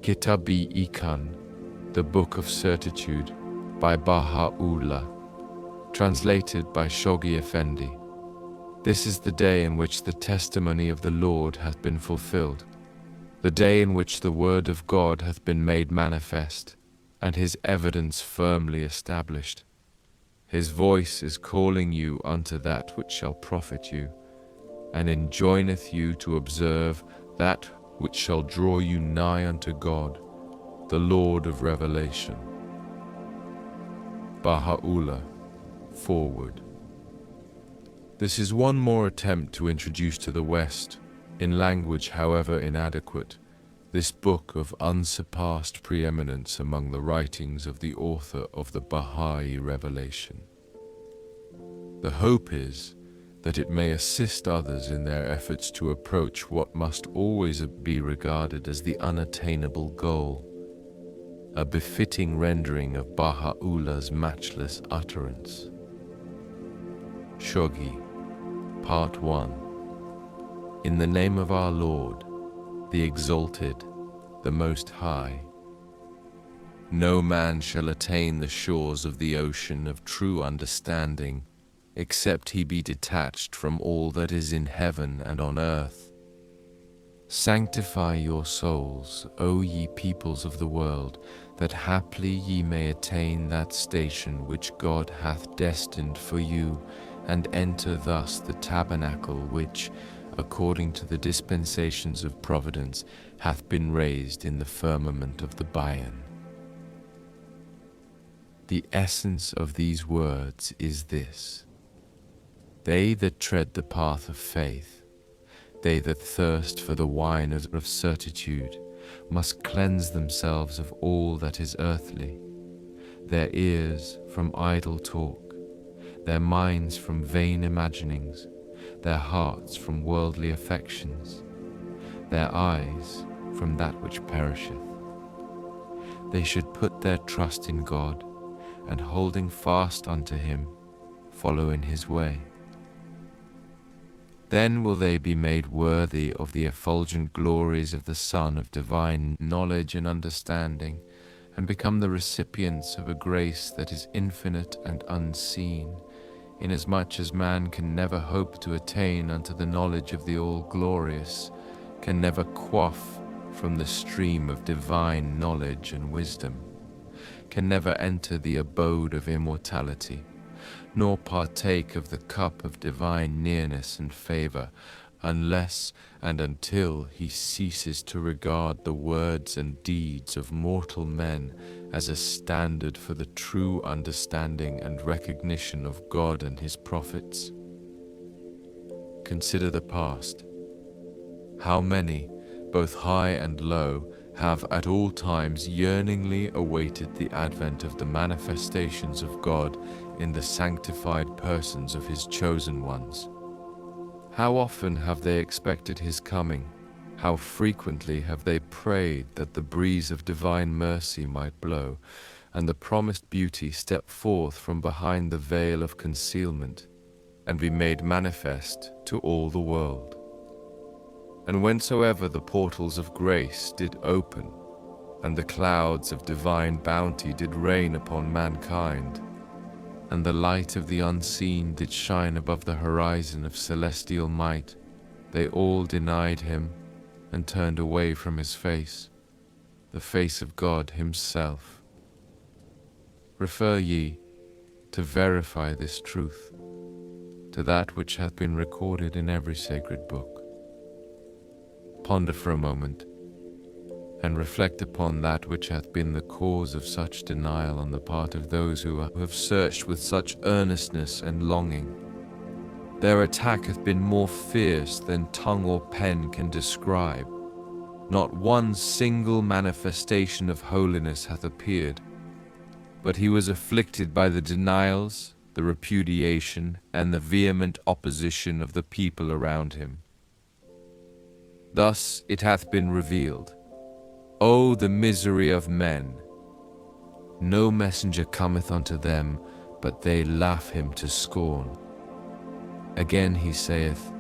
Kitáb-i-Íqán, the Book of Certitude, by Baha'u'llah, translated by Shoghi Effendi. This is the day in which the testimony of the Lord hath been fulfilled, the day in which the word of God hath been made manifest, and his evidence firmly established. His voice is calling you unto that which shall profit you, and enjoineth you to observe that which shall draw you nigh unto God, the Lord of revelation. Baha'u'llah, Forward. This is one more attempt to introduce to the West, in language however inadequate, this book of unsurpassed preeminence among the writings of the author of the Bahái revelation. The hope is that it may assist others in their efforts to approach what must always be regarded as the unattainable goal, a befitting rendering of Baha'u'llah's matchless utterance. Shoghi, Part 1. In the name of our Lord, the Exalted, the Most High. No man shall attain the shores of the ocean of true understanding, except he be detached from all that is in heaven and on earth. Sanctify your souls, O ye peoples of the world, that haply ye may attain that station which God hath destined for you, and enter thus the tabernacle which, according to the dispensations of providence, hath been raised in the firmament of the Bahái. The essence of these words is this: they that tread the path of faith, they that thirst for the wine of certitude, must cleanse themselves of all that is earthly, their ears from idle talk, their minds from vain imaginings, their hearts from worldly affections, their eyes from that which perisheth. They should put their trust in God, and holding fast unto him, follow in his way. Then will they be made worthy of the effulgent glories of the Sun of divine knowledge and understanding, and become the recipients of a grace that is infinite and unseen, inasmuch as man can never hope to attain unto the knowledge of the All-Glorious, can never quaff from the stream of divine knowledge and wisdom, can never enter the abode of immortality, nor partake of the cup of divine nearness and favor, unless and until he ceases to regard the words and deeds of mortal men as a standard for the true understanding and recognition of God and his prophets. Consider the past. How many, both high and low, have at all times yearningly awaited the advent of the manifestations of God in the sanctified persons of his chosen ones. How often have they expected his coming? How frequently have they prayed that the breeze of divine mercy might blow, and the promised beauty step forth from behind the veil of concealment, and be made manifest to all the world. And whensoever the portals of grace did open, and the clouds of divine bounty did rain upon mankind, and the light of the unseen did shine above the horizon of celestial might, they all denied him, and turned away from his face, the face of God himself. Refer ye, to verify this truth, to that which hath been recorded in every sacred book. Ponder for a moment, and reflect upon that which hath been the cause of such denial on the part of those who have searched with such earnestness and longing. Their attack hath been more fierce than tongue or pen can describe. Not one single manifestation of holiness hath appeared, but he was afflicted by the denials, the repudiation, and the vehement opposition of the people around him. Thus it hath been revealed, O the misery of men! No messenger cometh unto them, but they laugh him to scorn. Again he saith,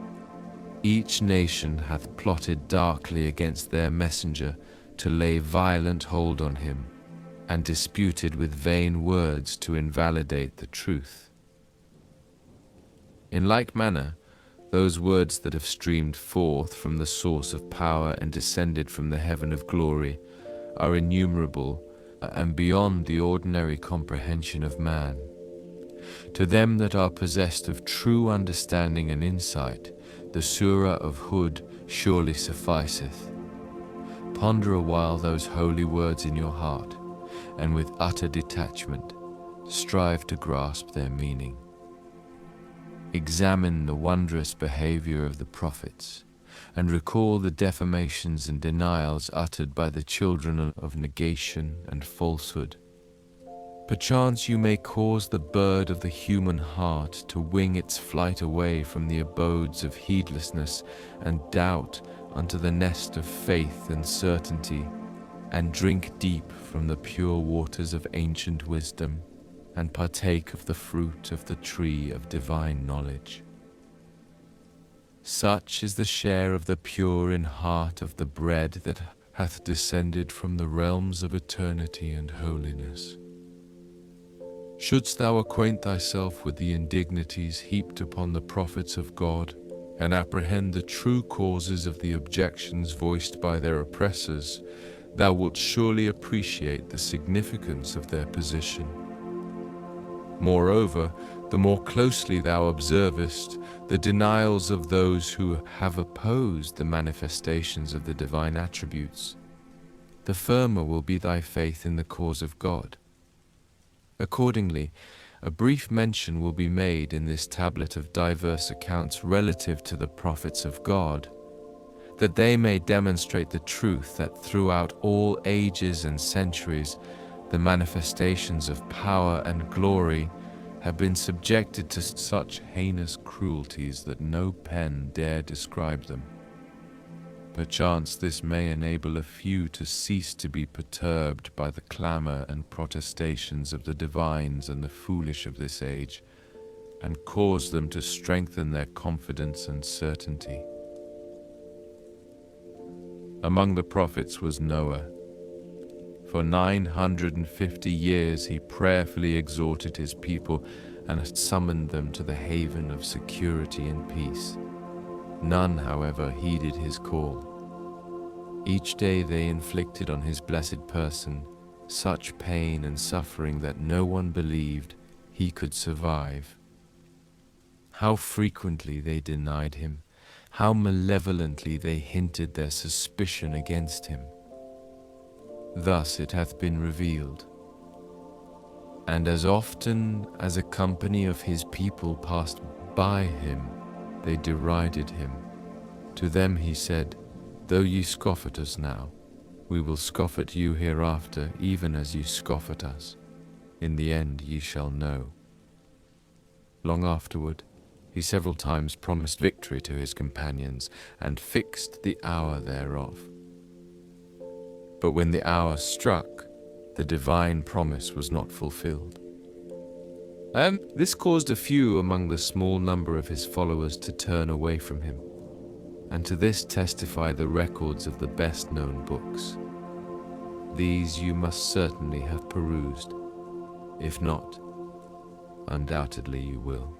Each nation hath plotted darkly against their messenger, to lay violent hold on him, and disputed with vain words to invalidate the truth. In like manner, those words that have streamed forth from the source of power and descended from the heaven of glory are innumerable and beyond the ordinary comprehension of man. To them that are possessed of true understanding and insight, the Surah of Hud surely sufficeth. Ponder a while those holy words in your heart, and with utter detachment, strive to grasp their meaning. Examine the wondrous behavior of the prophets, and recall the defamations and denials uttered by the children of negation and falsehood. Perchance you may cause the bird of the human heart to wing its flight away from the abodes of heedlessness and doubt unto the nest of faith and certainty, and drink deep from the pure waters of ancient wisdom, and partake of the fruit of the tree of divine knowledge. Such is the share of the pure in heart of the bread that hath descended from the realms of eternity and holiness. Shouldst thou acquaint thyself with the indignities heaped upon the prophets of God, and apprehend the true causes of the objections voiced by their oppressors, thou wilt surely appreciate the significance of their position. Moreover, the more closely thou observest the denials of those who have opposed the manifestations of the divine attributes, the firmer will be thy faith in the cause of God. Accordingly, a brief mention will be made in this tablet of diverse accounts relative to the prophets of God, that they may demonstrate the truth that throughout all ages and centuries the manifestations of power and glory have been subjected to such heinous cruelties that no pen dare describe them. Perchance this may enable a few to cease to be perturbed by the clamor and protestations of the divines and the foolish of this age, and cause them to strengthen their confidence and certainty. Among the prophets was Noah. For 950 years he prayerfully exhorted his people and summoned them to the haven of security and peace. None, however, heeded his call. Each day they inflicted on his blessed person such pain and suffering that no one believed he could survive. How frequently they denied him, how malevolently they hinted their suspicion against him. Thus it hath been revealed. And as often as a company of his people passed by him, they derided him. To them he said, Though ye scoff at us now, we will scoff at you hereafter, even as ye scoff at us. In the end ye shall know. Long afterward, he several times promised victory to his companions, and fixed the hour thereof. But when the hour struck, the divine promise was not fulfilled. This caused a few among the small number of his followers to turn away from him, and to this testify the records of the best-known books. These you must certainly have perused. If not, undoubtedly you will.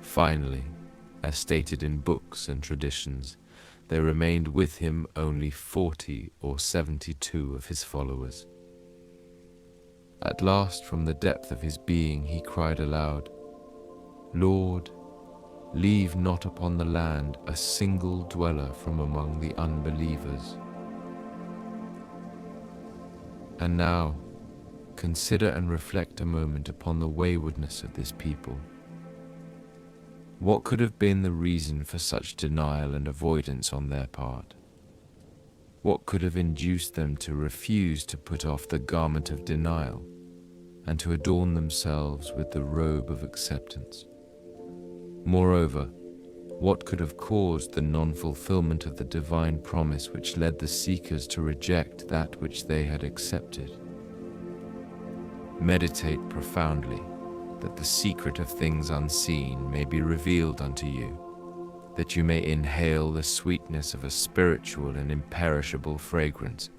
Finally, as stated in books and traditions, there remained with him only 40 or 72 of his followers. At last, from the depth of his being, he cried aloud, Lord, leave not upon the land a single dweller from among the unbelievers. And now, consider and reflect a moment upon the waywardness of this people. What could have been the reason for such denial and avoidance on their part? What could have induced them to refuse to put off the garment of denial and to adorn themselves with the robe of acceptance? Moreover, what could have caused the non-fulfillment of the divine promise which led the seekers to reject that which they had accepted? Meditate profoundly, that the secret of things unseen may be revealed unto you. that you may inhale the sweetness of a spiritual and imperishable fragrance,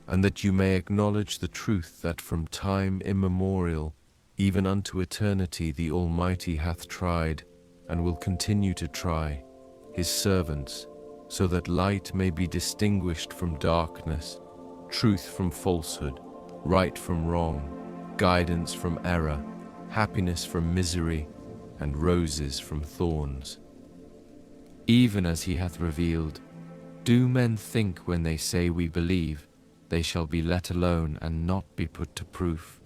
and that you may acknowledge the truth that from time immemorial, even unto eternity, the Almighty hath tried, and will continue to try, his servants, so that light may be distinguished from darkness, truth from falsehood, right from wrong, guidance from error, happiness from misery, and roses from thorns. Even as he hath revealed, do men think when they say we believe, they shall be let alone and not be put to proof?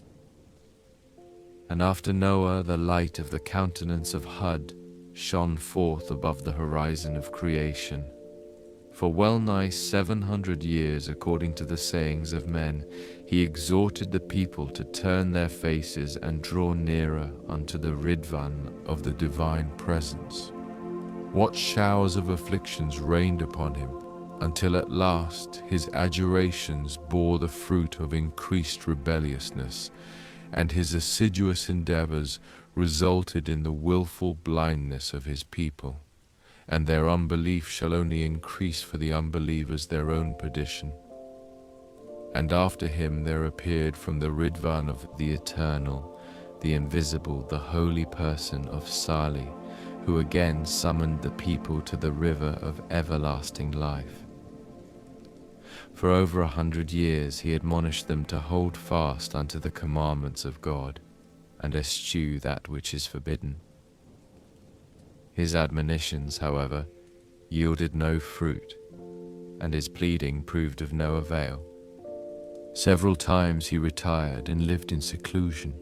And after Noah the light of the countenance of Hud shone forth above the horizon of creation. For well nigh 700 years, according to the sayings of men, he exhorted the people to turn their faces and draw nearer unto the Ridvan of the divine presence. What showers of afflictions rained upon him, until at last his adjurations bore the fruit of increased rebelliousness, and his assiduous endeavors resulted in the willful blindness of his people, and their unbelief shall only increase for the unbelievers their own perdition. And after him there appeared from the Ridvan of the Eternal, the Invisible, the holy person of Sali, who again summoned the people to the river of everlasting life. For over 100 years he admonished them to hold fast unto the commandments of God, and eschew that which is forbidden. His admonitions, however, yielded no fruit, and his pleading proved of no avail. Several times he retired and lived in seclusion.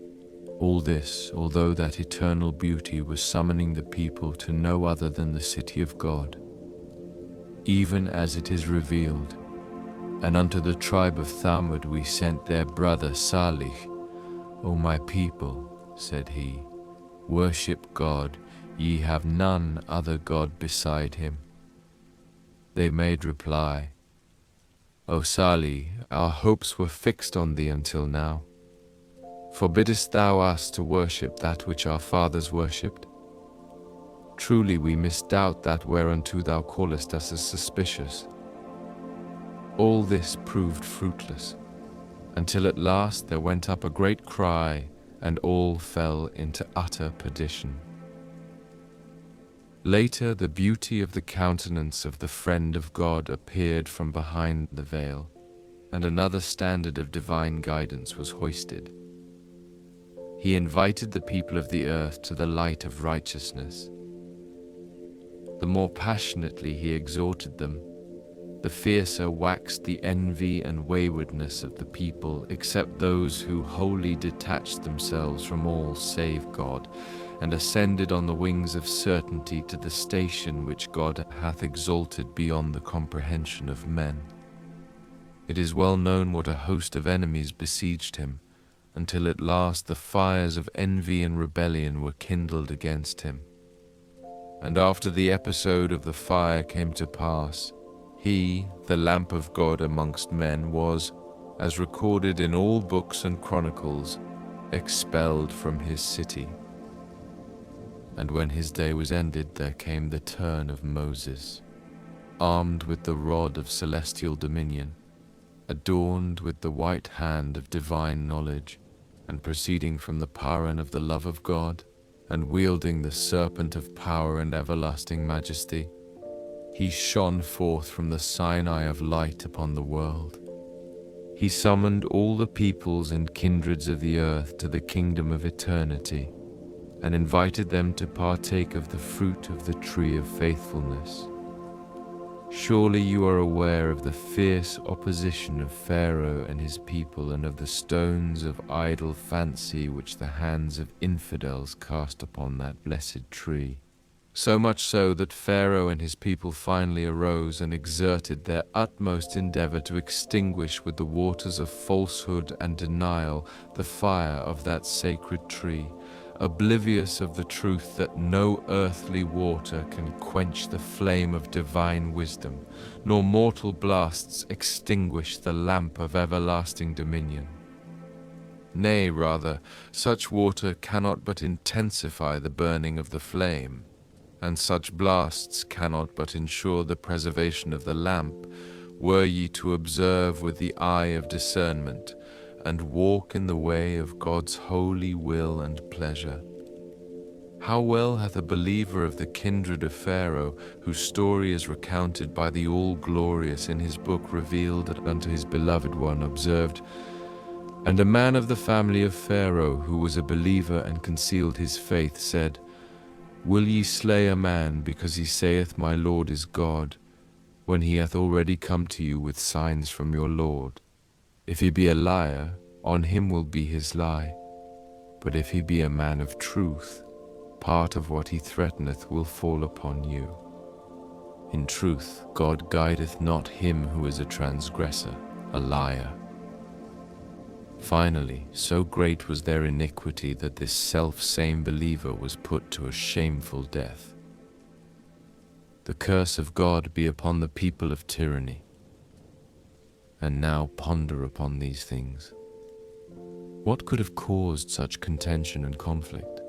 All this, although that eternal beauty was summoning the people to no other than the city of God, even as it is revealed. And unto the tribe of Thamud we sent their brother Salih. O my people, said he, worship God, ye have none other God beside him. They made reply, O Salih, our hopes were fixed on thee until now. Forbiddest thou us to worship that which our fathers worshipped? Truly we misdoubt that whereunto thou callest us as suspicious. All this proved fruitless, until at last there went up a great cry, and all fell into utter perdition. Later the beauty of the countenance of the friend of God appeared from behind the veil, and another standard of divine guidance was hoisted. He invited the people of the earth to the light of righteousness. The more passionately he exhorted them, the fiercer waxed the envy and waywardness of the people, except those who wholly detached themselves from all save God, and ascended on the wings of certainty to the station which God hath exalted beyond the comprehension of men. It is well known what a host of enemies besieged him, until at last the fires of envy and rebellion were kindled against him. And after the episode of the fire came to pass, he, the lamp of God amongst men, was, as recorded in all books and chronicles, expelled from his city. And when his day was ended, there came the turn of Moses, armed with the rod of celestial dominion, adorned with the white hand of divine knowledge, and proceeding from the paran of the love of God, and wielding the serpent of power and everlasting majesty, he shone forth from the Sinai of light upon the world. He summoned all the peoples and kindreds of the earth to the kingdom of eternity, and invited them to partake of the fruit of the tree of faithfulness. Surely you are aware of the fierce opposition of Pharaoh and his people, and of the stones of idle fancy which the hands of infidels cast upon that blessed tree. So much so that Pharaoh and his people finally arose and exerted their utmost endeavor to extinguish with the waters of falsehood and denial the fire of that sacred tree, oblivious of the truth that no earthly water can quench the flame of divine wisdom, nor mortal blasts extinguish the lamp of everlasting dominion. Nay, rather, such water cannot but intensify the burning of the flame. and such blasts cannot but ensure the preservation of the lamp, were ye to observe with the eye of discernment, and walk in the way of God's holy will and pleasure. How well hath a believer of the kindred of Pharaoh, whose story is recounted by the All-Glorious in his book revealed unto his beloved one, observed, "And a man of the family of Pharaoh, who was a believer and concealed his faith, said, Will ye slay a man because he saith, My Lord is God, when he hath already come to you with signs from your Lord? If he be a liar, on him will be his lie. But if he be a man of truth, part of what he threateneth will fall upon you. In truth, God guideth not him who is a transgressor, a liar." Finally, so great was their iniquity that this self-same believer was put to a shameful death. The curse of God be upon the people of tyranny. And now ponder upon these things. What could have caused such contention and conflict?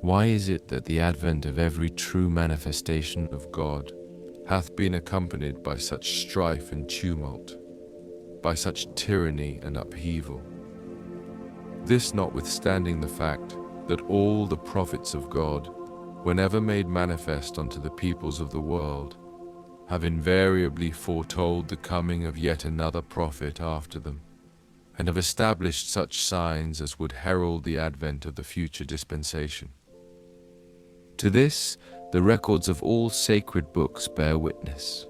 Why is it that the advent of every true manifestation of God hath been accompanied by such strife and tumult, by such tyranny and upheaval? This notwithstanding the fact that all the prophets of God, whenever made manifest unto the peoples of the world, have invariably foretold the coming of yet another prophet after them, and have established such signs as would herald the advent of the future dispensation. To this, the records of all sacred books bear witness.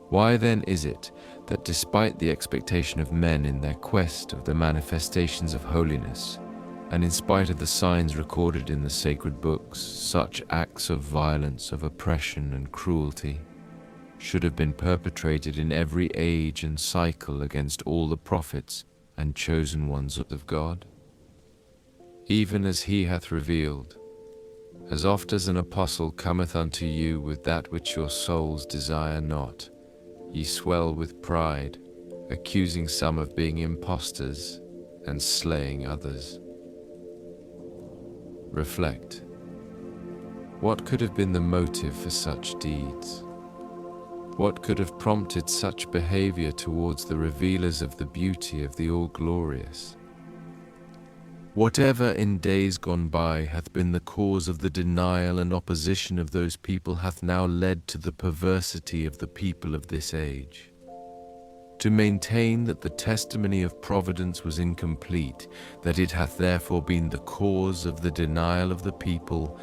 Why then is it that despite the expectation of men in their quest of the manifestations of holiness, and in spite of the signs recorded in the sacred books, such acts of violence, of oppression and cruelty should have been perpetrated in every age and cycle against all the prophets and chosen ones of God? Even as he hath revealed, As oft as an apostle cometh unto you with that which your souls desire not, ye swell with pride, accusing some of being impostors and slaying others. Reflect. What could have been the motive for such deeds? What could have prompted such behavior towards the revealers of the beauty of the All-Glorious? Whatever in days gone by hath been the cause of the denial and opposition of those people hath now led to the perversity of the people of this age. To maintain that the testimony of providence was incomplete, that it hath therefore been the cause of the denial of the people,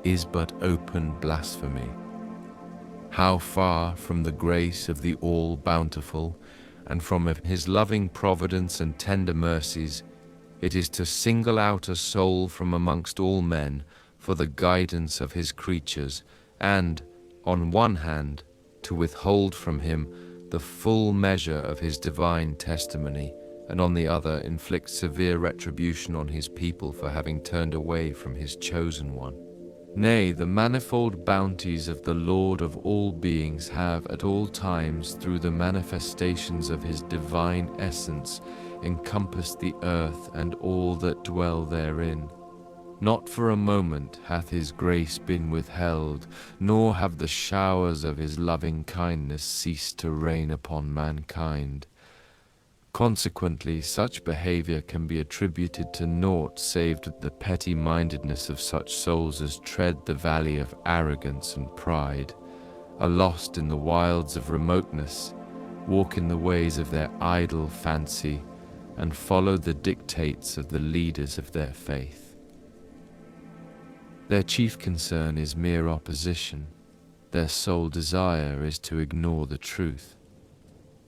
is but open blasphemy. How far from the grace of the All-Bountiful, and from his loving providence and tender mercies, it is to single out a soul from amongst all men for the guidance of his creatures, and, on one hand, to withhold from him the full measure of his divine testimony, and on the other inflict severe retribution on his people for having turned away from his chosen one. Nay, the manifold bounties of the Lord of all beings have at all times, through the manifestations of his divine essence, encompassed the earth and all that dwell therein. Not for a moment hath his grace been withheld, nor have the showers of his loving kindness ceased to rain upon mankind. Consequently, such behavior can be attributed to naught save the petty-mindedness of such souls as tread the valley of arrogance and pride, are lost in the wilds of remoteness, walk in the ways of their idle fancy, and follow the dictates of the leaders of their faith. Their chief concern is mere opposition. Their sole desire is to ignore the truth.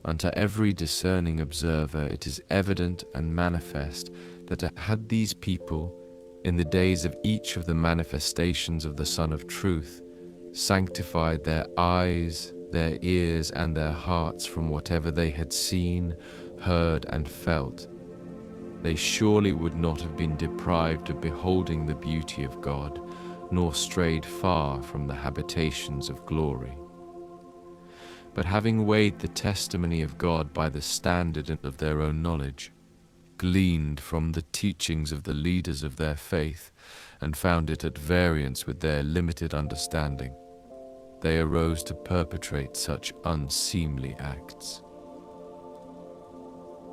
Unto every discerning observer it is evident and manifest that had these people, in the days of each of the manifestations of the Son of Truth, sanctified their eyes, their ears, and their hearts from whatever they had seen, heard, and felt, they surely would not have been deprived of beholding the beauty of God, nor strayed far from the habitations of glory. But having weighed the testimony of God by the standard of their own knowledge, gleaned from the teachings of the leaders of their faith and found it at variance with their limited understanding, they arose to perpetrate such unseemly acts.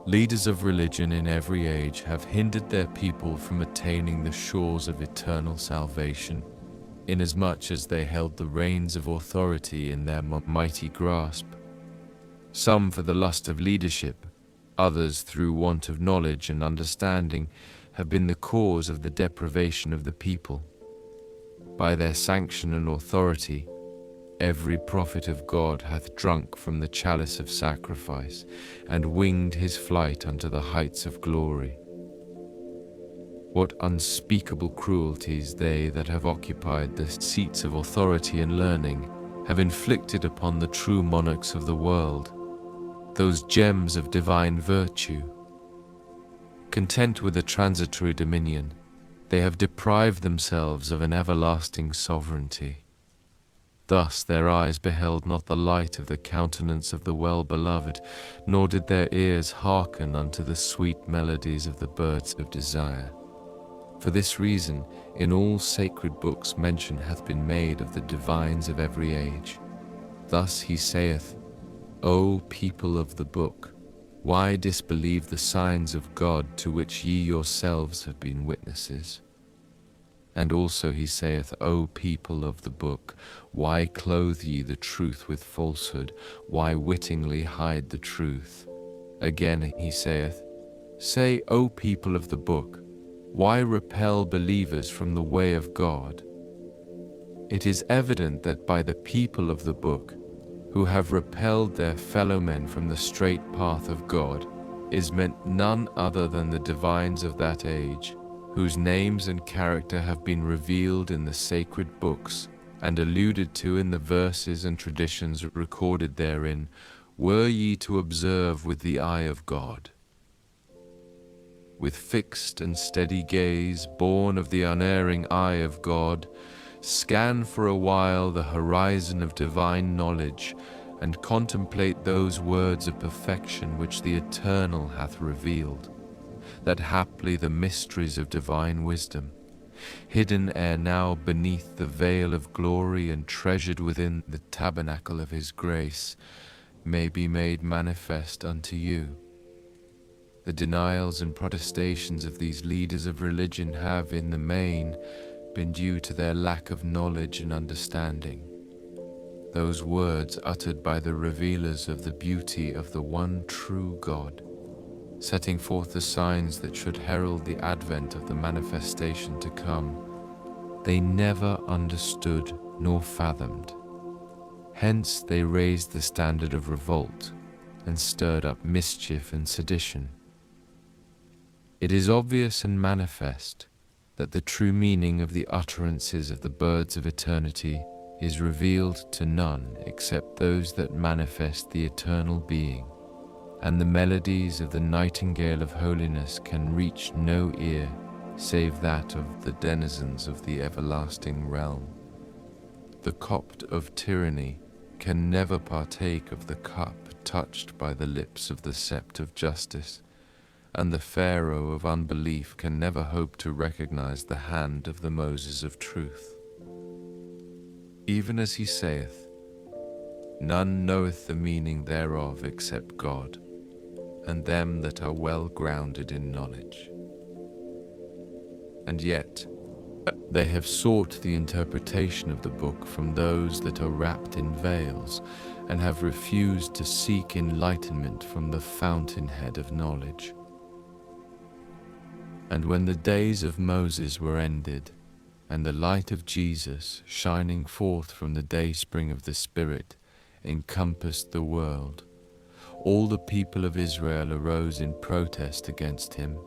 Leaders of religion in every age have hindered their people from attaining the shores of eternal salvation, inasmuch as they held the reins of authority in their mighty grasp. Some for the lust of leadership, others through want of knowledge and understanding, have been the cause of the deprivation of the people. By their sanction and authority, every prophet of God hath drunk from the chalice of sacrifice, and winged his flight unto the heights of glory. What unspeakable cruelties they that have occupied the seats of authority and learning have inflicted upon the true monarchs of the world, those gems of divine virtue. Content with a transitory dominion, they have deprived themselves of an everlasting sovereignty. Thus their eyes beheld not the light of the countenance of the well-beloved, nor did their ears hearken unto the sweet melodies of the birds of desire. For this reason, in all sacred books mention hath been made of the divines of every age. Thus he saith, O people of the book, why disbelieve the signs of God to which ye yourselves have been witnesses? And also he saith, O people of the book, why clothe ye the truth with falsehood? Why wittingly hide the truth? Again he saith, Say, O people of the book, why repel believers from the way of God? It is evident that by the people of the book, who have repelled their fellow men from the straight path of God, is meant none other than the divines of that age, whose names and character have been revealed in the sacred books and alluded to in the verses and traditions recorded therein, were ye to observe with the eye of God. With fixed and steady gaze, born of the unerring eye of God, scan for a while the horizon of divine knowledge, and contemplate those words of perfection which the Eternal hath revealed, that haply the mysteries of divine wisdom, hidden ere now beneath the veil of glory and treasured within the tabernacle of his grace, may be made manifest unto you. The denials and protestations of these leaders of religion have, in the main, been due to their lack of knowledge and understanding. Those words uttered by the revealers of the beauty of the one true God, setting forth the signs that should herald the advent of the manifestation to come, they never understood nor fathomed. Hence they raised the standard of revolt and stirred up mischief and sedition. It is obvious and manifest that the true meaning of the utterances of the birds of eternity is revealed to none except those that manifest the eternal being, and the melodies of the nightingale of holiness can reach no ear save that of the denizens of the everlasting realm. The Copt of tyranny can never partake of the cup touched by the lips of the sept of justice, and the Pharaoh of unbelief can never hope to recognize the hand of the Moses of truth. Even as he saith, None knoweth the meaning thereof except God, and them that are well grounded in knowledge. And yet, they have sought the interpretation of the book from those that are wrapped in veils, and have refused to seek enlightenment from the fountainhead of knowledge. And when the days of Moses were ended, and the light of Jesus, shining forth from the dayspring of the Spirit, encompassed the world, all the people of Israel arose in protest against him.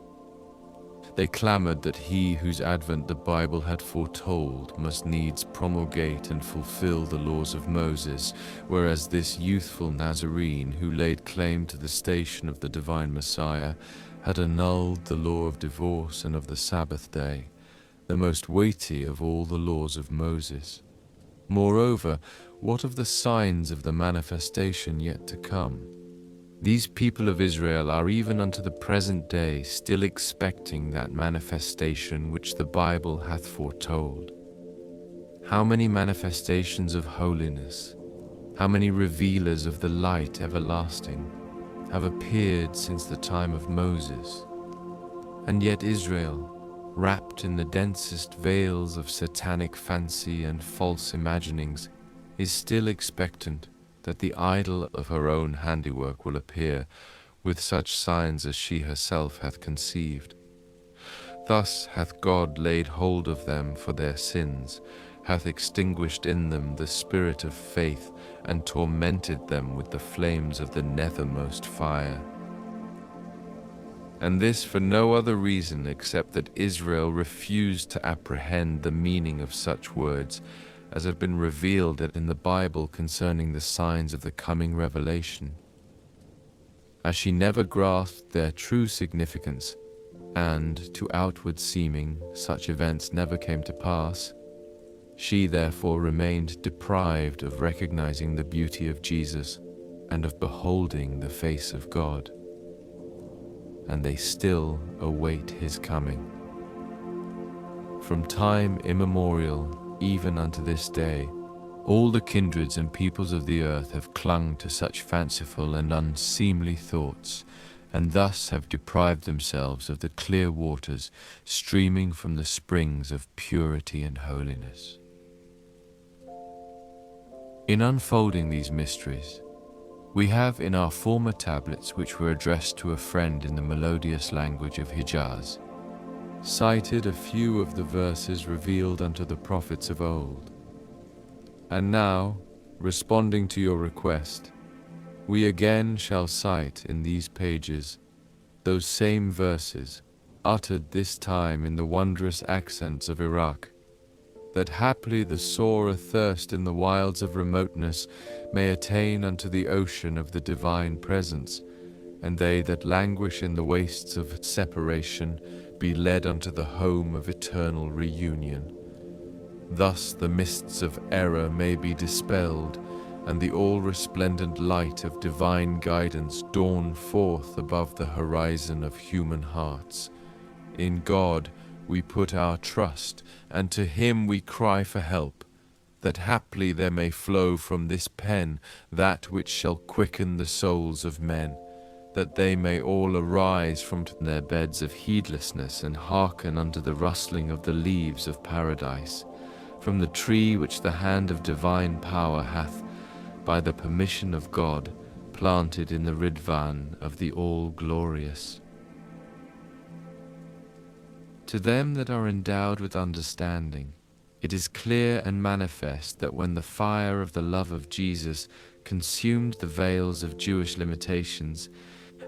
They clamored that he whose advent the Bible had foretold must needs promulgate and fulfill the laws of Moses, whereas this youthful Nazarene, who laid claim to the station of the divine Messiah, had annulled the law of divorce and of the Sabbath day, the most weighty of all the laws of Moses. Moreover, what of the signs of the manifestation yet to come? These people of Israel are even unto the present day still expecting that manifestation which the Bible hath foretold. How many manifestations of holiness, how many revealers of the light everlasting have appeared since the time of Moses? And yet Israel, wrapped in the densest veils of satanic fancy and false imaginings, is still expectant that the idol of her own handiwork will appear with such signs as she herself hath conceived. Thus hath God laid hold of them for their sins, hath extinguished in them the spirit of faith, and tormented them with the flames of the nethermost fire. And this for no other reason except that Israel refused to apprehend the meaning of such words as have been revealed in the Bible concerning the signs of the coming revelation. As she never grasped their true significance, and to outward seeming such events never came to pass, she therefore remained deprived of recognizing the beauty of Jesus and of beholding the face of God. And they still await his coming. From time immemorial, even unto this day, all the kindreds and peoples of the earth have clung to such fanciful and unseemly thoughts, and thus have deprived themselves of the clear waters streaming from the springs of purity and holiness. In unfolding these mysteries, we have in our former tablets, which were addressed to a friend in the melodious language of Hijaz, cited a few of the verses revealed unto the prophets of old. And now, responding to your request, we again shall cite in these pages those same verses, uttered this time in the wondrous accents of Iraq, that haply the sore athirst in the wilds of remoteness may attain unto the ocean of the divine presence, and they that languish in the wastes of separation be led unto the home of eternal reunion. Thus the mists of error may be dispelled, and the all-resplendent light of divine guidance dawn forth above the horizon of human hearts. In God we put our trust, and to him we cry for help, that haply there may flow from this pen that which shall quicken the souls of men, that they may all arise from their beds of heedlessness and hearken unto the rustling of the leaves of paradise, from the tree which the hand of divine power hath, by the permission of God, planted in the Ridvan of the All-Glorious. To them that are endowed with understanding, it is clear and manifest that when the fire of the love of Jesus consumed the veils of Jewish limitations,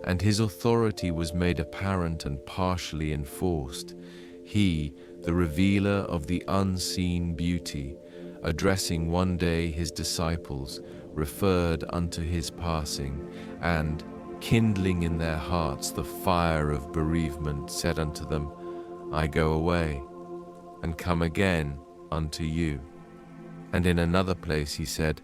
and his authority was made apparent and partially enforced, he, the revealer of the unseen beauty, addressing one day his disciples, referred unto his passing, and, kindling in their hearts the fire of bereavement, said unto them, I go away, and come again unto you. And in another place he said,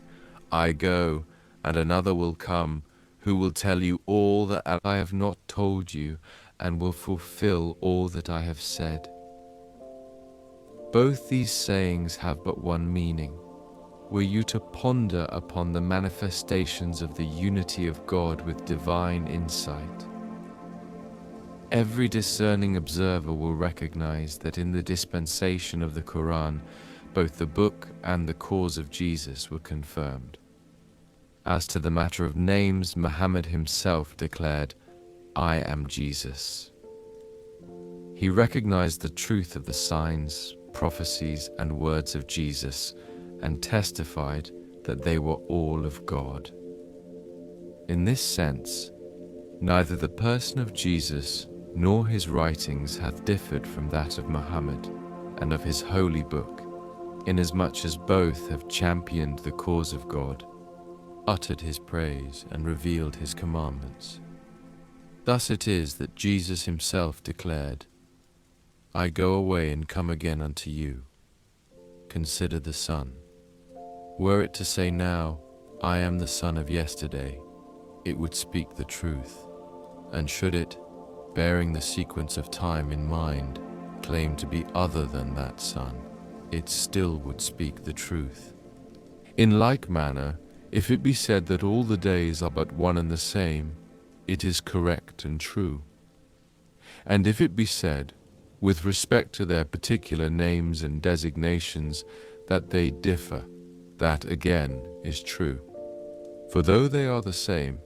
I go, and another will come, who will tell you all that I have not told you, and will fulfill all that I have said. Both these sayings have but one meaning. Were you to ponder upon the manifestations of the unity of God with divine insight, every discerning observer will recognize that in the dispensation of the Quran, both the book and the cause of Jesus were confirmed. As to the matter of names, Muhammad himself declared, I am Jesus. He recognized the truth of the signs, prophecies, and words of Jesus, and testified that they were all of God. In this sense, neither the person of Jesus nor his writings hath differed from that of Muhammad and of his holy book, inasmuch as both have championed the cause of God, uttered his praise, and revealed his commandments. Thus it is that Jesus himself declared, I go away and come again unto you. Consider the sun. Were it to say now, I am the son of yesterday, it would speak the truth. And should it, bearing the sequence of time in mind, claim to be other than that sun, it still would speak the truth. In like manner, if it be said that all the days are but one and the same, it is correct and true. And if it be said, with respect to their particular names and designations, that they differ, that again is true. For though they are the same,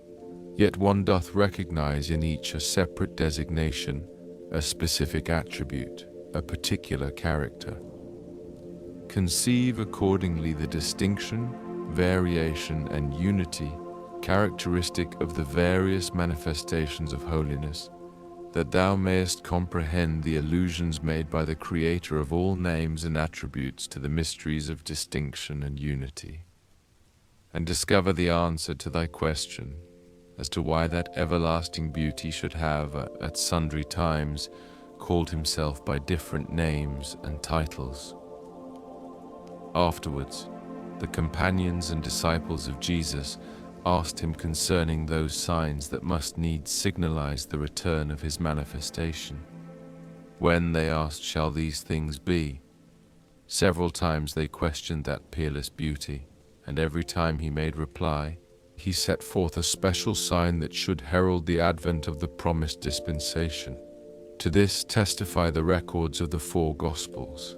yet one doth recognize in each a separate designation, a specific attribute, a particular character. Conceive accordingly the distinction, variation, and unity characteristic of the various manifestations of holiness, that thou mayest comprehend the allusions made by the Creator of all names and attributes to the mysteries of distinction and unity, and discover the answer to thy question as to why that everlasting beauty should have, at sundry times, called himself by different names and titles. Afterwards, the companions and disciples of Jesus asked him concerning those signs that must needs signalize the return of his manifestation. When, they asked, shall these things be? Several times they questioned that peerless beauty, and every time he made reply, he set forth a special sign that should herald the advent of the promised dispensation. To this testify the records of the 4 Gospels.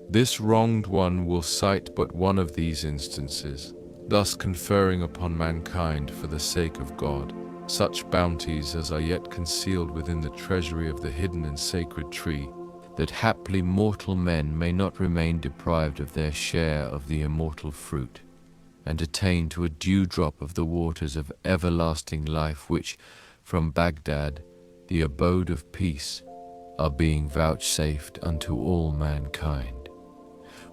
This wronged one will cite but one of these instances, thus conferring upon mankind for the sake of God such bounties as are yet concealed within the treasury of the hidden and sacred tree, that haply mortal men may not remain deprived of their share of the immortal fruit, and attain to a dewdrop of the waters of everlasting life which, from Baghdad, the abode of peace, are being vouchsafed unto all mankind.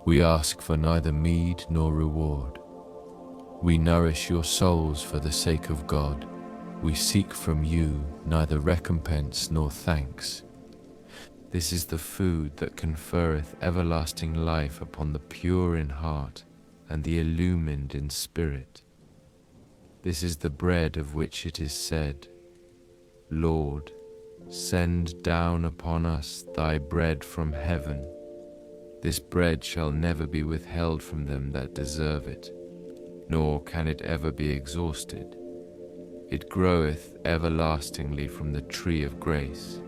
We ask for neither meed nor reward. We nourish your souls for the sake of God. We seek from you neither recompense nor thanks. This is the food that conferreth everlasting life upon the pure in heart and the illumined in spirit. This is the bread of which it is said, Lord, send down upon us thy bread from heaven. This bread shall never be withheld from them that deserve it, nor can it ever be exhausted. It groweth everlastingly from the tree of grace.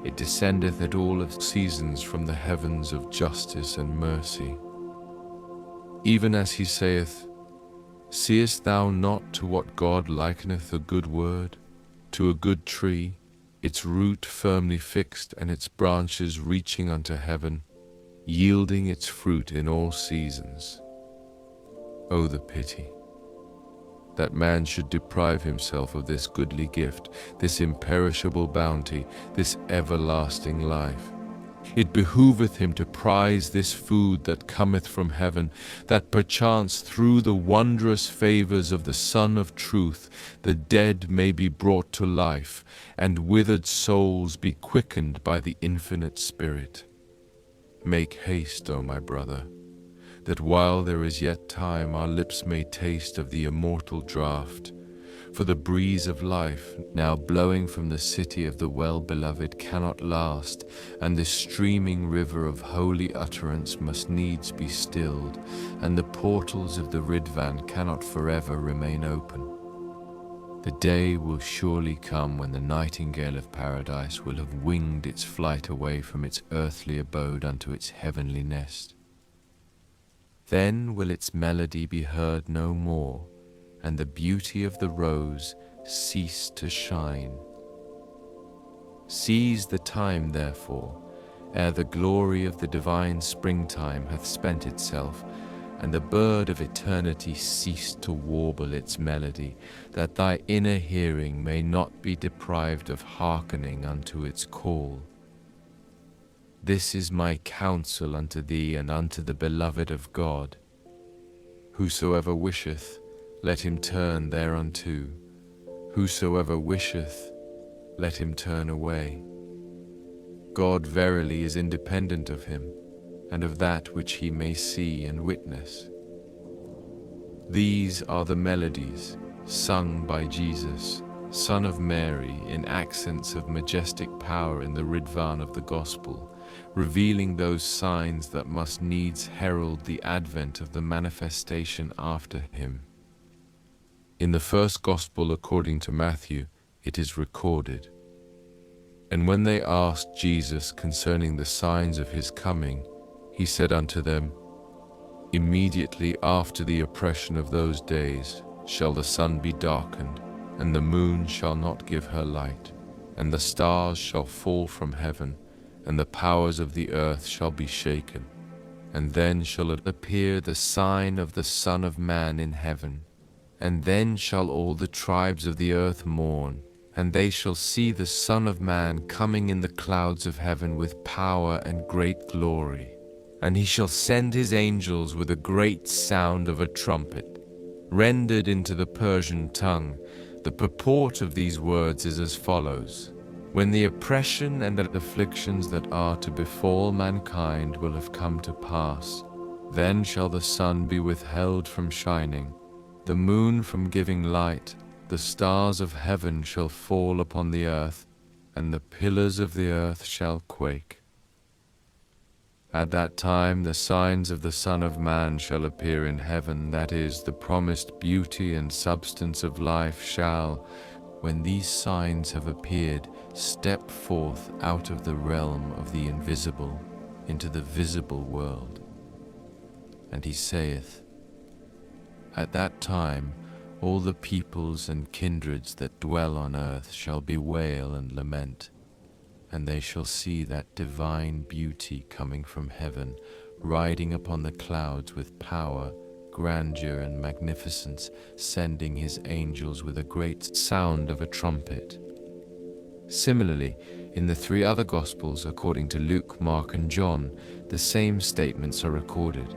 It descendeth at all of seasons from the heavens of justice and mercy. Even as he saith, Seest thou not to what God likeneth a good word, to a good tree, its root firmly fixed and its branches reaching unto heaven, yielding its fruit in all seasons? Oh, the pity that man should deprive himself of this goodly gift, this imperishable bounty, this everlasting life. It behooveth him to prize this food that cometh from heaven, that perchance through the wondrous favors of the Son of Truth the dead may be brought to life, and withered souls be quickened by the infinite Spirit. Make haste, O my brother, that while there is yet time our lips may taste of the immortal draught. For the breeze of life, now blowing from the city of the well-beloved, cannot last, and this streaming river of holy utterance must needs be stilled, and the portals of the Ridvan cannot forever remain open. The day will surely come when the nightingale of paradise will have winged its flight away from its earthly abode unto its heavenly nest. Then will its melody be heard no more, and the beauty of the rose cease to shine. Seize the time, therefore, ere the glory of the divine springtime hath spent itself, and the bird of eternity ceased to warble its melody, that thy inner hearing may not be deprived of hearkening unto its call. This is my counsel unto thee and unto the beloved of God. Whosoever wisheth, let him turn thereunto. Whosoever wisheth, let him turn away. God verily is independent of him, and of that which he may see and witness. These are the melodies sung by Jesus, Son of Mary, in accents of majestic power in the Ridvan of the Gospel, revealing those signs that must needs herald the advent of the manifestation after him. In the first Gospel according to Matthew, it is recorded, "And when they asked Jesus concerning the signs of his coming, he said unto them, Immediately after the oppression of those days shall the sun be darkened, and the moon shall not give her light, and the stars shall fall from heaven, and the powers of the earth shall be shaken. And then shall it appear the sign of the Son of Man in heaven. And then shall all the tribes of the earth mourn, and they shall see the Son of Man coming in the clouds of heaven with power and great glory. And he shall send his angels with a great sound of a trumpet." Rendered into the Persian tongue, the purport of these words is as follows: "When the oppression and the afflictions that are to befall mankind will have come to pass, then shall the sun be withheld from shining, the moon from giving light, the stars of heaven shall fall upon the earth, and the pillars of the earth shall quake. At that time the signs of the Son of Man shall appear in heaven, that is, the promised beauty and substance of life shall, when these signs have appeared, step forth out of the realm of the invisible into the visible world. And he saith, At that time all the peoples and kindreds that dwell on earth shall bewail and lament, and they shall see that divine beauty coming from heaven, riding upon the clouds with power, grandeur, and magnificence, sending his angels with a great sound of a trumpet." Similarly, in the three other Gospels, according to Luke, Mark, and John, the same statements are recorded.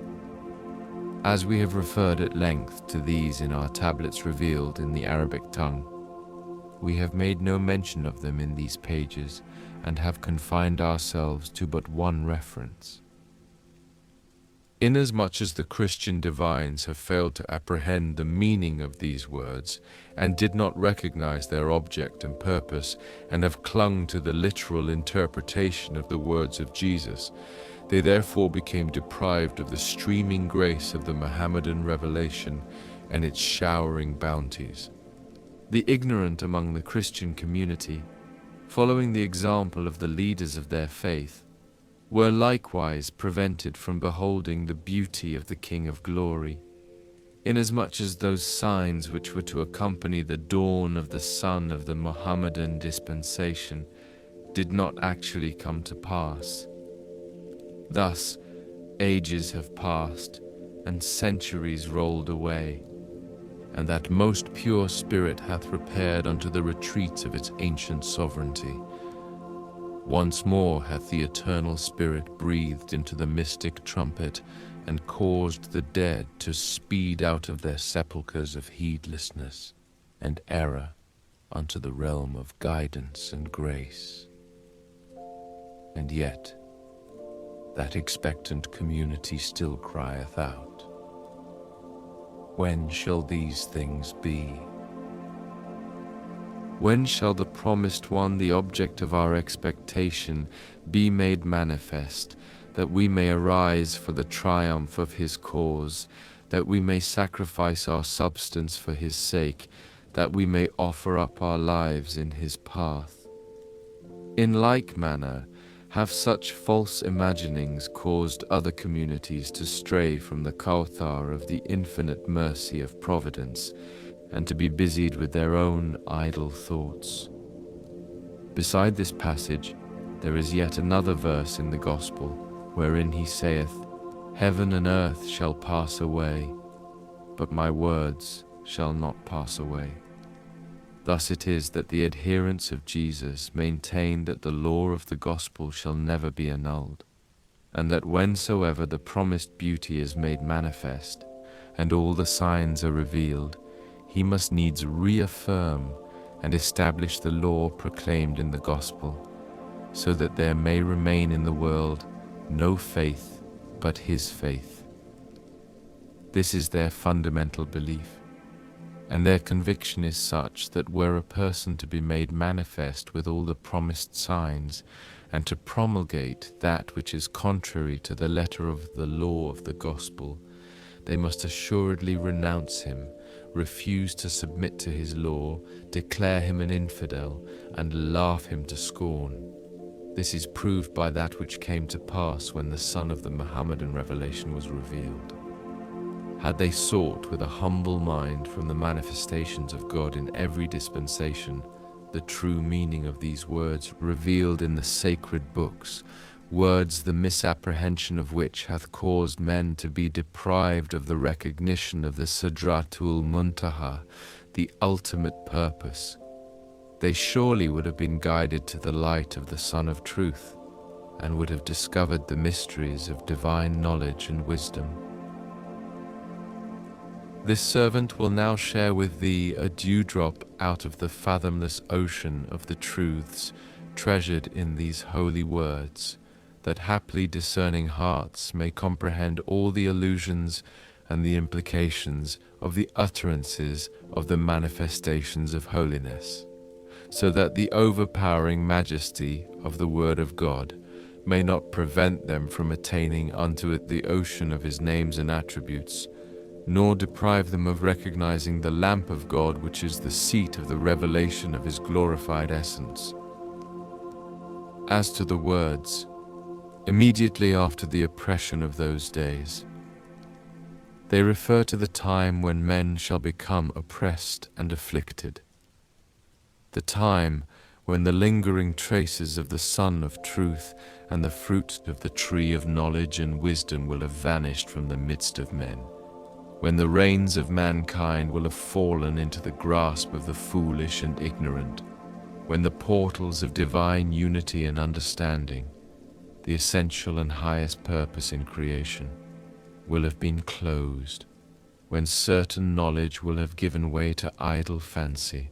As we have referred at length to these in our tablets revealed in the Arabic tongue, we have made no mention of them in these pages, and have confined ourselves to but one reference. Inasmuch as the Christian divines have failed to apprehend the meaning of these words, and did not recognize their object and purpose, and have clung to the literal interpretation of the words of Jesus, they therefore became deprived of the streaming grace of the Mohammedan revelation and its showering bounties. The ignorant among the Christian community, following the example of the leaders of their faith, were likewise prevented from beholding the beauty of the King of Glory, inasmuch as those signs which were to accompany the dawn of the sun of the Mohammedan dispensation did not actually come to pass. Thus, ages have passed and centuries rolled away, and that most pure spirit hath repaired unto the retreats of its ancient sovereignty. Once more hath the eternal Spirit breathed into the mystic trumpet, and caused the dead to speed out of their sepulchres of heedlessness and error unto the realm of guidance and grace. And yet, that expectant community still crieth out, When shall these things be? When shall the promised one, the object of our expectation, be made manifest, that we may arise for the triumph of his cause, that we may sacrifice our substance for his sake, that we may offer up our lives in his path? In like manner, have such false imaginings caused other communities to stray from the Kawthar of the infinite mercy of Providence, and to be busied with their own idle thoughts? Beside this passage, there is yet another verse in the Gospel, wherein he saith, Heaven and earth shall pass away, but my words shall not pass away. Thus it is that the adherents of Jesus maintain that the law of the gospel shall never be annulled, and that whensoever the promised beauty is made manifest, and all the signs are revealed, he must needs reaffirm and establish the law proclaimed in the gospel, so that there may remain in the world no faith but his faith. This is their fundamental belief, and their conviction is such that were a person to be made manifest with all the promised signs, and to promulgate that which is contrary to the letter of the law of the gospel, they must assuredly renounce him, refuse to submit to his law, declare him an infidel, and laugh him to scorn. This is proved by that which came to pass when the son of the Mohammedan revelation was revealed. Had they sought with a humble mind from the manifestations of God in every dispensation the true meaning of these words revealed in the sacred books, words the misapprehension of which hath caused men to be deprived of the recognition of the Sidratul Muntaha, the ultimate purpose, they surely would have been guided to the light of the Sun of Truth, and would have discovered the mysteries of divine knowledge and wisdom. This servant will now share with thee a dewdrop out of the fathomless ocean of the truths treasured in these holy words, that haply discerning hearts may comprehend all the allusions and the implications of the utterances of the manifestations of holiness, so that the overpowering majesty of the Word of God may not prevent them from attaining unto it the ocean of his names and attributes, nor deprive them of recognizing the lamp of God, which is the seat of the revelation of his glorified essence. As to the words, immediately after the oppression of those days, they refer to the time when men shall become oppressed and afflicted, the time when the lingering traces of the Sun of Truth and the fruit of the tree of knowledge and wisdom will have vanished from the midst of men, when the reins of mankind will have fallen into the grasp of the foolish and ignorant, when the portals of divine unity and understanding, the essential and highest purpose in creation, will have been closed, when certain knowledge will have given way to idle fancy,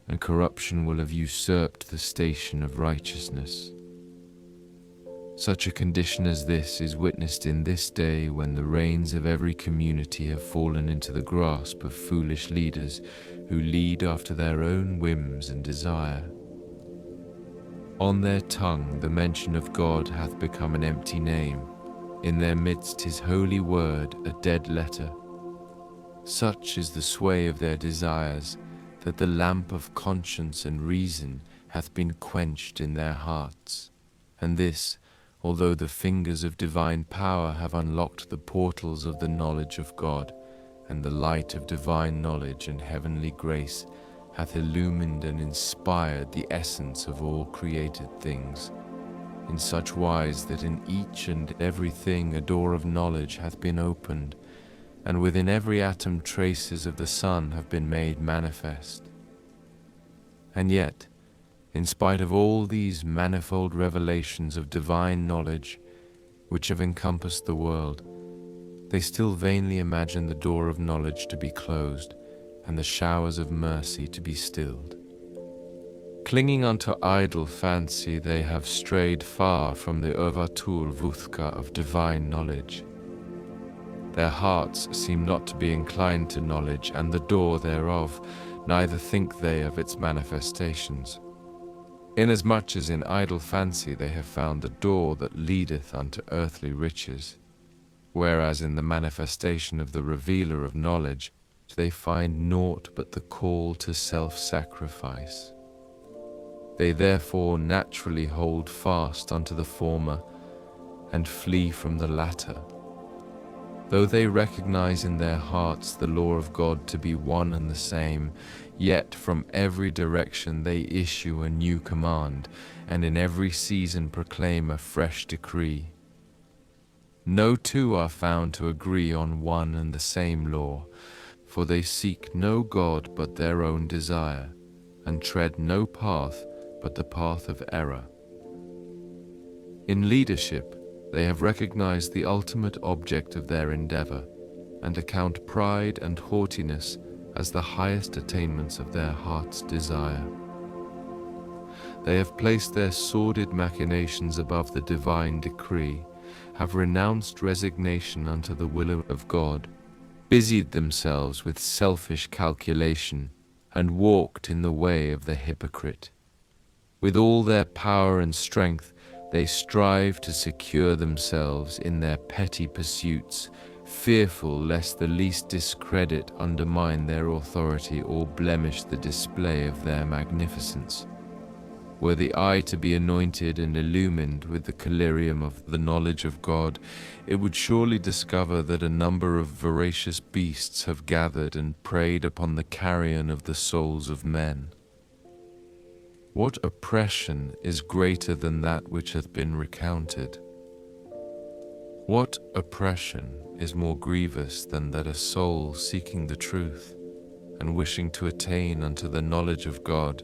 and corruption will have usurped the station of righteousness. Such a condition as this is witnessed in this day, when the reins of every community have fallen into the grasp of foolish leaders who lead after their own whims and desire. On their tongue the mention of God hath become an empty name, in their midst his holy word a dead letter. Such is the sway of their desires, that the lamp of conscience and reason hath been quenched in their hearts, and this, although the fingers of divine power have unlocked the portals of the knowledge of God, and the light of divine knowledge and heavenly grace hath illumined and inspired the essence of all created things, in such wise that in each and every thing a door of knowledge hath been opened, and within every atom traces of the sun have been made manifest. And yet, in spite of all these manifold revelations of divine knowledge which have encompassed the world, they still vainly imagine the door of knowledge to be closed and the showers of mercy to be stilled. Clinging unto idle fancy, they have strayed far from the Urvatul Vuthka of divine knowledge. Their hearts seem not to be inclined to knowledge and the door thereof, neither think they of its manifestations. Inasmuch as in idle fancy they have found the door that leadeth unto earthly riches, whereas in the manifestation of the revealer of knowledge they find naught but the call to self-sacrifice. They therefore naturally hold fast unto the former and flee from the latter. Though they recognize in their hearts the law of God to be one and the same, yet from every direction they issue a new command, and in every season proclaim a fresh decree. No two are found to agree on one and the same law, for they seek no God but their own desire, and tread no path but the path of error. In leadership, they have recognized the ultimate object of their endeavor, and account pride and haughtiness as the highest attainments of their heart's desire. They have placed their sordid machinations above the divine decree, have renounced resignation unto the will of God, busied themselves with selfish calculation, and walked in the way of the hypocrite. With all their power and strength, they strive to secure themselves in their petty pursuits, fearful lest the least discredit undermine their authority or blemish the display of their magnificence. Were the eye to be anointed and illumined with the collyrium of the knowledge of God, it would surely discover that a number of voracious beasts have gathered and preyed upon the carrion of the souls of men. What oppression is greater than that which hath been recounted? What oppression is more grievous than that a soul seeking the truth, and wishing to attain unto the knowledge of God,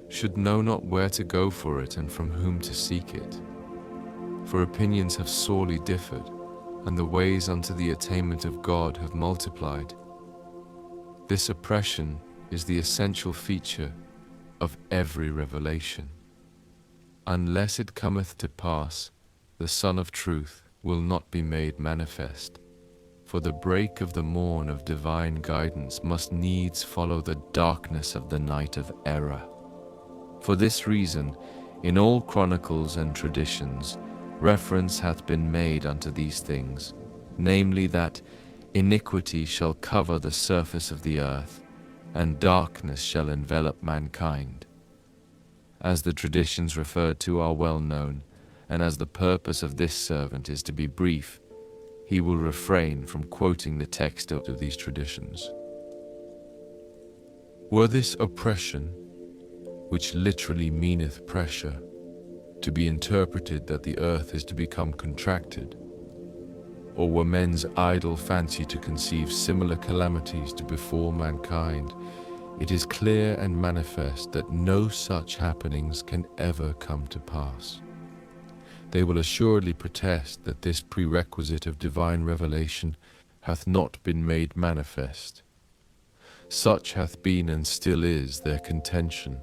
should know not where to go for it and from whom to seek it? For opinions have sorely differed, and the ways unto the attainment of God have multiplied. This oppression is the essential feature of every revelation. Unless it cometh to pass, the Son of Truth will not be made manifest. For the break of the morn of divine guidance must needs follow the darkness of the night of error. For this reason, in all chronicles and traditions, reference hath been made unto these things, namely that iniquity shall cover the surface of the earth, and darkness shall envelop mankind. As the traditions referred to are well known, and as the purpose of this servant is to be brief, he will refrain from quoting the text of these traditions. Were this oppression, which literally meaneth pressure, to be interpreted that the earth is to become contracted, or were men's idle fancy to conceive similar calamities to befall mankind, it is clear and manifest that no such happenings can ever come to pass. They will assuredly protest that this prerequisite of divine revelation hath not been made manifest. Such hath been and still is their contention,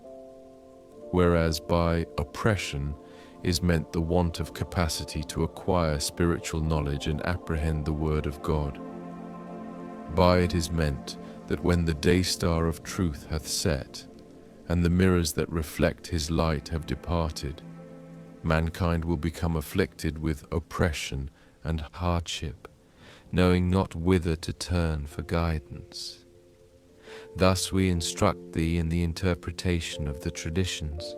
whereas by oppression is meant the want of capacity to acquire spiritual knowledge and apprehend the word of God. By it is meant that when the day star of truth hath set, and the mirrors that reflect his light have departed, mankind will become afflicted with oppression and hardship, knowing not whither to turn for guidance. Thus we instruct thee in the interpretation of the traditions,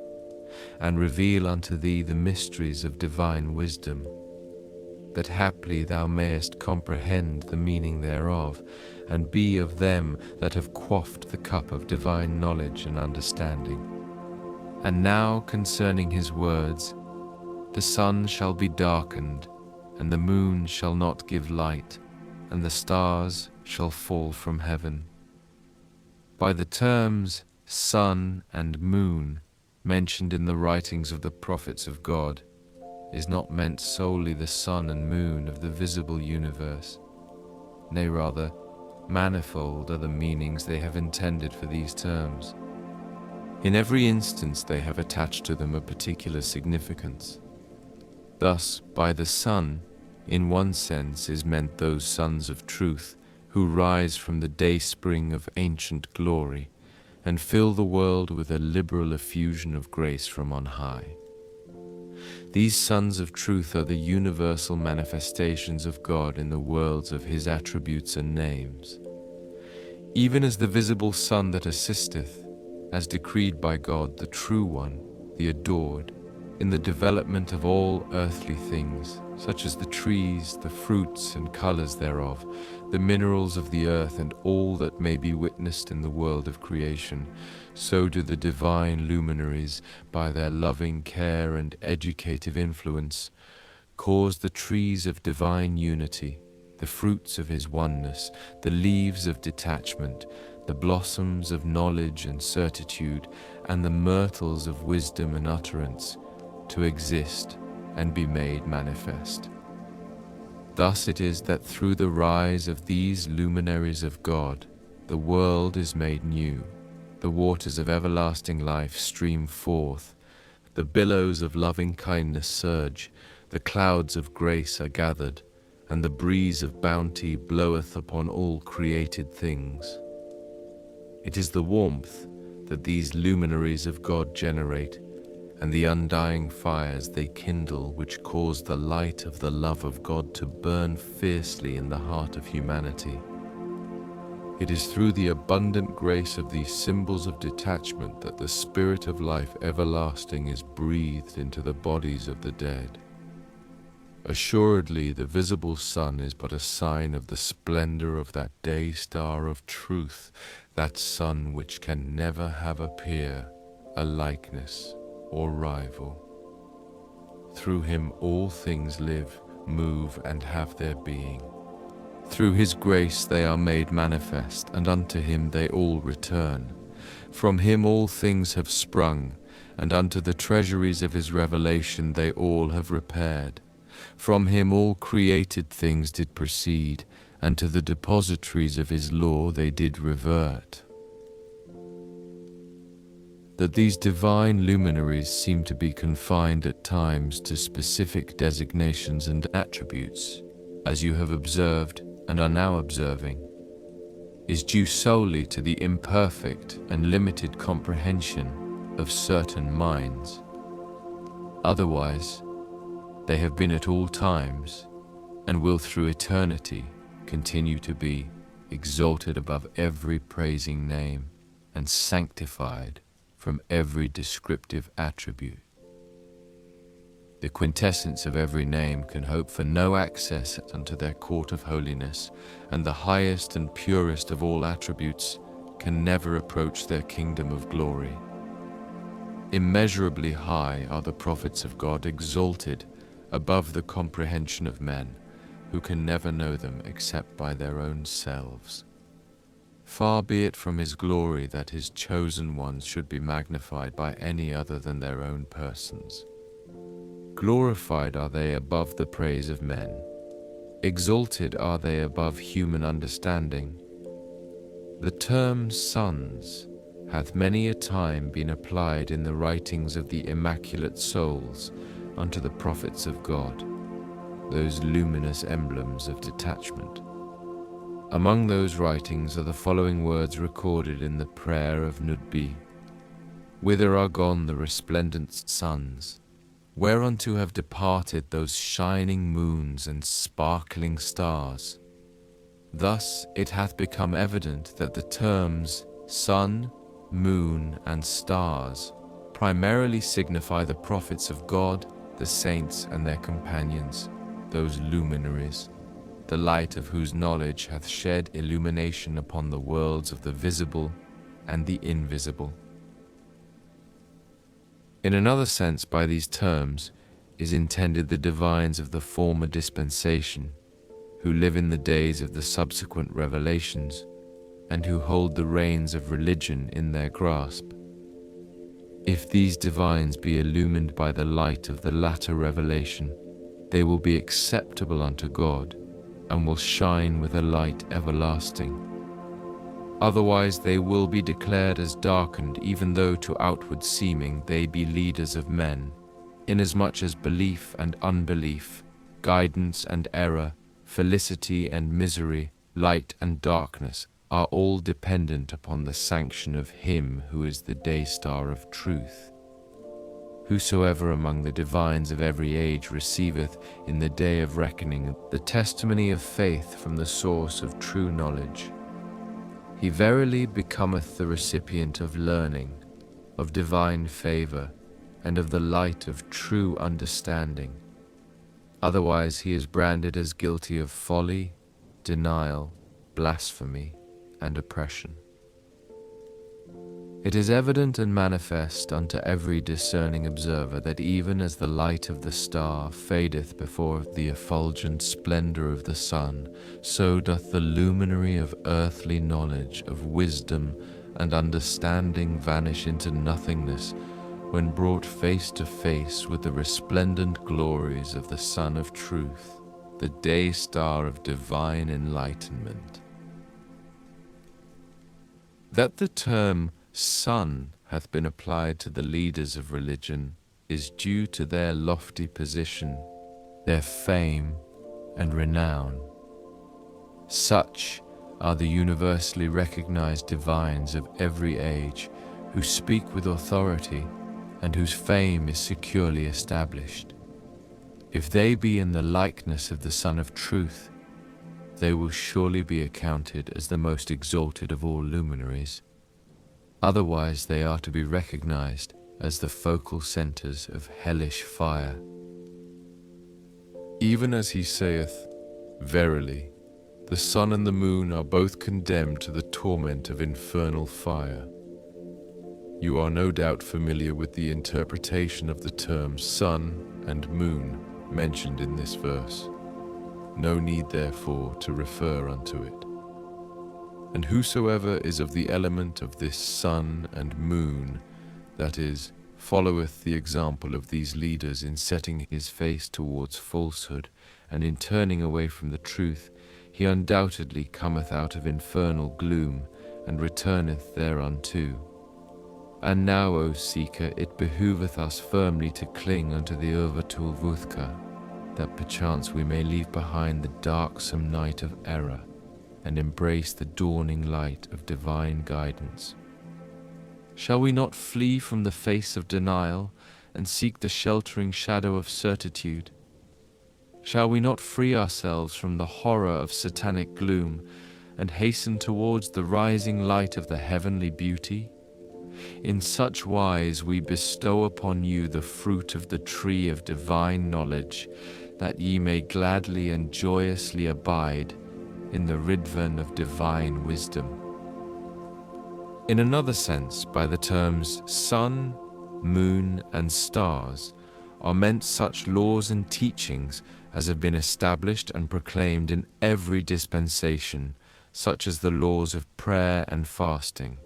and reveal unto thee the mysteries of divine wisdom, that haply thou mayest comprehend the meaning thereof, and be of them that have quaffed the cup of divine knowledge and understanding. And now concerning his words, the sun shall be darkened, and the moon shall not give light, and the stars shall fall from heaven. By the terms sun and moon mentioned in the writings of the prophets of God is not meant solely the sun and moon of the visible universe. Nay, rather, manifold are the meanings they have intended for these terms. In every instance they have attached to them a particular significance. Thus, by the sun, in one sense is meant those sons of truth who rise from the dayspring of ancient glory, and fill the world with a liberal effusion of grace from on high. These sons of truth are the universal manifestations of God in the worlds of his attributes and names. Even as the visible sun that assisteth, as decreed by God, the true one, the adored, in the development of all earthly things, such as the trees, the fruits and colors thereof, the minerals of the earth, and all that may be witnessed in the world of creation, so do the divine luminaries, by their loving care and educative influence, cause the trees of divine unity, the fruits of his oneness, the leaves of detachment, the blossoms of knowledge and certitude, and the myrtles of wisdom and utterance, to exist and be made manifest. Thus it is that through the rise of these luminaries of God, the world is made new, the waters of everlasting life stream forth, the billows of loving kindness surge, the clouds of grace are gathered, and the breeze of bounty bloweth upon all created things. It is the warmth that these luminaries of God generate, and the undying fires they kindle, which cause the light of the love of God to burn fiercely in the heart of humanity. It is through the abundant grace of these symbols of detachment that the spirit of life everlasting is breathed into the bodies of the dead. Assuredly, the visible sun is but a sign of the splendor of that day star of truth, that sun which can never have a peer, a likeness, or rival. Through him all things live, move, and have their being. Through his grace they are made manifest, and unto him they all return. From him all things have sprung, and unto the treasuries of his revelation they all have repaired. From him all created things did proceed, and to the depositories of his law they did revert. That these divine luminaries seem to be confined at times to specific designations and attributes, as you have observed and are now observing, is due solely to the imperfect and limited comprehension of certain minds. Otherwise, they have been at all times, and will through eternity continue to be, exalted above every praising name, and sanctified from every descriptive attribute. The quintessence of every name can hope for no access unto their court of holiness, and the highest and purest of all attributes can never approach their kingdom of glory. Immeasurably high are the prophets of God, exalted above the comprehension of men, who can never know them except by their own selves. Far be it from his glory that his chosen ones should be magnified by any other than their own persons. Glorified are they above the praise of men. Exalted are they above human understanding. The term sons hath many a time been applied in the writings of the immaculate souls unto the prophets of God, those luminous emblems of detachment. Among those writings are the following words recorded in the prayer of Nudbi: Whither are gone the resplendent suns? Whereunto have departed those shining moons and sparkling stars? Thus it hath become evident that the terms sun, moon, and stars primarily signify the prophets of God, the saints and their companions, those luminaries, the light of whose knowledge hath shed illumination upon the worlds of the visible and the invisible. In another sense, by these terms is intended the divines of the former dispensation, who live in the days of the subsequent revelations, and who hold the reins of religion in their grasp. If these divines be illumined by the light of the latter revelation, they will be acceptable unto God, and will shine with a light everlasting. Otherwise they will be declared as darkened, even though to outward seeming they be leaders of men, inasmuch as belief and unbelief, guidance and error, felicity and misery, light and darkness are all dependent upon the sanction of Him who is the day star of truth. Whosoever among the divines of every age receiveth in the day of reckoning the testimony of faith from the source of true knowledge, he verily becometh the recipient of learning, of divine favor, and of the light of true understanding. Otherwise he is branded as guilty of folly, denial, blasphemy, and oppression. It is evident and manifest unto every discerning observer that even as the light of the star fadeth before the effulgent splendor of the sun, so doth the luminary of earthly knowledge, of wisdom and understanding vanish into nothingness when brought face to face with the resplendent glories of the Sun of Truth, the day star of divine enlightenment. That the term sun hath been applied to the leaders of religion is due to their lofty position, their fame, and renown. Such are the universally recognized divines of every age who speak with authority and whose fame is securely established. If they be in the likeness of the Sun of Truth, they will surely be accounted as the most exalted of all luminaries. Otherwise they are to be recognized as the focal centers of hellish fire. Even as he saith, Verily, the sun and the moon are both condemned to the torment of infernal fire. You are no doubt familiar with the interpretation of the terms sun and moon mentioned in this verse. No need, therefore, to refer unto it. And whosoever is of the element of this sun and moon, that is, followeth the example of these leaders in setting his face towards falsehood and in turning away from the truth, he undoubtedly cometh out of infernal gloom and returneth thereunto. And now, O seeker, it behoveth us firmly to cling unto the Urvatul Vuthka, that perchance we may leave behind the darksome night of error and embrace the dawning light of divine guidance. Shall we not flee from the face of denial and seek the sheltering shadow of certitude? Shall we not free ourselves from the horror of satanic gloom and hasten towards the rising light of the heavenly beauty? In such wise we bestow upon you the fruit of the tree of divine knowledge, that ye may gladly and joyously abide in the Ridvan of divine wisdom. In another sense, by the terms sun, moon, and stars are meant such laws and teachings as have been established and proclaimed in every dispensation, such as the laws of prayer and fasting.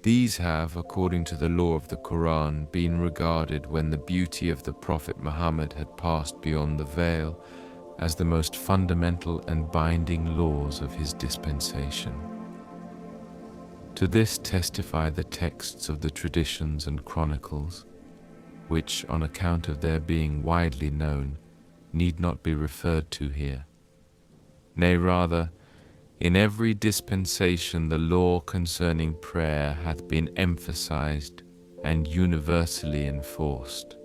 These have, according to the law of the Quran, been regarded when the beauty of the Prophet Muhammad had passed beyond the veil as the most fundamental and binding laws of his dispensation. To this testify the texts of the traditions and chronicles, which, on account of their being widely known, need not be referred to here. Nay, rather, in every dispensation the law concerning prayer hath been emphasized and universally enforced.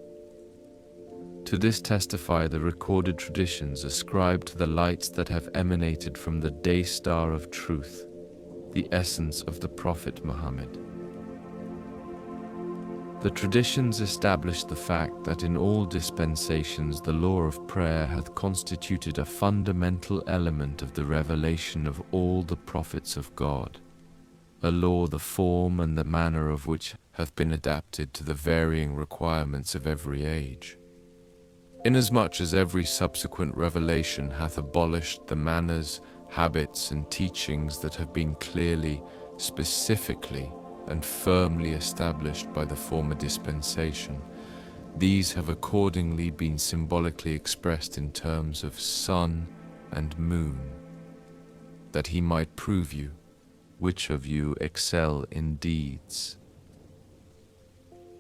To this testify the recorded traditions ascribed to the lights that have emanated from the day star of truth, the essence of the Prophet Muhammad. The traditions establish the fact that in all dispensations the law of prayer hath constituted a fundamental element of the revelation of all the prophets of God, a law the form and the manner of which hath been adapted to the varying requirements of every age. Inasmuch as every subsequent revelation hath abolished the manners, habits, and teachings that have been clearly, specifically, and firmly established by the former dispensation, these have accordingly been symbolically expressed in terms of sun and moon, that he might prove you which of you excel in deeds.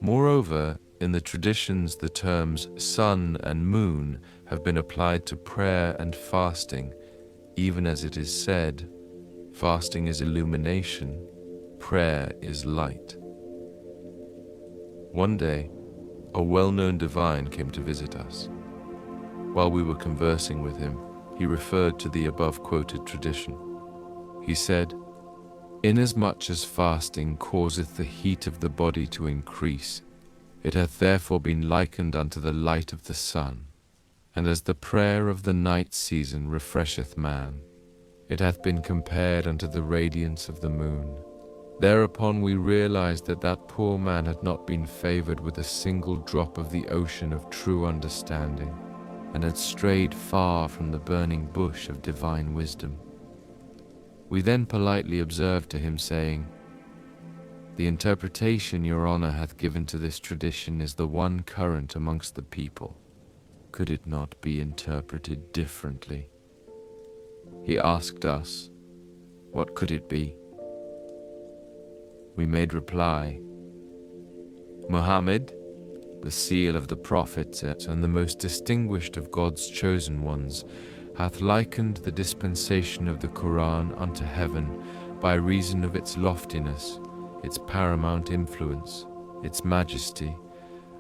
Moreover, in the traditions the terms sun and moon have been applied to prayer and fasting, even as it is said, fasting is illumination, prayer is light. One day, a well-known divine came to visit us. While we were conversing with him, he referred to the above-quoted tradition. He said, Inasmuch as fasting causeth the heat of the body to increase, it hath therefore been likened unto the light of the sun, and as the prayer of the night season refresheth man, it hath been compared unto the radiance of the moon. Thereupon we realized that that poor man had not been favored with a single drop of the ocean of true understanding, and had strayed far from the burning bush of divine wisdom. We then politely observed to him, saying, The interpretation your Honour hath given to this tradition is the one current amongst the people. Could it not be interpreted differently? He asked us, What could it be? We made reply, Muhammad, the seal of the prophets, and the most distinguished of God's chosen ones, hath likened the dispensation of the Quran unto heaven by reason of its loftiness, its paramount influence, its majesty,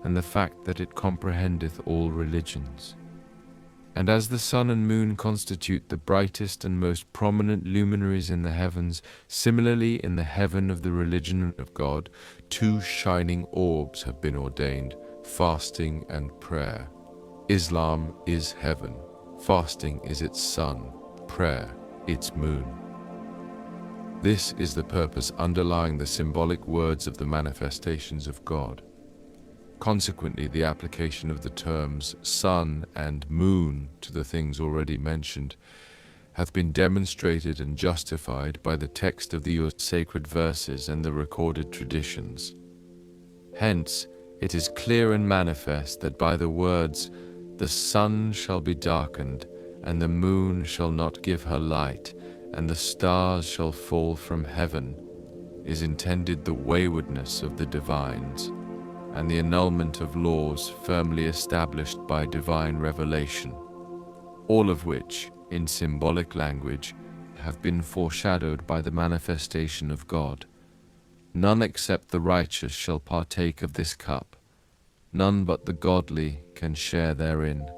and the fact that it comprehendeth all religions. And as the sun and moon constitute the brightest and most prominent luminaries in the heavens, similarly in the heaven of the religion of God, two shining orbs have been ordained, fasting and prayer. Islam is heaven, fasting is its sun, prayer its moon. This is the purpose underlying the symbolic words of the manifestations of God. Consequently, the application of the terms sun and moon to the things already mentioned hath been demonstrated and justified by the text of the sacred verses and the recorded traditions. Hence, it is clear and manifest that by the words, "The sun shall be darkened, and the moon shall not give her light, and the stars shall fall from heaven," is intended the waywardness of the divines, and the annulment of laws firmly established by divine revelation, all of which, in symbolic language, have been foreshadowed by the manifestation of God. None except the righteous shall partake of this cup. None but the godly can share therein.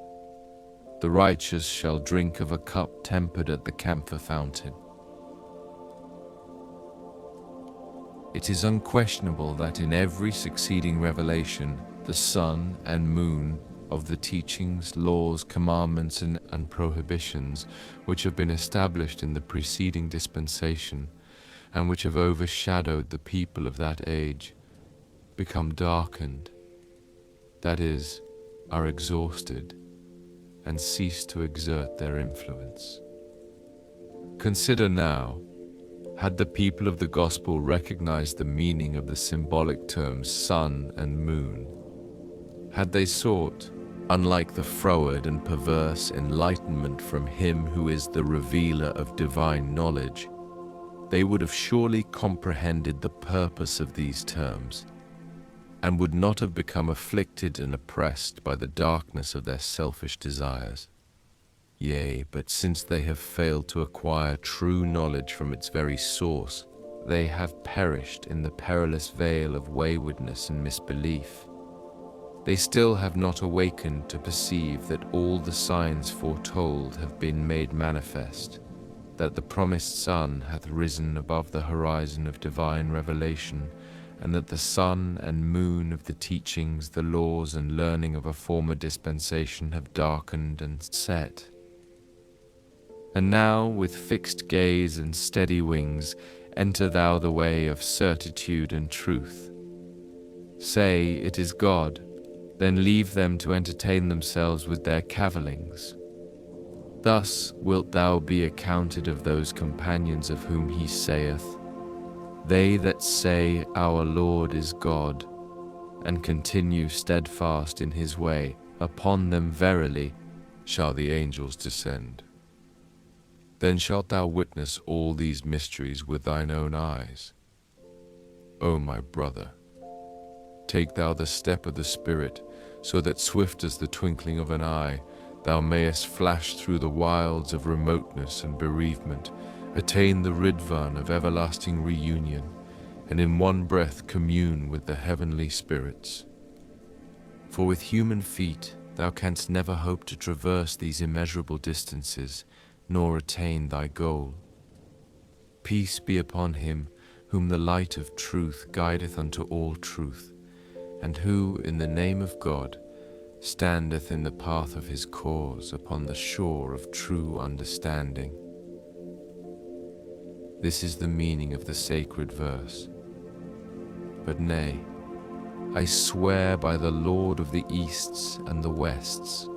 The righteous shall drink of a cup tempered at the camphor fountain. It is unquestionable that in every succeeding revelation, the sun and moon of the teachings, laws, commandments, and prohibitions which have been established in the preceding dispensation, and which have overshadowed the people of that age, become darkened, that is, are exhausted, and cease to exert their influence. Consider now, had the people of the gospel recognized the meaning of the symbolic terms sun and moon, had they sought, unlike the froward and perverse, enlightenment from him who is the revealer of divine knowledge, they would have surely comprehended the purpose of these terms, and would not have become afflicted and oppressed by the darkness of their selfish desires. Yea, but since they have failed to acquire true knowledge from its very source, they have perished in the perilous vale of waywardness and misbelief. They still have not awakened to perceive that all the signs foretold have been made manifest, that the promised sun hath risen above the horizon of divine revelation, and that the sun and moon of the teachings, the laws and learning of a former dispensation have darkened and set. And now, with fixed gaze and steady wings, enter thou the way of certitude and truth. Say, it is God, then leave them to entertain themselves with their cavillings. Thus wilt thou be accounted of those companions of whom he saith, "They that say, Our Lord is God, and continue steadfast in his way, upon them verily shall the angels descend." Then shalt thou witness all these mysteries with thine own eyes. O my brother, take thou the step of the Spirit, so that swift as the twinkling of an eye, thou mayest flash through the wilds of remoteness and bereavement, attain the Ridvan of everlasting reunion, and in one breath commune with the heavenly spirits. For with human feet thou canst never hope to traverse these immeasurable distances, nor attain thy goal. Peace be upon him whom the light of truth guideth unto all truth, and who, in the name of God, standeth in the path of his cause upon the shore of true understanding. This is the meaning of the sacred verse. But nay, I swear by the Lord of the Easts and the Wests,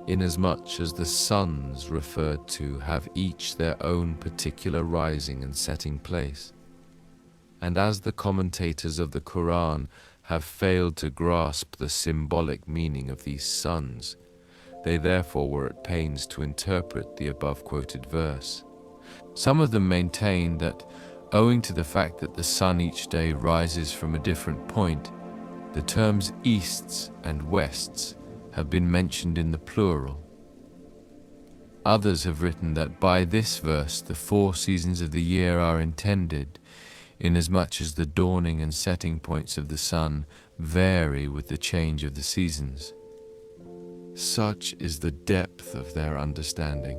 inasmuch as the suns referred to have each their own particular rising and setting place, and as the commentators of the Quran have failed to grasp the symbolic meaning of these suns, they therefore were at pains to interpret the above-quoted verse. Some of them maintain that, owing to the fact that the sun each day rises from a different point, The terms easts and wests have been mentioned in the plural. Others have written that by this verse the 4 seasons of the year are intended, inasmuch as the dawning and setting points of the sun vary with the change of the seasons. Such is the depth of their understanding.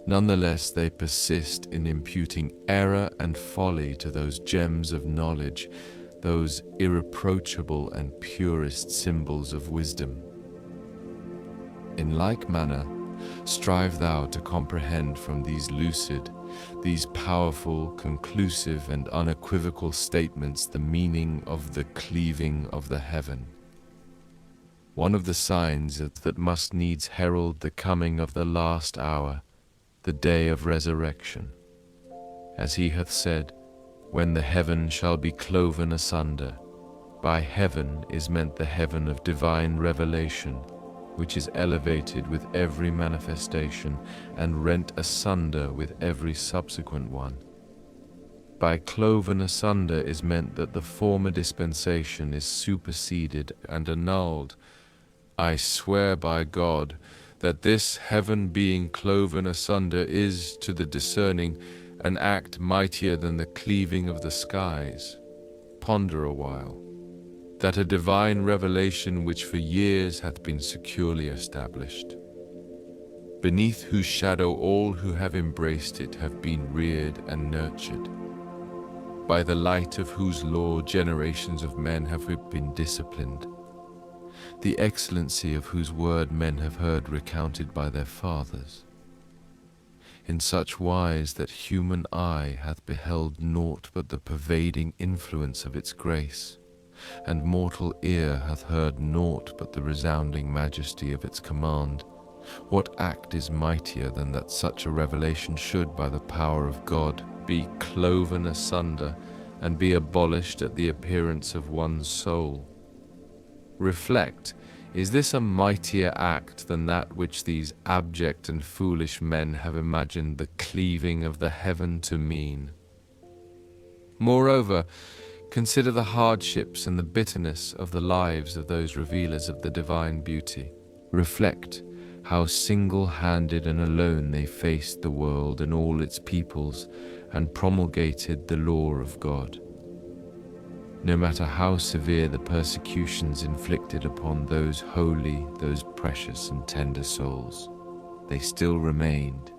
Nonetheless, they persist in imputing error and folly to those gems of knowledge, those irreproachable and purest symbols of wisdom. In like manner, strive thou to comprehend from these lucid, these powerful, conclusive, and unequivocal statements the meaning of the cleaving of the heaven. One of the signs that must needs herald the coming of the last hour, the day of resurrection. As he hath said, when the heaven shall be cloven asunder. By heaven is meant the heaven of divine revelation, which is elevated with every manifestation and rent asunder with every subsequent one. By cloven asunder is meant that the former dispensation is superseded and annulled. I swear by God that this heaven being cloven asunder is, to the discerning, an act mightier than the cleaving of the skies. Ponder a while. That a divine revelation which for years hath been securely established, beneath whose shadow all who have embraced it have been reared and nurtured, by the light of whose law generations of men have been disciplined, the excellency of whose word men have heard recounted by their fathers, in such wise that human eye hath beheld naught but the pervading influence of its grace, and mortal ear hath heard naught but the resounding majesty of its command. What act is mightier than that such a revelation should, by the power of God, be cloven asunder and be abolished at the appearance of one soul? Reflect, is this a mightier act than that which these abject and foolish men have imagined the cleaving of the heaven to mean? Moreover, consider the hardships and the bitterness of the lives of those revealers of the divine beauty. Reflect how single-handed and alone they faced the world and all its peoples and promulgated the law of God. No matter how severe the persecutions inflicted upon those holy, those precious and tender souls, they still remained,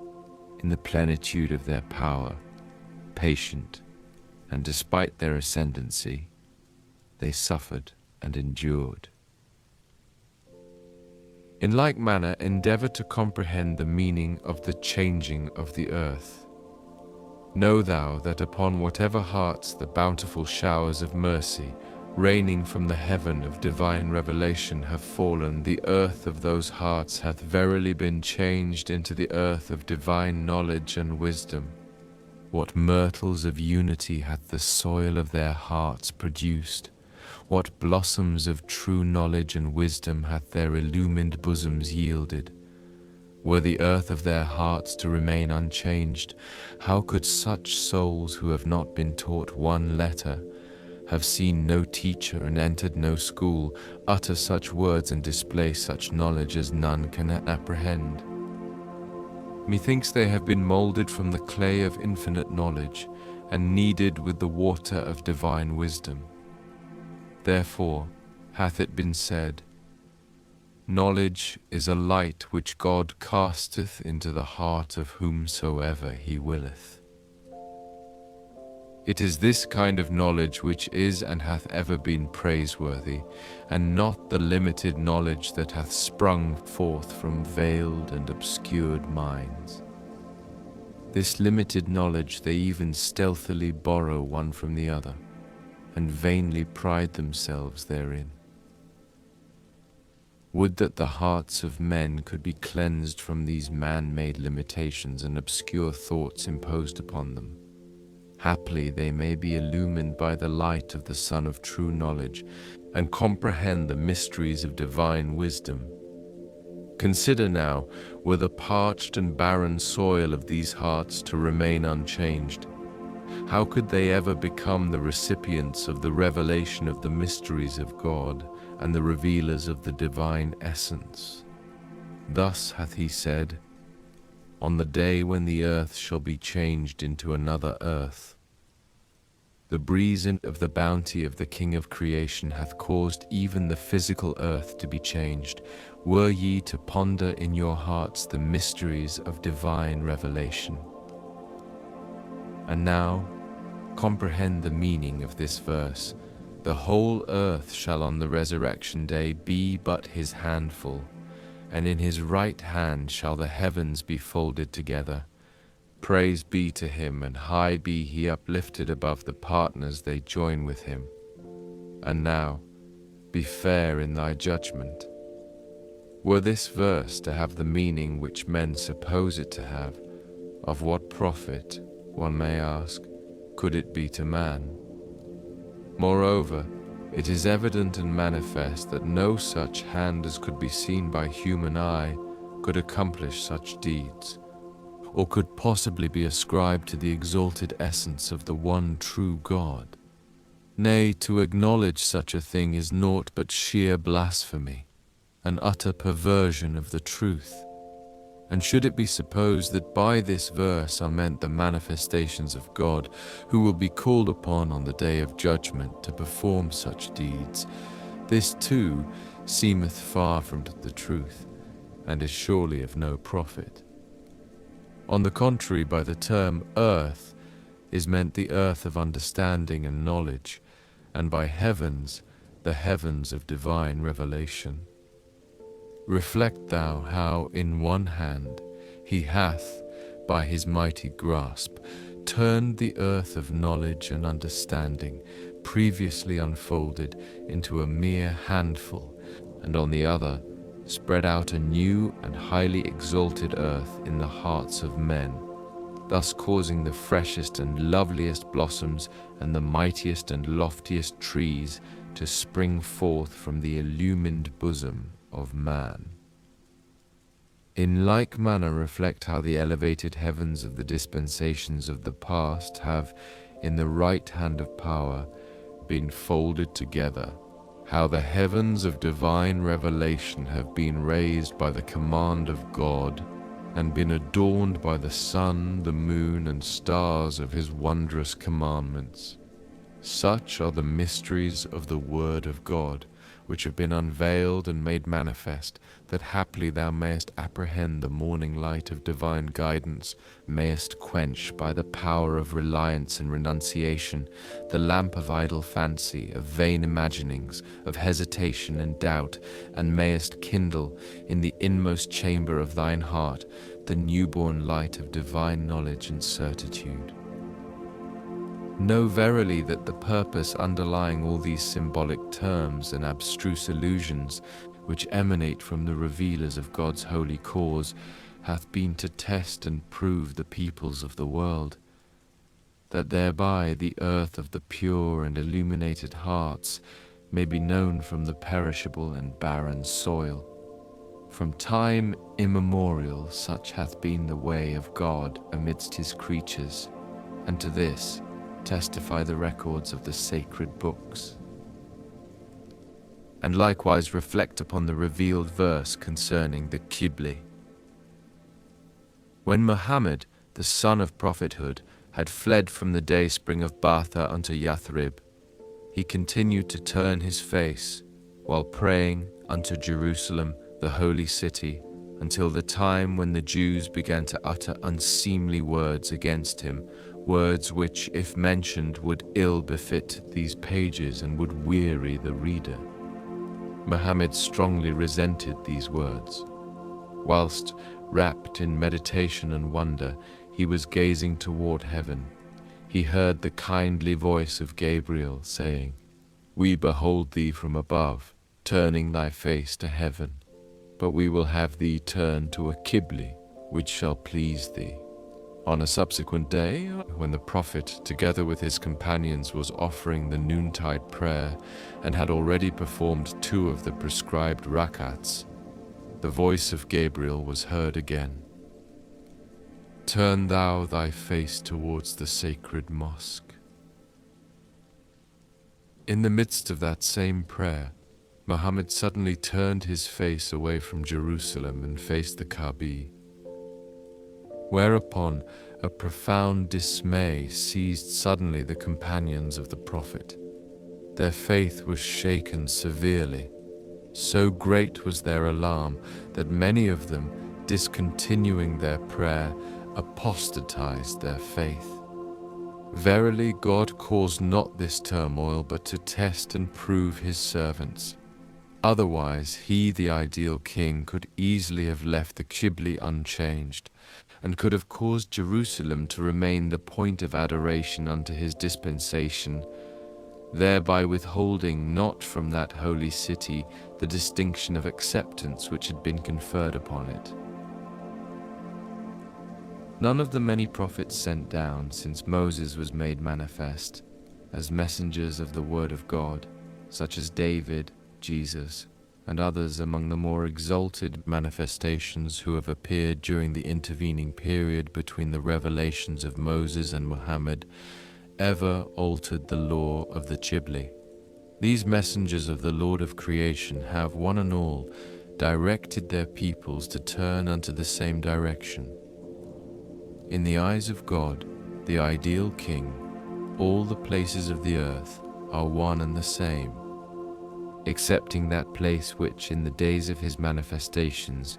in the plenitude of their power, patient, and despite their ascendancy, they suffered and endured. In like manner, endeavor to comprehend the meaning of the changing of the earth. Know thou that upon whatever hearts the bountiful showers of mercy, raining from the heaven of divine revelation, have fallen, the earth of those hearts hath verily been changed into the earth of divine knowledge and wisdom. What myrtles of unity hath the soil of their hearts produced? What blossoms of true knowledge and wisdom hath their illumined bosoms yielded? Were the earth of their hearts to remain unchanged, how could such souls who have not been taught one letter, have seen no teacher and entered no school, utter such words and display such knowledge as none can apprehend? Methinks they have been moulded from the clay of infinite knowledge and kneaded with the water of divine wisdom. Therefore hath it been said, knowledge is a light which God casteth into the heart of whomsoever he willeth. It is this kind of knowledge which is and hath ever been praiseworthy, and not the limited knowledge that hath sprung forth from veiled and obscured minds. This limited knowledge they even stealthily borrow one from the other, and vainly pride themselves therein. Would that the hearts of men could be cleansed from these man-made limitations and obscure thoughts imposed upon them. Haply they may be illumined by the light of the Sun of true knowledge and comprehend the mysteries of divine wisdom. Consider now, were the parched and barren soil of these hearts to remain unchanged, How could they ever become the recipients of the revelation of the mysteries of God and the revealers of the divine essence? Thus hath he said, on the day when the earth shall be changed into another earth, the breeze of the bounty of the King of creation hath caused even the physical earth to be changed. Were ye to ponder in your hearts the mysteries of divine revelation. And now, comprehend the meaning of this verse. The whole earth shall on the resurrection day be but his handful, and in his right hand shall the heavens be folded together. Praise be to him, and high be he uplifted above the partners they join with him. And now, be fair in thy judgment. Were this verse to have the meaning which men suppose it to have, of what profit, one may ask, could it be to man? Moreover, it is evident and manifest that no such hand as could be seen by human eye could accomplish such deeds, or could possibly be ascribed to the exalted essence of the one true God. Nay, to acknowledge such a thing is naught but sheer blasphemy, an utter perversion of the truth. And should it be supposed that by this verse are meant the manifestations of God, who will be called upon on the day of judgment to perform such deeds, this too seemeth far from the truth, and is surely of no profit. On the contrary, by the term earth is meant the earth of understanding and knowledge, and by heavens, the heavens of divine revelation. Reflect thou how in one hand he hath, by his mighty grasp, turned the earth of knowledge and understanding, previously unfolded, into a mere handful, and on the other spread out a new and highly exalted earth in the hearts of men, thus causing the freshest and loveliest blossoms and the mightiest and loftiest trees to spring forth from the illumined bosom of man. In like manner reflect how the elevated heavens of the dispensations of the past have, in the right hand of power, been folded together, how the heavens of divine revelation have been raised by the command of God, and been adorned by the sun, the moon, and stars of his wondrous commandments. Such are the mysteries of the Word of God, which have been unveiled and made manifest, that haply thou mayest apprehend the morning light of divine guidance, mayest quench by the power of reliance and renunciation the lamp of idle fancy, of vain imaginings, of hesitation and doubt, and mayest kindle in the inmost chamber of thine heart the newborn light of divine knowledge and certitude. Know verily that the purpose underlying all these symbolic terms and abstruse allusions, which emanate from the revealers of God's holy cause, hath been to test and prove the peoples of the world, that thereby the earth of the pure and illuminated hearts may be known from the perishable and barren soil. From time immemorial such hath been the way of God amidst his creatures, and to this testify the records of the sacred books. And likewise reflect upon the revealed verse concerning the Qibli. When Muhammad, the son of prophethood, had fled from the dayspring of Batha unto Yathrib, he continued to turn his face, while praying, unto Jerusalem, the holy city, until the time when the Jews began to utter unseemly words against him, words which, if mentioned, would ill befit these pages and would weary the reader. Muhammad strongly resented these words. Whilst, wrapped in meditation and wonder, he was gazing toward heaven, he heard the kindly voice of Gabriel saying, "We behold thee from above, turning thy face to heaven, but we will have thee turn to a Qibli, which shall please thee." On a subsequent day, when the Prophet, together with his companions, was offering the noontide prayer and had already performed 2 of the prescribed rakats, the voice of Gabriel was heard again. turn thou thy face towards the sacred mosque. In the midst of that same prayer, Muhammad suddenly turned his face away from Jerusalem and faced the Kaaba, whereupon a profound dismay seized suddenly the companions of the Prophet. Their faith was shaken severely. So great was their alarm that many of them, discontinuing their prayer, apostatized their faith. Verily, God caused not this turmoil but to test and prove his servants. Otherwise, he, the ideal king, could easily have left the Qibla unchanged, and could have caused Jerusalem to remain the point of adoration unto his dispensation, thereby withholding not from that holy city the distinction of acceptance which had been conferred upon it. None of the many prophets sent down since Moses was made manifest as messengers of the word of God, such as David, Jesus, and others among the more exalted manifestations who have appeared during the intervening period between the revelations of Moses and Muhammad, ever altered the law of the Qibla. These messengers of the Lord of creation have one and all directed their peoples to turn unto the same direction. In the eyes of God, the ideal king, all the places of the earth are one and the same, excepting that place which in the days of his manifestations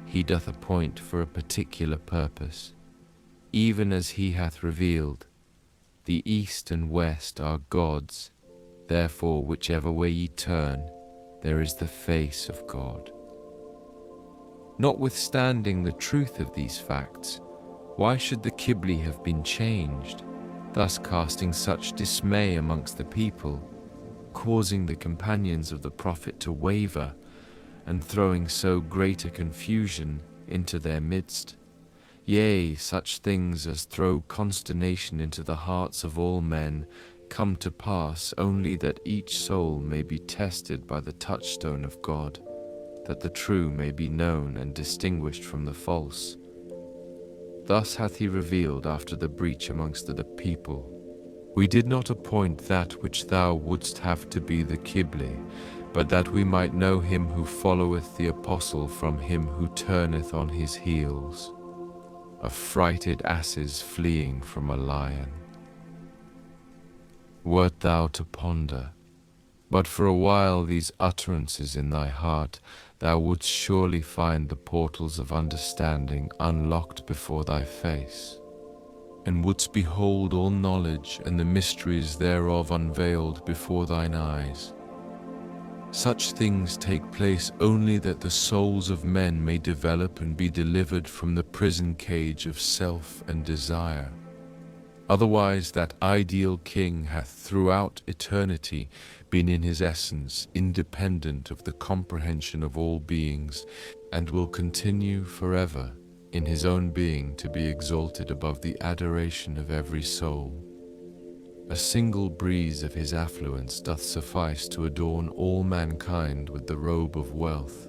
he doth appoint for a particular purpose, even as he hath revealed. The east and west are God's, therefore whichever way ye turn, there is the face of God. Notwithstanding the truth of these facts, why should the Qibla have been changed, thus casting such dismay amongst the people, causing the companions of the Prophet to waver, and throwing so great a confusion into their midst? Yea, such things as throw consternation into the hearts of all men come to pass only that each soul may be tested by the touchstone of God, that the true may be known and distinguished from the false. Thus hath he revealed after the breach amongst the people, we did not appoint that which thou wouldst have to be the Qibla, but that we might know him who followeth the apostle from him who turneth on his heels, affrighted asses fleeing from a lion. Wert thou to ponder, but for a while these utterances in thy heart, thou wouldst surely find the portals of understanding unlocked before thy face, and wouldst behold all knowledge and the mysteries thereof unveiled before thine eyes. Such things take place only that the souls of men may develop and be delivered from the prison cage of self and desire. Otherwise that ideal king hath throughout eternity been in his essence independent of the comprehension of all beings, and will continue forever in his own being to be exalted above the adoration of every soul. A single breeze of his affluence doth suffice to adorn all mankind with the robe of wealth,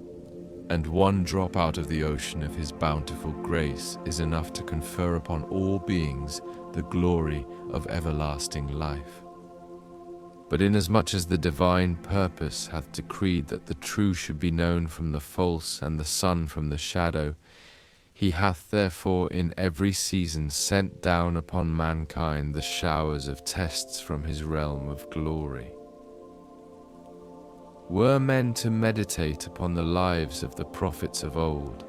and one drop out of the ocean of his bountiful grace is enough to confer upon all beings the glory of everlasting life. But inasmuch as the divine purpose hath decreed that the true should be known from the false and the sun from the shadow, he hath therefore in every season sent down upon mankind the showers of tests from his realm of glory. Were men to meditate upon the lives of the prophets of old,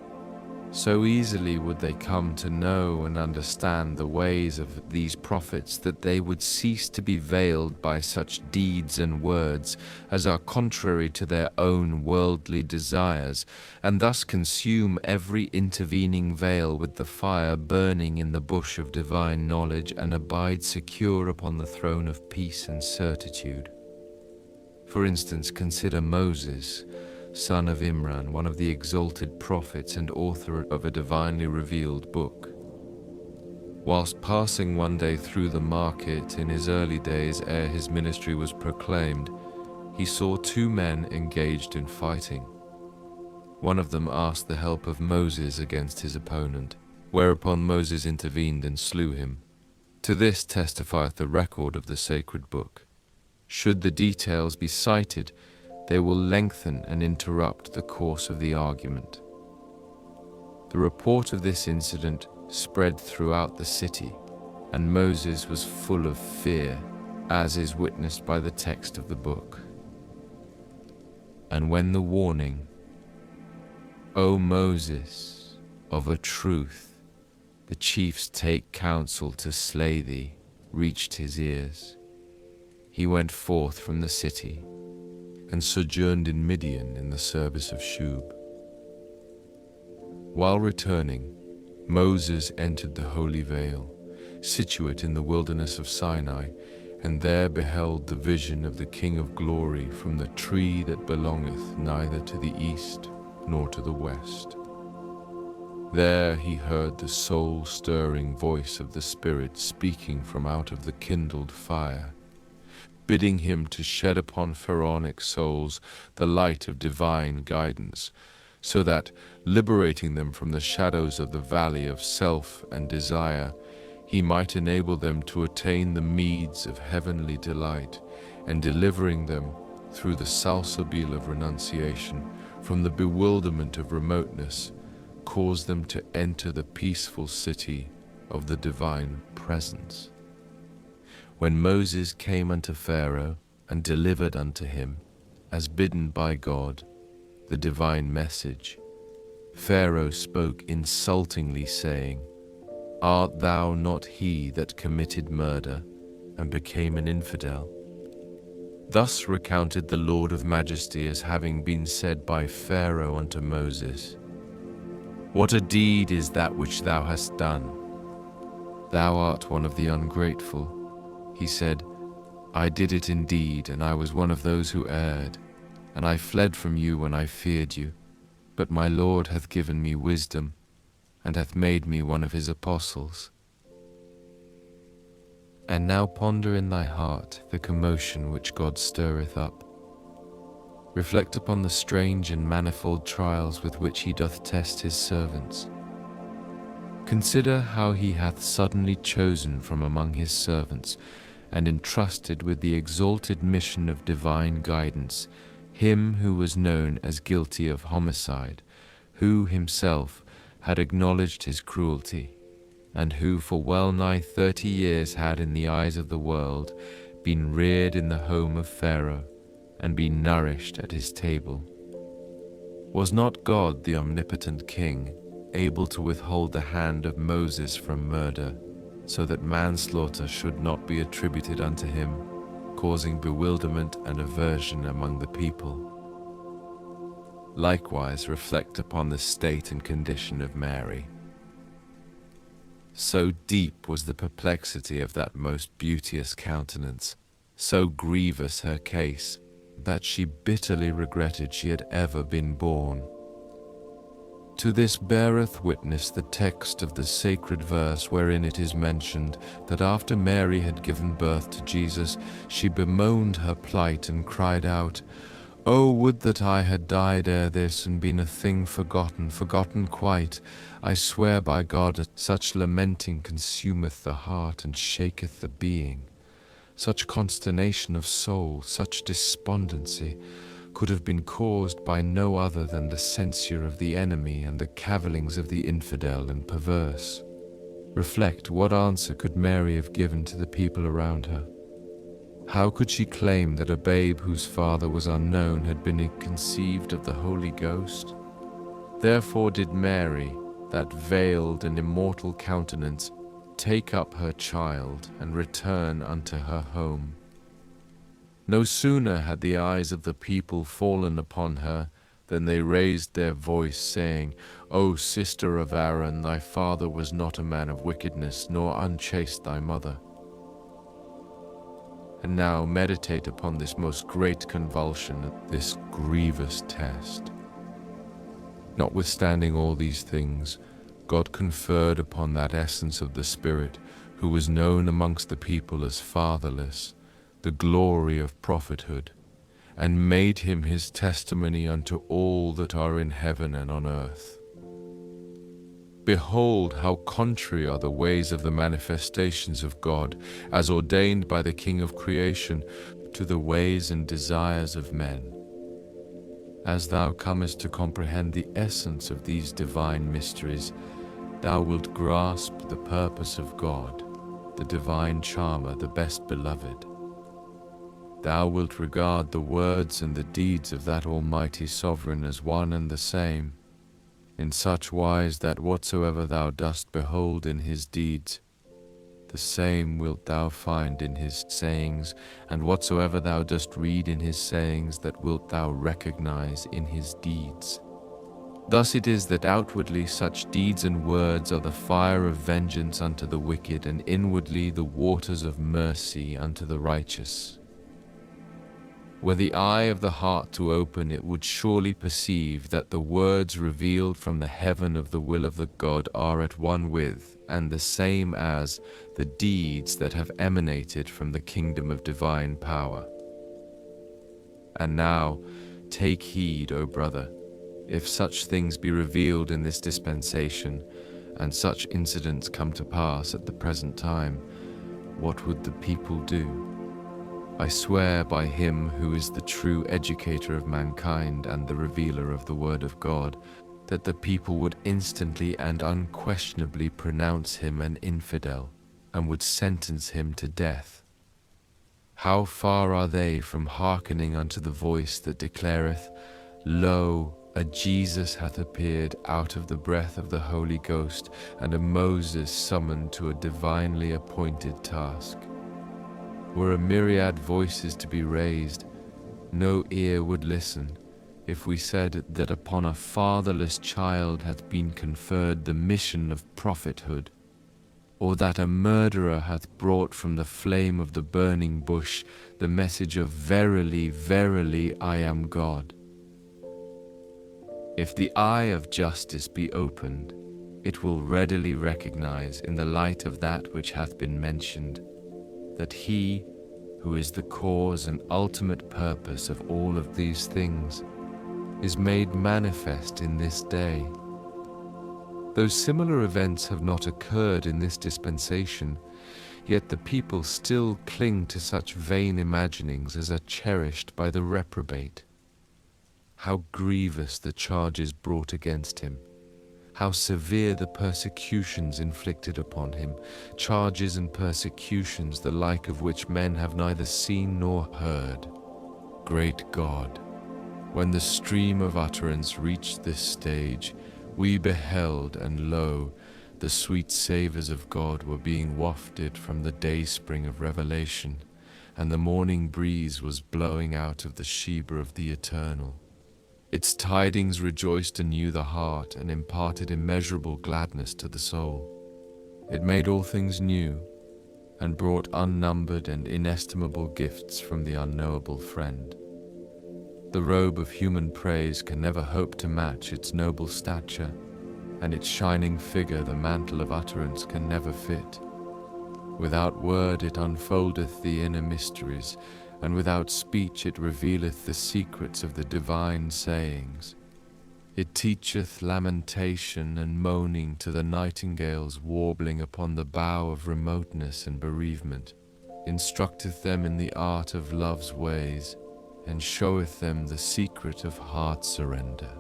so easily would they come to know and understand the ways of these prophets that they would cease to be veiled by such deeds and words as are contrary to their own worldly desires, and thus consume every intervening veil with the fire burning in the bush of divine knowledge, and abide secure upon the throne of peace and certitude. For instance, consider Moses, son of Imran, one of the exalted prophets and author of a divinely revealed book. Whilst passing one day through the market in his early days ere his ministry was proclaimed, he saw two men engaged in fighting. One of them asked the help of Moses against his opponent, whereupon Moses intervened and slew him. To this testifieth the record of the sacred book. Should the details be cited, they will lengthen and interrupt the course of the argument. The report of this incident spread throughout the city, and Moses was full of fear, as is witnessed by the text of the book. And when the warning, "O Moses, of a truth, the chiefs take counsel to slay thee," reached his ears, he went forth from the city and sojourned in Midian in the service of Shub. While returning, Moses entered the holy vale, situate in the wilderness of Sinai, and there beheld the vision of the King of glory from the tree that belongeth neither to the east nor to the west. There he heard the soul-stirring voice of the Spirit speaking from out of the kindled fire, bidding him to shed upon Pharaonic souls the light of divine guidance, so that, liberating them from the shadows of the valley of self and desire, he might enable them to attain the meeds of heavenly delight, and delivering them, through the salsabil of renunciation, from the bewilderment of remoteness, cause them to enter the peaceful city of the divine presence. When Moses came unto Pharaoh, and delivered unto him, as bidden by God, the divine message, Pharaoh spoke insultingly, saying, "Art thou not he that committed murder, and became an infidel?" Thus recounted the Lord of Majesty as having been said by Pharaoh unto Moses, "What a deed is that which thou hast done! Thou art one of the ungrateful." He said, "I did it indeed, and I was one of those who erred, and I fled from you when I feared you. But my Lord hath given me wisdom, and hath made me one of his apostles." And now ponder in thy heart the commotion which God stirreth up. Reflect upon the strange and manifold trials with which he doth test his servants. Consider how he hath suddenly chosen from among his servants, and entrusted with the exalted mission of divine guidance, him who was known as guilty of homicide, who himself had acknowledged his cruelty, and who for well nigh 30 years had in the eyes of the world been reared in the home of Pharaoh, and been nourished at his table. Was not God, the omnipotent King, able to withhold the hand of Moses from murder, so that manslaughter should not be attributed unto him, causing bewilderment and aversion among the people? Likewise reflect upon the state and condition of Mary. So deep was the perplexity of that most beauteous countenance, so grievous her case, that she bitterly regretted she had ever been born. To this beareth witness the text of the sacred verse wherein it is mentioned that after Mary had given birth to Jesus, she bemoaned her plight and cried out, "O would that I had died ere this, and been a thing forgotten, forgotten quite. I swear by God, such lamenting consumeth the heart and shaketh the being. Such consternation of soul, such despondency, could have been caused by no other than the censure of the enemy and the cavillings of the infidel and perverse." Reflect, what answer could Mary have given to the people around her? How could she claim that a babe whose father was unknown had been conceived of the Holy Ghost? Therefore did Mary, that veiled and immortal countenance, take up her child and return unto her home. No sooner had the eyes of the people fallen upon her than they raised their voice, saying, "O sister of Aaron, thy father was not a man of wickedness, nor unchaste thy mother." And now meditate upon this most great convulsion, this grievous test. Notwithstanding all these things, God conferred upon that essence of the Spirit, who was known amongst the people as fatherless, the glory of prophethood, and made him his testimony unto all that are in heaven and on earth. Behold how contrary are the ways of the manifestations of God, as ordained by the King of creation, to the ways and desires of men. As thou comest to comprehend the essence of these divine mysteries, thou wilt grasp the purpose of God, the divine charmer, the best beloved. Thou wilt regard the words and the deeds of that Almighty Sovereign as one and the same, in such wise that whatsoever thou dost behold in his deeds, the same wilt thou find in his sayings, and whatsoever thou dost read in his sayings, that wilt thou recognize in his deeds. Thus it is that outwardly such deeds and words are the fire of vengeance unto the wicked, and inwardly the waters of mercy unto the righteous. Were the eye of the heart to open, it would surely perceive that the words revealed from the heaven of the will of the God are at one with, and the same as, the deeds that have emanated from the kingdom of divine power. And now, take heed, O brother, if such things be revealed in this dispensation, and such incidents come to pass at the present time, what would the people do? I swear by him who is the true educator of mankind and the revealer of the word of God, that the people would instantly and unquestionably pronounce him an infidel, and would sentence him to death. How far are they from hearkening unto the voice that declareth, Lo, a Jesus hath appeared out of the breath of the Holy Ghost, and a Moses summoned to a divinely appointed task. Were a myriad voices to be raised, no ear would listen, if we said that upon a fatherless child hath been conferred the mission of prophethood, or that a murderer hath brought from the flame of the burning bush the message of Verily, verily, I am God. If the eye of justice be opened, it will readily recognize in the light of that which hath been mentioned, that he, who is the cause and ultimate purpose of all of these things, is made manifest in this day. Though similar events have not occurred in this dispensation, yet the people still cling to such vain imaginings as are cherished by the reprobate. How grievous the charges brought against him! How severe the persecutions inflicted upon him, charges and persecutions the like of which men have neither seen nor heard. Great God, when the stream of utterance reached this stage, we beheld, and lo, the sweet savours of God were being wafted from the dayspring of revelation, and the morning breeze was blowing out of the Sheba of the Eternal. Its tidings rejoiced anew the heart and imparted immeasurable gladness to the soul. It made all things new and brought unnumbered and inestimable gifts from the unknowable friend. The robe of human praise can never hope to match its noble stature, and its shining figure the mantle of utterance can never fit. Without word it unfoldeth the inner mysteries, and without speech it revealeth the secrets of the divine sayings. It teacheth lamentation and moaning to the nightingales warbling upon the bough of remoteness and bereavement, instructeth them in the art of love's ways, and showeth them the secret of heart surrender.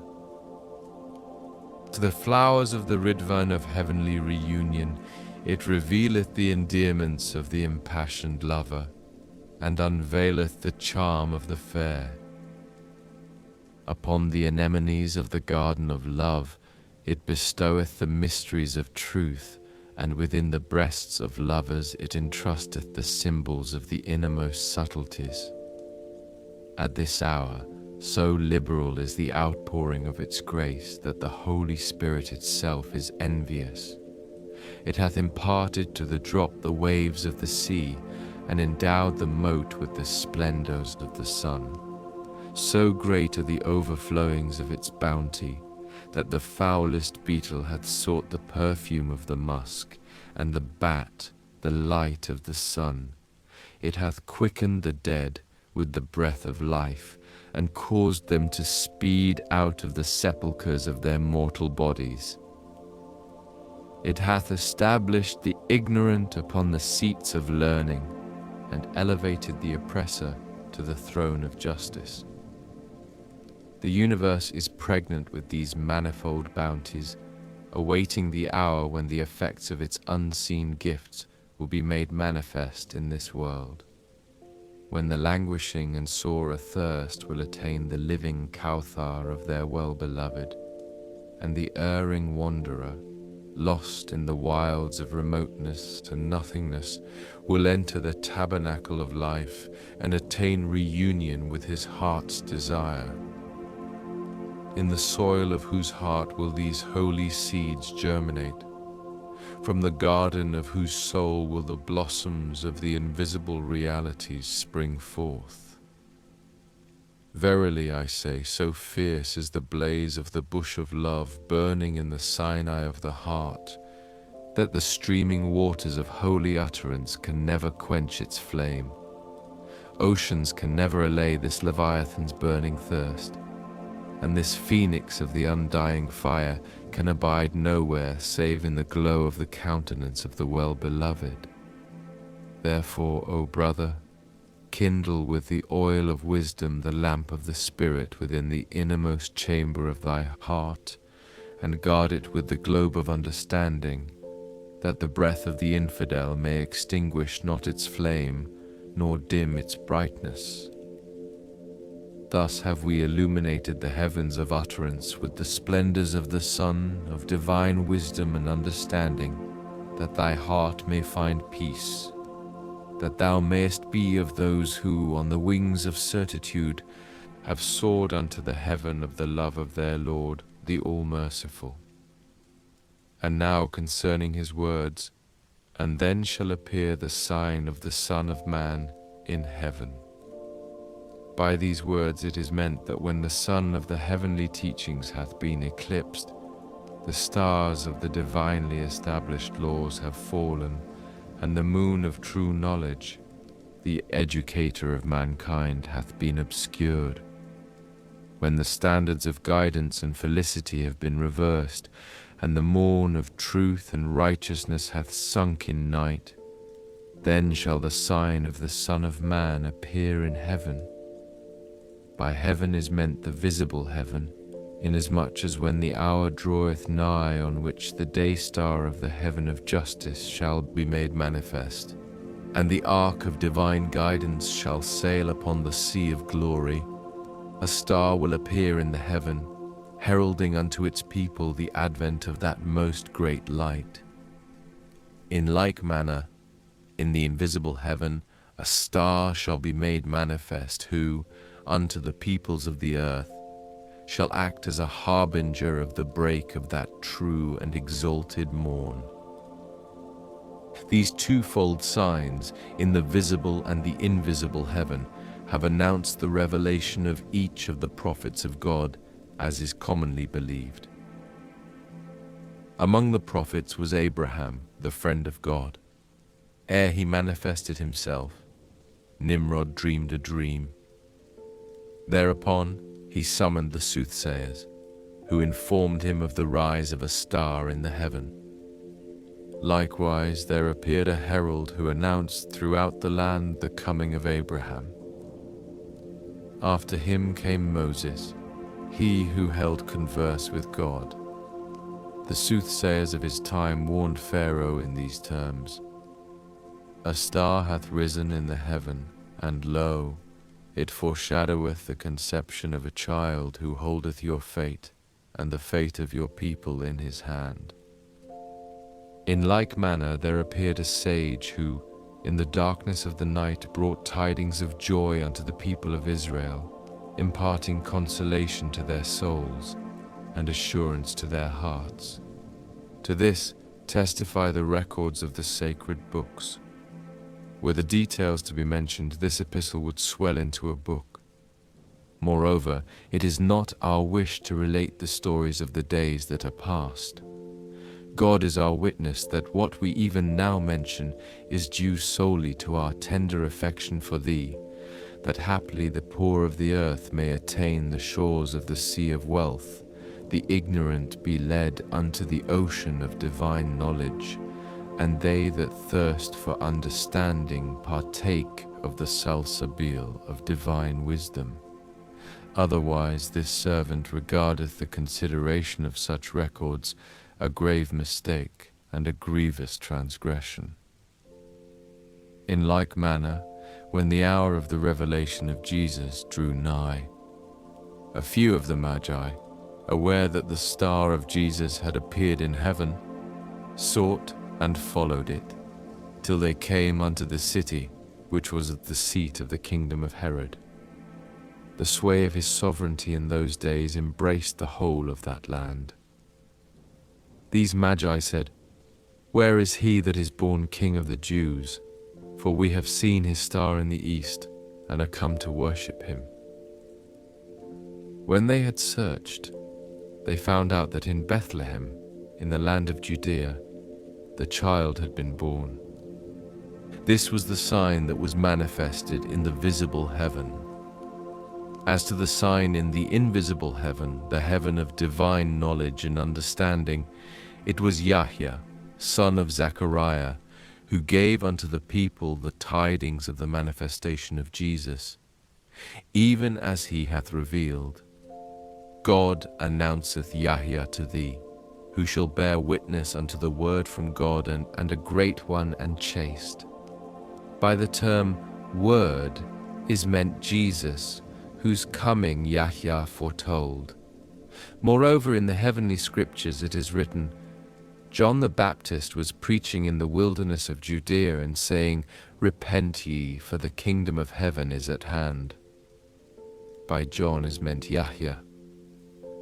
To the flowers of the Ridvan of heavenly reunion it revealeth the endearments of the impassioned lover, and unveileth the charm of the fair. Upon the anemones of the garden of love it bestoweth the mysteries of truth, and within the breasts of lovers it entrusteth the symbols of the innermost subtleties. At this hour, so liberal is the outpouring of its grace that the Holy Spirit itself is envious. It hath imparted to the drop the waves of the sea, and endowed the moat with the splendors of the sun. So great are the overflowings of its bounty, that the foulest beetle hath sought the perfume of the musk, and the bat the light of the sun. It hath quickened the dead with the breath of life, and caused them to speed out of the sepulchres of their mortal bodies. It hath established the ignorant upon the seats of learning, and elevated the oppressor to the throne of justice. The universe is pregnant with these manifold bounties, awaiting the hour when the effects of its unseen gifts will be made manifest in this world, when the languishing and sore athirst will attain the living Kauthar of their well-beloved, and the erring wanderer, lost in the wilds of remoteness and nothingness, will enter the tabernacle of life and attain reunion with his heart's desire. In the soil of whose heart will these holy seeds germinate? From the garden of whose soul will the blossoms of the invisible realities spring forth? Verily I say, so fierce is the blaze of the bush of love burning in the Sinai of the heart, that the streaming waters of holy utterance can never quench its flame. Oceans can never allay this Leviathan's burning thirst, and this phoenix of the undying fire can abide nowhere save in the glow of the countenance of the well-beloved. Therefore, O brother, kindle with the oil of wisdom the lamp of the Spirit within the innermost chamber of thy heart, and guard it with the globe of understanding, that the breath of the infidel may extinguish not its flame, nor dim its brightness. Thus have we illuminated the heavens of utterance with the splendors of the sun of divine wisdom and understanding, that thy heart may find peace, that thou mayest be of those who, on the wings of certitude, have soared unto the heaven of the love of their Lord, the All-Merciful. And now concerning his words, and then shall appear the sign of the Son of Man in heaven. By these words it is meant that when the sun of the heavenly teachings hath been eclipsed, the stars of the divinely established laws have fallen, and the moon of true knowledge, the educator of mankind, hath been obscured. When the standards of guidance and felicity have been reversed, and the morn of truth and righteousness hath sunk in night, then shall the sign of the Son of Man appear in heaven. By heaven is meant the visible heaven, inasmuch as when the hour draweth nigh on which the day star of the heaven of justice shall be made manifest, and the ark of divine guidance shall sail upon the sea of glory, a star will appear in the heaven, heralding unto its people the advent of that most great light. In like manner, in the invisible heaven, a star shall be made manifest, who, unto the peoples of the earth, shall act as a harbinger of the break of that true and exalted morn. These twofold signs, in the visible and the invisible heaven, have announced the revelation of each of the prophets of God, as is commonly believed. Among the prophets was Abraham, the friend of God. Ere he manifested himself, Nimrod dreamed a dream. Thereupon he summoned the soothsayers, who informed him of the rise of a star in the heaven. Likewise there appeared a herald who announced throughout the land the coming of Abraham. After him came Moses, he who held converse with God. The soothsayers of his time warned Pharaoh in these terms: A star hath risen in the heaven, and lo, it foreshadoweth the conception of a child who holdeth your fate and the fate of your people in his hand. In like manner there appeared a sage who, in the darkness of the night, brought tidings of joy unto the people of Israel, imparting consolation to their souls and assurance to their hearts. To this testify the records of the sacred books. Were the details to be mentioned, this epistle would swell into a book. Moreover, it is not our wish to relate the stories of the days that are past. God is our witness that what we even now mention is due solely to our tender affection for thee, that haply the poor of the earth may attain the shores of the sea of wealth, the ignorant be led unto the ocean of divine knowledge, and they that thirst for understanding partake of the salsabil of divine wisdom. Otherwise this servant regardeth the consideration of such records a grave mistake and a grievous transgression. In like manner, when the hour of the revelation of Jesus drew nigh, a few of the Magi, aware that the star of Jesus had appeared in heaven, sought and followed it, till they came unto the city which was at the seat of the kingdom of Herod. The sway of his sovereignty in those days embraced the whole of that land. These Magi said, Where is he that is born King of the Jews? For we have seen his star in the east, and are come to worship him. When they had searched, they found out that in Bethlehem, in the land of Judea, the child had been born. This was the sign that was manifested in the visible heaven. As to the sign in the invisible heaven, the heaven of divine knowledge and understanding, it was Yahya, son of Zechariah, who gave unto the people the tidings of the manifestation of Jesus, even as he hath revealed. God announceth Yahya to thee, who shall bear witness unto the word from God, and a great one and chaste. By the term word is meant Jesus, whose coming Yahya foretold. Moreover, in the heavenly scriptures it is written, John the Baptist was preaching in the wilderness of Judea and saying, Repent ye, for the kingdom of heaven is at hand. By John is meant Yahya.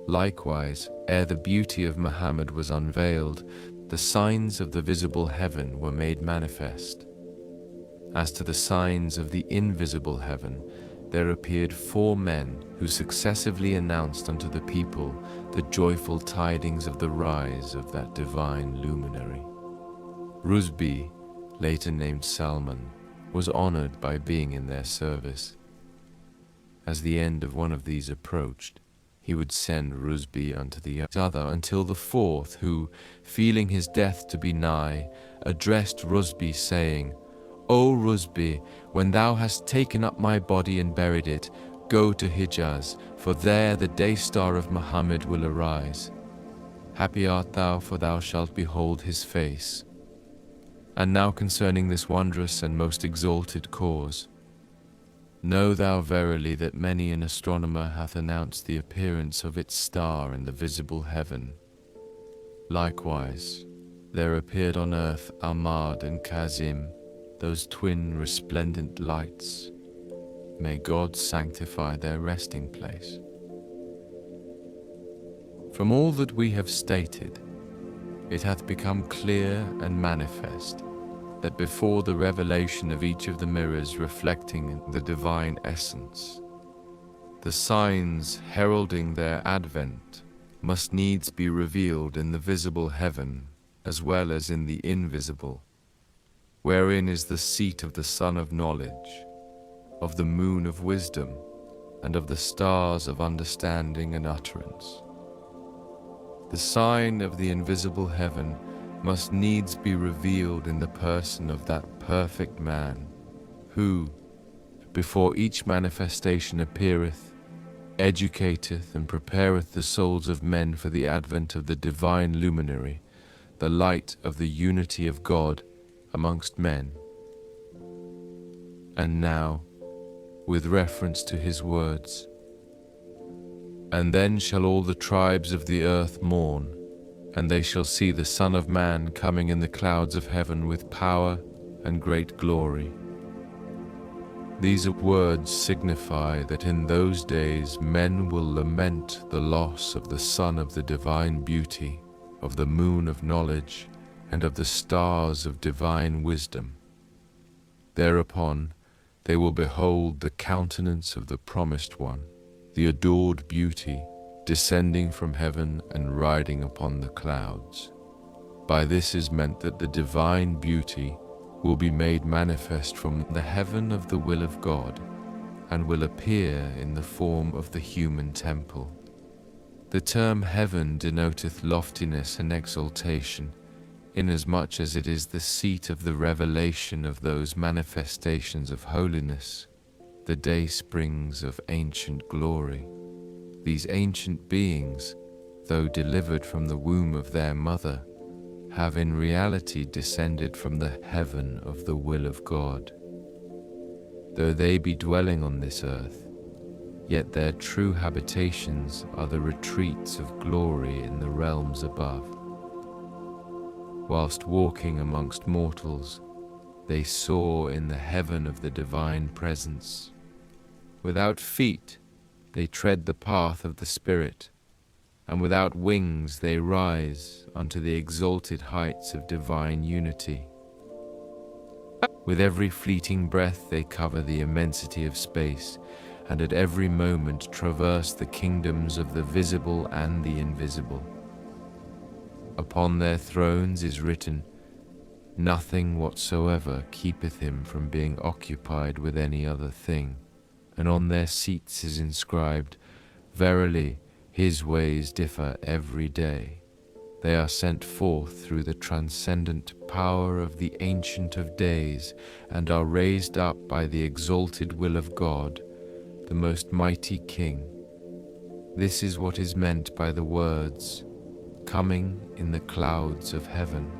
Likewise, ere the beauty of Muhammad was unveiled, the signs of the visible heaven were made manifest. As to the signs of the invisible heaven, there appeared 4 men who successively announced unto the people the joyful tidings of the rise of that divine luminary. Rusbi, later named Salman, was honored by being in their service. As the end of one of these approached, he would send Rusbi unto the other until the 4th, who, feeling his death to be nigh, addressed Rusbi, saying, O Rusbi, when thou hast taken up my body and buried it, go to Hijaz, for there the day star of Muhammad will arise. Happy art thou, for thou shalt behold his face. And now concerning this wondrous and most exalted cause, know thou verily that many an astronomer hath announced the appearance of its star in the visible heaven. Likewise, there appeared on earth Ahmad and Kazim, those twin resplendent lights. May God sanctify their resting place. From all that we have stated, it hath become clear and manifest that before the revelation of each of the mirrors reflecting the divine essence, the signs heralding their advent must needs be revealed in the visible heaven as well as in the invisible, wherein is the seat of the sun of knowledge, of the moon of wisdom, and of the stars of understanding and utterance. The sign of the invisible heaven must needs be revealed in the person of that perfect man, who, before each manifestation appeareth, educateth and prepareth the souls of men for the advent of the divine luminary, the light of the unity of God amongst men. And now, with reference to his words, And then shall all the tribes of the earth mourn, and they shall see the Son of Man coming in the clouds of heaven with power and great glory. These words signify that in those days men will lament the loss of the sun of the divine beauty, of the moon of knowledge, and of the stars of divine wisdom. Thereupon they will behold the countenance of the promised one, the adored beauty, descending from heaven and riding upon the clouds. By this is meant that the divine beauty will be made manifest from the heaven of the will of God, and will appear in the form of the human temple. The term heaven denoteth loftiness and exaltation, inasmuch as it is the seat of the revelation of those manifestations of holiness, the day springs of ancient glory. These ancient beings, though delivered from the womb of their mother, have in reality descended from the heaven of the will of God. Though they be dwelling on this earth, yet their true habitations are the retreats of glory in the realms above. Whilst walking amongst mortals, they soar in the heaven of the divine presence. Without feet, they tread the path of the Spirit, and without wings they rise unto the exalted heights of divine unity. With every fleeting breath they cover the immensity of space, and at every moment traverse the kingdoms of the visible and the invisible. Upon their thrones is written, "Nothing whatsoever keepeth him from being occupied with any other thing," and on their seats is inscribed, "Verily, his ways differ every day. They are sent forth through the transcendent power of the Ancient of Days, and are raised up by the exalted will of God, the most mighty King." This is what is meant by the words, "coming in the clouds of heaven."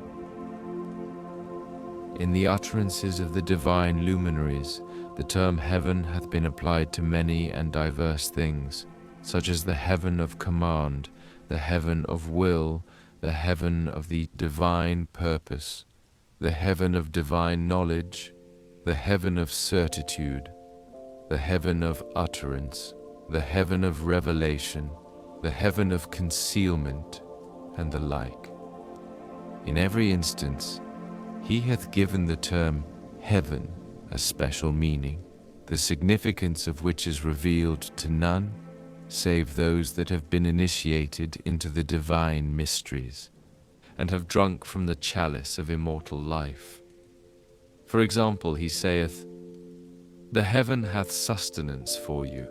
In the utterances of the divine luminaries, the term heaven hath been applied to many and diverse things, such as the heaven of command, the heaven of will, the heaven of the divine purpose, the heaven of divine knowledge, the heaven of certitude, the heaven of utterance, the heaven of revelation, the heaven of concealment, and the like. In every instance, he hath given the term heaven a special meaning, the significance of which is revealed to none save those that have been initiated into the divine mysteries, and have drunk from the chalice of immortal life. For example, he saith, "The heaven hath sustenance for you,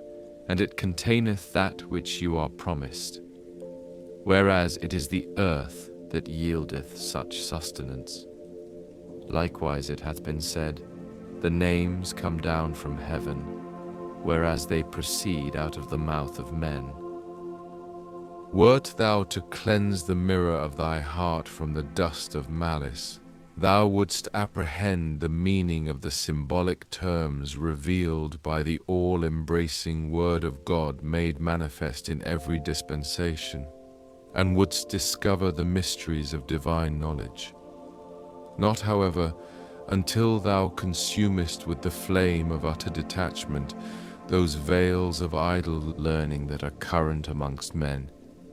and it containeth that which you are promised, whereas it is the earth that yieldeth such sustenance." Likewise it hath been said, "The names come down from heaven, whereas they proceed out of the mouth of men." Wert thou to cleanse the mirror of thy heart from the dust of malice, thou wouldst apprehend the meaning of the symbolic terms revealed by the all-embracing Word of God made manifest in every dispensation, and wouldst discover the mysteries of divine knowledge. Not, however, until thou consumest with the flame of utter detachment those veils of idle learning that are current amongst men,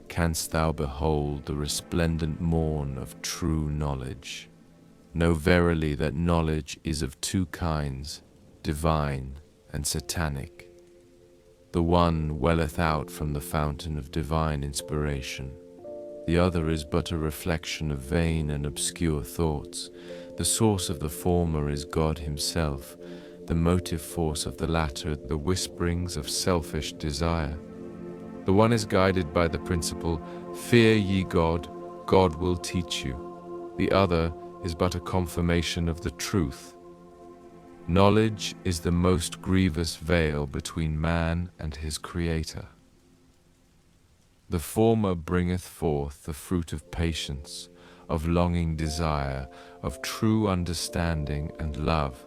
canst thou behold the resplendent morn of true knowledge. Know verily that knowledge is of two kinds, divine and satanic. The one welleth out from the fountain of divine inspiration. The other is but a reflection of vain and obscure thoughts. The source of the former is God himself, the motive force of the latter the whisperings of selfish desire. The one is guided by the principle, "Fear ye God, God will teach you." The other is but a confirmation of the truth. Knowledge is the most grievous veil between man and his Creator. The former bringeth forth the fruit of patience, of longing desire, of true understanding and love,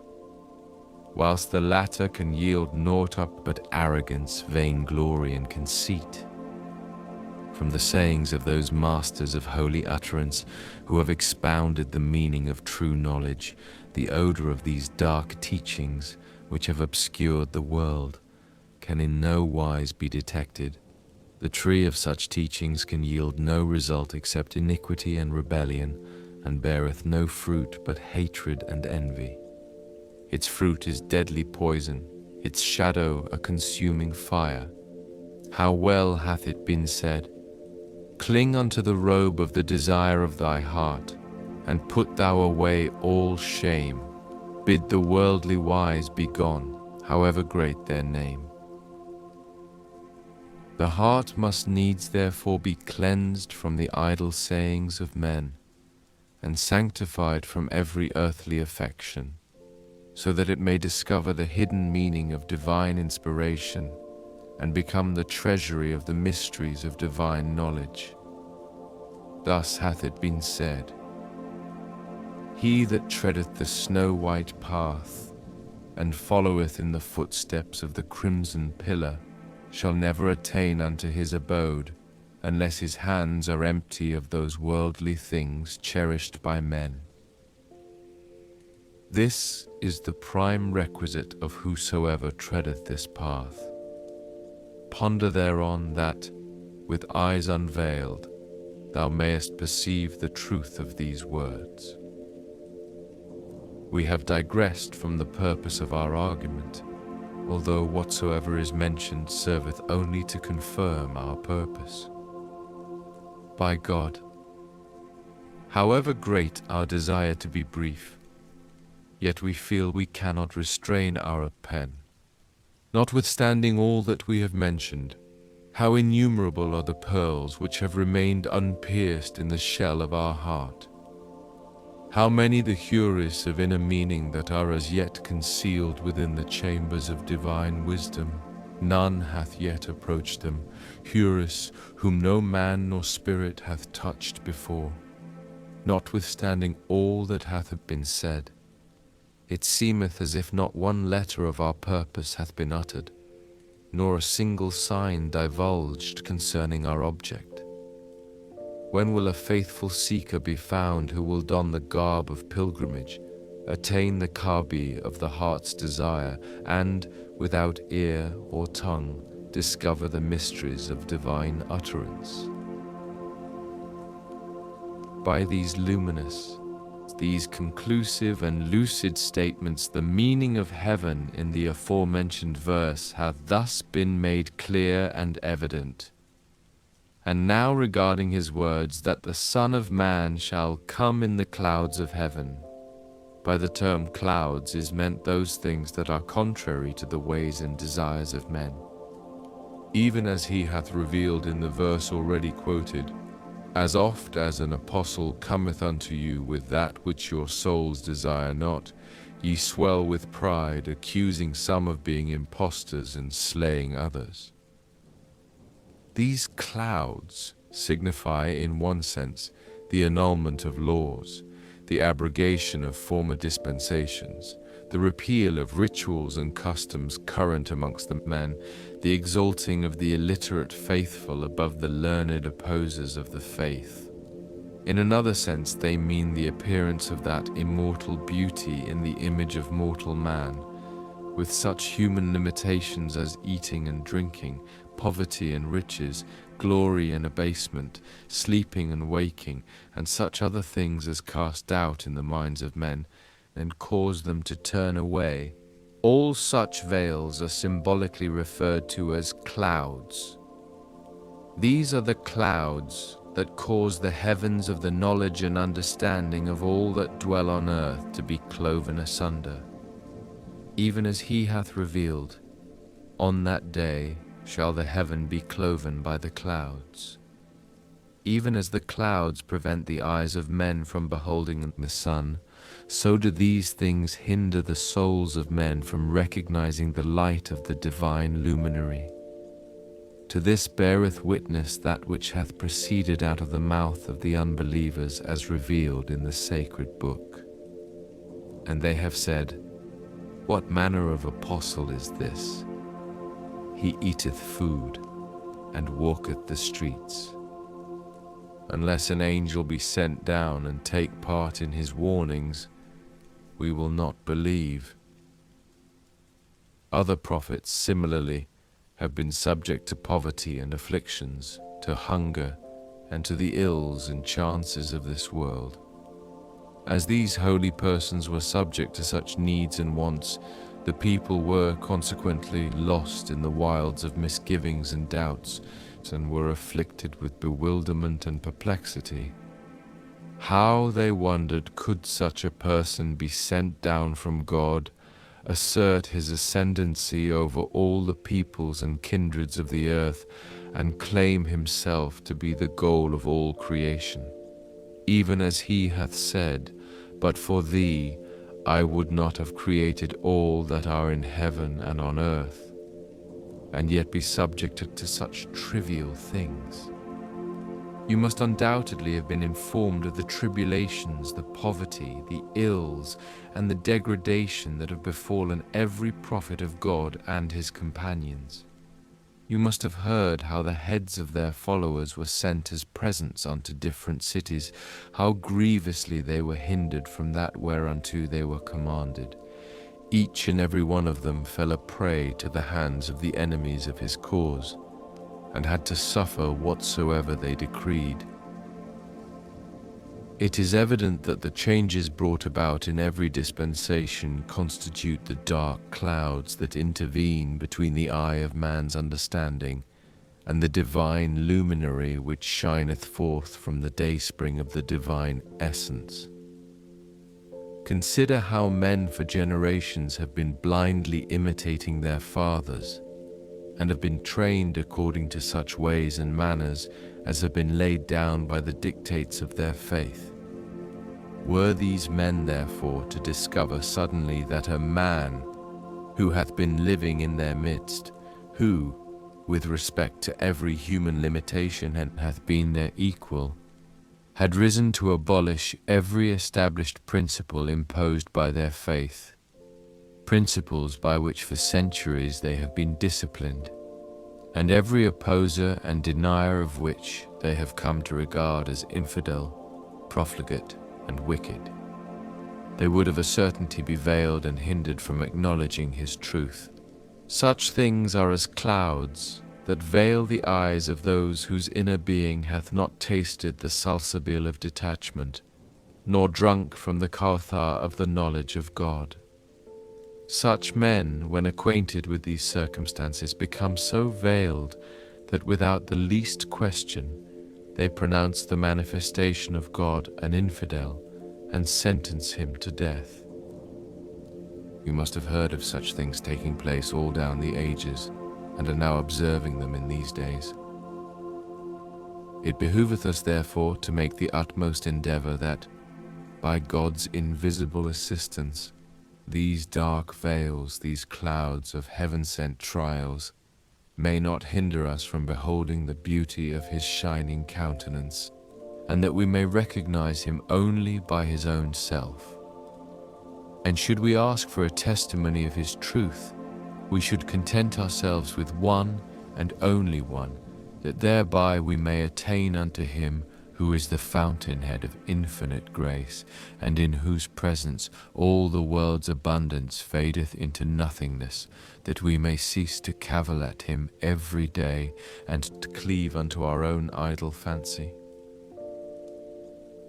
whilst the latter can yield naught up but arrogance, vainglory, and conceit. From the sayings of those masters of holy utterance who have expounded the meaning of true knowledge, the odor of these dark teachings, which have obscured the world, can in no wise be detected. The tree of such teachings can yield no result except iniquity and rebellion, and beareth no fruit but hatred and envy. Its fruit is deadly poison, its shadow a consuming fire. How well hath it been said, "Cling unto the robe of the desire of thy heart, and put thou away all shame. Bid the worldly wise be gone, however great their name." The heart must needs therefore be cleansed from the idle sayings of men, and sanctified from every earthly affection, so that it may discover the hidden meaning of divine inspiration, and become the treasury of the mysteries of divine knowledge. Thus hath it been said, He that treadeth the snow-white path, and followeth in the footsteps of the crimson pillar, shall never attain unto his abode, unless his hands are empty of those worldly things cherished by men. This is the prime requisite of whosoever treadeth this path. Ponder thereon that, with eyes unveiled, thou mayest perceive the truth of these words. We have digressed from the purpose of our argument, although whatsoever is mentioned serveth only to confirm our purpose. By God, however great our desire to be brief, yet we feel we cannot restrain our pen. Notwithstanding all that we have mentioned, how innumerable are the pearls which have remained unpierced in the shell of our heart. How many the houris of inner meaning that are as yet concealed within the chambers of divine wisdom. None hath yet approached them, houris whom no man nor spirit hath touched before. Notwithstanding all that hath been said, it seemeth as if not one letter of our purpose hath been uttered, nor a single sign divulged concerning our object. When will a faithful seeker be found who will don the garb of pilgrimage, attain the Kitáb-i of the heart's desire, and, without ear or tongue, discover the mysteries of divine utterance? By these luminous, these conclusive and lucid statements, the meaning of heaven in the aforementioned verse hath thus been made clear and evident. And now regarding his words, that the Son of Man shall come in the clouds of heaven. By the term clouds is meant those things that are contrary to the ways and desires of men. Even as he hath revealed in the verse already quoted, As oft as an apostle cometh unto you with that which your souls desire not, ye swell with pride, accusing some of being impostors and slaying others. These clouds signify, in one sense, the annulment of laws, the abrogation of former dispensations, the repeal of rituals and customs current amongst the men, the exalting of the illiterate faithful above the learned opposers of the faith. In another sense, they mean the appearance of that immortal beauty in the image of mortal man, with such human limitations as eating and drinking, poverty and riches, glory and abasement, sleeping and waking, and such other things as cast doubt in the minds of men, and cause them to turn away. All such veils are symbolically referred to as clouds. These are the clouds that cause the heavens of the knowledge and understanding of all that dwell on earth to be cloven asunder. Even as he hath revealed, on that day shall the heaven be cloven by the clouds. Even as the clouds prevent the eyes of men from beholding the sun, so do these things hinder the souls of men from recognizing the light of the divine luminary. To this beareth witness that which hath proceeded out of the mouth of the unbelievers as revealed in the sacred book. And they have said, What manner of apostle is this? He eateth food, and walketh the streets. Unless an angel be sent down and take part in his warnings, we will not believe. Other prophets similarly have been subject to poverty and afflictions, to hunger, and to the ills and chances of this world. As these holy persons were subject to such needs and wants, the people were consequently lost in the wilds of misgivings and doubts, and were afflicted with bewilderment and perplexity. How, they wondered, could such a person be sent down from God, assert his ascendancy over all the peoples and kindreds of the earth, and claim himself to be the goal of all creation. Even as he hath said, "But for thee I would not have created all that are in heaven and on earth," and yet be subjected to such trivial things. You must undoubtedly have been informed of the tribulations, the poverty, the ills, and the degradation that have befallen every prophet of God and his companions. You must have heard how the heads of their followers were sent as presents unto different cities, how grievously they were hindered from that whereunto they were commanded. Each and every one of them fell a prey to the hands of the enemies of his cause, and had to suffer whatsoever they decreed. It is evident that the changes brought about in every dispensation constitute the dark clouds that intervene between the eye of man's understanding and the divine luminary which shineth forth from the dayspring of the divine essence. Consider how men for generations have been blindly imitating their fathers, and have been trained according to such ways and manners as have been laid down by the dictates of their faith. Were these men therefore to discover suddenly that a man who hath been living in their midst, who, with respect to every human limitation and hath been their equal, had risen to abolish every established principle imposed by their faith, principles by which for centuries they have been disciplined, and every opposer and denier of which they have come to regard as infidel, profligate, and wicked, they would of a certainty be veiled and hindered from acknowledging his truth. Such things are as clouds that veil the eyes of those whose inner being hath not tasted the salsabil of detachment, nor drunk from the kauthar of the knowledge of God. Such men, when acquainted with these circumstances, become so veiled that without the least question they pronounce the manifestation of God an infidel and sentence him to death. You must have heard of such things taking place all down the ages, and are now observing them in these days. It behoveth us therefore to make the utmost endeavor that, by God's invisible assistance, these dark veils, these clouds of heaven-sent trials, may not hinder us from beholding the beauty of his shining countenance, and that we may recognize him only by his own self. And should we ask for a testimony of his truth, we should content ourselves with one and only one, that thereby we may attain unto him who is the fountainhead of infinite grace, and in whose presence all the world's abundance fadeth into nothingness, that we may cease to cavil at him every day, and to cleave unto our own idle fancy.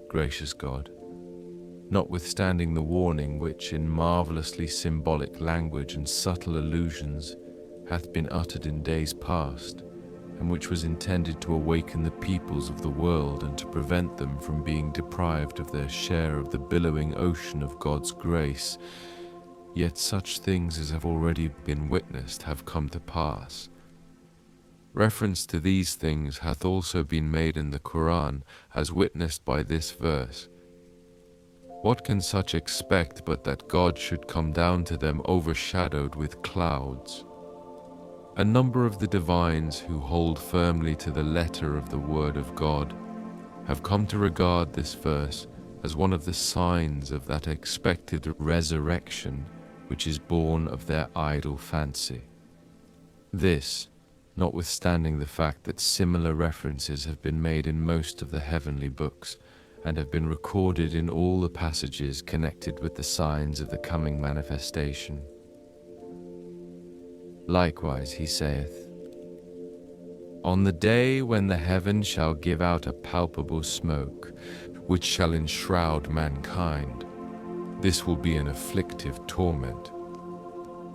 Gracious God, notwithstanding the warning which in marvelously symbolic language and subtle allusions hath been uttered in days past, and which was intended to awaken the peoples of the world and to prevent them from being deprived of their share of the billowing ocean of God's grace, yet such things as have already been witnessed have come to pass. Reference to these things hath also been made in the Quran, as witnessed by this verse. What can such expect but that God should come down to them overshadowed with clouds? A number of the divines who hold firmly to the letter of the Word of God have come to regard this verse as one of the signs of that expected resurrection which is born of their idle fancy. This, notwithstanding the fact that similar references have been made in most of the heavenly books, and have been recorded in all the passages connected with the signs of the coming manifestation. Likewise he saith, On the day when the heaven shall give out a palpable smoke, which shall enshroud mankind, this will be an afflictive torment.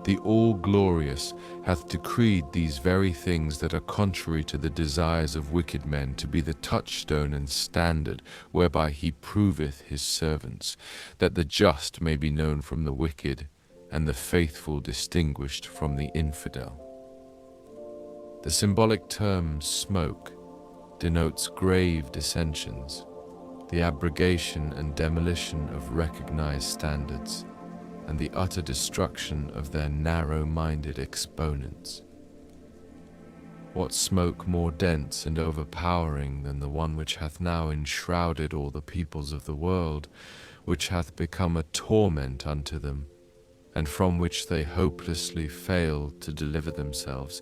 The All-Glorious hath decreed these very things that are contrary to the desires of wicked men to be the touchstone and standard whereby he proveth his servants, that the just may be known from the wicked, and the faithful distinguished from the infidel. The symbolic term smoke denotes grave dissensions, the abrogation and demolition of recognized standards, and the utter destruction of their narrow-minded exponents. What smoke more dense and overpowering than the one which hath now enshrouded all the peoples of the world, which hath become a torment unto them, and from which they hopelessly fail to deliver themselves,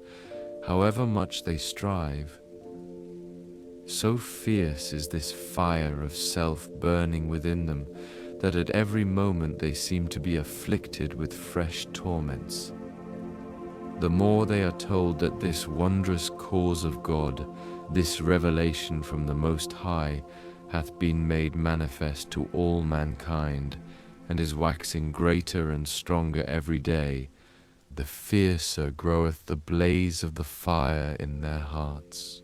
however much they strive? So fierce is this fire of self burning within them, that at every moment they seem to be afflicted with fresh torments. The more they are told that this wondrous cause of God, this revelation from the Most High, hath been made manifest to all mankind, and is waxing greater and stronger every day, the fiercer groweth the blaze of the fire in their hearts.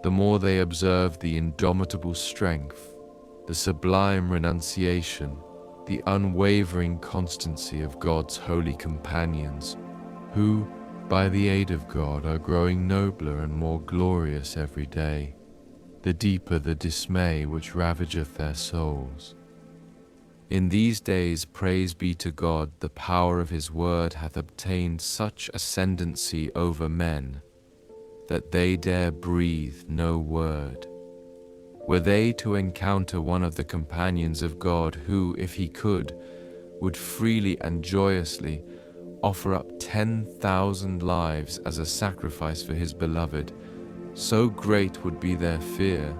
The more they observe the indomitable strength, the sublime renunciation, the unwavering constancy of God's holy companions, who, by the aid of God, are growing nobler and more glorious every day, the deeper the dismay which ravageth their souls. In these days, praise be to God, the power of his word hath obtained such ascendancy over men, that they dare breathe no word. Were they to encounter one of the companions of God, who, if he could, would freely and joyously offer up 10,000 lives as a sacrifice for his beloved, so great would be their fear,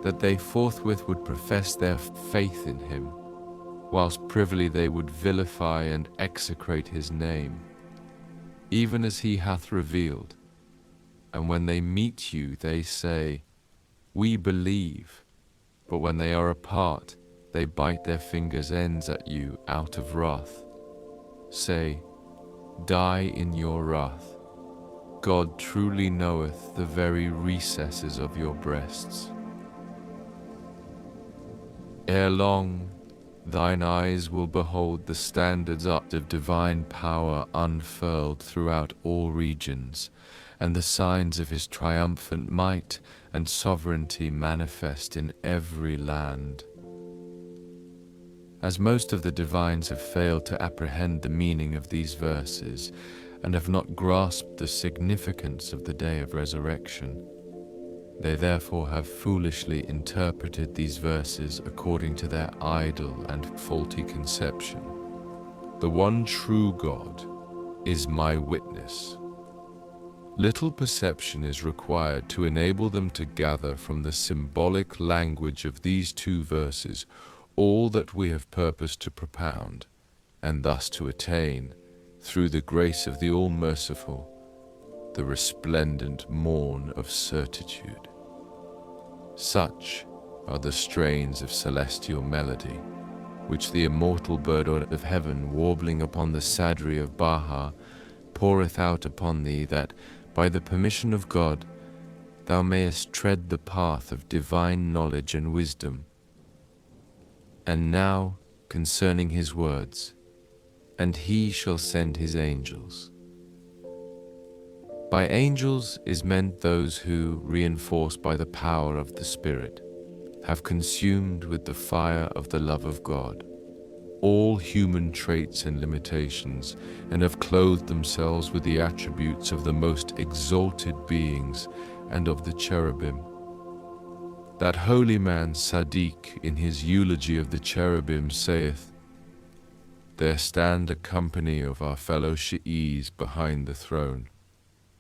that they forthwith would profess their faith in him, whilst privily they would vilify and execrate his name, even as he hath revealed. And when they meet you, they say, "We believe," but when they are apart, they bite their fingers' ends at you out of wrath. Say, "Die in your wrath. God truly knoweth the very recesses of your breasts." Ere long, thine eyes will behold the standards of divine power unfurled throughout all regions, and the signs of his triumphant might and sovereignty manifest in every land. As most of the divines have failed to apprehend the meaning of these verses, and have not grasped the significance of the day of resurrection, they therefore have foolishly interpreted these verses according to their idle and faulty conception. The one true God is my witness. Little perception is required to enable them to gather from the symbolic language of these two verses all that we have purposed to propound, and thus to attain, through the grace of the All-Merciful, the resplendent morn of certitude. Such are the strains of celestial melody, which the immortal bird of heaven, warbling upon the sadri of Bahái, poureth out upon thee, that, by the permission of God, thou mayest tread the path of divine knowledge and wisdom. And now, concerning his words, "And he shall send his angels." By angels is meant those who, reinforced by the power of the Spirit, have consumed with the fire of the love of God all human traits and limitations, and have clothed themselves with the attributes of the most exalted beings and of the cherubim. That holy man Sadiq, in his eulogy of the cherubim, saith, "There stand a company of our fellow Shi'is behind the throne.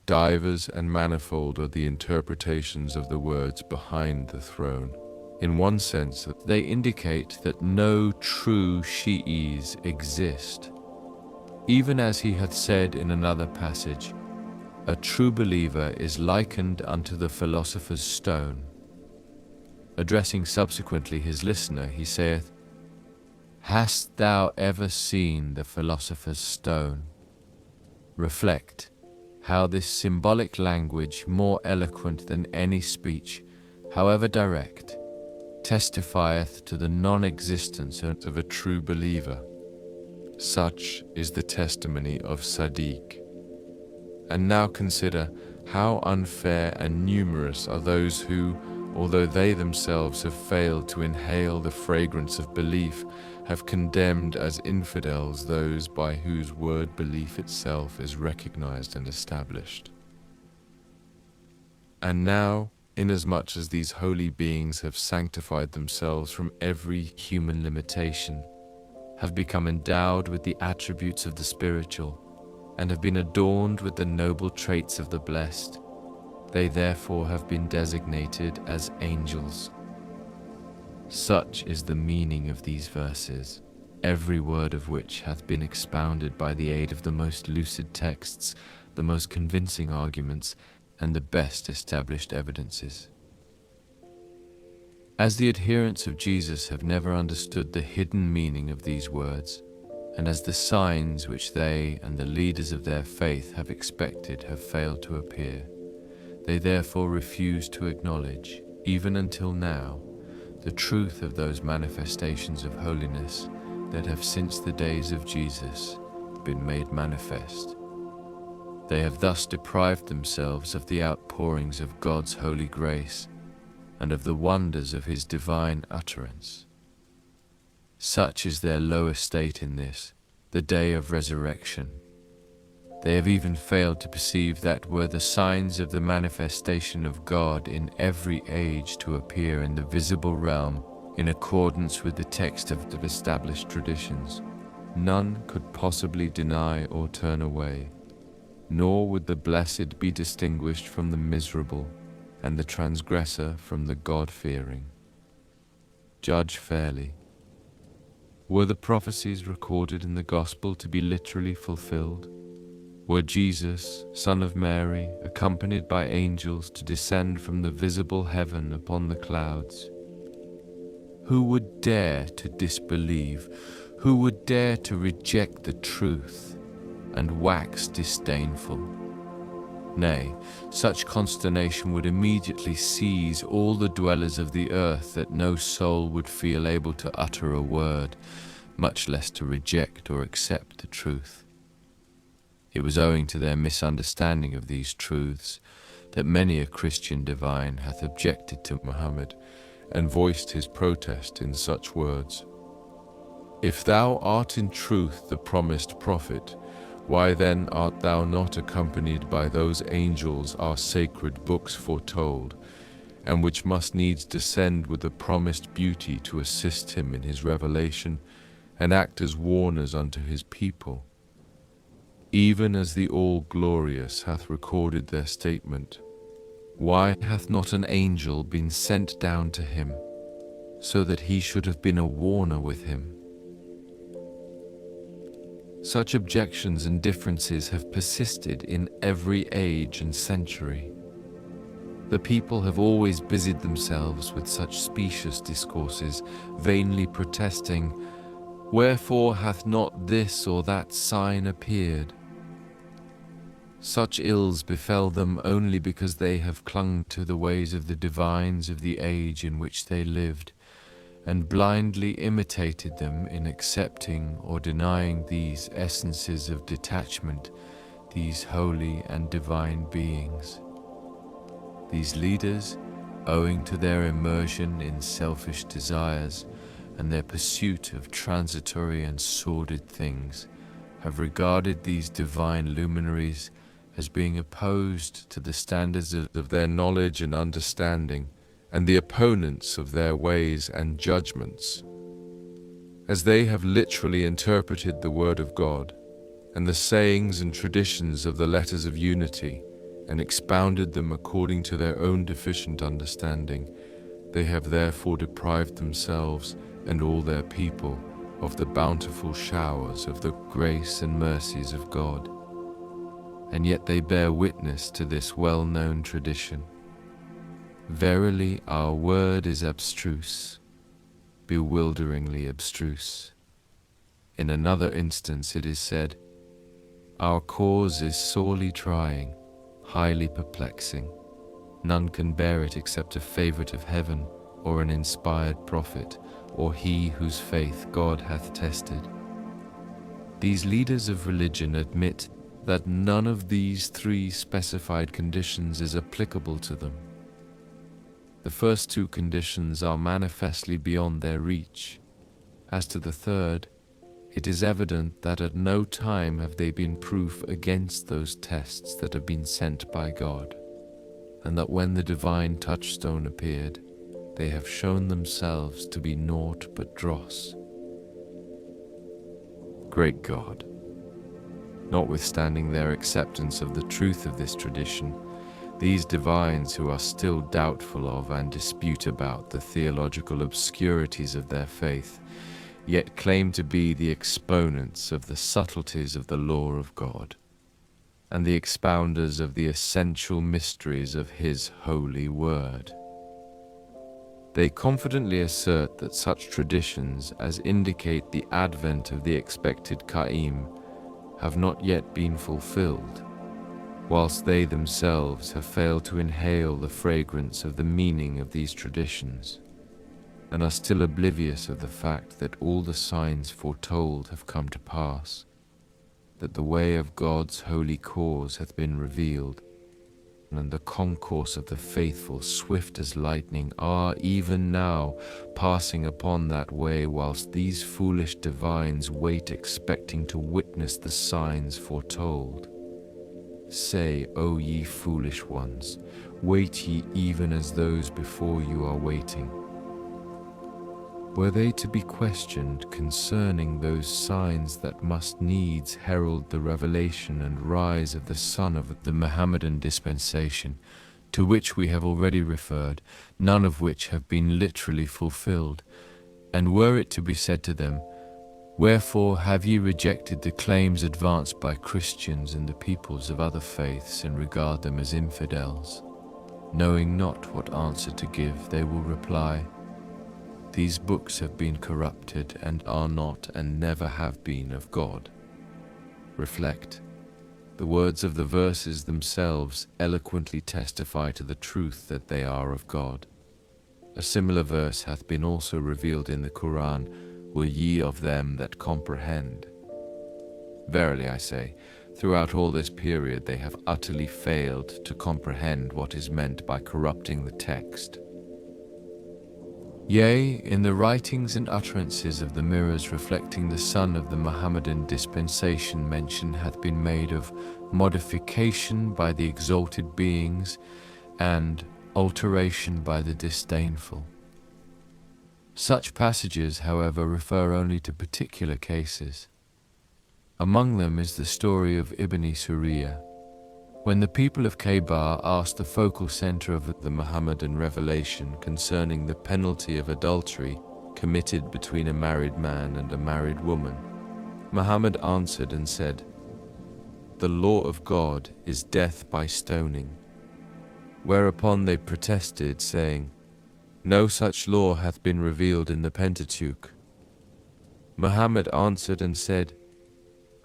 Divers and manifold are the interpretations of the words behind the throne. In one sense, they indicate that no true Shi'is exist. Even as he hath said in another passage, a true believer is likened unto the philosopher's stone. Addressing subsequently his listener, he saith, "Hast thou ever seen the philosopher's stone?" Reflect how this symbolic language, more eloquent than any speech, however direct, testifieth to the non-existence of a true believer. Such is the testimony of Sadiq. And now consider how unfair and numerous are those who, although they themselves have failed to inhale the fragrance of belief, have condemned as infidels those by whose word belief itself is recognized and established. And now, inasmuch as these holy beings have sanctified themselves from every human limitation, have become endowed with the attributes of the spiritual, and have been adorned with the noble traits of the blessed, they therefore have been designated as angels. Such is the meaning of these verses, every word of which hath been expounded by the aid of the most lucid texts, the most convincing arguments, and the best established evidences. As the adherents of Jesus have never understood the hidden meaning of these words, and as the signs which they and the leaders of their faith have expected have failed to appear, they therefore refuse to acknowledge, even until now, the truth of those manifestations of holiness that have since the days of Jesus been made manifest. They have thus deprived themselves of the outpourings of God's holy grace and of the wonders of His divine utterance. Such is their low estate in this, the day of resurrection. They have even failed to perceive that were the signs of the manifestation of God in every age to appear in the visible realm in accordance with the text of the established traditions, none could possibly deny or turn away, nor would the blessed be distinguished from the miserable, and the transgressor from the God-fearing. Judge fairly. Were the prophecies recorded in the Gospel to be literally fulfilled? Were Jesus, Son of Mary, accompanied by angels to descend from the visible heaven upon the clouds? Who would dare to disbelieve? Who would dare to reject the truth and wax disdainful? Nay, such consternation would immediately seize all the dwellers of the earth that no soul would feel able to utter a word, much less to reject or accept the truth. It was owing to their misunderstanding of these truths that many a Christian divine hath objected to Muhammad and voiced his protest in such words: "If thou art in truth the promised prophet, why then art thou not accompanied by those angels our sacred books foretold, and which must needs descend with the promised beauty to assist him in his revelation and act as warners unto his people? Even as the All-Glorious hath recorded their statement, why hath not an angel been sent down to him, so that he should have been a warner with him?" Such objections and differences have persisted in every age and century. The people have always busied themselves with such specious discourses, vainly protesting, "Wherefore hath not this or that sign appeared?" Such ills befell them only because they have clung to the ways of the divines of the age in which they lived, and blindly imitated them in accepting or denying these essences of detachment, these holy and divine beings. These leaders, owing to their immersion in selfish desires and their pursuit of transitory and sordid things, have regarded these divine luminaries as being opposed to the standards of their knowledge and understanding, and the opponents of their ways and judgments. As they have literally interpreted the Word of God and the sayings and traditions of the letters of unity, and expounded them according to their own deficient understanding, they have therefore deprived themselves and all their people of the bountiful showers of the grace and mercies of God. And yet they bear witness to this well-known tradition: "Verily our word is abstruse, bewilderingly abstruse." In another instance it is said, "Our cause is sorely trying, highly perplexing. None can bear it except a favorite of heaven, or an inspired prophet, or he whose faith God hath tested." These leaders of religion admit that none of these three specified conditions is applicable to them. The first two conditions are manifestly beyond their reach. As to the third, it is evident that at no time have they been proof against those tests that have been sent by God, and that when the divine touchstone appeared, they have shown themselves to be naught but dross. Great God, notwithstanding their acceptance of the truth of this tradition, these divines who are still doubtful of and dispute about the theological obscurities of their faith, yet claim to be the exponents of the subtleties of the law of God, and the expounders of the essential mysteries of His holy word. They confidently assert that such traditions as indicate the advent of the expected Qa'im have not yet been fulfilled, whilst they themselves have failed to inhale the fragrance of the meaning of these traditions, and are still oblivious of the fact that all the signs foretold have come to pass, that the way of God's holy cause hath been revealed, and the concourse of the faithful, swift as lightning, are even now passing upon that way, whilst these foolish divines wait, expecting to witness the signs foretold. Say, O ye foolish ones, wait ye even as those before you are waiting. Were they to be questioned concerning those signs that must needs herald the revelation and rise of the Son of the Mohammedan dispensation, to which we have already referred, none of which have been literally fulfilled, and were it to be said to them, "Wherefore have ye rejected the claims advanced by Christians and the peoples of other faiths, and regard them as infidels?" Knowing not what answer to give, they will reply, "These books have been corrupted and are not and never have been of God." Reflect. The words of the verses themselves eloquently testify to the truth that they are of God. A similar verse hath been also revealed in the Quran, "Will ye of them that comprehend?" Verily I say, throughout all this period they have utterly failed to comprehend what is meant by corrupting the text. Yea, in the writings and utterances of the mirrors reflecting the Son of the Mohammedan dispensation, mention hath been made of modification by the exalted beings and alteration by the disdainful. Such passages, however, refer only to particular cases. Among them is the story of Ibn Suriyah. When the people of Khaybar asked the focal center of the Mohammedan revelation concerning the penalty of adultery committed between a married man and a married woman, Muhammad answered and said, "The law of God is death by stoning." Whereupon they protested, saying, "No such law hath been revealed in the Pentateuch." Muhammad answered and said,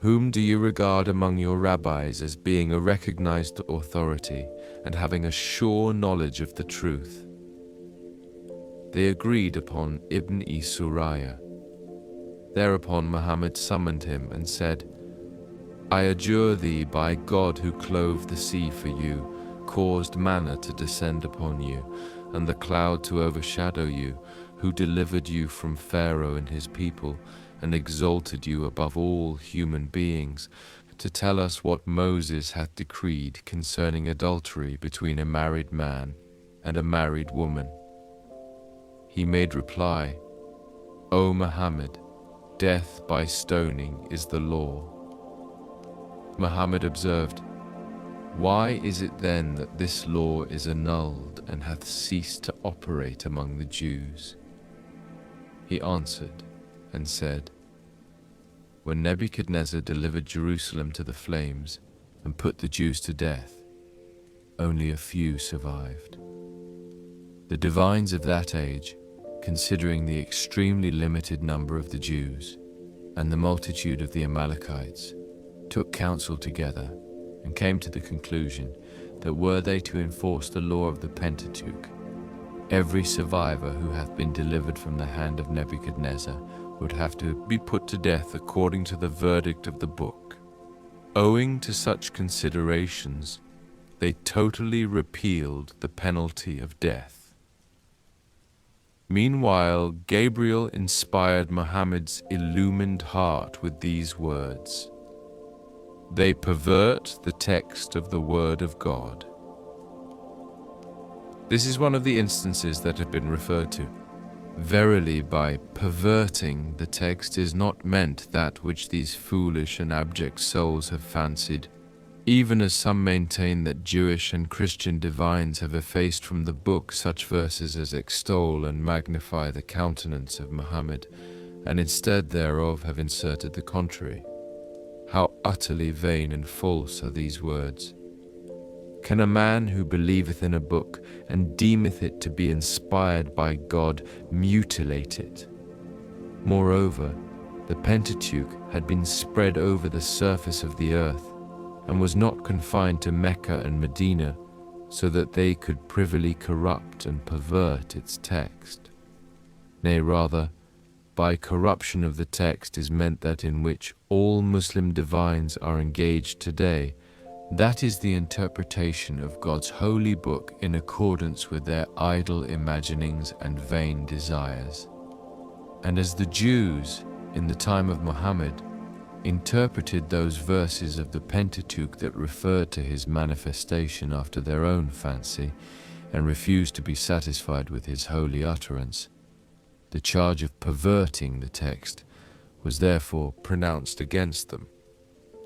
"Whom do you regard among your rabbis as being a recognized authority and having a sure knowledge of the truth?" They agreed upon Ibn Suriyah. Thereupon Muhammad summoned him and said, "I adjure thee by God who clove the sea for you, caused manna to descend upon you, and the cloud to overshadow you, who delivered you from Pharaoh and his people, and exalted you above all human beings, to tell us what Moses hath decreed concerning adultery between a married man and a married woman." He made reply, "O Muhammad, death by stoning is the law." Muhammad observed, "Why is it then that this law is annulled and hath ceased to operate among the Jews?" He answered and said, "When Nebuchadnezzar delivered Jerusalem to the flames and put the Jews to death, only a few survived. The divines of that age, considering the extremely limited number of the Jews and the multitude of the Amalekites, took counsel together and came to the conclusion that were they to enforce the law of the Pentateuch, every survivor who hath been delivered from the hand of Nebuchadnezzar would have to be put to death according to the verdict of the book. owing to such considerations, they totally repealed the penalty of death. Meanwhile, Gabriel inspired Muhammad's illumined heart with these words: "They pervert the text of the Word of God." This is one of the instances that have been referred to. Verily, by perverting the text is not meant that which these foolish and abject souls have fancied, even as some maintain that Jewish and Christian divines have effaced from the book such verses as extol and magnify the countenance of Muhammad, and instead thereof have inserted the contrary. How utterly vain and false are these words! Can a man who believeth in a book and deemeth it to be inspired by God mutilate it? Moreover, the Pentateuch had been spread over the surface of the earth, and was not confined to Mecca and Medina, so that they could privily corrupt and pervert its text. Nay, rather, by corruption of the text is meant that in which all Muslim divines are engaged today, that is the interpretation of God's holy book in accordance with their idle imaginings and vain desires. And as the Jews, in the time of Muhammad, interpreted those verses of the Pentateuch that referred to his manifestation after their own fancy, and refused to be satisfied with his holy utterance, the charge of perverting the text was therefore pronounced against them.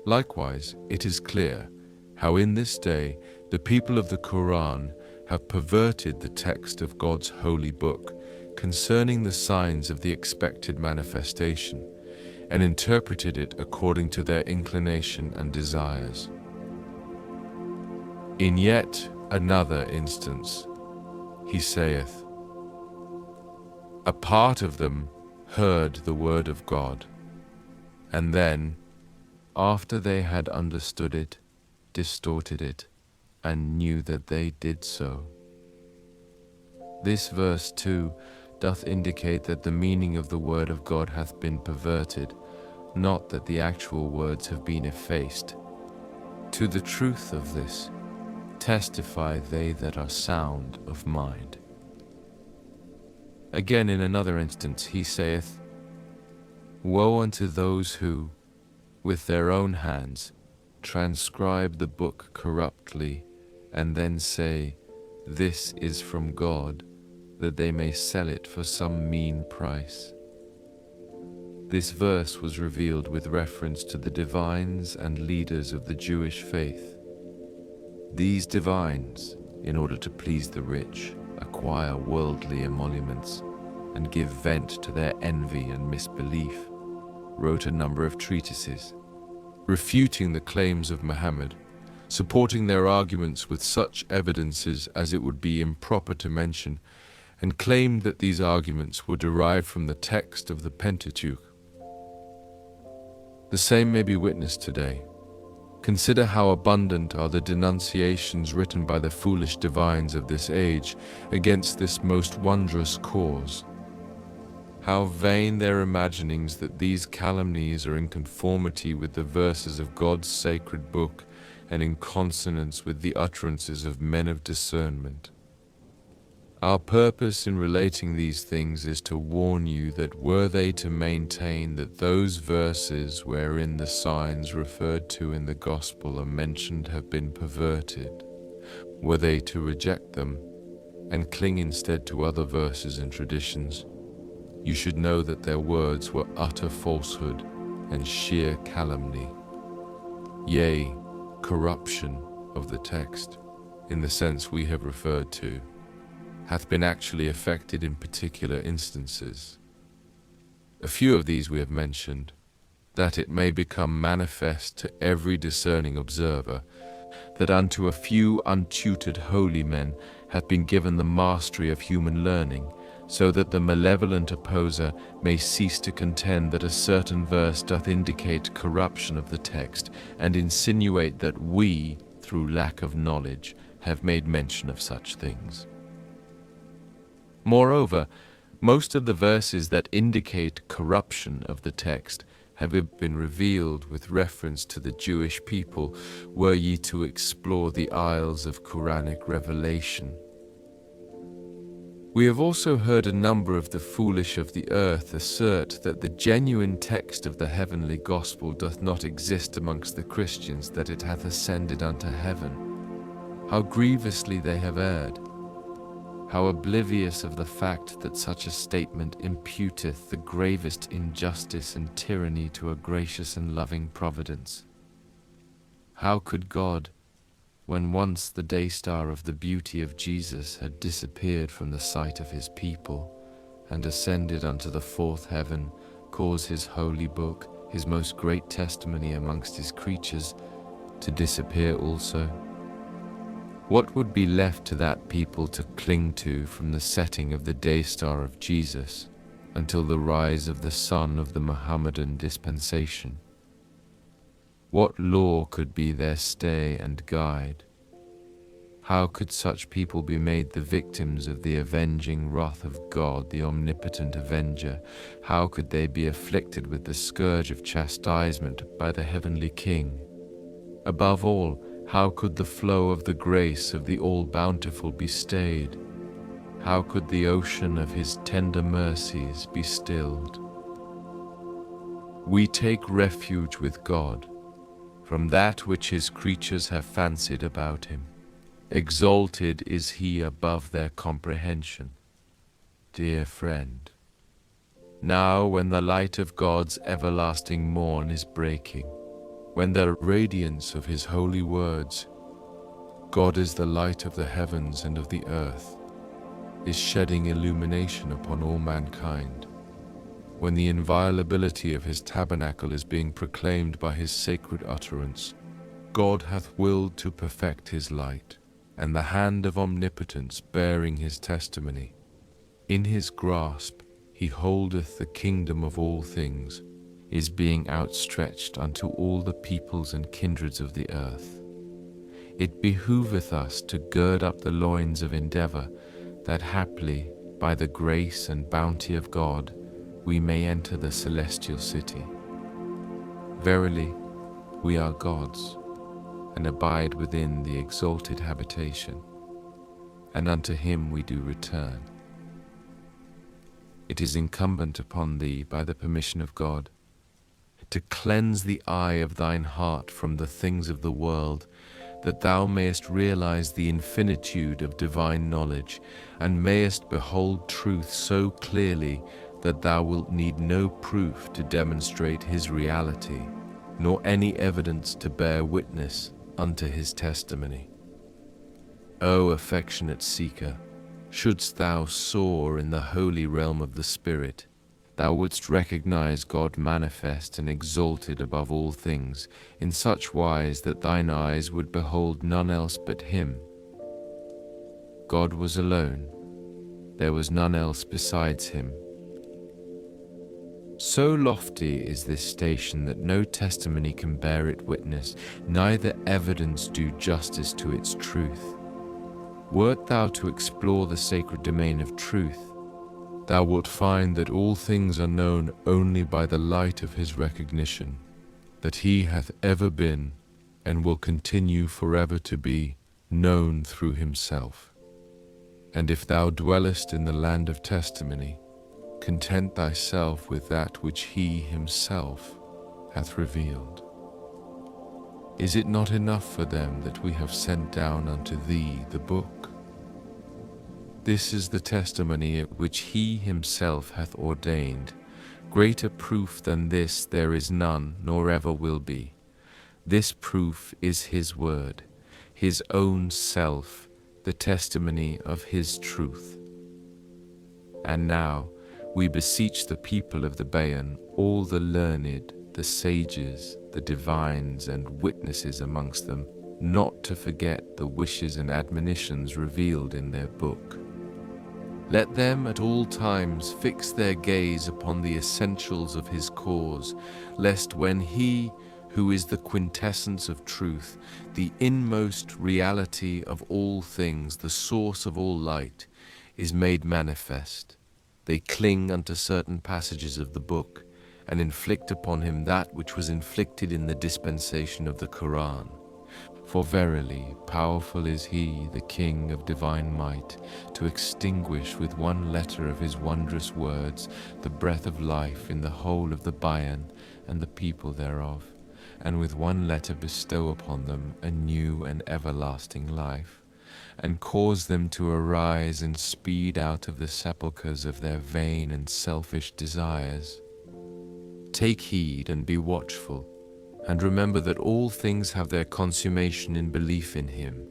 Likewise, it is clear how in this day the people of the Quran have perverted the text of God's holy book concerning the signs of the expected manifestation, and interpreted it according to their inclination and desires. In yet another instance, he saith, "A part of them heard the word of God, and then, after they had understood it, distorted it, and knew that they did so." This verse too doth indicate that the meaning of the word of God hath been perverted, not that the actual words have been effaced. To the truth of this testify they that are sound of mind. Again, in another instance, he saith, "Woe unto those who, with their own hands, transcribe the book corruptly, and then say, 'This is from God,' that they may sell it for some mean price." This verse was revealed with reference to the divines and leaders of the Jewish faith. These divines, in order to please the rich, acquire worldly emoluments, and give vent to their envy and misbelief, wrote a number of treatises, refuting the claims of Muhammad, supporting their arguments with such evidences as it would be improper to mention, and claimed that these arguments were derived from the text of the Pentateuch. The same may be witnessed today. Consider how abundant are the denunciations written by the foolish divines of this age against this most wondrous cause. How vain their imaginings that these calumnies are in conformity with the verses of God's sacred book and in consonance with the utterances of men of discernment. Our purpose in relating these things is to warn you that were they to maintain that those verses wherein the signs referred to in the Gospel are mentioned have been perverted, were they to reject them and cling instead to other verses and traditions, you should know that their words were utter falsehood and sheer calumny, yea, corruption of the text, in the sense we have referred to, hath been actually effected in particular instances. A few of these we have mentioned, that it may become manifest to every discerning observer that unto a few untutored holy men hath been given the mastery of human learning, so that the malevolent opposer may cease to contend that a certain verse doth indicate corruption of the text, and insinuate that we, through lack of knowledge, have made mention of such things. Moreover, most of the verses that indicate corruption of the text have been revealed with reference to the Jewish people, were ye to explore the aisles of Quranic revelation. We have also heard a number of the foolish of the earth assert that the genuine text of the heavenly gospel doth not exist amongst the Christians, that it hath ascended unto heaven. How grievously they have erred! How oblivious of the fact that such a statement imputeth the gravest injustice and tyranny to a gracious and loving providence. How could God, when once the day star of the beauty of Jesus had disappeared from the sight of his people, and ascended unto the fourth heaven, cause his holy book, his most great testimony amongst his creatures, to disappear also? What would be left to that people to cling to from the setting of the day star of Jesus until the rise of the sun of the Mohammedan dispensation? What law could be their stay and guide? How could such people be made the victims of the avenging wrath of God, the omnipotent avenger? How could they be afflicted with the scourge of chastisement by the heavenly King? Above all, how could the flow of the grace of the all-bountiful be stayed? How could the ocean of his tender mercies be stilled? We take refuge with God from that which his creatures have fancied about him. Exalted is he above their comprehension. Dear friend, now when the light of God's everlasting morn is breaking, when the radiance of his holy words, God is the light of the heavens and of the earth, is shedding illumination upon all mankind, when the inviolability of his tabernacle is being proclaimed by his sacred utterance, God hath willed to perfect his light, and the hand of omnipotence bearing his testimony. In his grasp he holdeth the kingdom of all things, is being outstretched unto all the peoples and kindreds of the earth. It behooveth us to gird up the loins of endeavor, that haply, by the grace and bounty of God, we may enter the celestial city. Verily, we are God's, and abide within the exalted habitation, and unto him we do return. It is incumbent upon thee, by the permission of God, to cleanse the eye of thine heart from the things of the world, that thou mayest realize the infinitude of divine knowledge, and mayest behold truth so clearly that thou wilt need no proof to demonstrate his reality, nor any evidence to bear witness unto his testimony. O affectionate seeker, shouldst thou soar in the holy realm of the Spirit, thou wouldst recognize God manifest and exalted above all things, in such wise that thine eyes would behold none else but him. God was alone, there was none else besides him. So lofty is this station that no testimony can bear it witness, neither evidence do justice to its truth. Wert thou to explore the sacred domain of truth, thou wilt find that all things are known only by the light of his recognition, that he hath ever been, and will continue forever to be, known through himself. And if thou dwellest in the land of testimony, content thyself with that which he himself hath revealed. Is it not enough for them that we have sent down unto thee the book? This is the testimony which he himself hath ordained. Greater proof than this there is none, nor ever will be. This proof is his word, his own self, the testimony of his truth. And now we beseech the people of the Bayan, all the learned, the sages, the divines, and witnesses amongst them, not to forget the wishes and admonitions revealed in their book. Let them at all times fix their gaze upon the essentials of his cause, lest when he, who is the quintessence of truth, the inmost reality of all things, the source of all light, is made manifest, they cling unto certain passages of the book, and inflict upon him that which was inflicted in the dispensation of the Quran. For verily, powerful is he, the King of divine might, to extinguish with one letter of his wondrous words the breath of life in the whole of the Bayan and the people thereof, and with one letter bestow upon them a new and everlasting life, and cause them to arise and speed out of the sepulchres of their vain and selfish desires. Take heed and be watchful, and remember that all things have their consummation in belief in him,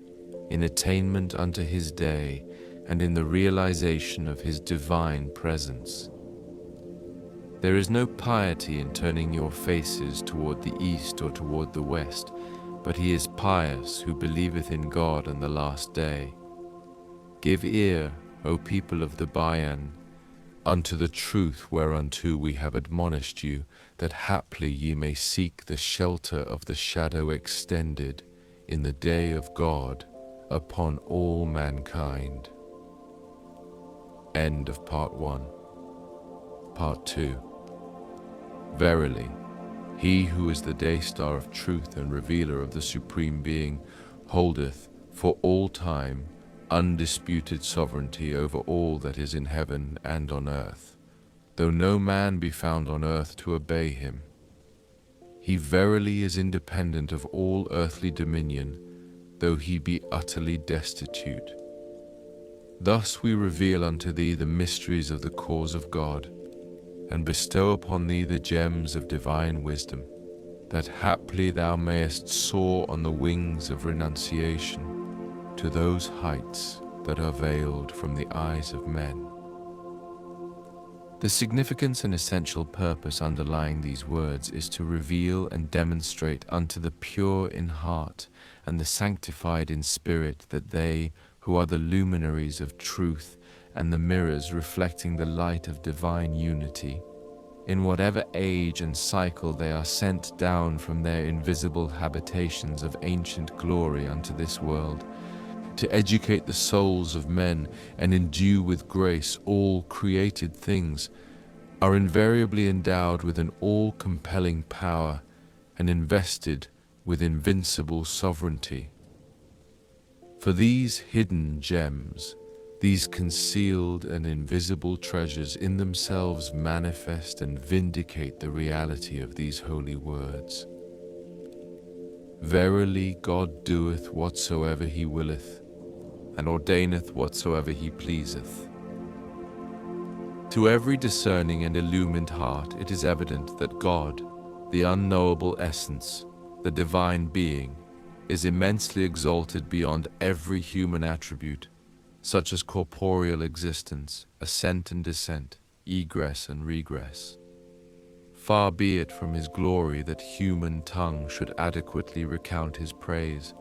in attainment unto his day, and in the realization of his divine presence. There is no piety in turning your faces toward the east or toward the west, but he is pious who believeth in God and the last day. Give ear, O people of the Bayan, unto the truth whereunto we have admonished you, that haply ye may seek the shelter of the shadow extended in the day of God upon all mankind. End of Part 1. Part 2. Verily, he who is the daystar of truth and revealer of the Supreme Being holdeth for all time undisputed sovereignty over all that is in heaven and on earth, though no man be found on earth to obey him. He verily is independent of all earthly dominion, though he be utterly destitute. Thus we reveal unto thee the mysteries of the cause of God, and bestow upon thee the gems of divine wisdom, that haply thou mayest soar on the wings of renunciation to those heights that are veiled from the eyes of men. The significance and essential purpose underlying these words is to reveal and demonstrate unto the pure in heart and the sanctified in spirit that they, who are the luminaries of truth and the mirrors reflecting the light of divine unity, in whatever age and cycle they are sent down from their invisible habitations of ancient glory unto this world, to educate the souls of men and endue with grace all created things, are invariably endowed with an all-compelling power and invested with invincible sovereignty. For these hidden gems, these concealed and invisible treasures in themselves manifest and vindicate the reality of these holy words. Verily God doeth whatsoever he willeth, and ordaineth whatsoever he pleaseth. To every discerning and illumined heart it is evident that God, the unknowable essence, the divine being, is immensely exalted beyond every human attribute, such as corporeal existence, ascent and descent, egress and regress. Far be it from his glory that human tongue should adequately recount his praise,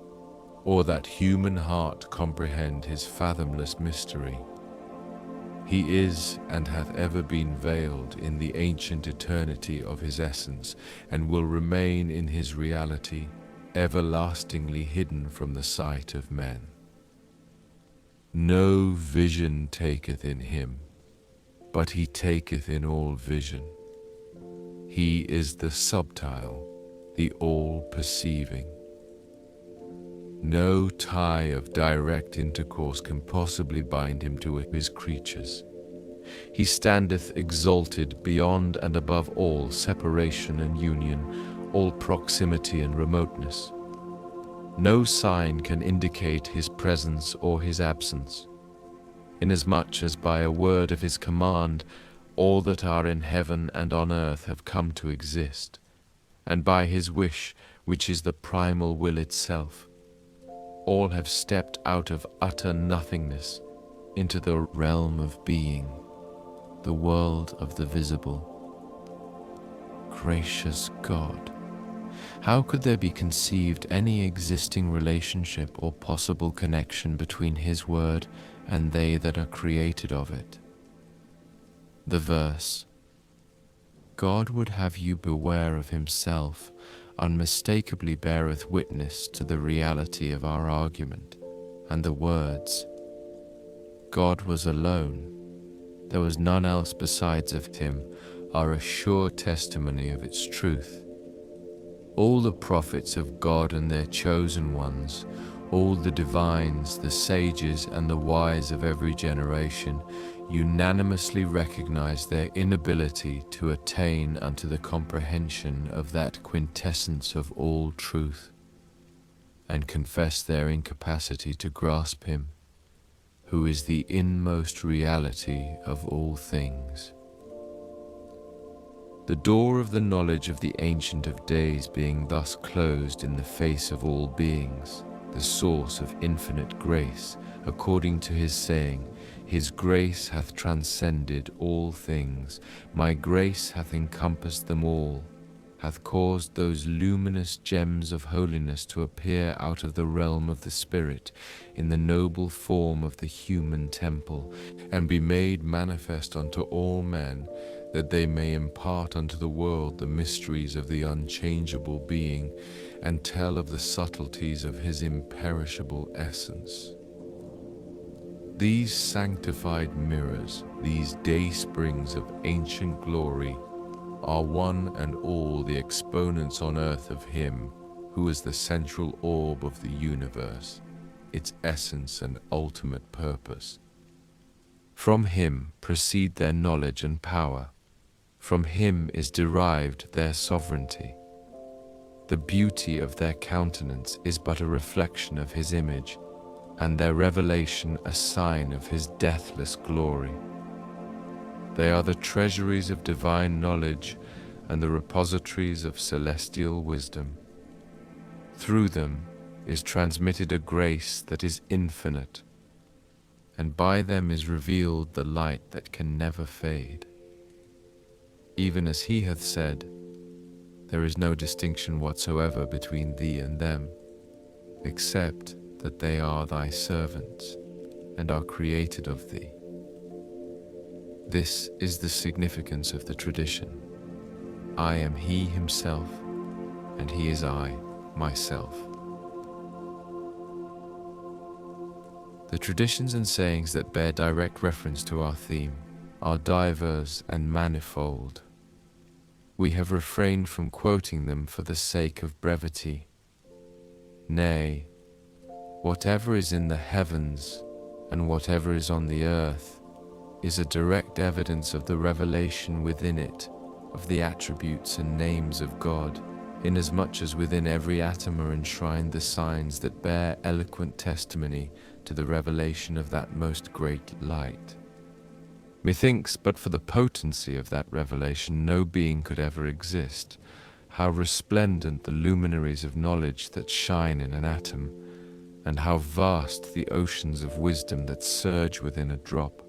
or that human heart comprehend his fathomless mystery. He is and hath ever been veiled in the ancient eternity of his essence, and will remain in his reality, everlastingly hidden from the sight of men. No vision taketh in him, but he taketh in all vision. He is the subtile, the all-perceiving. No tie of direct intercourse can possibly bind him to his creatures. He standeth exalted beyond and above all separation and union, all proximity and remoteness. No sign can indicate his presence or his absence, inasmuch as by a word of his command all that are in heaven and on earth have come to exist, and by his wish, which is the primal will itself, all have stepped out of utter nothingness into the realm of being, the world of the visible. Gracious God, how could there be conceived any existing relationship or possible connection between his word and they that are created of it? The verse, God would have you beware of himself, unmistakably beareth witness to the reality of our argument, and the words, God was alone, there was none else besides of him, are a sure testimony of its truth. All the prophets of God and their chosen ones, all the divines, the sages, and the wise of every generation, unanimously recognize their inability to attain unto the comprehension of that quintessence of all truth, and confess their incapacity to grasp Him, who is the inmost reality of all things. The door of the knowledge of the Ancient of Days being thus closed in the face of all beings, the source of infinite grace, according to His saying, His grace hath transcended all things, my grace hath encompassed them all, hath caused those luminous gems of holiness to appear out of the realm of the Spirit in the noble form of the human temple, and be made manifest unto all men, that they may impart unto the world the mysteries of the unchangeable Being, and tell of the subtleties of His imperishable essence. These sanctified mirrors, these daysprings of ancient glory, are one and all the exponents on earth of Him who is the central orb of the universe, its essence and ultimate purpose. From Him proceed their knowledge and power. From Him is derived their sovereignty. The beauty of their countenance is but a reflection of His image, and their revelation a sign of His deathless glory. They are the treasuries of divine knowledge and the repositories of celestial wisdom. Through them is transmitted a grace that is infinite, and by them is revealed the light that can never fade. Even as He hath said, there is no distinction whatsoever between thee and them, except that they are thy servants, and are created of thee. This is the significance of the tradition. I am He Himself, and He is I, myself. The traditions and sayings that bear direct reference to our theme are diverse and manifold. We have refrained from quoting them for the sake of brevity. Nay, whatever is in the heavens and whatever is on the earth is a direct evidence of the revelation within it of the attributes and names of God, inasmuch as within every atom are enshrined the signs that bear eloquent testimony to the revelation of that most great light. Methinks, but for the potency of that revelation, no being could ever exist. How resplendent the luminaries of knowledge that shine in an atom, and how vast the oceans of wisdom that surge within a drop.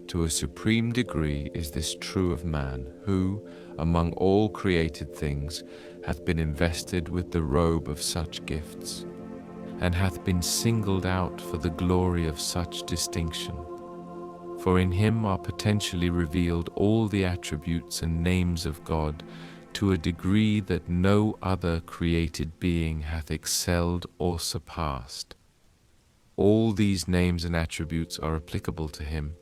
To a supreme degree is this true of man, who, among all created things, hath been invested with the robe of such gifts, and hath been singled out for the glory of such distinction. For in Him are potentially revealed all the attributes and names of God to a degree that no other created being hath excelled or surpassed. All these names and attributes are applicable to Him,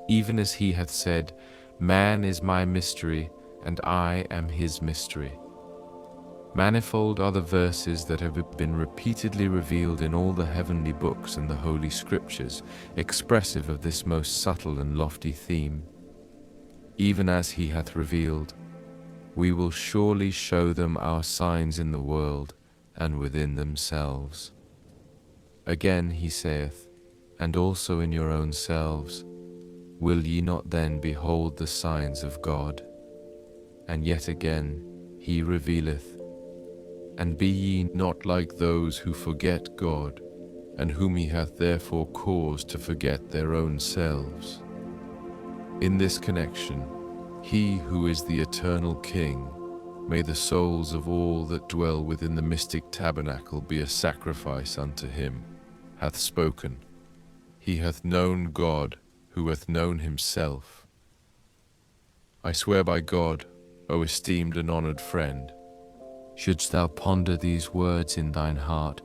even as He hath said, Man is my mystery, and I am His mystery. Manifold are the verses that have been repeatedly revealed in all the heavenly books and the Holy Scriptures, expressive of this most subtle and lofty theme. Even as He hath revealed, we will surely show them our signs in the world and within themselves. Again He saith, and also in your own selves, will ye not then behold the signs of God? And yet again He revealeth, and be ye not like those who forget God, and whom He hath therefore caused to forget their own selves. In this connection, He who is the eternal King, may the souls of all that dwell within the mystic tabernacle be a sacrifice unto Him, hath spoken. He hath known God, who hath known Himself. I swear by God, O esteemed and honoured friend, shouldst thou ponder these words in thine heart,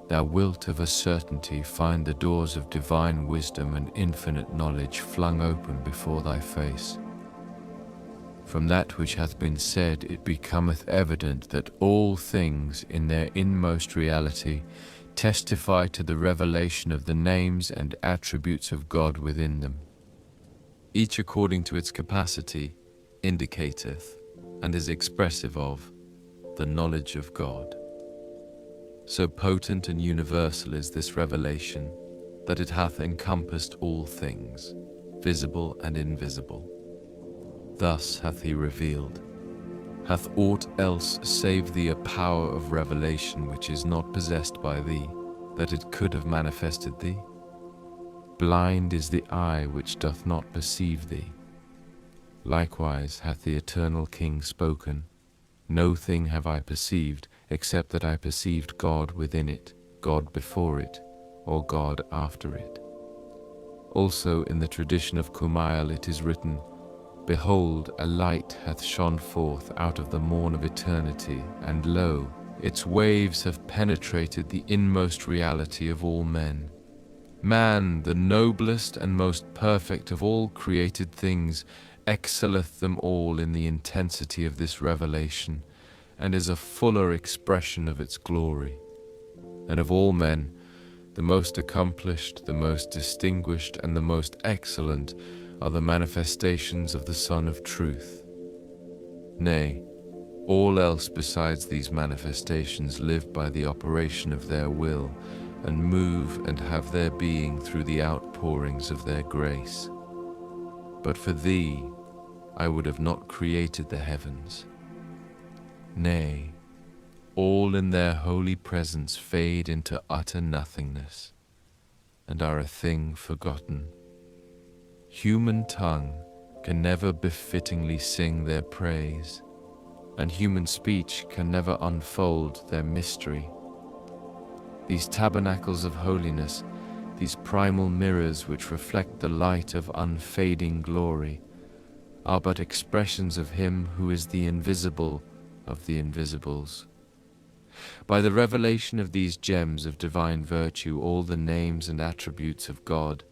thou wilt of a certainty find the doors of divine wisdom and infinite knowledge flung open before thy face. From that which hath been said, it becometh evident that all things in their inmost reality testify to the revelation of the names and attributes of God within them. Each according to its capacity indicateth and is expressive of the knowledge of God. So potent and universal is this revelation that it hath encompassed all things, visible and invisible. Thus hath he revealed. Hath aught else save thee a power of revelation which is not possessed by thee, that it could have manifested thee? Blind is the eye which doth not perceive thee. Likewise hath the eternal King spoken, No thing have I perceived, except that I perceived God within it, God before it, or God after it. Also in the tradition of Kumail it is written, Behold, a light hath shone forth out of the morn of eternity, and lo, its waves have penetrated the inmost reality of all men. Man, the noblest and most perfect of all created things, excelleth them all in the intensity of this revelation, and is a fuller expression of its glory. And of all men, the most accomplished, the most distinguished, and the most excellent are the manifestations of the Son of Truth. Nay, all else besides these manifestations live by the operation of their will, and move and have their being through the outpourings of their grace. But for thee I would have not created the heavens. Nay, all in their holy presence fade into utter nothingness, and are a thing forgotten. Human tongue can never befittingly sing their praise, and human speech can never unfold their mystery. These tabernacles of holiness, these primal mirrors which reflect the light of unfading glory, are but expressions of Him who is the invisible of the invisibles. By the revelation of these gems of divine virtue, all the names and attributes of God,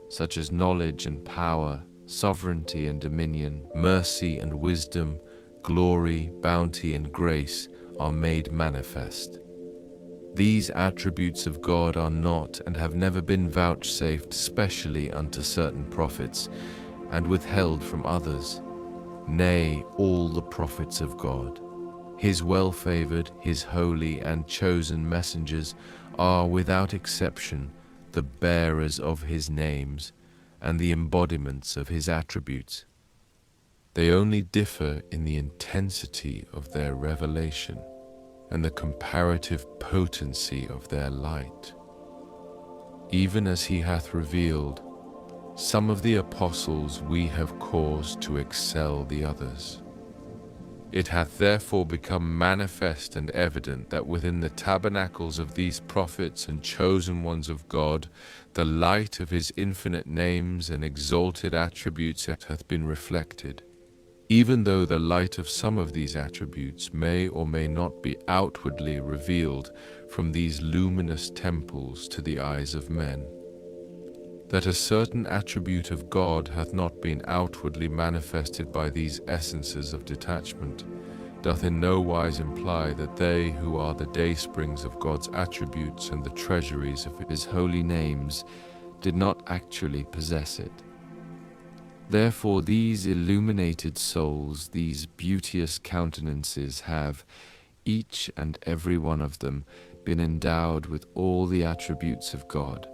such as knowledge and power, sovereignty and dominion, mercy and wisdom, glory, bounty and grace, are made manifest. These attributes of God are not and have never been vouchsafed specially unto certain prophets, and withheld from others, nay, all the prophets of God. His well-favored, His holy and chosen messengers are without exception the bearers of His names and the embodiments of His attributes. They only differ in the intensity of their revelation and the comparative potency of their light. Even as He hath revealed, some of the apostles we have caused to excel the others. It hath therefore become manifest and evident that within the tabernacles of these prophets and chosen ones of God, the light of His infinite names and exalted attributes hath been reflected, even though the light of some of these attributes may or may not be outwardly revealed from these luminous temples to the eyes of men. That a certain attribute of God hath not been outwardly manifested by these essences of detachment, doth in no wise imply that they who are the daysprings of God's attributes and the treasuries of His holy names did not actually possess it. Therefore these illuminated souls, these beauteous countenances have, each and every one of them, been endowed with all the attributes of God,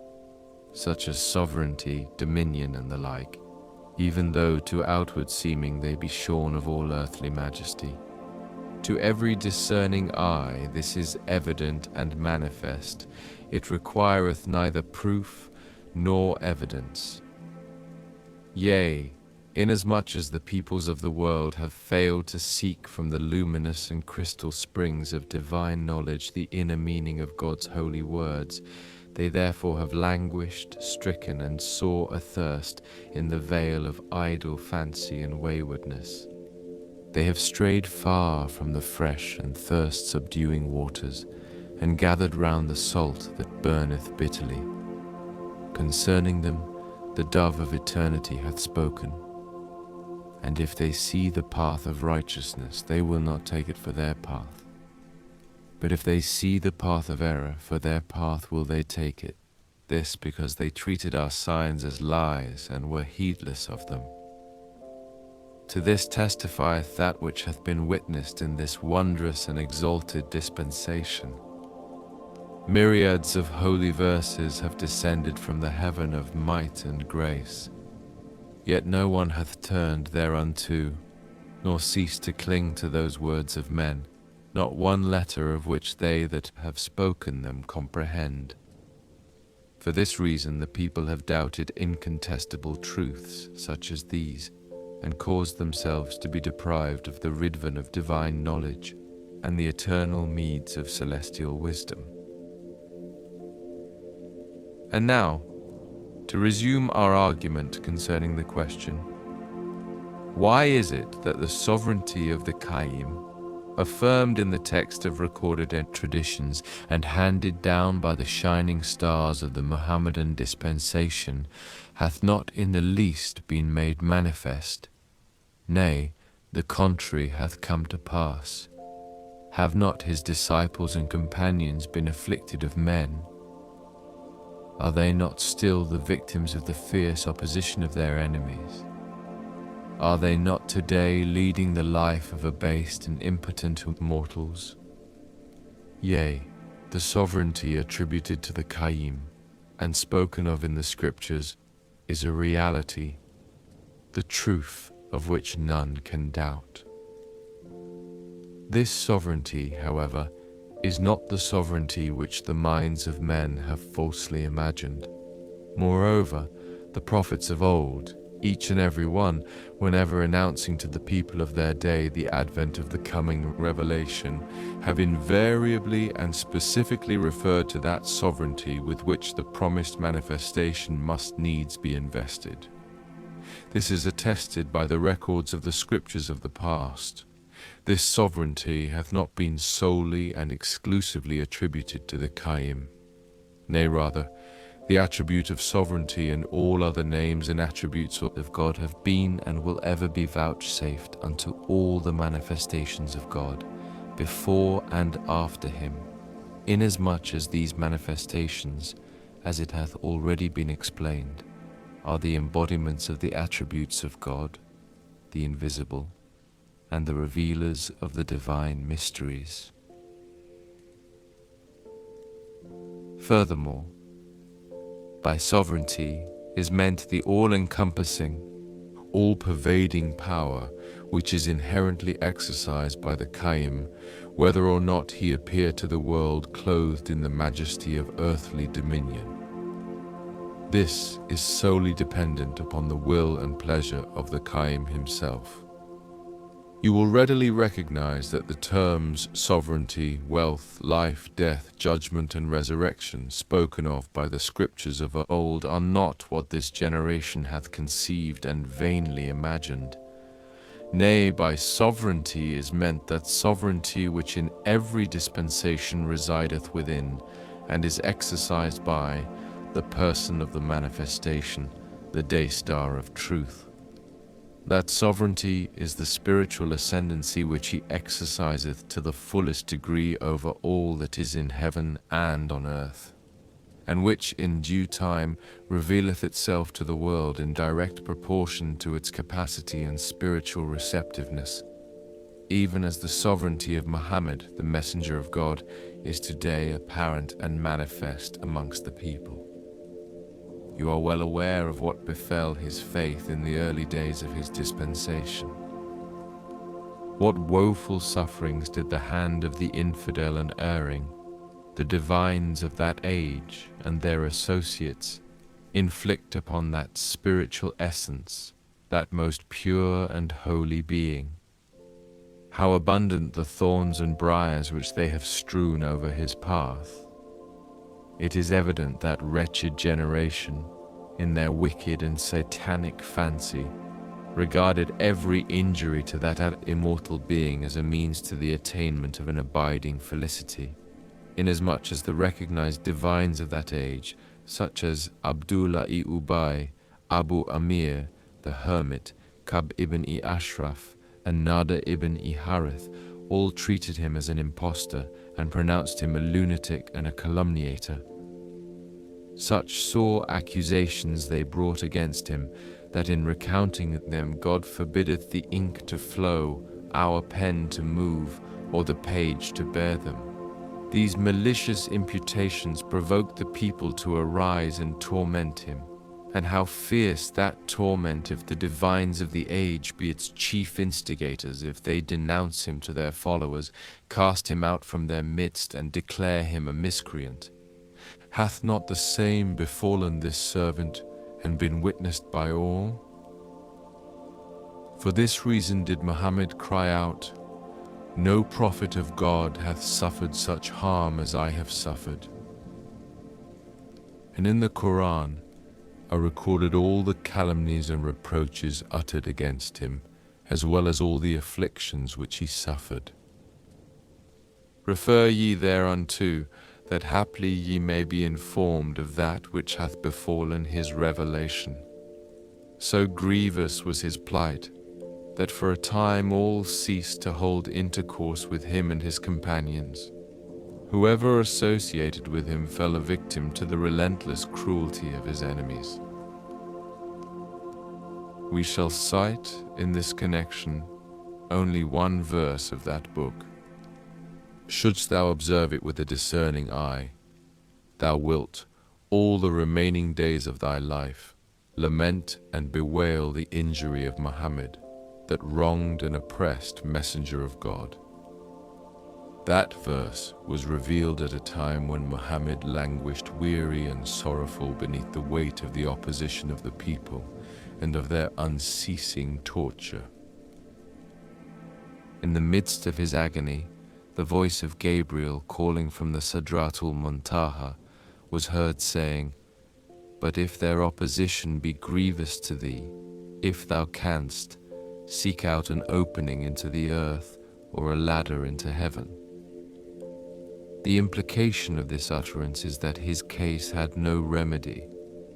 such as sovereignty, dominion, and the like, even though to outward seeming they be shorn of all earthly majesty. To every discerning eye this is evident and manifest. It requireth neither proof nor evidence. Yea, inasmuch as the peoples of the world have failed to seek from the luminous and crystal springs of divine knowledge the inner meaning of God's holy words, they therefore have languished, stricken, and sore athirst in the vale of idle fancy and waywardness. They have strayed far from the fresh and thirst-subduing waters, and gathered round the salt that burneth bitterly. Concerning them, the dove of eternity hath spoken. And if they see the path of righteousness, they will not take it for their path. But if they see the path of error, for their path will they take it. This because they treated our signs as lies, and were heedless of them. To this testifieth that which hath been witnessed in this wondrous and exalted dispensation. Myriads of holy verses have descended from the heaven of might and grace. Yet no one hath turned thereunto, nor ceased to cling to those words of men, not one letter of which they that have spoken them comprehend. For this reason the people have doubted incontestable truths such as these, and caused themselves to be deprived of the ridvan of divine knowledge and the eternal meeds of celestial wisdom. And now, to resume our argument concerning the question, why is it that the sovereignty of the Qayyim, affirmed in the text of recorded traditions and handed down by the shining stars of the Muhammadan dispensation, hath not in the least been made manifest? Nay, the contrary hath come to pass. Have not his disciples and companions been afflicted of men? Are they not still the victims of the fierce opposition of their enemies? Are they not today leading the life of abased and impotent mortals? Yea, the sovereignty attributed to the Qayyim and spoken of in the scriptures is a reality, the truth of which none can doubt. This sovereignty, however, is not the sovereignty which the minds of men have falsely imagined. Moreover, the prophets of old, each and every one, whenever announcing to the people of their day the advent of the coming revelation, have invariably and specifically referred to that sovereignty with which the promised manifestation must needs be invested. This is attested by the records of the scriptures of the past. This sovereignty hath not been solely and exclusively attributed to the Qayyim. Nay, rather, the attribute of sovereignty and all other names and attributes of God have been and will ever be vouchsafed unto all the manifestations of God, before and after him, inasmuch as these manifestations, as it hath already been explained, are the embodiments of the attributes of God, the invisible, and the revealers of the divine mysteries. Furthermore, by sovereignty is meant the all-encompassing, all-pervading power which is inherently exercised by the Qayyim, whether or not he appear to the world clothed in the majesty of earthly dominion. This is solely dependent upon the will and pleasure of the Qayyim himself. You will readily recognize that the terms sovereignty, wealth, life, death, judgment, and resurrection spoken of by the scriptures of old are not what this generation hath conceived and vainly imagined. Nay, by sovereignty is meant that sovereignty which in every dispensation resideth within, and is exercised by, the person of the manifestation, the day star of truth. That sovereignty is the spiritual ascendancy which he exerciseth to the fullest degree over all that is in heaven and on earth, and which in due time revealeth itself to the world in direct proportion to its capacity and spiritual receptiveness, even as the sovereignty of Muhammad, the messenger of God, is today apparent and manifest amongst the people. You are well aware of what befell his faith in the early days of his dispensation. What woeful sufferings did the hand of the infidel and erring, the divines of that age and their associates, inflict upon that spiritual essence, that most pure and holy being. How abundant the thorns and briars which they have strewn over his path. It is evident that wretched generation, in their wicked and satanic fancy, regarded every injury to that immortal being as a means to the attainment of an abiding felicity, inasmuch as the recognized divines of that age, such as Abdullah-i Ubay, Abu Amir, the hermit, Ka'b ibn-i-Ashraf, and Nada ibn-i-Harith all treated him as an impostor and pronounced him a lunatic and a calumniator. Such sore accusations they brought against him, that in recounting them God forbiddeth the ink to flow, our pen to move, or the page to bear them. These malicious imputations provoked the people to arise and torment him. And how fierce that torment if the divines of the age be its chief instigators, if they denounce him to their followers, cast him out from their midst, and declare him a miscreant. Hath not the same befallen this servant, and been witnessed by all? For this reason did Muhammad cry out, No prophet of God hath suffered such harm as I have suffered. And in the Quran are recorded all the calumnies and reproaches uttered against him, as well as all the afflictions which he suffered. Refer ye thereunto, that haply ye may be informed of that which hath befallen his revelation. So grievous was his plight, that for a time all ceased to hold intercourse with him and his companions. Whoever associated with him fell a victim to the relentless cruelty of his enemies. We shall cite in this connection only one verse of that book. Shouldst thou observe it with a discerning eye, thou wilt, all the remaining days of thy life, lament and bewail the injury of Muhammad, that wronged and oppressed messenger of God. That verse was revealed at a time when Muhammad languished weary and sorrowful beneath the weight of the opposition of the people and of their unceasing torture. In the midst of his agony, the voice of Gabriel calling from the Sidratul Muntaha was heard saying, But if their opposition be grievous to thee, if thou canst, seek out an opening into the earth or a ladder into heaven. The implication of this utterance is that his case had no remedy,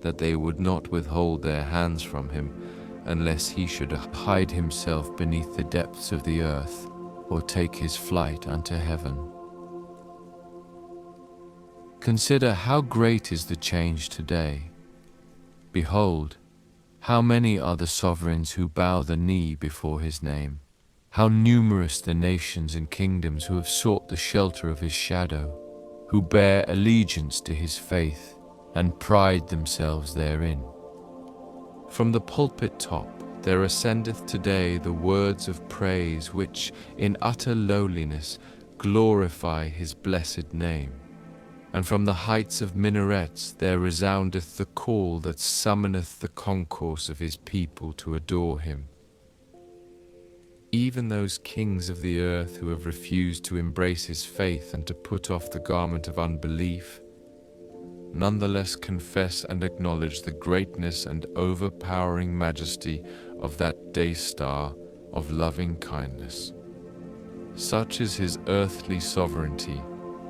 that they would not withhold their hands from him unless he should hide himself beneath the depths of the earth or take his flight unto heaven. Consider how great is the change today. Behold, how many are the sovereigns who bow the knee before his name. How numerous the nations and kingdoms who have sought the shelter of his shadow, who bear allegiance to his faith and pride themselves therein. From the pulpit top there ascendeth today the words of praise which, in utter lowliness, glorify his blessed name. And from the heights of minarets there resoundeth the call that summoneth the concourse of his people to adore him. Even those kings of the earth who have refused to embrace his faith and to put off the garment of unbelief, nonetheless confess and acknowledge the greatness and overpowering majesty of that day star of loving kindness. Such is his earthly sovereignty,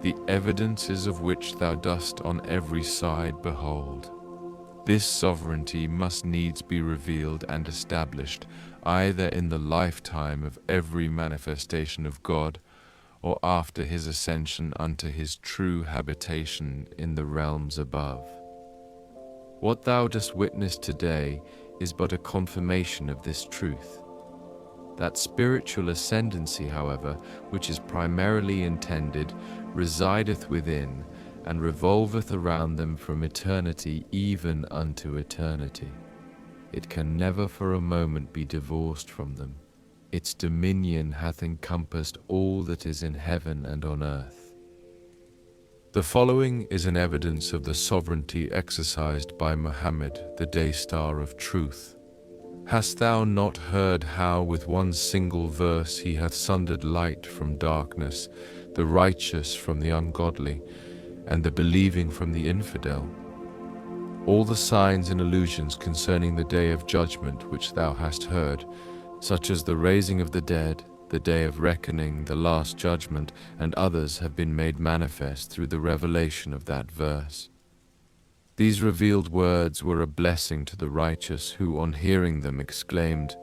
the evidences of which thou dost on every side behold. This sovereignty must needs be revealed and established either in the lifetime of every manifestation of God, or after his ascension unto his true habitation in the realms above. What thou dost witness today is but a confirmation of this truth. That spiritual ascendancy, however, which is primarily intended, resideth within, and revolveth around them from eternity even unto eternity. It can never for a moment be divorced from them. Its dominion hath encompassed all that is in heaven and on earth. The following is an evidence of the sovereignty exercised by Muhammad, the day star of truth. Hast thou not heard how with one single verse he hath sundered light from darkness, the righteous from the ungodly, and the believing from the infidel? All the signs and allusions concerning the day of judgment which thou hast heard, such as the raising of the dead, the day of reckoning, the last judgment, and others have been made manifest through the revelation of that verse. These revealed words were a blessing to the righteous who, on hearing them, exclaimed,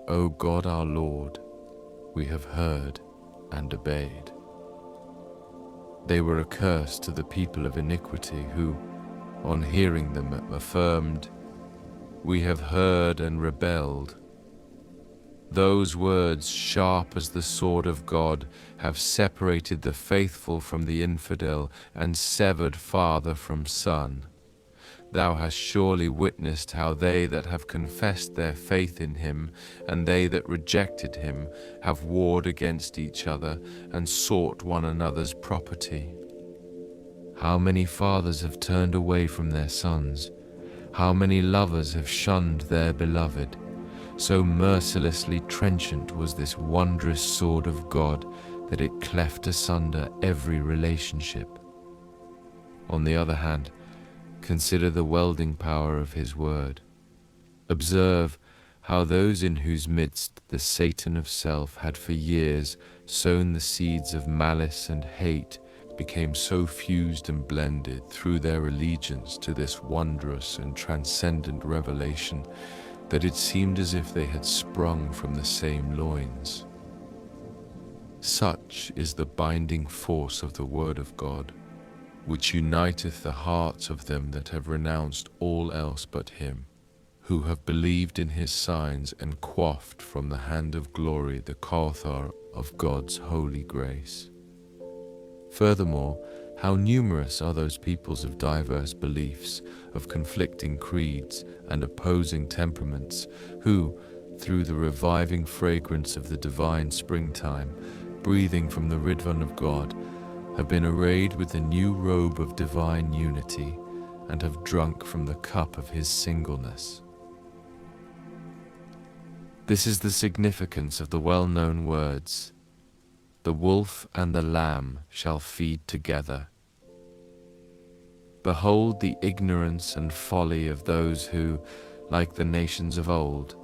O God our Lord, we have heard and obeyed. They were a curse to the people of iniquity who, on hearing them, affirmed, We have heard and rebelled. Those words, sharp as the sword of God, have separated the faithful from the infidel and severed father from son. Thou hast surely witnessed how they that have confessed their faith in him and they that rejected him have warred against each other and sought one another's property. How many fathers have turned away from their sons? How many lovers have shunned their beloved? So mercilessly trenchant was this wondrous sword of God that it cleft asunder every relationship. On the other hand, consider the welding power of his word. Observe how those in whose midst the Satan of self had for years sown the seeds of malice and hate became so fused and blended through their allegiance to this wondrous and transcendent revelation that it seemed as if they had sprung from the same loins. Such is the binding force of the word of God, which uniteth the hearts of them that have renounced all else but him, who have believed in his signs and quaffed from the hand of glory the Kauthar of God's holy grace. Furthermore, how numerous are those peoples of diverse beliefs, of conflicting creeds and opposing temperaments, who, through the reviving fragrance of the divine springtime, breathing from the Ridvan of God, have been arrayed with the new robe of divine unity, and have drunk from the cup of his singleness. This is the significance of the well-known words, "The wolf and the lamb shall feed together." Behold the ignorance and folly of those who, like the nations of old,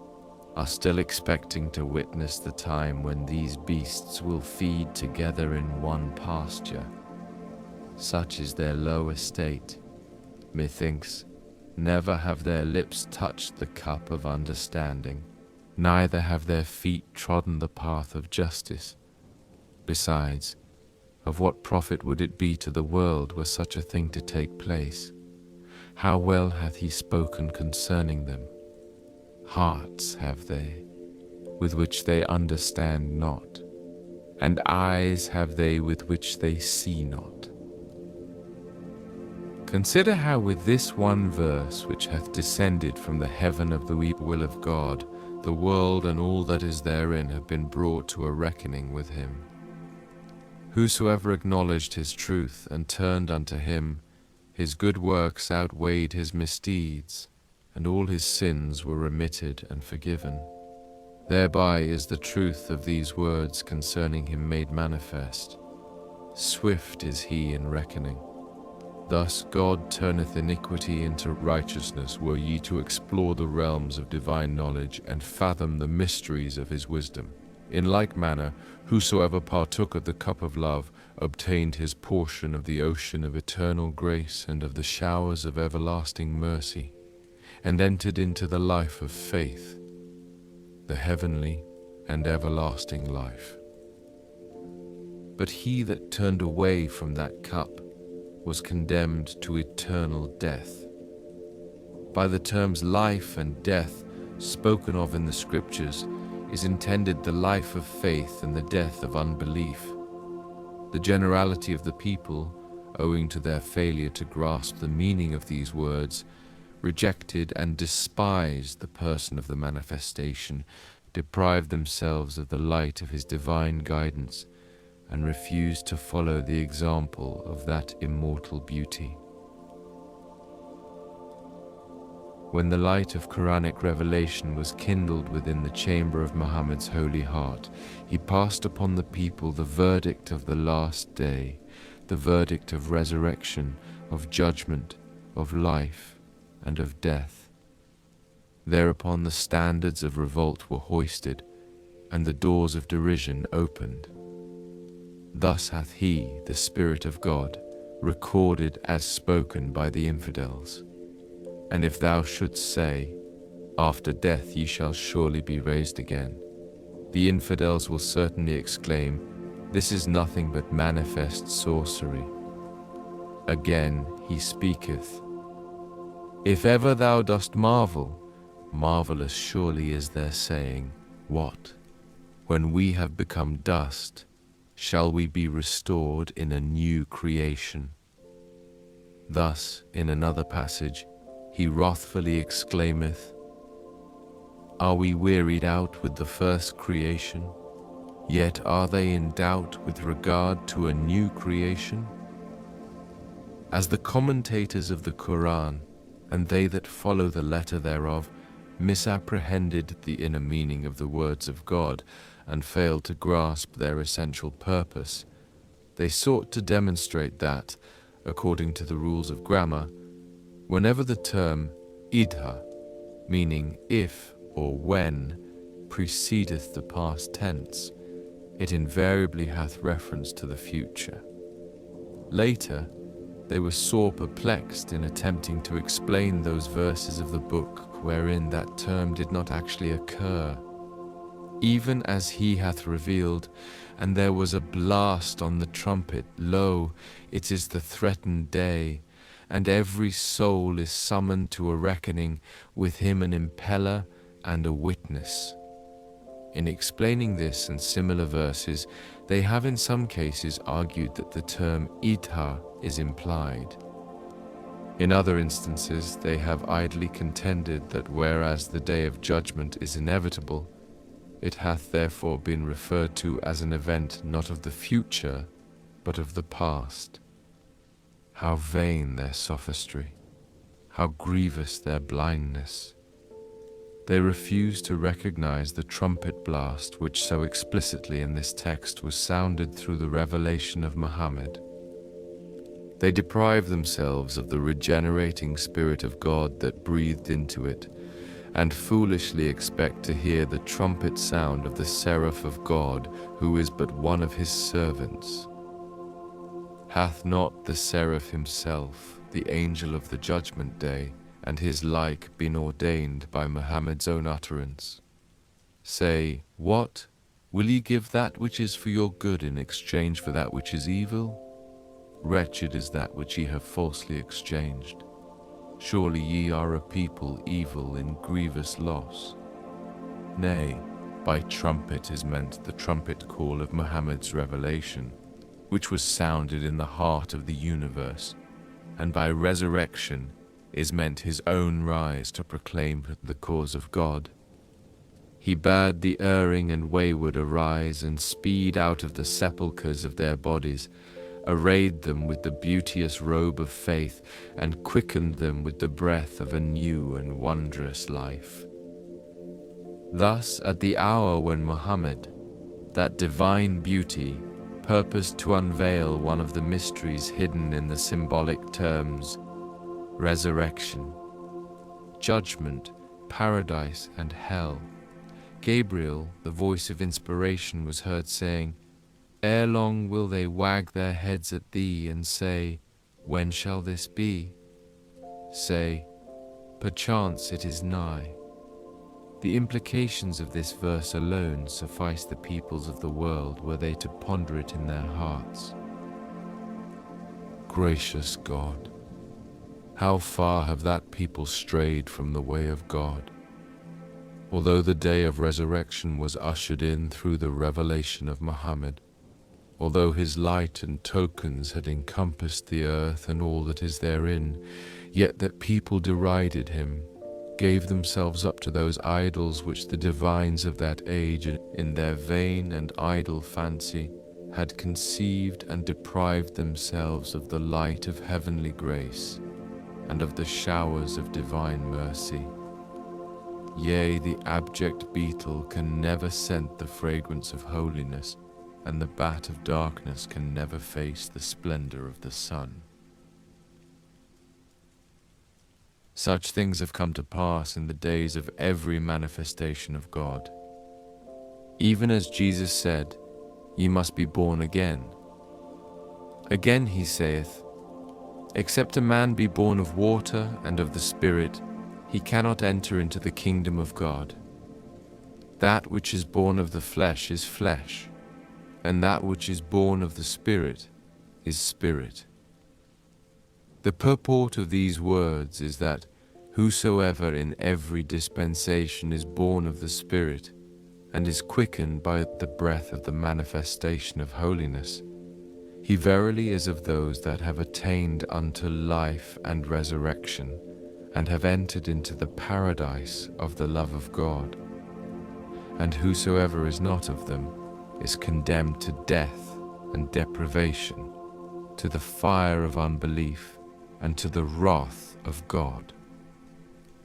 are still expecting to witness the time when these beasts will feed together in one pasture. Such is their low estate. Methinks, never have their lips touched the cup of understanding, neither have their feet trodden the path of justice. Besides, of what profit would it be to the world were such a thing to take place? How well hath he spoken concerning them? Hearts have they, with which they understand not, and eyes have they with which they see not. Consider how with this one verse, which hath descended from the heaven of the will of God, the world and all that is therein have been brought to a reckoning with him. Whosoever acknowledged his truth and turned unto him, his good works outweighed his misdeeds, and all his sins were remitted and forgiven. Thereby is the truth of these words concerning him made manifest. Swift is he in reckoning. Thus God turneth iniquity into righteousness, were ye to explore the realms of divine knowledge and fathom the mysteries of his wisdom. In like manner, whosoever partook of the cup of love obtained his portion of the ocean of eternal grace and of the showers of everlasting mercy, and entered into the life of faith, the heavenly and everlasting life. But he that turned away from that cup was condemned to eternal death. By the terms life and death spoken of in the Scriptures is intended the life of faith and the death of unbelief. The generality of the people, owing to their failure to grasp the meaning of these words, rejected and despised the person of the manifestation, deprived themselves of the light of his divine guidance, and refused to follow the example of that immortal beauty. When the light of Quranic revelation was kindled within the chamber of Muhammad's holy heart, he passed upon the people the verdict of the last day, the verdict of resurrection, of judgment, of life, and of death. Thereupon the standards of revolt were hoisted, and the doors of derision opened. Thus hath he, the Spirit of God, recorded as spoken by the infidels. And if thou shouldst say, After death ye shall surely be raised again. The infidels will certainly exclaim, This is nothing but manifest sorcery. Again he speaketh, If ever thou dost marvel, marvelous surely is their saying, What? When we have become dust, shall we be restored in a new creation? Thus, in another passage, he wrathfully exclaimeth, Are we wearied out with the first creation? Yet are they in doubt with regard to a new creation? As the commentators of the Quran, and they that follow the letter thereof, misapprehended the inner meaning of the words of God, and failed to grasp their essential purpose, they sought to demonstrate that, according to the rules of grammar, whenever the term idha, meaning if or when, precedeth the past tense, it invariably hath reference to the future. Later, they were sore perplexed in attempting to explain those verses of the book wherein that term did not actually occur. Even as he hath revealed, and there was a blast on the trumpet, lo, it is the threatened day, and every soul is summoned to a reckoning, with him an impeller and a witness. In explaining this and similar verses, they have in some cases argued that the term idha is implied. In other instances, they have idly contended that whereas the day of judgment is inevitable, it hath therefore been referred to as an event not of the future, but of the past. How vain their sophistry! How grievous their blindness! They refuse to recognize the trumpet blast which so explicitly in this text was sounded through the revelation of Muhammad. They deprive themselves of the regenerating Spirit of God that breathed into it, and foolishly expect to hear the trumpet sound of the seraph of God, who is but one of his servants. Hath not the seraph himself, the angel of the judgment day, and his like been ordained by Muhammad's own utterance? Say, what? Will ye give that which is for your good in exchange for that which is evil? Wretched is that which ye have falsely exchanged. Surely ye are a people evil in grievous loss. Nay, by trumpet is meant the trumpet call of Muhammad's revelation, which was sounded in the heart of the universe, and by resurrection is meant his own rise to proclaim the cause of God. He bade the erring and wayward arise and speed out of the sepulchres of their bodies, arrayed them with the beauteous robe of faith, and quickened them with the breath of a new and wondrous life. Thus, at the hour when Muhammad, that divine beauty, purposed to unveil one of the mysteries hidden in the symbolic terms resurrection, judgment, paradise, and hell, Gabriel, the voice of inspiration, was heard saying, Ere long will they wag their heads at thee and say, When shall this be? Say, Perchance it is nigh. The implications of this verse alone suffice the peoples of the world were they to ponder it in their hearts. Gracious God, how far have that people strayed from the way of God? Although the day of resurrection was ushered in through the revelation of Muhammad, although his light and tokens had encompassed the earth and all that is therein, yet that people derided him, gave themselves up to those idols which the divines of that age, in their vain and idle fancy, had conceived, and deprived themselves of the light of heavenly grace, and of the showers of divine mercy. Yea, the abject beetle can never scent the fragrance of holiness, and the bat of darkness can never face the splendor of the sun. Such things have come to pass in the days of every manifestation of God. Even as Jesus said, Ye must be born again. Again he saith, Except a man be born of water and of the Spirit, he cannot enter into the kingdom of God. That which is born of the flesh is flesh, and that which is born of the Spirit is spirit. The purport of these words is that whosoever in every dispensation is born of the Spirit and is quickened by the breath of the manifestation of holiness, he verily is of those that have attained unto life and resurrection, and have entered into the paradise of the love of God. And whosoever is not of them is condemned to death and deprivation, to the fire of unbelief, and to the wrath of God.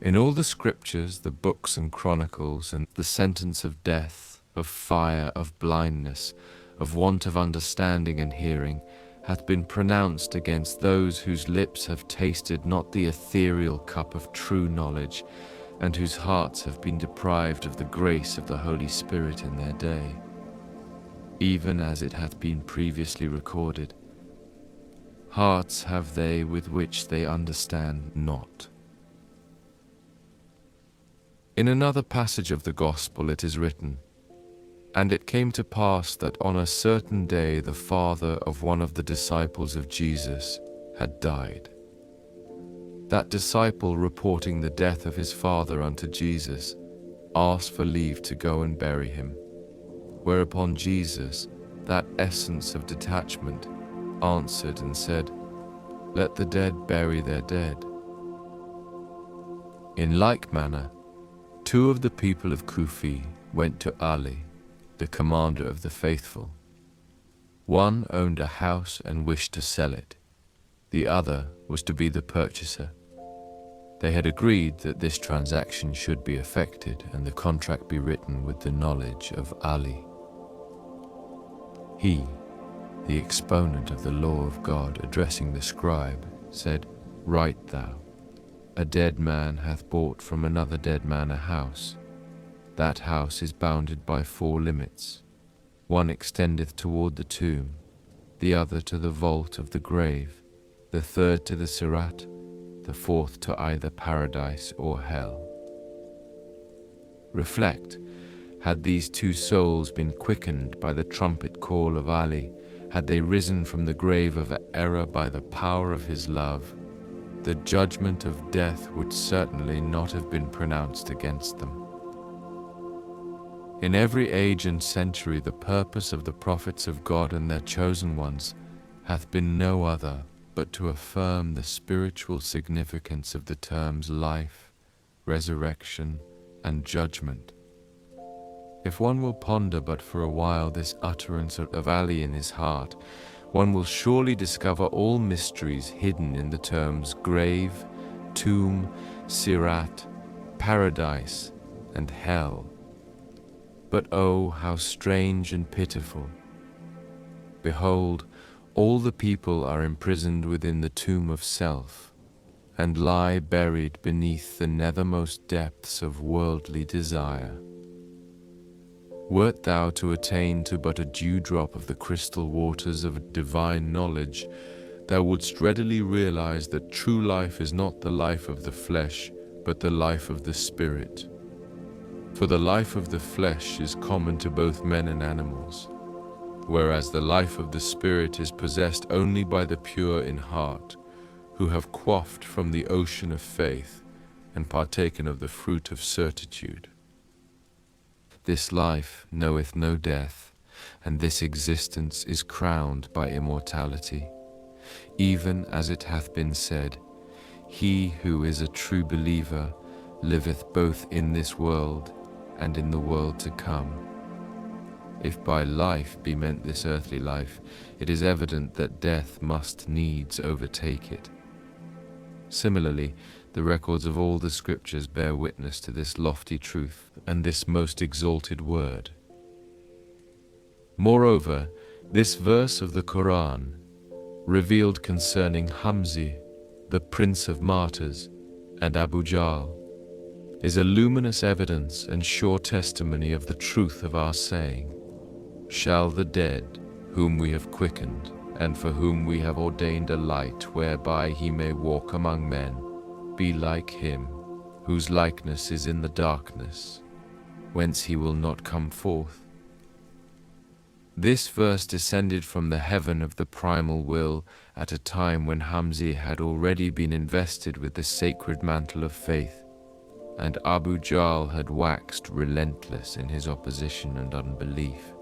In all the scriptures, the books and chronicles, and the sentence of death, of fire, of blindness, of want of understanding and hearing, hath been pronounced against those whose lips have tasted not the ethereal cup of true knowledge, and whose hearts have been deprived of the grace of the Holy Spirit in their day. Even as it hath been previously recorded, hearts have they with which they understand not. In another passage of the Gospel it is written, "And it came to pass that on a certain day the father of one of the disciples of Jesus had died. That disciple, reporting the death of his father unto Jesus, asked for leave to go and bury him. Whereupon Jesus, that essence of detachment, answered and said, Let the dead bury their dead. In like manner, two of the people of Kufi went to Ali, the commander of the faithful. One owned a house and wished to sell it. The other was to be the purchaser. They had agreed that this transaction should be effected and the contract be written with the knowledge of Ali. He, the exponent of the law of God, addressing the scribe, said, Write thou, a dead man hath bought from another dead man a house. That house is bounded by 4 limits. One extendeth toward the tomb, the other to the vault of the grave, the third to the Sirat, the fourth to either paradise or hell. Reflect, had these 2 souls been quickened by the trumpet call of Ali, had they risen from the grave of error by the power of his love, the judgment of death would certainly not have been pronounced against them. In every age and century the purpose of the prophets of God and their chosen ones hath been no other but to affirm the spiritual significance of the terms life, resurrection, and judgment. If one will ponder but for a while this utterance of Ali in his heart, one will surely discover all mysteries hidden in the terms grave, tomb, Sirat, paradise, and hell. But oh, how strange and pitiful! Behold, all the people are imprisoned within the tomb of self, and lie buried beneath the nethermost depths of worldly desire. Wert thou to attain to but a dewdrop of the crystal waters of divine knowledge, thou wouldst readily realize that true life is not the life of the flesh, but the life of the spirit. For the life of the flesh is common to both men and animals, whereas the life of the spirit is possessed only by the pure in heart, who have quaffed from the ocean of faith and partaken of the fruit of certitude. This life knoweth no death, and this existence is crowned by immortality, even as it hath been said, He who is a true believer liveth both in this world and in the world to come. If by life be meant this earthly life, it is evident that death must needs overtake it. Similarly, the records of all the scriptures bear witness to this lofty truth and this most exalted word. Moreover, this verse of the Quran, revealed concerning Hamzi, the prince of martyrs, and Abu Jahl, is a luminous evidence and sure testimony of the truth of our saying, Shall the dead, whom we have quickened, and for whom we have ordained a light whereby he may walk among men, be like him, whose likeness is in the darkness, whence he will not come forth. This verse descended from the heaven of the primal will at a time when Hamzi had already been invested with the sacred mantle of faith, and Abu Jahl had waxed relentless in his opposition and unbelief.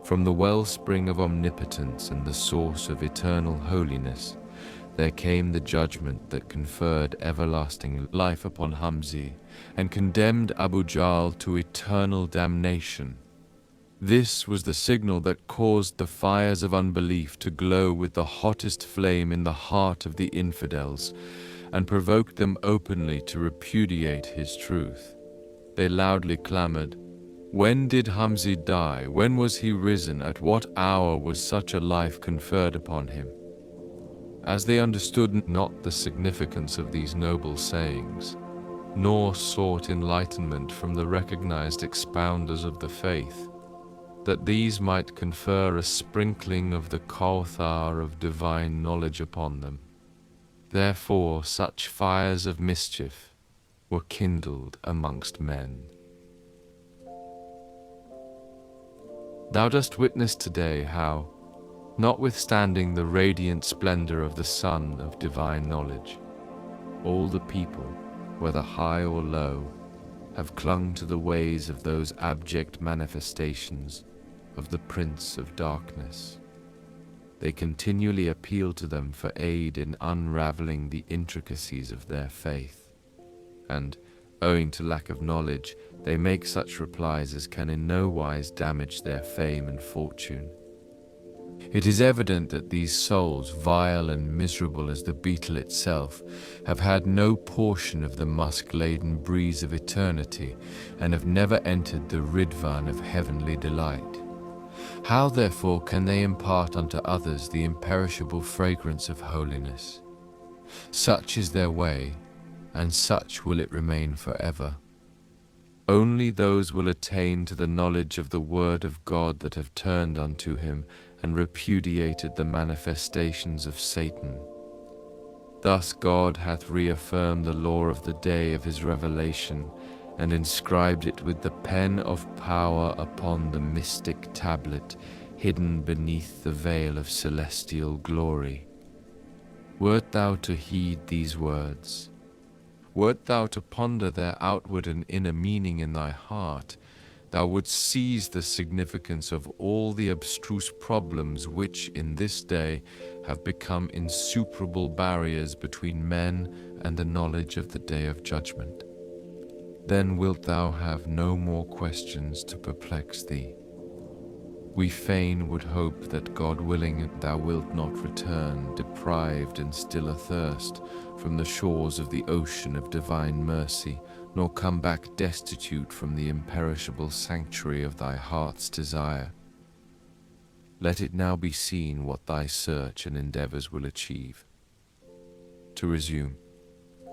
From the wellspring of omnipotence and the source of eternal holiness, there came the judgment that conferred everlasting life upon Hamzi and condemned Abu Jahl to eternal damnation. This was the signal that caused the fires of unbelief to glow with the hottest flame in the heart of the infidels, and provoked them openly to repudiate his truth. They loudly clamored, "When did Hamzi die? When was he risen? At what hour was such a life conferred upon him?" As they understood not the significance of these noble sayings, nor sought enlightenment from the recognized expounders of the faith, that these might confer a sprinkling of the Kawthar of divine knowledge upon them. Therefore such fires of mischief were kindled amongst men. Thou dost witness today how, notwithstanding the radiant splendor of the sun of divine knowledge, all the people, whether high or low, have clung to the ways of those abject manifestations of the Prince of Darkness. They continually appeal to them for aid in unraveling the intricacies of their faith, and, owing to lack of knowledge, they make such replies as can in no wise damage their fame and fortune. It is evident that these souls, vile and miserable as the beetle itself, have had no portion of the musk-laden breeze of eternity, and have never entered the Ridvan of heavenly delight. How therefore can they impart unto others the imperishable fragrance of holiness? Such is their way, and such will it remain forever. Only those will attain to the knowledge of the word of God that have turned unto him and repudiated the manifestations of Satan. Thus God hath reaffirmed the law of the day of his revelation, and inscribed it with the pen of power upon the mystic tablet hidden beneath the veil of celestial glory. Wert thou to heed these words, wert thou to ponder their outward and inner meaning in thy heart, thou wouldst seize the significance of all the abstruse problems which in this day have become insuperable barriers between men and the knowledge of the day of judgment. Then wilt thou have no more questions to perplex thee. We fain would hope that, God willing, thou wilt not return, deprived and still athirst, from the shores of the ocean of divine mercy, nor come back destitute from the imperishable sanctuary of thy heart's desire. Let it now be seen what thy search and endeavors will achieve. To resume,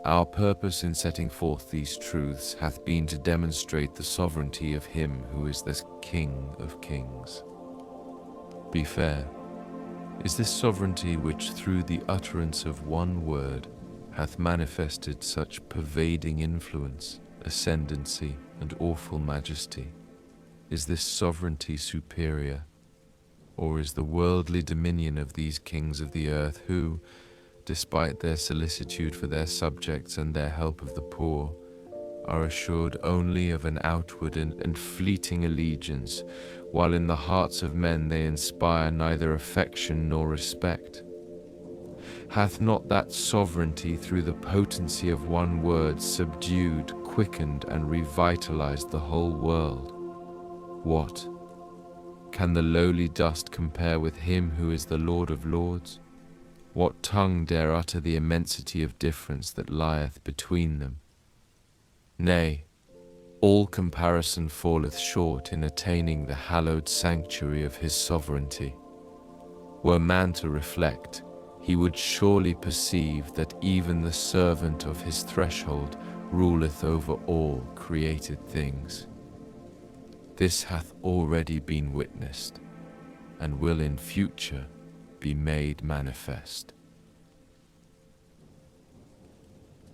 our purpose in setting forth these truths hath been to demonstrate the sovereignty of him who is the King of Kings. Be fair, is this sovereignty which through the utterance of one word hath manifested such pervading influence, ascendancy, and awful majesty? Is this sovereignty superior? Or is the worldly dominion of these kings of the earth who, despite their solicitude for their subjects and their help of the poor, are assured only of an outward and fleeting allegiance, while in the hearts of men they inspire neither affection nor respect? Hath not that sovereignty through the potency of one word subdued, quickened, and revitalized the whole world? What? Can the lowly dust compare with him who is the Lord of Lords? What tongue dare utter the immensity of difference that lieth between them? Nay, all comparison falleth short in attaining the hallowed sanctuary of his sovereignty. Were man to reflect, he would surely perceive that even the servant of his threshold ruleth over all created things. This hath already been witnessed, and will in future be made manifest.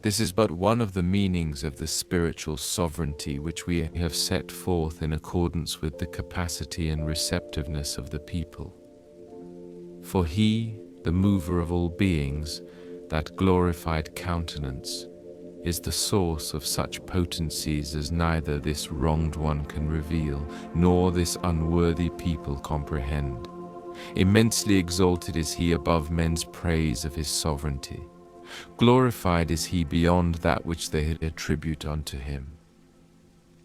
This is but one of the meanings of the spiritual sovereignty which we have set forth in accordance with the capacity and receptiveness of the people. For He, the mover of all beings, that glorified countenance, is the source of such potencies as neither this wronged one can reveal, nor this unworthy people comprehend. Immensely exalted is He above men's praise of His sovereignty. Glorified is He beyond that which they attribute unto Him.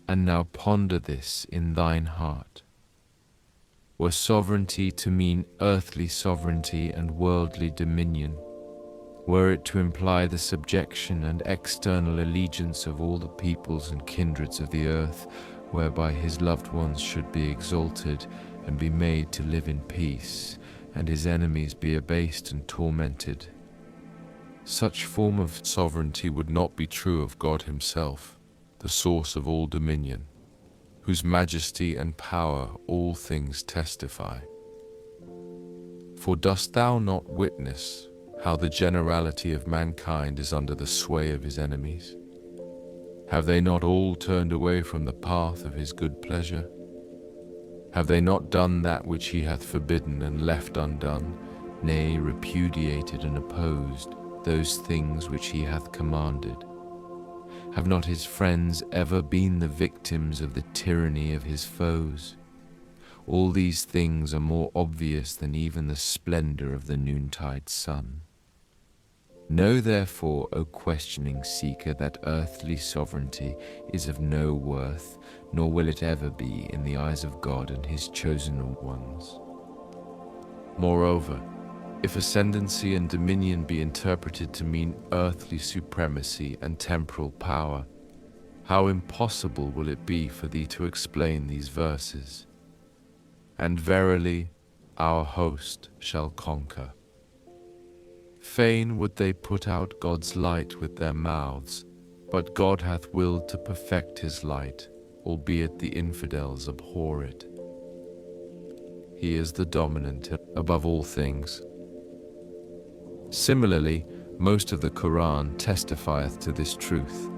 And now ponder this in thine heart. Were sovereignty to mean earthly sovereignty and worldly dominion, were it to imply the subjection and external allegiance of all the peoples and kindreds of the earth, whereby His loved ones should be exalted and be made to live in peace, and His enemies be abased and tormented, such form of sovereignty would not be true of God Himself, the source of all dominion, whose majesty and power all things testify. For dost thou not witness how the generality of mankind is under the sway of his enemies? Have they not all turned away from the path of His good pleasure? Have they not done that which He hath forbidden and left undone, nay, repudiated and opposed those things which He hath commanded? Have not His friends ever been the victims of the tyranny of His foes? All these things are more obvious than even the splendor of the noontide sun. Know therefore, O questioning seeker, that earthly sovereignty is of no worth, nor will it ever be in the eyes of God and His chosen ones. Moreover, if ascendancy and dominion be interpreted to mean earthly supremacy and temporal power, how impossible will it be for thee to explain these verses? And verily, our host shall conquer. Fain would they put out God's light with their mouths, but God hath willed to perfect His light, albeit the infidels abhor it. He is the dominant above all things. Similarly, most of the Quran testifieth to this truth.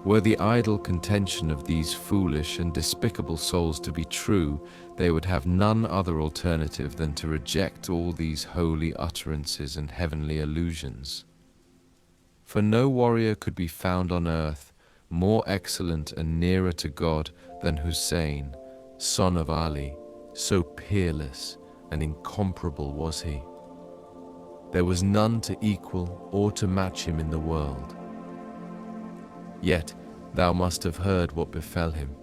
Were the idle contention of these foolish and despicable souls to be true, they would have none other alternative than to reject all these holy utterances and heavenly allusions. For no warrior could be found on earth more excellent and nearer to God than Hussein, son of Ali, so peerless and incomparable was he. There was none to equal or to match him in the world. Yet thou must have heard what befell him.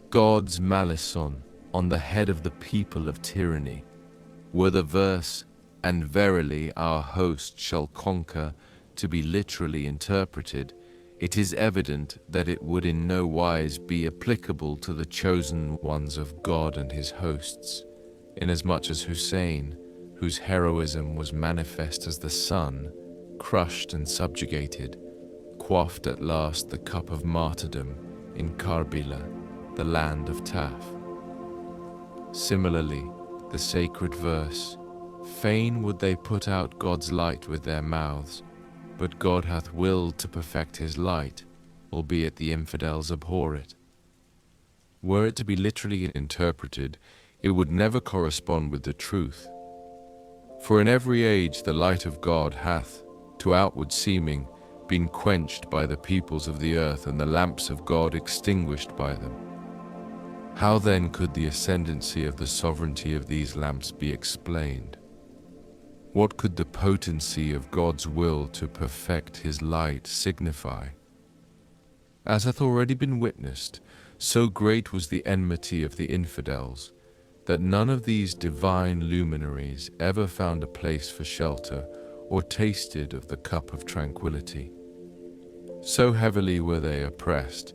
God's malison on the head of the people of tyranny, were the verse, "And verily our host shall conquer," to be literally interpreted, it is evident that it would in no wise be applicable to the chosen ones of God and His hosts, inasmuch as Hussein, whose heroism was manifest as the sun, crushed and subjugated, quaffed at last the cup of martyrdom in Karbila, the land of Taf. Similarly, the sacred verse, "Fain would they put out God's light with their mouths, but God hath willed to perfect His light, albeit the infidels abhor it." Were it to be literally interpreted, it would never correspond with the truth. For in every age the light of God hath, to outward seeming, been quenched by the peoples of the earth, and the lamps of God extinguished by them. How then could the ascendancy of the sovereignty of these lamps be explained? What could the potency of God's will to perfect His light signify? As hath already been witnessed, so great was the enmity of the infidels, that none of these divine luminaries ever found a place for shelter or tasted of the cup of tranquility. So heavily were they oppressed,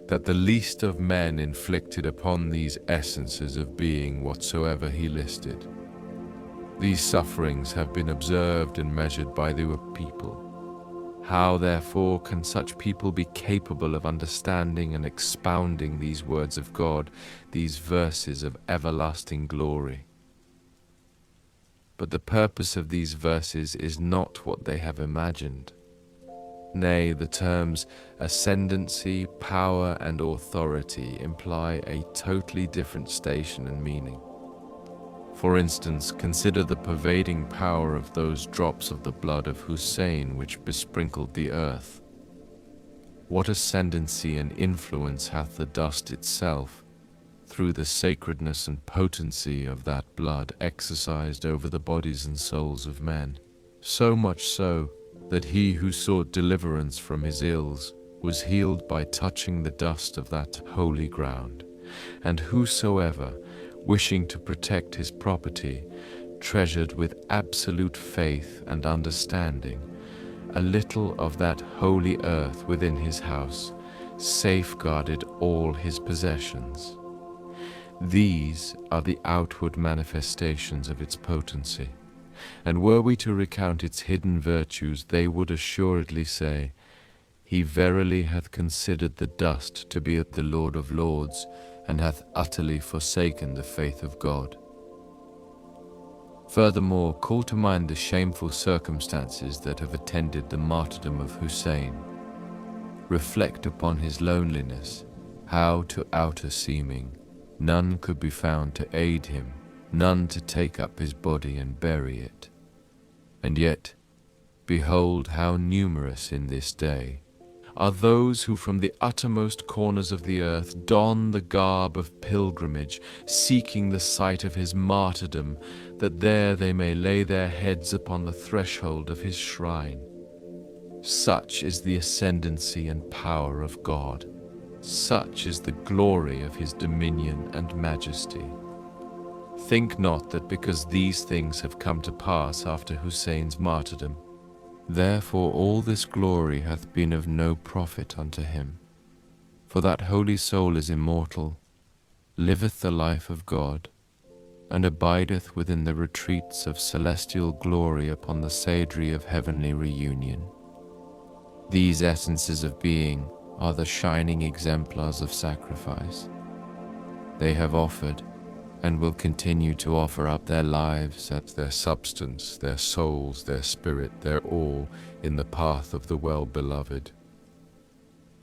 that the least of men inflicted upon these essences of being whatsoever he listed. These sufferings have been observed and measured by the people. How, therefore, can such people be capable of understanding and expounding these words of God, these verses of everlasting glory? But the purpose of these verses is not what they have imagined. Nay, the terms ascendancy, power, and authority imply a totally different station and meaning. For instance, consider the pervading power of those drops of the blood of Hussein which besprinkled the earth. What ascendancy and influence hath the dust itself, through the sacredness and potency of that blood exercised over the bodies and souls of men? So much so, that he who sought deliverance from his ills was healed by touching the dust of that holy ground. And whosoever, wishing to protect his property, treasured with absolute faith and understanding a little of that holy earth within his house, safeguarded all his possessions. These are the outward manifestations of its potency. And were we to recount its hidden virtues, they would assuredly say, He verily hath considered the dust to be the Lord of Lords, and hath utterly forsaken the faith of God. Furthermore, call to mind the shameful circumstances that have attended the martyrdom of Hussein. Reflect upon his loneliness, how to outer seeming none could be found to aid him, none to take up his body and bury it. And yet, behold how numerous in this day are those who from the uttermost corners of the earth don the garb of pilgrimage, seeking the sight of his martyrdom, that there they may lay their heads upon the threshold of his shrine. Such is the ascendancy and power of God. Such is the glory of his dominion and majesty. Think not that because these things have come to pass after Hussein's martyrdom, therefore all this glory hath been of no profit unto him. For that holy soul is immortal, liveth the life of God, and abideth within the retreats of celestial glory upon the sagery of heavenly reunion. These essences of being are the shining exemplars of sacrifice. They have offered, and will continue to offer up their lives, their substance, their souls, their spirit, their all, in the path of the well-beloved.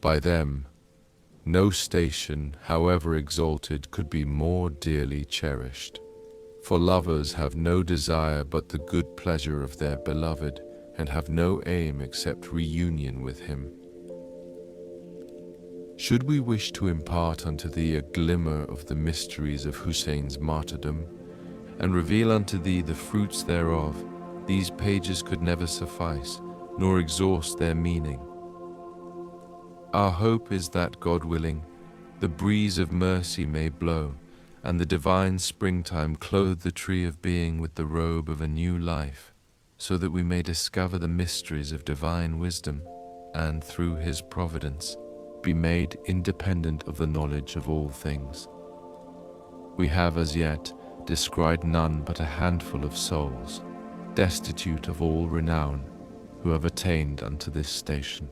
By them, no station, however exalted, could be more dearly cherished. For lovers have no desire but the good pleasure of their beloved, and have no aim except reunion with him. Should we wish to impart unto thee a glimmer of the mysteries of Hussein's martyrdom, and reveal unto thee the fruits thereof, these pages could never suffice, nor exhaust their meaning. Our hope is that, God willing, the breeze of mercy may blow, and the divine springtime clothe the tree of being with the robe of a new life, so that we may discover the mysteries of divine wisdom, and through his providence, be made independent of the knowledge of all things. We have as yet descried none but a handful of souls, destitute of all renown, who have attained unto this station.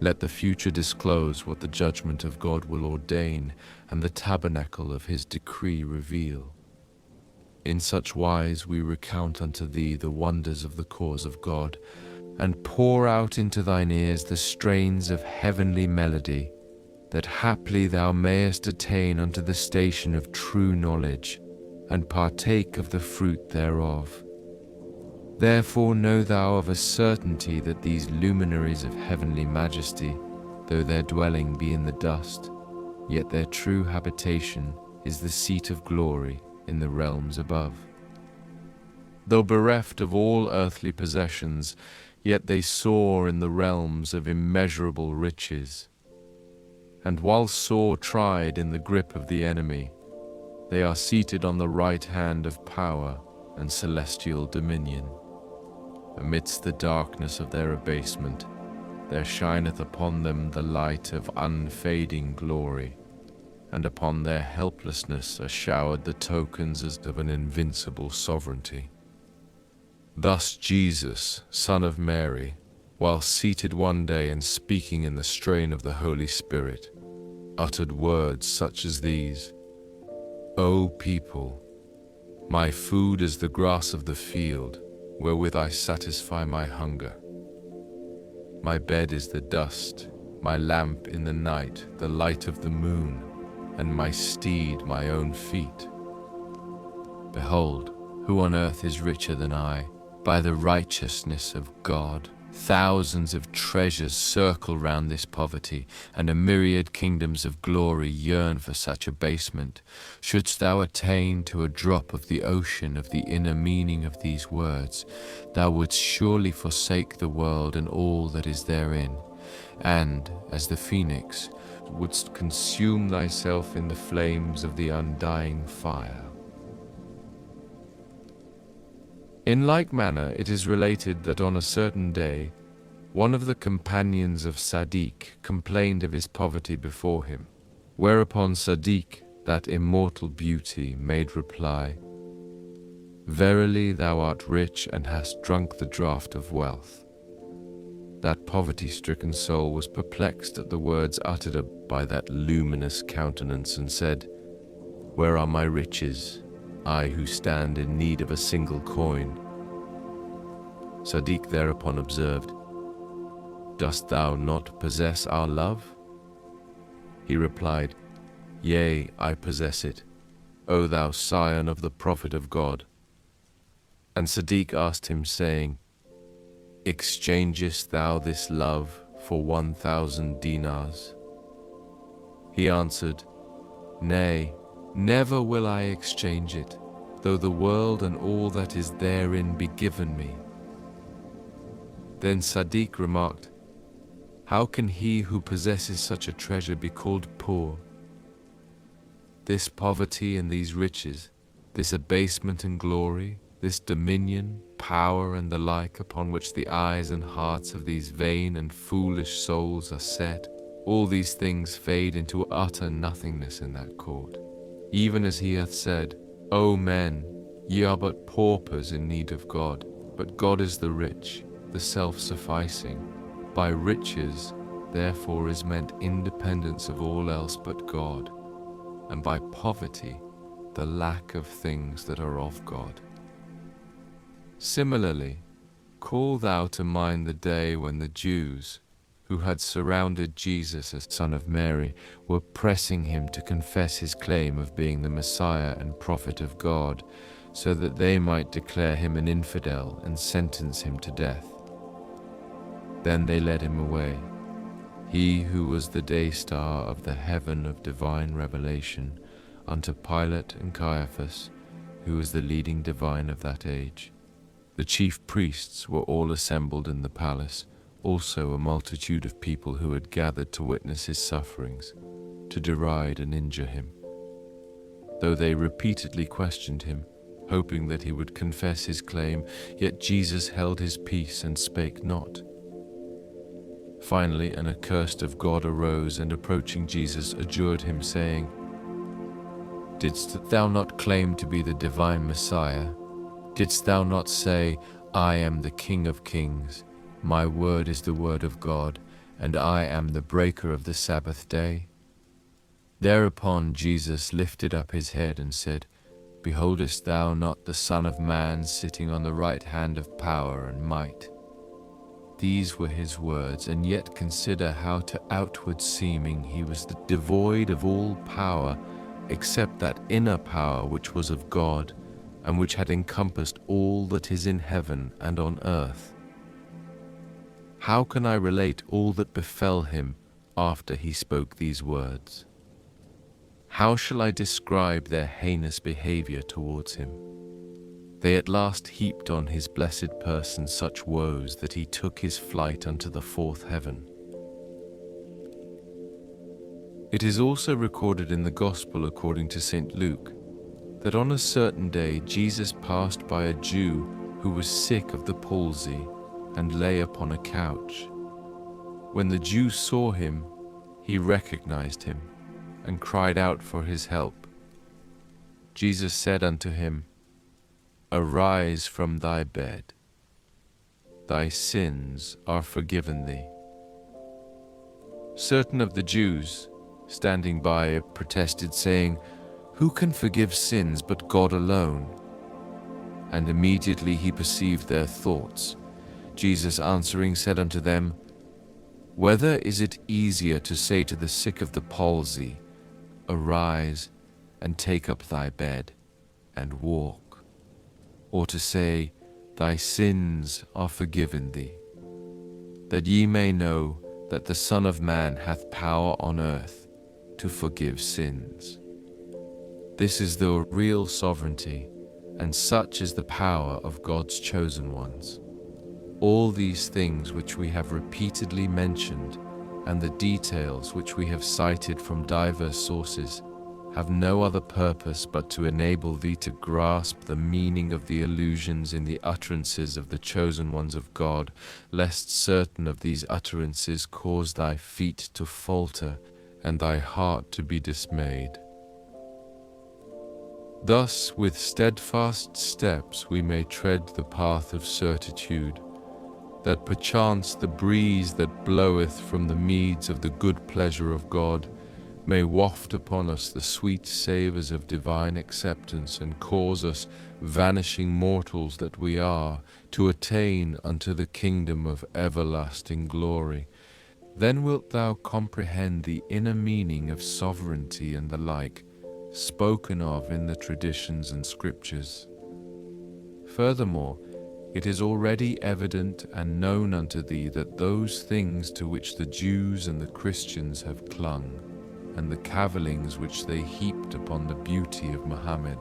Let the future disclose what the judgment of God will ordain, and the tabernacle of his decree reveal. In such wise we recount unto thee the wonders of the cause of God, and pour out into thine ears the strains of heavenly melody, that haply thou mayest attain unto the station of true knowledge, and partake of the fruit thereof. Therefore know thou of a certainty that these luminaries of heavenly majesty, though their dwelling be in the dust, yet their true habitation is the seat of glory in the realms above. Though bereft of all earthly possessions, yet they soar in the realms of immeasurable riches. And while sore tried in the grip of the enemy, they are seated on the right hand of power and celestial dominion. Amidst the darkness of their abasement, there shineth upon them the light of unfading glory, and upon their helplessness are showered the tokens as of an invincible sovereignty. Thus Jesus, Son of Mary, while seated one day and speaking in the strain of the Holy Spirit, uttered words such as these: O people, my food is the grass of the field, wherewith I satisfy my hunger. My bed is the dust, my lamp in the night, the light of the moon, and my steed my own feet. Behold, who on earth is richer than I? By the righteousness of God. Thousands of treasures circle round this poverty, and a myriad kingdoms of glory yearn for such abasement. Shouldst thou attain to a drop of the ocean of the inner meaning of these words, thou wouldst surely forsake the world and all that is therein, and, as the phoenix, wouldst consume thyself in the flames of the undying fire. In like manner, it is related that on a certain day, one of the companions of Sadiq complained of his poverty before him, whereupon Sadiq, that immortal beauty, made reply, "Verily thou art rich and hast drunk the draught of wealth." That poverty-stricken soul was perplexed at the words uttered by that luminous countenance and said, "Where are my riches? I who stand in need of a single coin." Sadiq thereupon observed, "Dost thou not possess our love?" He replied, "Yea, I possess it, O thou scion of the Prophet of God." And Sadiq asked him, saying, "Exchangest thou this love for 1,000 dinars?" He answered, "Nay, never will I exchange it, though the world and all that is therein be given me." Then Sadiq remarked, "How can he who possesses such a treasure be called poor? This poverty and these riches, this abasement and glory, this dominion, power and the like upon which the eyes and hearts of these vain and foolish souls are set, all these things fade into utter nothingness in that court. Even as he hath said, O men, ye are but paupers in need of God, but God is the rich, the self-sufficing. By riches, therefore, is meant independence of all else but God, and by poverty, the lack of things that are of God. Similarly, call thou to mind the day when the Jews, who had surrounded Jesus as Son of Mary, were pressing him to confess his claim of being the Messiah and Prophet of God, so that they might declare him an infidel and sentence him to death. Then they led him away, he who was the day star of the heaven of divine revelation, unto Pilate and Caiaphas, who was the leading divine of that age. The chief priests were all assembled in the palace, also a multitude of people who had gathered to witness his sufferings, to deride and injure him. Though they repeatedly questioned him, hoping that he would confess his claim, yet Jesus held his peace and spake not. Finally, an accursed of God arose and approaching Jesus adjured him, saying, "Didst thou not claim to be the divine Messiah? Didst thou not say, I am the King of kings, my word is the word of God, and I am the breaker of the Sabbath day?" Thereupon Jesus lifted up his head and said, "Beholdest thou not the Son of Man sitting on the right hand of power and might?" These were his words, and yet consider how to outward seeming he was devoid of all power, except that inner power which was of God, and which had encompassed all that is in heaven and on earth. How can I relate all that befell him after he spoke these words? How shall I describe their heinous behavior towards him? They at last heaped on his blessed person such woes that he took his flight unto the fourth heaven. It is also recorded in the Gospel according to St. Luke, that on a certain day Jesus passed by a Jew who was sick of the palsy and lay upon a couch. When the Jew saw him, he recognized him and cried out for his help. Jesus said unto him, "Arise from thy bed. Thy sins are forgiven thee." Certain of the Jews, standing by, protested, saying, "Who can forgive sins but God alone?" And immediately he perceived their thoughts. Jesus answering said unto them, Whether is it easier to say to the sick of the palsy, "Arise and take up thy bed and walk," or to say, "Thy sins are forgiven thee," that ye may know that the Son of Man hath power on earth to forgive sins. This is the real sovereignty, and such is the power of God's chosen ones. All these things which we have repeatedly mentioned, and the details which we have cited from diverse sources, have no other purpose but to enable thee to grasp the meaning of the allusions in the utterances of the chosen ones of God, lest certain of these utterances cause thy feet to falter and thy heart to be dismayed. Thus with steadfast steps we may tread the path of certitude, that perchance the breeze that bloweth from the meads of the good pleasure of God may waft upon us the sweet savours of divine acceptance, and cause us, vanishing mortals that we are, to attain unto the kingdom of everlasting glory. Then wilt thou comprehend the inner meaning of sovereignty and the like, spoken of in the traditions and scriptures. Furthermore, it is already evident and known unto thee that those things to which the Jews and the Christians have clung, and the cavillings which they heaped upon the beauty of Muhammad,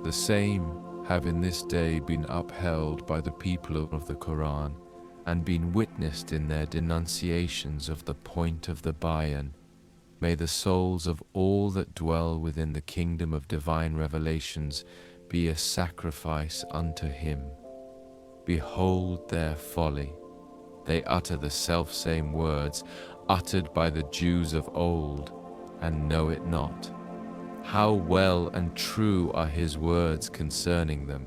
the same have in this day been upheld by the people of the Quran, and been witnessed in their denunciations of the point of the Bayan. May the souls of all that dwell within the kingdom of divine revelations be a sacrifice unto him. Behold their folly. They utter the selfsame words uttered by the Jews of old, and know it not. How well and true are his words concerning them.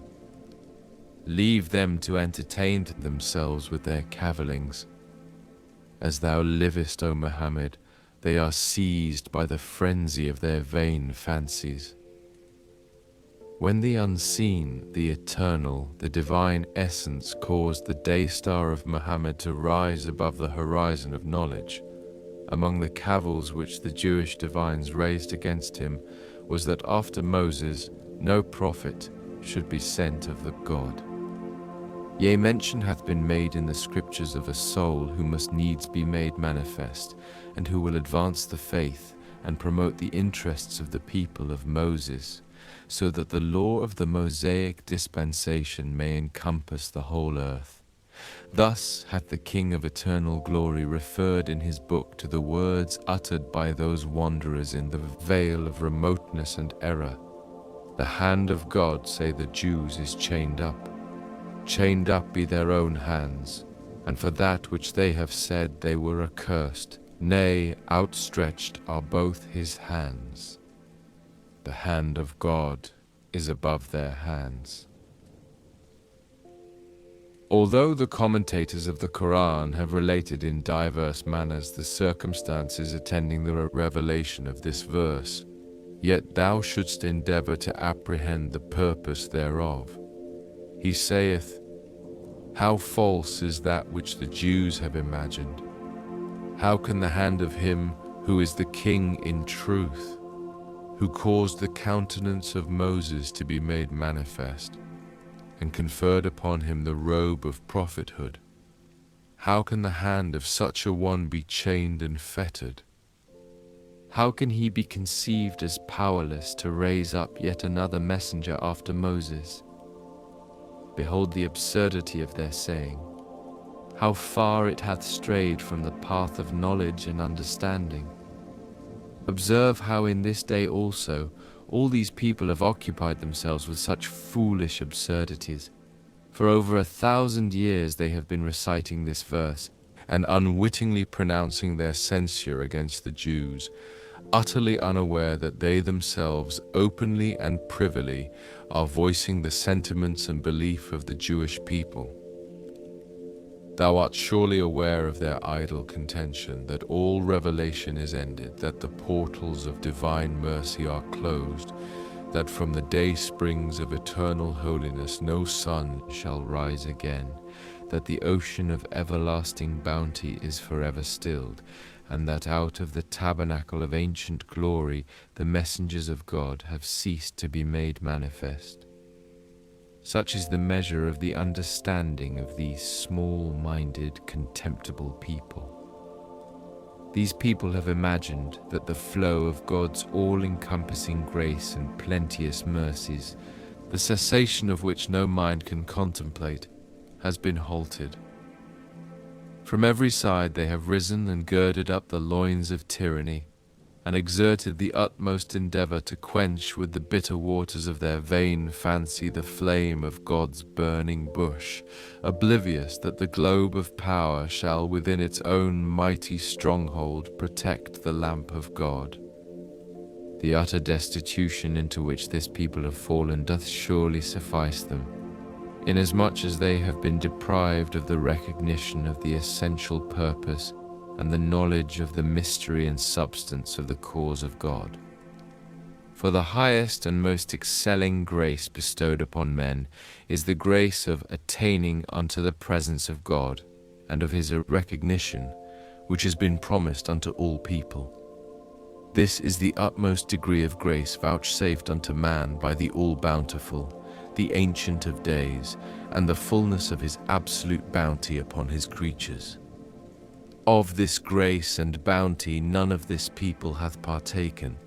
Leave them to entertain themselves with their cavillings. As thou livest, O Muhammad, they are seized by the frenzy of their vain fancies. When the unseen, the eternal, the divine essence caused the day star of Muhammad to rise above the horizon of knowledge, among the cavils which the Jewish divines raised against him was that after Moses no prophet should be sent of the God. Yea, mention hath been made in the scriptures of a soul who must needs be made manifest, and who will advance the faith and promote the interests of the people of Moses, so that the law of the Mosaic dispensation may encompass the whole earth. Thus hath the King of eternal glory referred in his book to the words uttered by those wanderers in the veil of remoteness and error. The hand of God, say the Jews, is chained up. Chained up be their own hands, and for that which they have said they were accursed. Nay, outstretched are both his hands. The hand of God is above their hands. Although the commentators of the Quran have related in diverse manners the circumstances attending the revelation of this verse, yet thou shouldst endeavor to apprehend the purpose thereof. He saith, "How false is that which the Jews have imagined? How can the hand of him who is the King in truth, who caused the countenance of Moses to be made manifest, and conferred upon him the robe of prophethood, how can the hand of such a one be chained and fettered? How can he be conceived as powerless to raise up yet another messenger after Moses? Behold the absurdity of their saying, how far it hath strayed from the path of knowledge and understanding. Observe how in this day also all these people have occupied themselves with such foolish absurdities. For over 1,000 years they have been reciting this verse, and unwittingly pronouncing their censure against the Jews, utterly unaware that they themselves openly and privily are voicing the sentiments and belief of the Jewish people. Thou art surely aware of their idle contention, that all revelation is ended, that the portals of divine mercy are closed, that from the day springs of eternal holiness no sun shall rise again, that the ocean of everlasting bounty is forever stilled, and that out of the tabernacle of ancient glory the messengers of God have ceased to be made manifest. Such is the measure of the understanding of these small-minded, contemptible people. These people have imagined that the flow of God's all-encompassing grace and plenteous mercies, the cessation of which no mind can contemplate, has been halted. From every side they have risen and girded up the loins of tyranny, and exerted the utmost endeavor to quench with the bitter waters of their vain fancy the flame of God's burning bush, oblivious that the globe of power shall within its own mighty stronghold protect the lamp of God. The utter destitution into which this people have fallen doth surely suffice them, inasmuch as they have been deprived of the recognition of the essential purpose and the knowledge of the mystery and substance of the cause of God. For the highest and most excelling grace bestowed upon men is the grace of attaining unto the presence of God and of his recognition, which has been promised unto all people. This is the utmost degree of grace vouchsafed unto man by the All-Bountiful, the Ancient of Days, and the fullness of his absolute bounty upon his creatures. Of this grace and bounty none of this people hath partaken,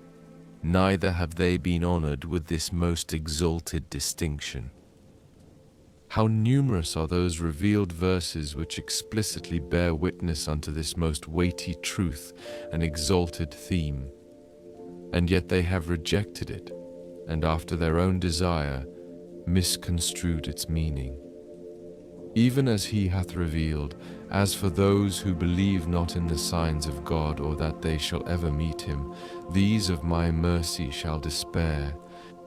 neither have they been honored with this most exalted distinction. How numerous are those revealed verses which explicitly bear witness unto this most weighty truth and exalted theme, and yet they have rejected it, and after their own desire misconstrued its meaning. Even as he hath revealed, as for those who believe not in the signs of God, or that they shall ever meet him, these of my mercy shall despair,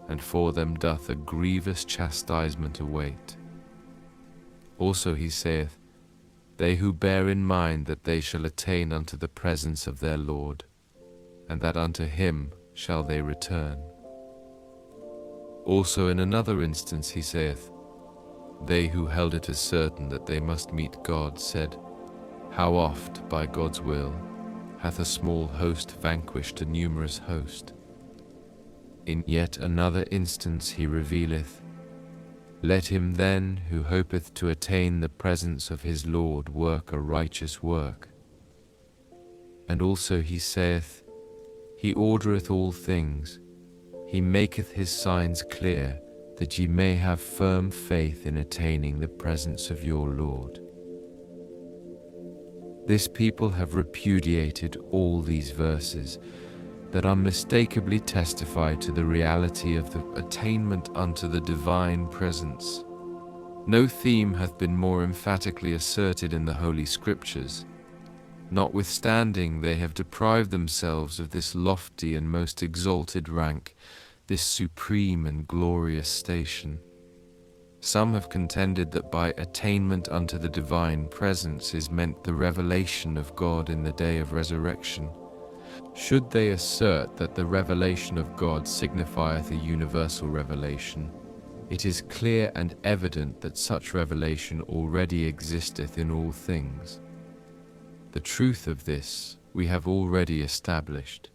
and for them doth a grievous chastisement await. Also he saith, they who bear in mind that they shall attain unto the presence of their Lord, and that unto him shall they return. Also in another instance he saith, they who held it as certain that they must meet God said, how oft, by God's will, hath a small host vanquished a numerous host. In yet another instance he revealeth, let him then who hopeth to attain the presence of his Lord work a righteous work. And also he saith, he ordereth all things, he maketh his signs clear, that ye may have firm faith in attaining the presence of your Lord. This people have repudiated all these verses that unmistakably testify to the reality of the attainment unto the divine presence. No theme hath been more emphatically asserted in the Holy Scriptures. Notwithstanding, they have deprived themselves of this lofty and most exalted rank, this supreme and glorious station. Some have contended that by attainment unto the divine presence is meant the revelation of God in the day of resurrection. Should they assert that the revelation of God signifieth a universal revelation, it is clear and evident that such revelation already existeth in all things. The truth of this we have already established,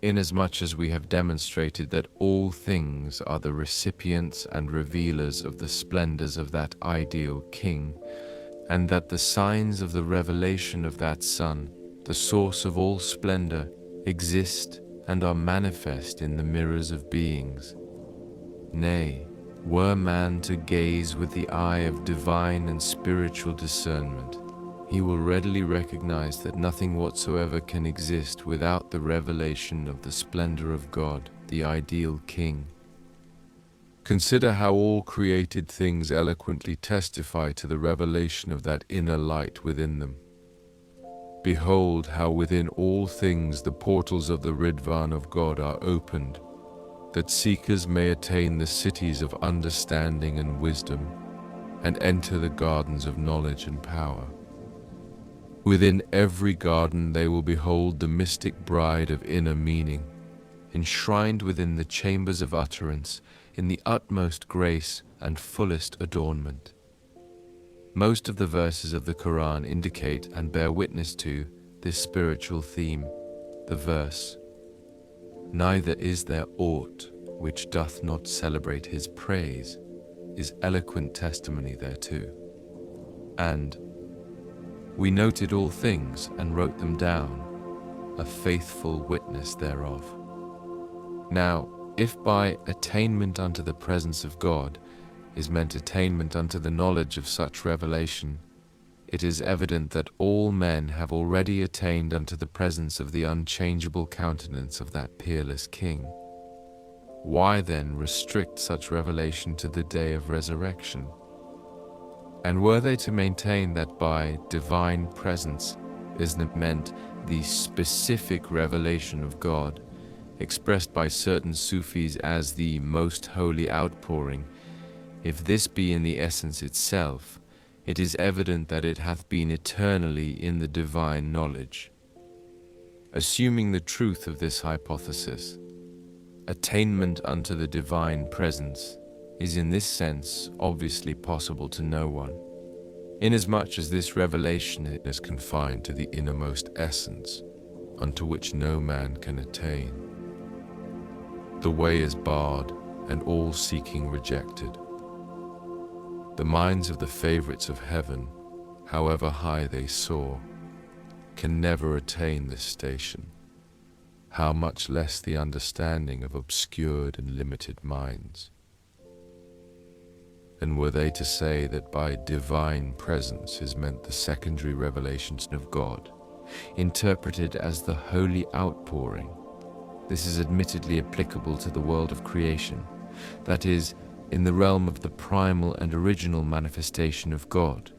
inasmuch as we have demonstrated that all things are the recipients and revealers of the splendors of that ideal King, and that the signs of the revelation of that Son, the source of all splendor, exist and are manifest in the mirrors of beings. Nay, were man to gaze with the eye of divine and spiritual discernment, he will readily recognize that nothing whatsoever can exist without the revelation of the splendor of God, the ideal King. Consider how all created things eloquently testify to the revelation of that inner light within them. Behold how within all things the portals of the Ridvan of God are opened, that seekers may attain the cities of understanding and wisdom, and enter the gardens of knowledge and power. Within every garden they will behold the mystic bride of inner meaning, enshrined within the chambers of utterance, in the utmost grace and fullest adornment. Most of the verses of the Quran indicate and bear witness to this spiritual theme. The verse, "Neither is there aught which doth not celebrate his praise," is eloquent testimony thereto. And, "We noted all things and wrote them down, a faithful witness thereof." Now, if by attainment unto the presence of God is meant attainment unto the knowledge of such revelation, it is evident that all men have already attained unto the presence of the unchangeable countenance of that peerless King. Why then restrict such revelation to the day of resurrection? And were they to maintain that by divine presence is meant the specific revelation of God, expressed by certain Sufis as the most holy outpouring, if this be in the essence itself, it is evident that it hath been eternally in the divine knowledge. Assuming the truth of this hypothesis, attainment unto the divine presence is in this sense obviously possible to no one, inasmuch as this revelation is confined to the innermost essence, unto which no man can attain. The way is barred, and all seeking rejected. The minds of the favorites of heaven, however high they soar, can never attain this station, how much less the understanding of obscured and limited minds. And were they to say that by divine presence is meant the secondary revelations of God, interpreted as the holy outpouring, this is admittedly applicable to the world of creation, that is, in the realm of the primal and original manifestation of God.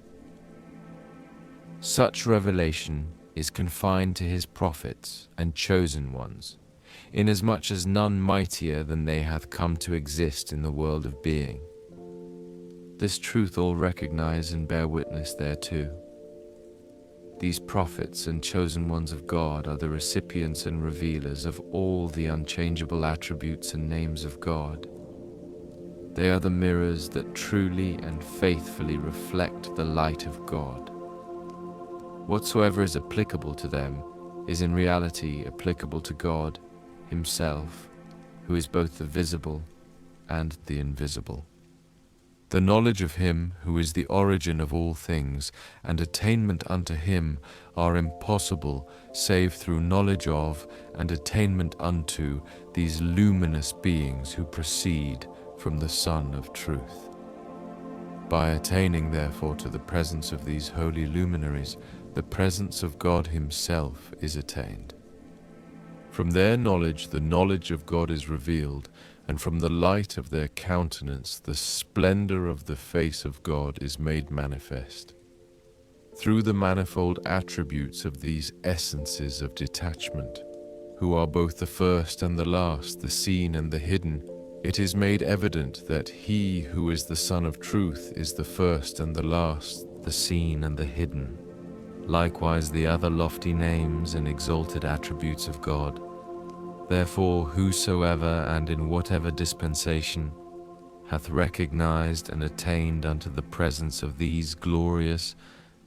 Such revelation is confined to his prophets and chosen ones, inasmuch as none mightier than they hath come to exist in the world of being. This truth all recognize and bear witness thereto. These prophets and chosen ones of God are the recipients and revealers of all the unchangeable attributes and names of God. They are the mirrors that truly and faithfully reflect the light of God. Whatsoever is applicable to them is in reality applicable to God himself, who is both the visible and the invisible. The knowledge of him who is the origin of all things and attainment unto him are impossible save through knowledge of and attainment unto these luminous beings who proceed from the Sun of Truth. By attaining therefore to the presence of these holy luminaries, the presence of God himself is attained. From their knowledge the knowledge of God is revealed, and from the light of their countenance the splendor of the face of God is made manifest. Through the manifold attributes of these essences of detachment, who are both the first and the last, the seen and the hidden, it is made evident that he who is the Son of Truth is the first and the last, the seen and the hidden. Likewise the other lofty names and exalted attributes of God. Therefore whosoever and in whatever dispensation hath recognized and attained unto the presence of these glorious,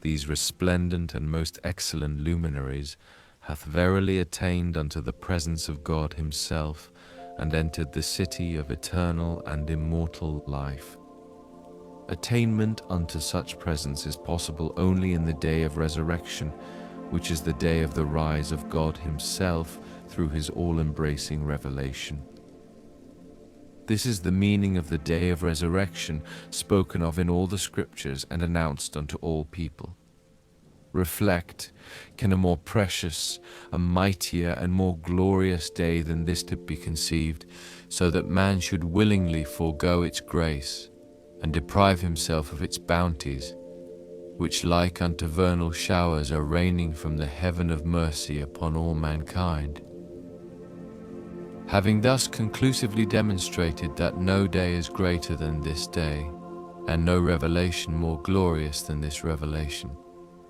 these resplendent and most excellent luminaries, hath verily attained unto the presence of God himself, and entered the city of eternal and immortal life. Attainment unto such presence is possible only in the day of resurrection, which is the day of the rise of God himself through his all-embracing revelation. This is the meaning of the day of resurrection spoken of in all the scriptures and announced unto all people. Reflect, can a more precious, a mightier and more glorious day than this to be conceived, so that man should willingly forego its grace and deprive himself of its bounties, which like unto vernal showers are raining from the heaven of mercy upon all mankind? Having thus conclusively demonstrated that no day is greater than this day, and no revelation more glorious than this revelation,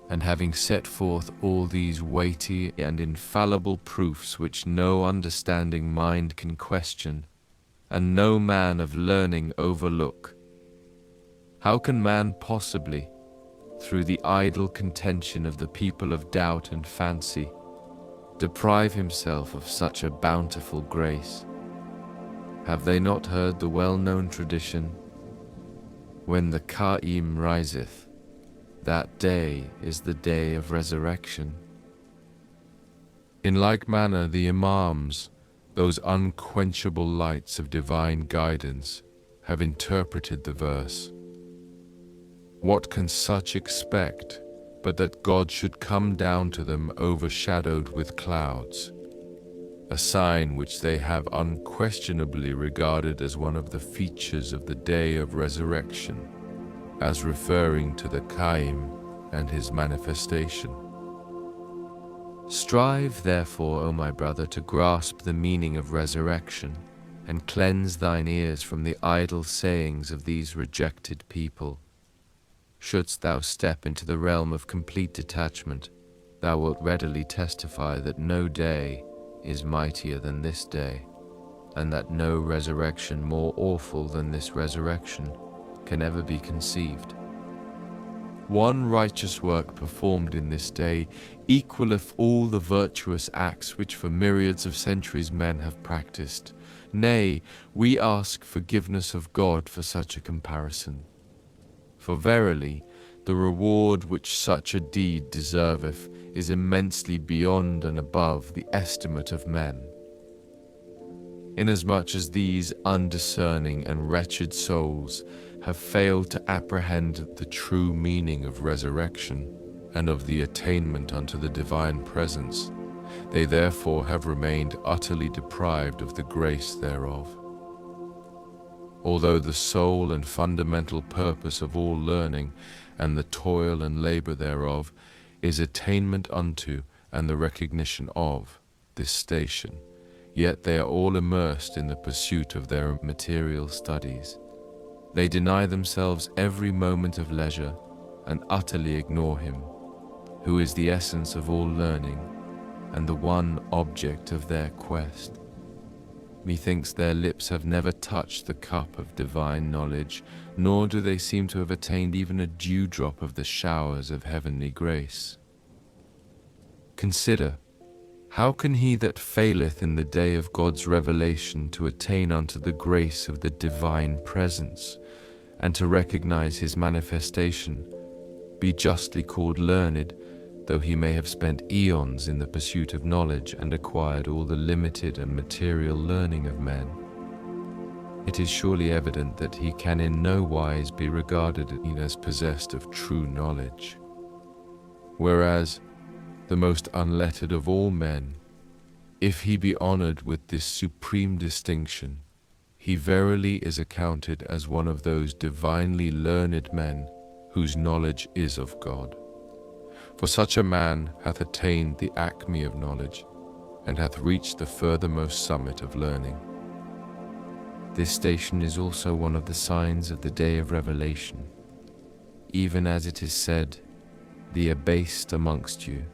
and having set forth all these weighty and infallible proofs which no understanding mind can question, and no man of learning overlook, how can man possibly, through the idle contention of the people of doubt and fancy, deprive himself of such a bountiful grace? Have they not heard the well-known tradition? When the Qa'im riseth, that day is the day of resurrection. In like manner, the Imams, those unquenchable lights of divine guidance, have interpreted the verse. What can such expect but that God should come down to them overshadowed with clouds, a sign which they have unquestionably regarded as one of the features of the day of resurrection, as referring to the Qa'im and his manifestation. Strive therefore, O my brother, to grasp the meaning of resurrection, and cleanse thine ears from the idle sayings of these rejected people. Shouldst thou step into the realm of complete detachment, thou wilt readily testify that no day is mightier than this day, and that no resurrection more awful than this resurrection can ever be conceived. One righteous work performed in this day equaleth all the virtuous acts which for myriads of centuries men have practiced. Nay, we ask forgiveness of God for such a comparison. For verily, the reward which such a deed deserveth is immensely beyond and above the estimate of men. Inasmuch as these undiscerning and wretched souls have failed to apprehend the true meaning of resurrection and of the attainment unto the divine presence, they therefore have remained utterly deprived of the grace thereof. Although the sole and fundamental purpose of all learning, and the toil and labor thereof, is attainment unto and the recognition of this station, yet they are all immersed in the pursuit of their material studies. They deny themselves every moment of leisure and utterly ignore him, who is the essence of all learning and the one object of their quest. Methinks their lips have never touched the cup of divine knowledge, nor do they seem to have attained even a dewdrop of the showers of heavenly grace. Consider, how can he that faileth in the day of God's revelation to attain unto the grace of the divine presence, and to recognize his manifestation, be justly called learned, though he may have spent eons in the pursuit of knowledge and acquired all the limited and material learning of men? It is surely evident that he can in no wise be regarded as possessed of true knowledge. Whereas the most unlettered of all men, if he be honored with this supreme distinction, he verily is accounted as one of those divinely learned men whose knowledge is of God. For such a man hath attained the acme of knowledge, and hath reached the furthermost summit of learning. This station is also one of the signs of the day of revelation, even as it is said, the abased amongst you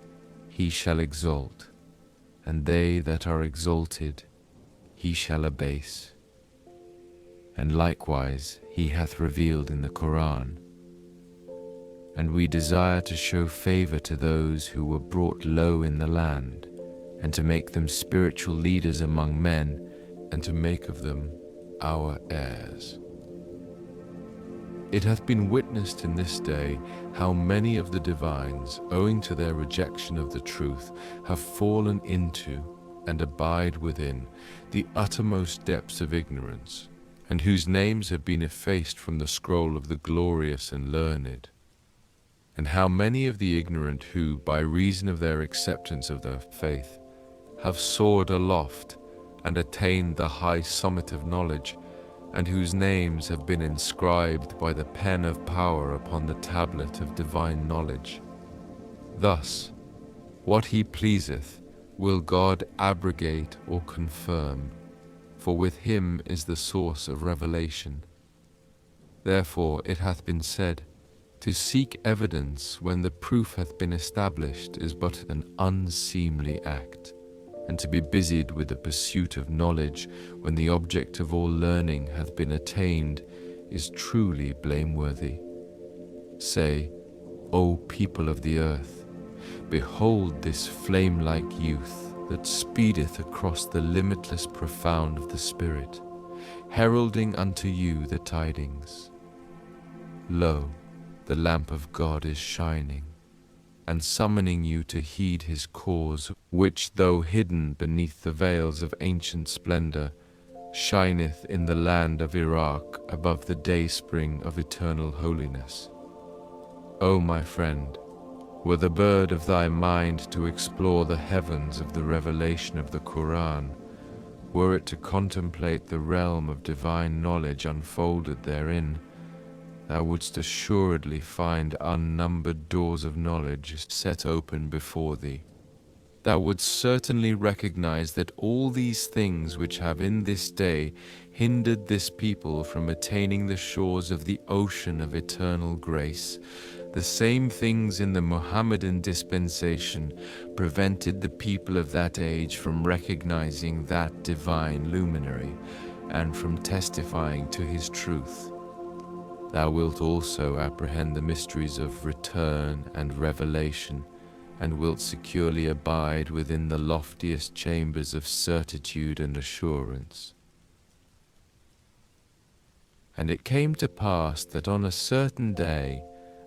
he shall exalt, and they that are exalted he shall abase. And likewise he hath revealed in the Quran, and we desire to show favor to those who were brought low in the land, and to make them spiritual leaders among men, and to make of them our heirs. It hath been witnessed in this day how many of the divines, owing to their rejection of the truth, have fallen into and abide within the uttermost depths of ignorance, and whose names have been effaced from the scroll of the glorious and learned. And how many of the ignorant who, by reason of their acceptance of their faith, have soared aloft and attained the high summit of knowledge, and whose names have been inscribed by the pen of power upon the tablet of divine knowledge. Thus, what he pleaseth will God abrogate or confirm, for with him is the source of revelation. Therefore it hath been said, to seek evidence when the proof hath been established is but an unseemly act, and to be busied with the pursuit of knowledge when the object of all learning hath been attained is truly blameworthy. Say, O people of the earth, behold this flame-like youth that speedeth across the limitless profound of the Spirit, heralding unto you the tidings. Lo, the lamp of God is shining, and summoning you to heed his cause, which, though hidden beneath the veils of ancient splendor, shineth in the land of Iraq above the dayspring of eternal holiness. O my friend, were the bird of thy mind to explore the heavens of the revelation of the Quran, were it to contemplate the realm of divine knowledge unfolded therein, thou wouldst assuredly find unnumbered doors of knowledge set open before thee. Thou wouldst certainly recognize that all these things which have in this day hindered this people from attaining the shores of the ocean of eternal grace, the same things in the Mohammedan dispensation prevented the people of that age from recognizing that divine luminary and from testifying to his truth. Thou wilt also apprehend the mysteries of return and revelation, and wilt securely abide within the loftiest chambers of certitude and assurance. And it came to pass that on a certain day,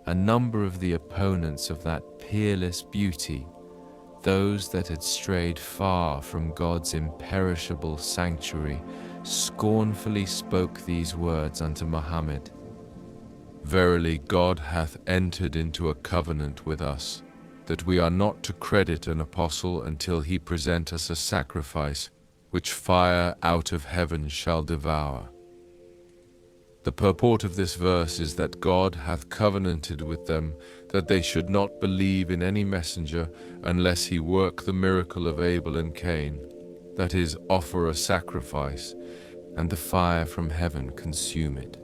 a number of the opponents of that peerless beauty, those that had strayed far from God's imperishable sanctuary, scornfully spoke these words unto Muhammad: Verily God hath entered into a covenant with us, that we are not to credit an apostle until he present us a sacrifice, which fire out of heaven shall devour. The purport of this verse is that God hath covenanted with them that they should not believe in any messenger unless he work the miracle of Abel and Cain, that is, offer a sacrifice, and the fire from heaven consume it,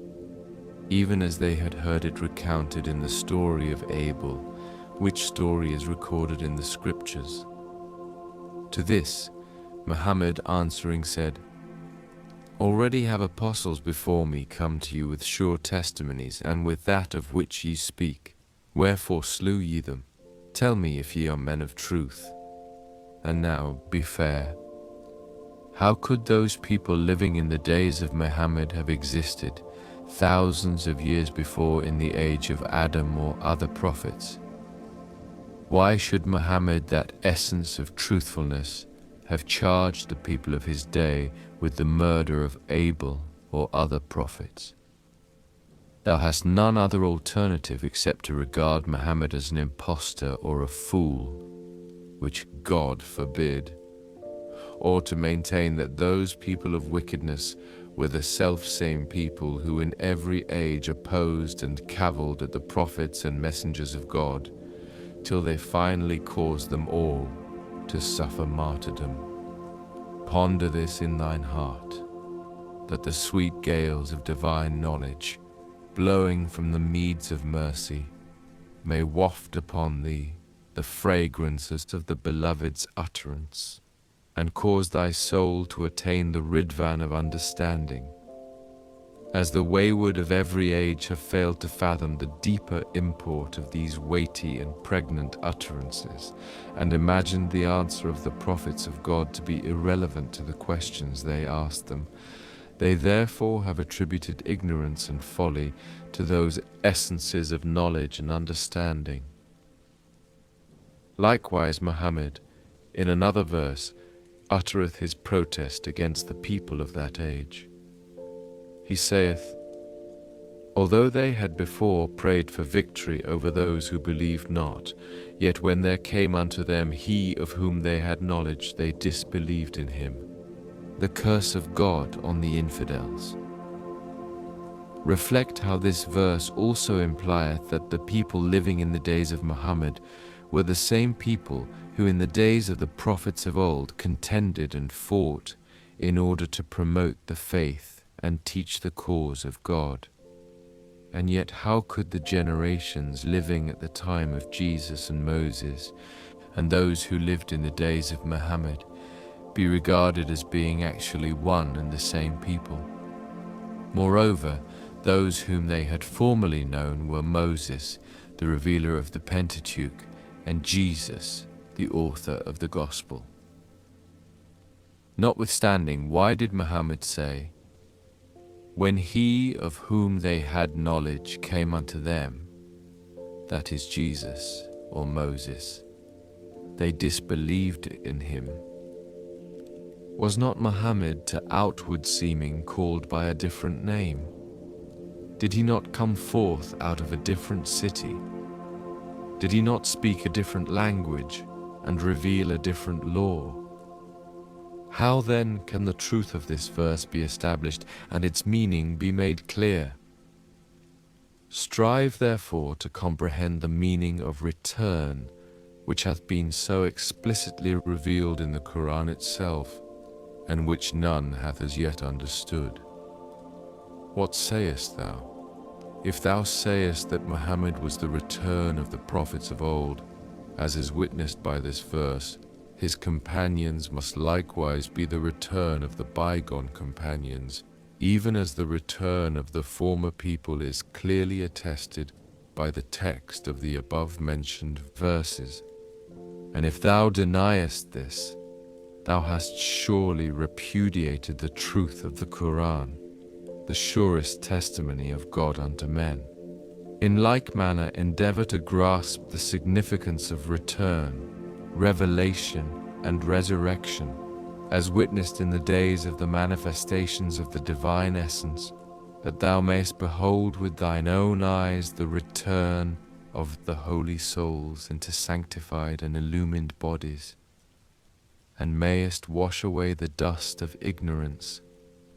even as they had heard it recounted in the story of Abel, which story is recorded in the scriptures. To this, Muhammad answering said, Already have apostles before me come to you with sure testimonies, and with that of which ye speak. Wherefore slew ye them? Tell me if ye are men of truth. And now be fair. How could those people living in the days of Muhammad have existed thousands of years before in the age of Adam or other prophets? Why should Muhammad, that essence of truthfulness, have charged the people of his day with the murder of Abel or other prophets? Thou hast none other alternative except to regard Muhammad as an impostor or a fool, which God forbid, or to maintain that those people of wickedness were the self-same people who in every age opposed and cavilled at the prophets and messengers of God, till they finally caused them all to suffer martyrdom. Ponder this in thine heart, that the sweet gales of divine knowledge, blowing from the meads of mercy, may waft upon thee the fragrances of the Beloved's utterance, and cause thy soul to attain the Ridvan of understanding, as the wayward of every age have failed to fathom the deeper import of these weighty and pregnant utterances, and imagined the answer of the prophets of God to be irrelevant to the questions they asked them. They therefore have attributed ignorance and folly to those essences of knowledge and understanding. Likewise Muhammad, in another verse, uttereth his protest against the people of that age. He saith, Although they had before prayed for victory over those who believed not, yet when there came unto them he of whom they had knowledge, they disbelieved in him. The curse of God on the infidels. Reflect how this verse also implieth that the people living in the days of Muhammad were the same people who in the days of the prophets of old contended and fought in order to promote the faith and teach the cause of God. And yet how could the generations living at the time of Jesus and Moses, and those who lived in the days of Muhammad, be regarded as being actually one and the same people? Moreover, those whom they had formerly known were Moses, the revealer of the Pentateuch, and Jesus, the author of the Gospel. Notwithstanding, why did Muhammad say, "When he of whom they had knowledge came unto them," that is Jesus or Moses, "they disbelieved in him"? Was not Muhammad to outward seeming called by a different name? Did he not come forth out of a different city? Did he not speak a different language and reveal a different law? How then can the truth of this verse be established and its meaning be made clear? Strive therefore to comprehend the meaning of return, which hath been so explicitly revealed in the Quran itself, and which none hath as yet understood. What sayest thou? If thou sayest that Muhammad was the return of the prophets of old, as is witnessed by this verse, his companions must likewise be the return of the bygone companions, even as the return of the former people is clearly attested by the text of the above-mentioned verses. And if thou deniest this, thou hast surely repudiated the truth of the Quran, the surest testimony of God unto men. In like manner, endeavor to grasp the significance of return, revelation, and resurrection, as witnessed in the days of the manifestations of the divine essence, that thou mayest behold with thine own eyes the return of the holy souls into sanctified and illumined bodies, and mayest wash away the dust of ignorance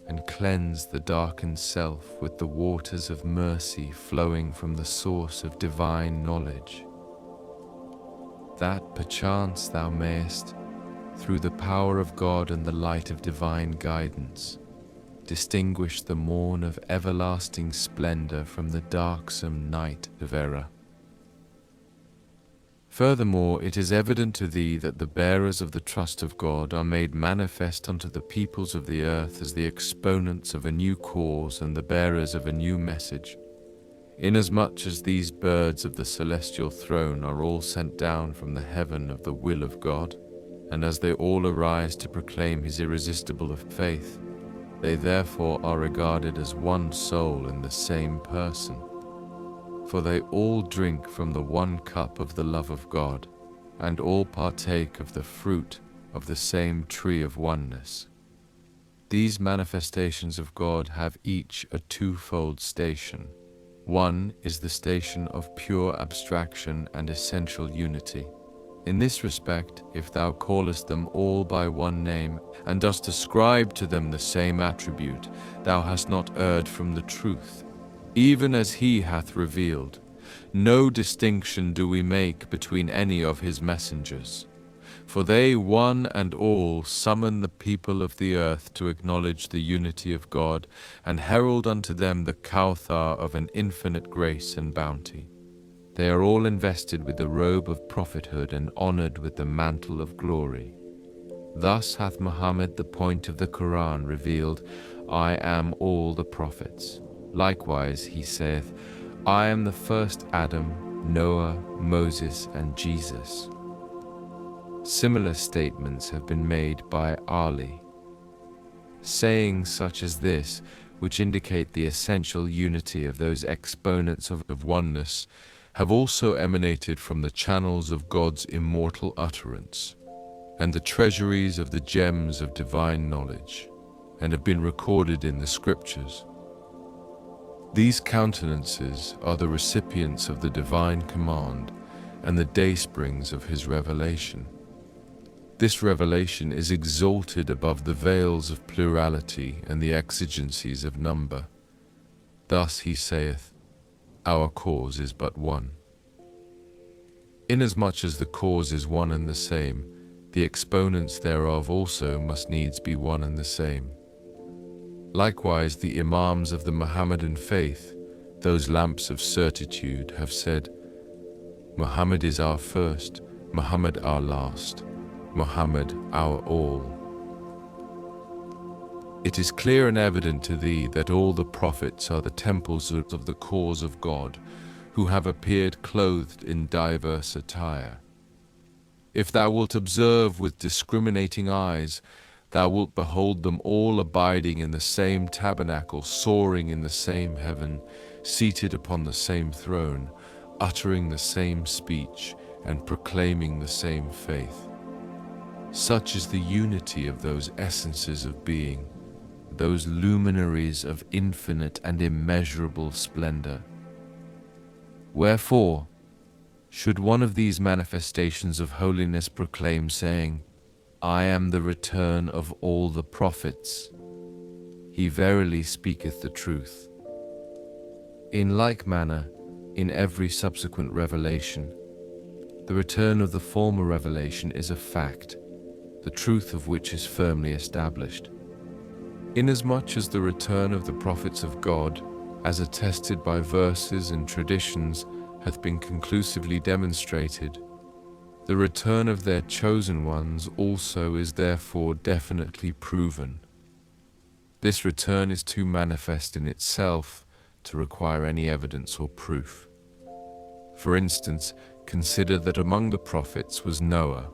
and cleanse the darkened self with the waters of mercy flowing from the source of divine knowledge, that perchance thou mayest, through the power of God and the light of divine guidance, distinguish the morn of everlasting splendor from the darksome night of error. Furthermore, it is evident to thee that the bearers of the trust of God are made manifest unto the peoples of the earth as the exponents of a new cause and the bearers of a new message, inasmuch as these birds of the celestial throne are all sent down from the heaven of the will of God, and as they all arise to proclaim his irresistible faith, they therefore are regarded as one soul in the same person. For they all drink from the one cup of the love of God, and all partake of the fruit of the same tree of oneness. These manifestations of God have each a twofold station. One is the station of pure abstraction and essential unity. In this respect, if thou callest them all by one name, and dost ascribe to them the same attribute, thou hast not erred from the truth. Even as he hath revealed, no distinction do we make between any of his messengers. For they one and all summon the people of the earth to acknowledge the unity of God, and herald unto them the Kawthar of an infinite grace and bounty. They are all invested with the robe of prophethood and honored with the mantle of glory. Thus hath Muhammad the point of the Quran revealed, I am all the prophets. Likewise he saith, I am the first Adam, Noah, Moses, and Jesus. Similar statements have been made by Ali. Sayings such as this, which indicate the essential unity of those exponents of oneness, have also emanated from the channels of God's immortal utterance, and the treasuries of the gems of divine knowledge, and have been recorded in the scriptures. These countenances are the recipients of the divine command and the daysprings of his revelation. This revelation is exalted above the veils of plurality and the exigencies of number. Thus he saith, Our cause is but one. Inasmuch as the cause is one and the same, the exponents thereof also must needs be one and the same. Likewise, the Imams of the Mohammedan faith, those lamps of certitude, have said, Muhammad is our first, Muhammad our last, Muhammad our all. It is clear and evident to thee that all the prophets are the temples of the cause of God, who have appeared clothed in diverse attire. If thou wilt observe with discriminating eyes, thou wilt behold them all abiding in the same tabernacle, soaring in the same heaven, seated upon the same throne, uttering the same speech, and proclaiming the same faith. Such is the unity of those essences of being, those luminaries of infinite and immeasurable splendor. Wherefore, should one of these manifestations of holiness proclaim, saying, I am the return of all the prophets, he verily speaketh the truth. In like manner, in every subsequent revelation, the return of the former revelation is a fact, the truth of which is firmly established. Inasmuch as the return of the prophets of God, as attested by verses and traditions, hath been conclusively demonstrated, the return of their chosen ones also is therefore definitely proven. This return is too manifest in itself to require any evidence or proof. For instance, consider that among the prophets was Noah,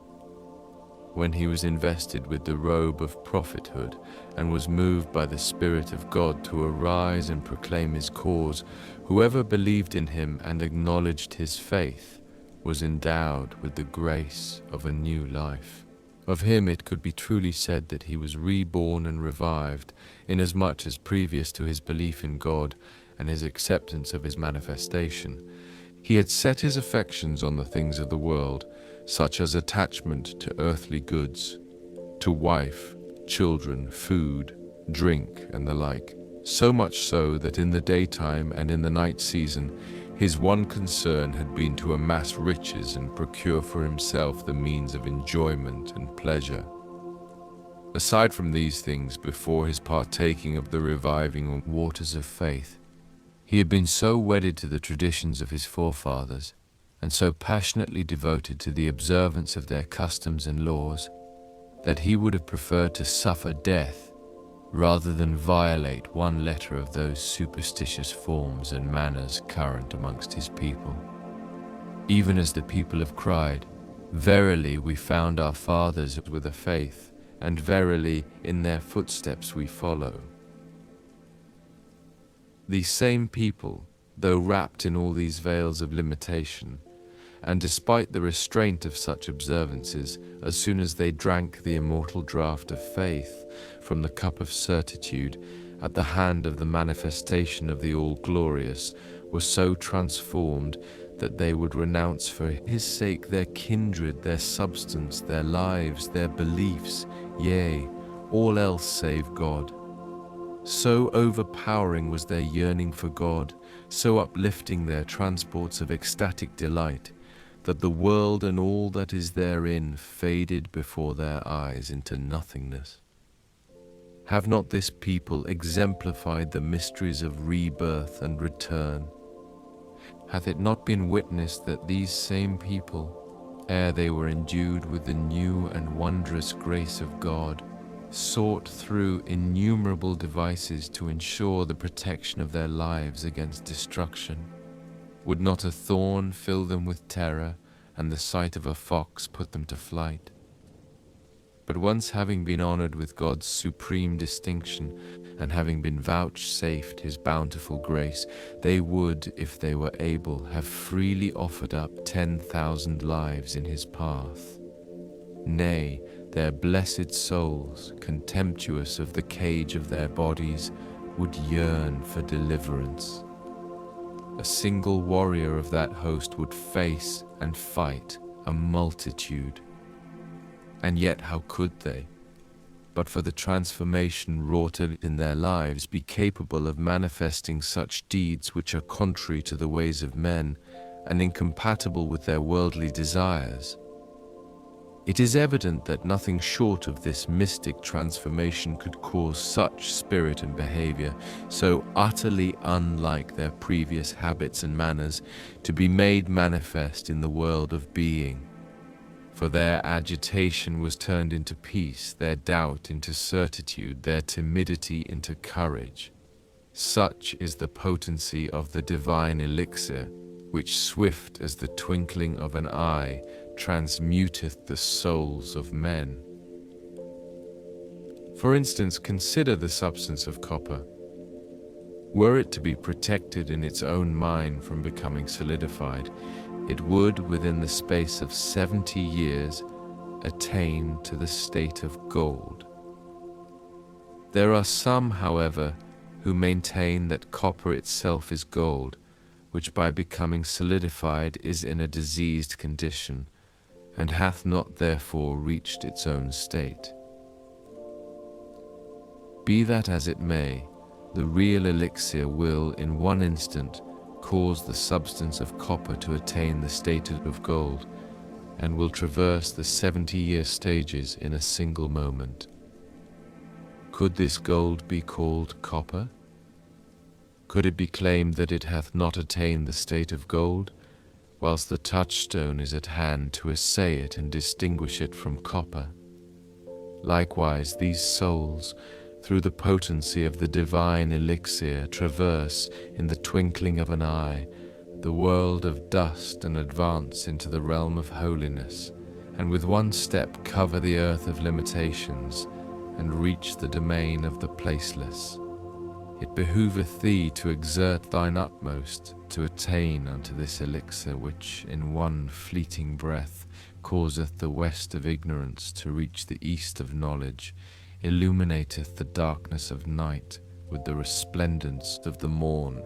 when he was invested with the robe of prophethood and was moved by the Spirit of God to arise and proclaim his cause. Whoever believed in him and acknowledged his faith was endowed with the grace of a new life. Of him it could be truly said that he was reborn and revived, inasmuch as previous to his belief in God and his acceptance of his manifestation, he had set his affections on the things of the world, such as attachment to earthly goods, to wife, children, food, drink, and the like, so much so that in the daytime and in the night season his one concern had been to amass riches and procure for himself the means of enjoyment and pleasure. Aside from these things, before his partaking of the reviving waters of faith, he had been so wedded to the traditions of his forefathers, and so passionately devoted to the observance of their customs and laws, that he would have preferred to suffer death rather than violate one letter of those superstitious forms and manners current amongst his people. Even as the people have cried, Verily we found our fathers with a faith, and verily in their footsteps we follow. These same people, though wrapped in all these veils of limitation, and despite the restraint of such observances, as soon as they drank the immortal draught of faith from the cup of certitude at the hand of the manifestation of the All-Glorious, were so transformed that they would renounce for his sake their kindred, their substance, their lives, their beliefs, yea, all else save God. So overpowering was their yearning for God, so uplifting their transports of ecstatic delight, that the world and all that is therein faded before their eyes into nothingness. Have not this people exemplified the mysteries of rebirth and return? Hath it not been witnessed that these same people, ere they were endued with the new and wondrous grace of God, sought through innumerable devices to ensure the protection of their lives against destruction? Would not a thorn fill them with terror, and the sight of a fox put them to flight? But once having been honored with God's supreme distinction, and having been vouchsafed his bountiful grace, they would, if they were able, have freely offered up 10,000 lives in his path. Nay, their blessed souls, contemptuous of the cage of their bodies, would yearn for deliverance. A single warrior of that host would face and fight a multitude. And yet how could they, but for the transformation wrought in their lives, be capable of manifesting such deeds which are contrary to the ways of men and incompatible with their worldly desires? It is evident that nothing short of this mystic transformation could cause such spirit and behavior, so utterly unlike their previous habits and manners, to be made manifest in the world of being. For their agitation was turned into peace, their doubt into certitude, their timidity into courage. Such is the potency of the divine elixir, which swift as the twinkling of an eye transmuteth the souls of men. For instance, consider the substance of copper. Were it to be protected in its own mine from becoming solidified, it would, within the space of 70 years, attain to the state of gold. There are some, however, who maintain that copper itself is gold, which by becoming solidified is in a diseased condition, and hath not therefore reached its own state. Be that as it may, the real elixir will, in one instant, cause the substance of copper to attain the state of gold, and will traverse the 70-year stages in a single moment. Could this gold be called copper? Could it be claimed that it hath not attained the state of gold, whilst the touchstone is at hand to assay it and distinguish it from copper? Likewise, these souls, through the potency of the divine elixir, traverse, in the twinkling of an eye, the world of dust and advance into the realm of holiness, and with one step cover the earth of limitations, and reach the domain of the placeless. It behoveth thee to exert thine utmost to attain unto this elixir which, in one fleeting breath, causeth the west of ignorance to reach the east of knowledge, illuminateth the darkness of night with the resplendence of the morn,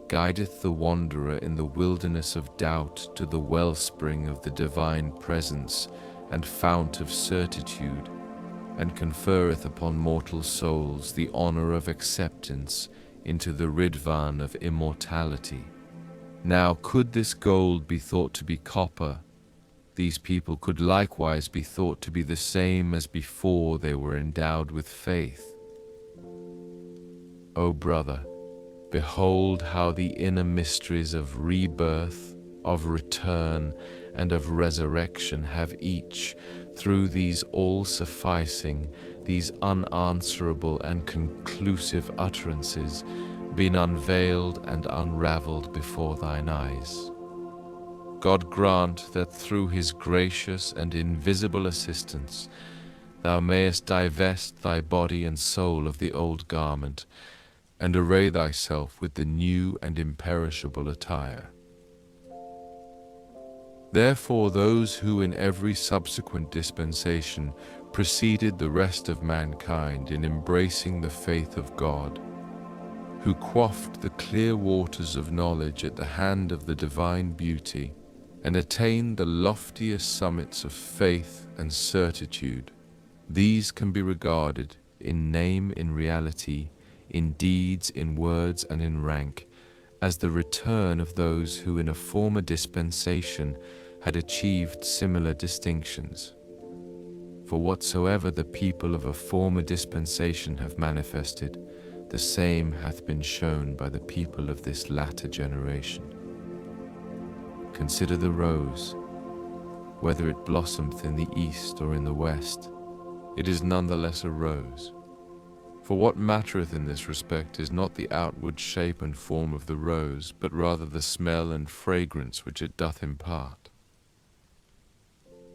guideth the wanderer in the wilderness of doubt to the wellspring of the divine presence and fount of certitude, and conferreth upon mortal souls the honor of acceptance into the Ridvan of immortality. Now, could this gold be thought to be copper, these people could likewise be thought to be the same as before they were endowed with faith. O brother, behold how the inner mysteries of rebirth, of return, and of resurrection have each, through these all-sufficing, these unanswerable and conclusive utterances, been unveiled and unravelled before thine eyes. God grant that through his gracious and invisible assistance thou mayest divest thy body and soul of the old garment, and array thyself with the new and imperishable attire. Therefore those who in every subsequent dispensation preceded the rest of mankind in embracing the faith of God, who quaffed the clear waters of knowledge at the hand of the divine beauty, and attained the loftiest summits of faith and certitude, these can be regarded in name, in reality, in deeds, in words, and in rank, as the return of those who in a former dispensation had achieved similar distinctions. For whatsoever the people of a former dispensation have manifested, the same hath been shown by the people of this latter generation. Consider the rose, whether it blossometh in the east or in the west, it is none the less a rose. For what mattereth in this respect is not the outward shape and form of the rose, but rather the smell and fragrance which it doth impart.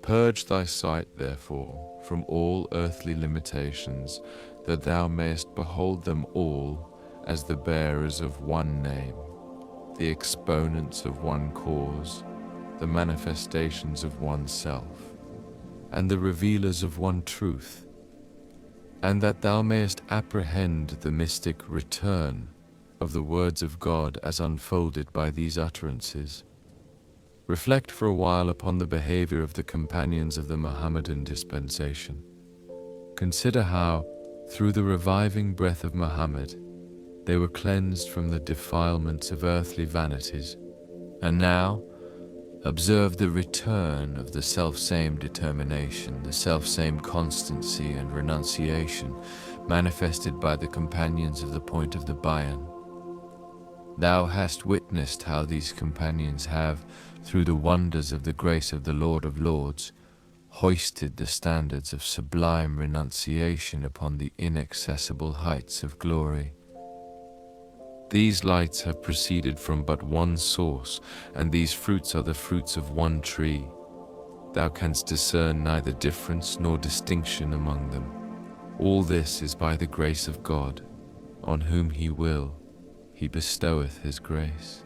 Purge thy sight, therefore, from all earthly limitations, that thou mayest behold them all as the bearers of one name, the exponents of one cause, the manifestations of one self, and the revealers of one truth, and that thou mayest apprehend the mystic return of the words of God as unfolded by these utterances. Reflect for a while upon the behavior of the companions of the Mohammedan dispensation. Consider how, through the reviving breath of Muhammad, they were cleansed from the defilements of earthly vanities, and now observe the return of the selfsame determination, the selfsame constancy and renunciation manifested by the companions of the point of the Bayan. Thou hast witnessed how these companions have, through the wonders of the grace of the Lord of Lords, hoisted the standards of sublime renunciation upon the inaccessible heights of glory. These lights have proceeded from but one source, and these fruits are the fruits of one tree. Thou canst discern neither difference nor distinction among them. All this is by the grace of God. On whom He will, He bestoweth His grace.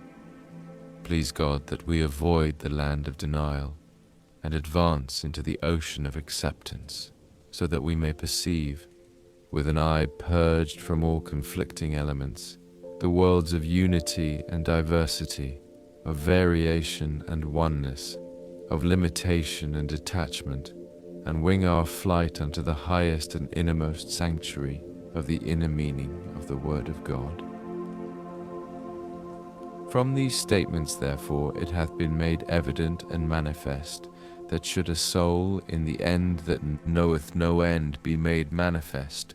Please God that we avoid the land of denial and advance into the ocean of acceptance, so that we may perceive, with an eye purged from all conflicting elements, the worlds of unity and diversity, of variation and oneness, of limitation and detachment, and wing our flight unto the highest and innermost sanctuary of the inner meaning of the Word of God. From these statements, therefore, it hath been made evident and manifest, that should a soul in the end that knoweth no end be made manifest,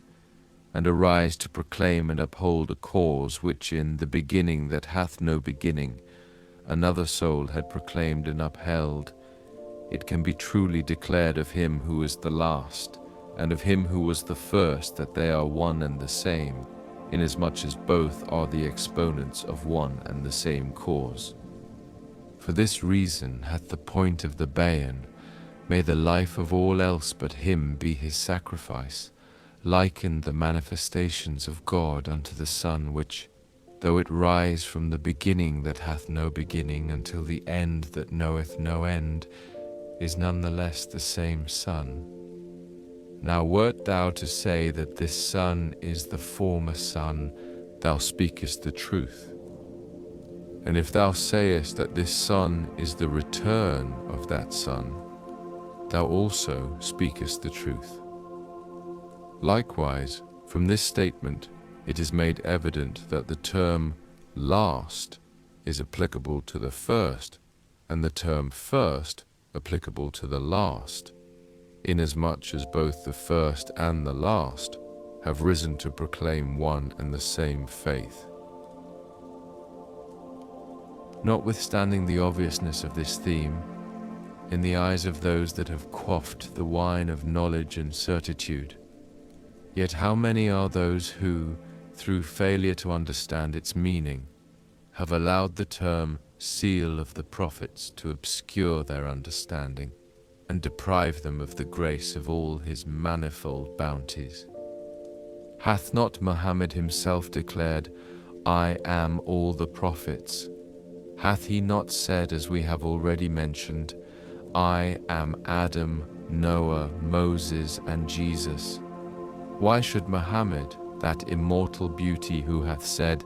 and arise to proclaim and uphold a cause which in the beginning that hath no beginning another soul had proclaimed and upheld, it can be truly declared of Him who is the last, and of Him who was the first, that they are one and the same, inasmuch as both are the exponents of one and the same cause. For this reason hath the point of the Bayan, may the life of all else but Him be His sacrifice, likened the manifestations of God unto the sun, which, though it rise from the beginning that hath no beginning until the end that knoweth no end, is none the less the same sun. Now wert thou to say that this sun is the former sun, thou speakest the truth. And if thou sayest that this sun is the return of that sun, thou also speakest the truth. Likewise, from this statement it is made evident that the term last is applicable to the first, and the term first applicable to the last, inasmuch as both the first and the last have risen to proclaim one and the same faith. Notwithstanding the obviousness of this theme, in the eyes of those that have quaffed the wine of knowledge and certitude, yet how many are those who, through failure to understand its meaning, have allowed the term seal of the prophets to obscure their understanding and deprive them of the grace of all His manifold bounties. Hath not Muhammad himself declared, I am all the prophets? Hath he not said, as we have already mentioned, I am Adam, Noah, Moses, and Jesus? Why should Muhammad, that immortal beauty who hath said,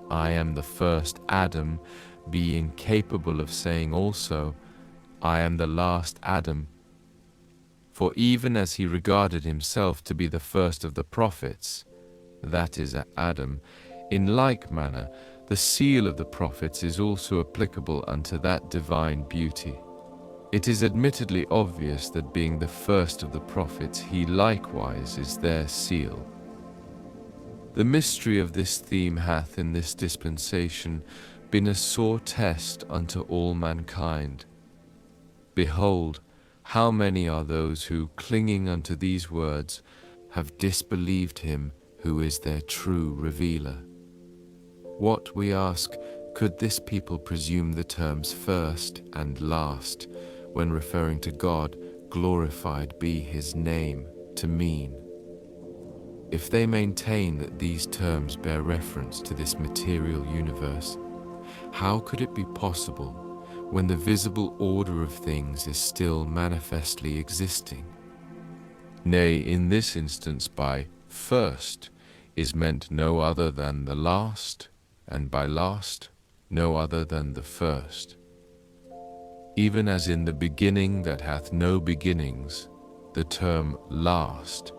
I am the first Adam, be incapable of saying also, I am the last Adam? For even as he regarded himself to be the first of the prophets, that is Adam, in like manner the seal of the prophets is also applicable unto that divine beauty. It is admittedly obvious that being the first of the prophets, he likewise is their seal. The mystery of this theme hath in this dispensation been a sore test unto all mankind. Behold, how many are those who, clinging unto these words, have disbelieved Him who is their true revealer. What, we ask, could this people presume the terms first and last, when referring to God, glorified be His name, to mean? If they maintain that these terms bear reference to this material universe, how could it be possible when the visible order of things is still manifestly existing? Nay, in this instance by first is meant no other than the last, and by last no other than the first. Even as in the beginning that hath no beginnings, the term last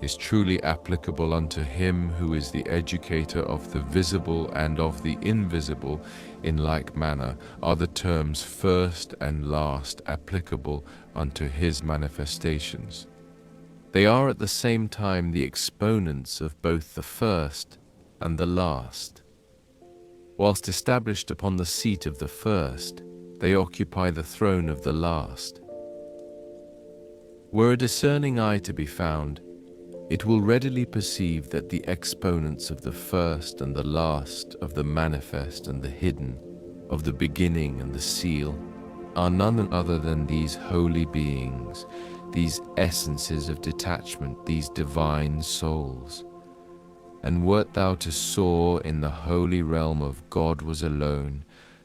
is truly applicable unto Him who is the educator of the visible and of the invisible, in like manner are the terms first and last applicable unto His manifestations. They are at the same time the exponents of both the first and the last. Whilst established upon the seat of the first, they occupy the throne of the last. Were a discerning eye to be found, it will readily perceive that the exponents of the first and the last, of the manifest and the hidden, of the beginning and the seal, are none other than these holy beings, these essences of detachment, these divine souls. And wert thou to soar in the holy realm of God was alone,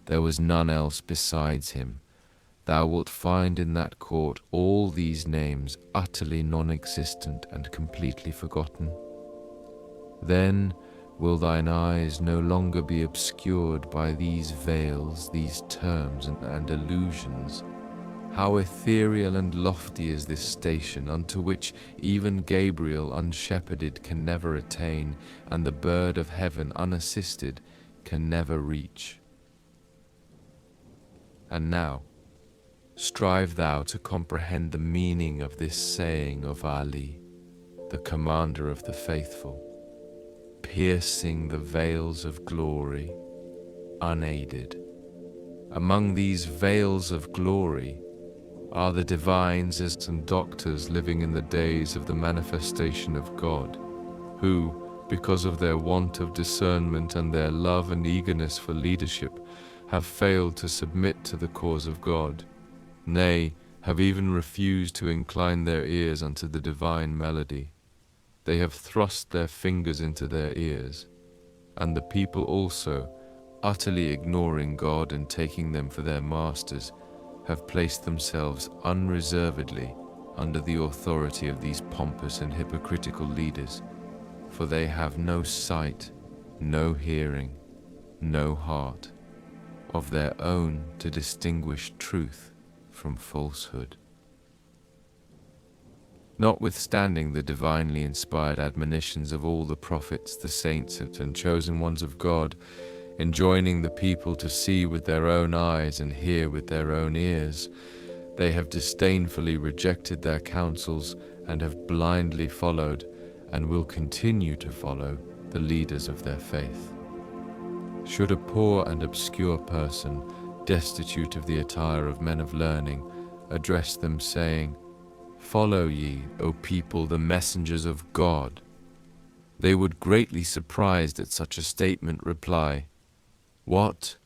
there was none else besides him, thou wilt find in that court all these names utterly non-existent and completely forgotten. Then will thine eyes no longer be obscured by these veils, these terms and illusions. How ethereal and lofty is this station, unto which even Gabriel unshepherded can never attain, and the bird of heaven unassisted can never reach. And now, strive thou to comprehend the meaning of this saying of Ali, the commander of the faithful, piercing the veils of glory, unaided. Among these veils of glory are the divines and doctors living in the days of the manifestation of God, who, because of their want of discernment and their love and eagerness for leadership, have failed to submit to the cause of God, nay, have even refused to incline their ears unto the divine melody. They have thrust their fingers into their ears, and the people also, utterly ignoring God and taking them for their masters, have placed themselves unreservedly under the authority of these pompous and hypocritical leaders, for they have no sight, no hearing, no heart of their own to distinguish truth from falsehood. Notwithstanding the divinely inspired admonitions of all the prophets, the saints, and chosen ones of God, enjoining the people to see with their own eyes and hear with their own ears, they have disdainfully rejected their counsels and have blindly followed, and will continue to follow, the leaders of their faith. Should a poor and obscure person, destitute of the attire of men of learning, address them, saying, "Follow ye, O people, the messengers of God," they would, greatly surprised at such a statement, reply, "What?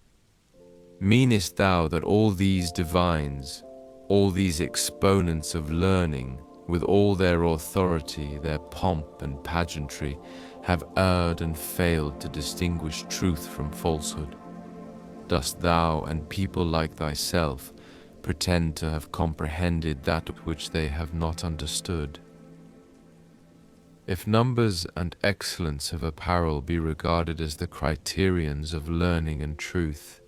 Meanest thou that all these divines, all these exponents of learning, with all their authority, their pomp and pageantry, have erred and failed to distinguish truth from falsehood? Dost thou and people like thyself pretend to have comprehended that which they have not understood? If numbers and excellence of apparel be regarded as the criterions of learning and truth,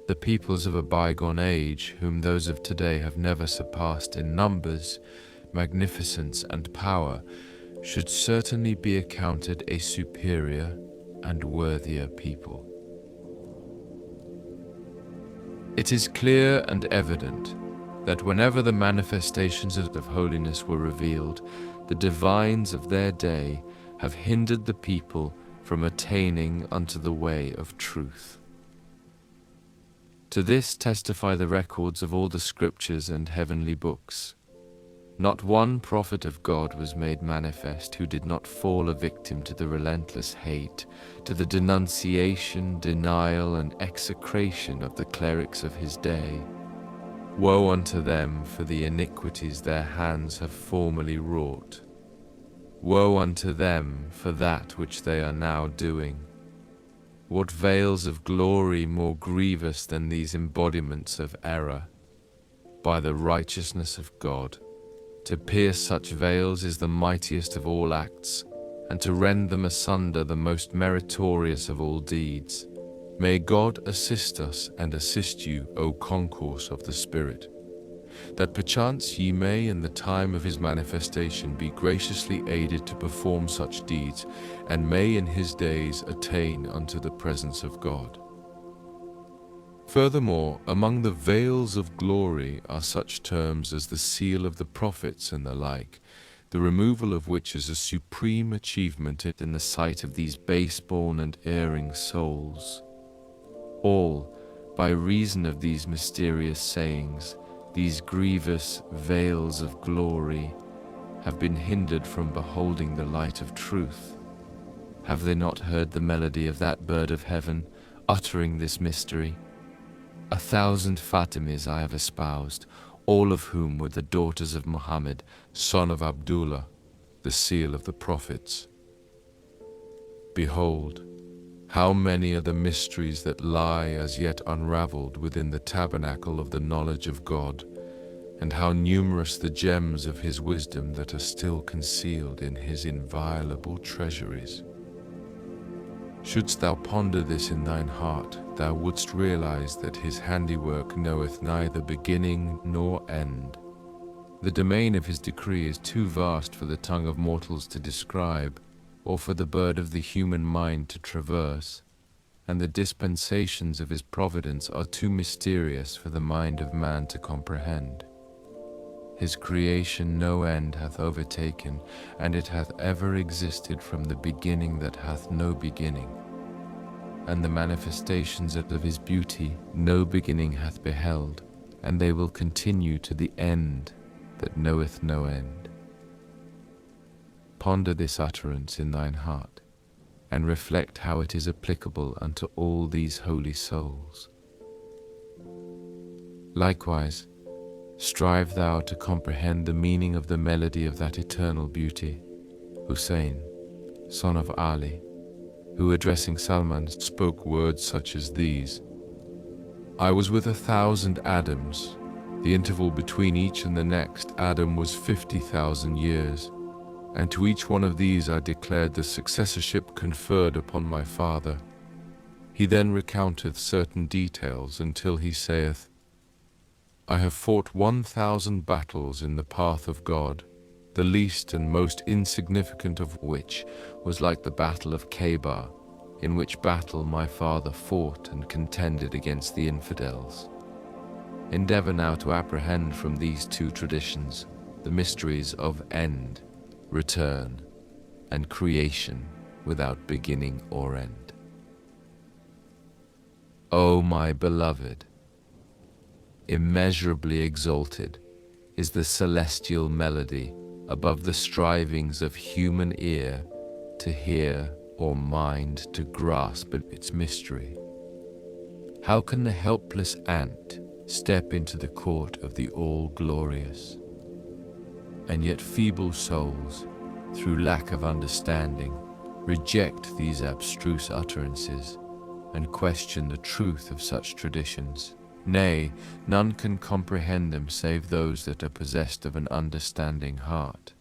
the peoples of a bygone age, whom those of today have never surpassed in numbers, magnificence, and power, should certainly be accounted a superior and worthier people. It is clear and evident that whenever the manifestations of holiness were revealed, the divines of their day have hindered the people from attaining unto the way of truth. To this testify the records of all the scriptures and heavenly books. Not one prophet of God was made manifest who did not fall a victim to the relentless hate, to the denunciation, denial, and execration of the clerics of his day. Woe unto them for the iniquities their hands have formerly wrought. Woe unto them for that which they are now doing. What veils of glory more grievous than these embodiments of error? By the righteousness of God, to pierce such veils is the mightiest of all acts, and to rend them asunder the most meritorious of all deeds. May God assist us and assist you, O concourse of the Spirit, that perchance ye may in the time of his manifestation be graciously aided to perform such deeds, and may in his days attain unto the presence of God. Furthermore, among the veils of glory are such terms as the seal of the prophets and the like, the removal of which is a supreme achievement in the sight of these base-born and erring souls. All, by reason of these mysterious sayings, these grievous veils of glory, have been hindered from beholding the light of truth? Have they not heard the melody of that bird of heaven uttering this mystery? 1,000 Fatimis I have espoused, all of whom were the daughters of Muhammad, son of Abdullah, the seal of the prophets. Behold, how many are the mysteries that lie as yet unraveled within the tabernacle of the knowledge of God, and how numerous the gems of his wisdom that are still concealed in his inviolable treasuries. Shouldst thou ponder this in thine heart, thou wouldst realize that his handiwork knoweth neither beginning nor end. The domain of his decree is too vast for the tongue of mortals to describe, or for the bird of the human mind to traverse, and the dispensations of his providence are too mysterious for the mind of man to comprehend. His creation no end hath overtaken, and it hath ever existed from the beginning that hath no beginning. And the manifestations of his beauty no beginning hath beheld, and they will continue to the end that knoweth no end. Ponder this utterance in thine heart, and reflect how it is applicable unto all these holy souls. Likewise, strive thou to comprehend the meaning of the melody of that eternal beauty, Hussein, son of Ali, who addressing Salman spoke words such as these: I was with 1,000 Adams. The interval between each and the next Adam was 50,000 years, and to each one of these I declared the successorship conferred upon my father. He then recounteth certain details until he saith, I have fought 1,000 battles in the path of God, the least and most insignificant of which was like the battle of Khaybar, in which battle my father fought and contended against the infidels. Endeavor now to apprehend from these two traditions the mysteries of end, return, and creation without beginning or end. O my beloved, immeasurably exalted is the celestial melody above the strivings of human ear to hear or mind to grasp its mystery. How can the helpless ant step into the court of the All-Glorious? And yet feeble souls, through lack of understanding, reject these abstruse utterances and question the truth of such traditions. Nay, none can comprehend them save those that are possessed of an understanding heart.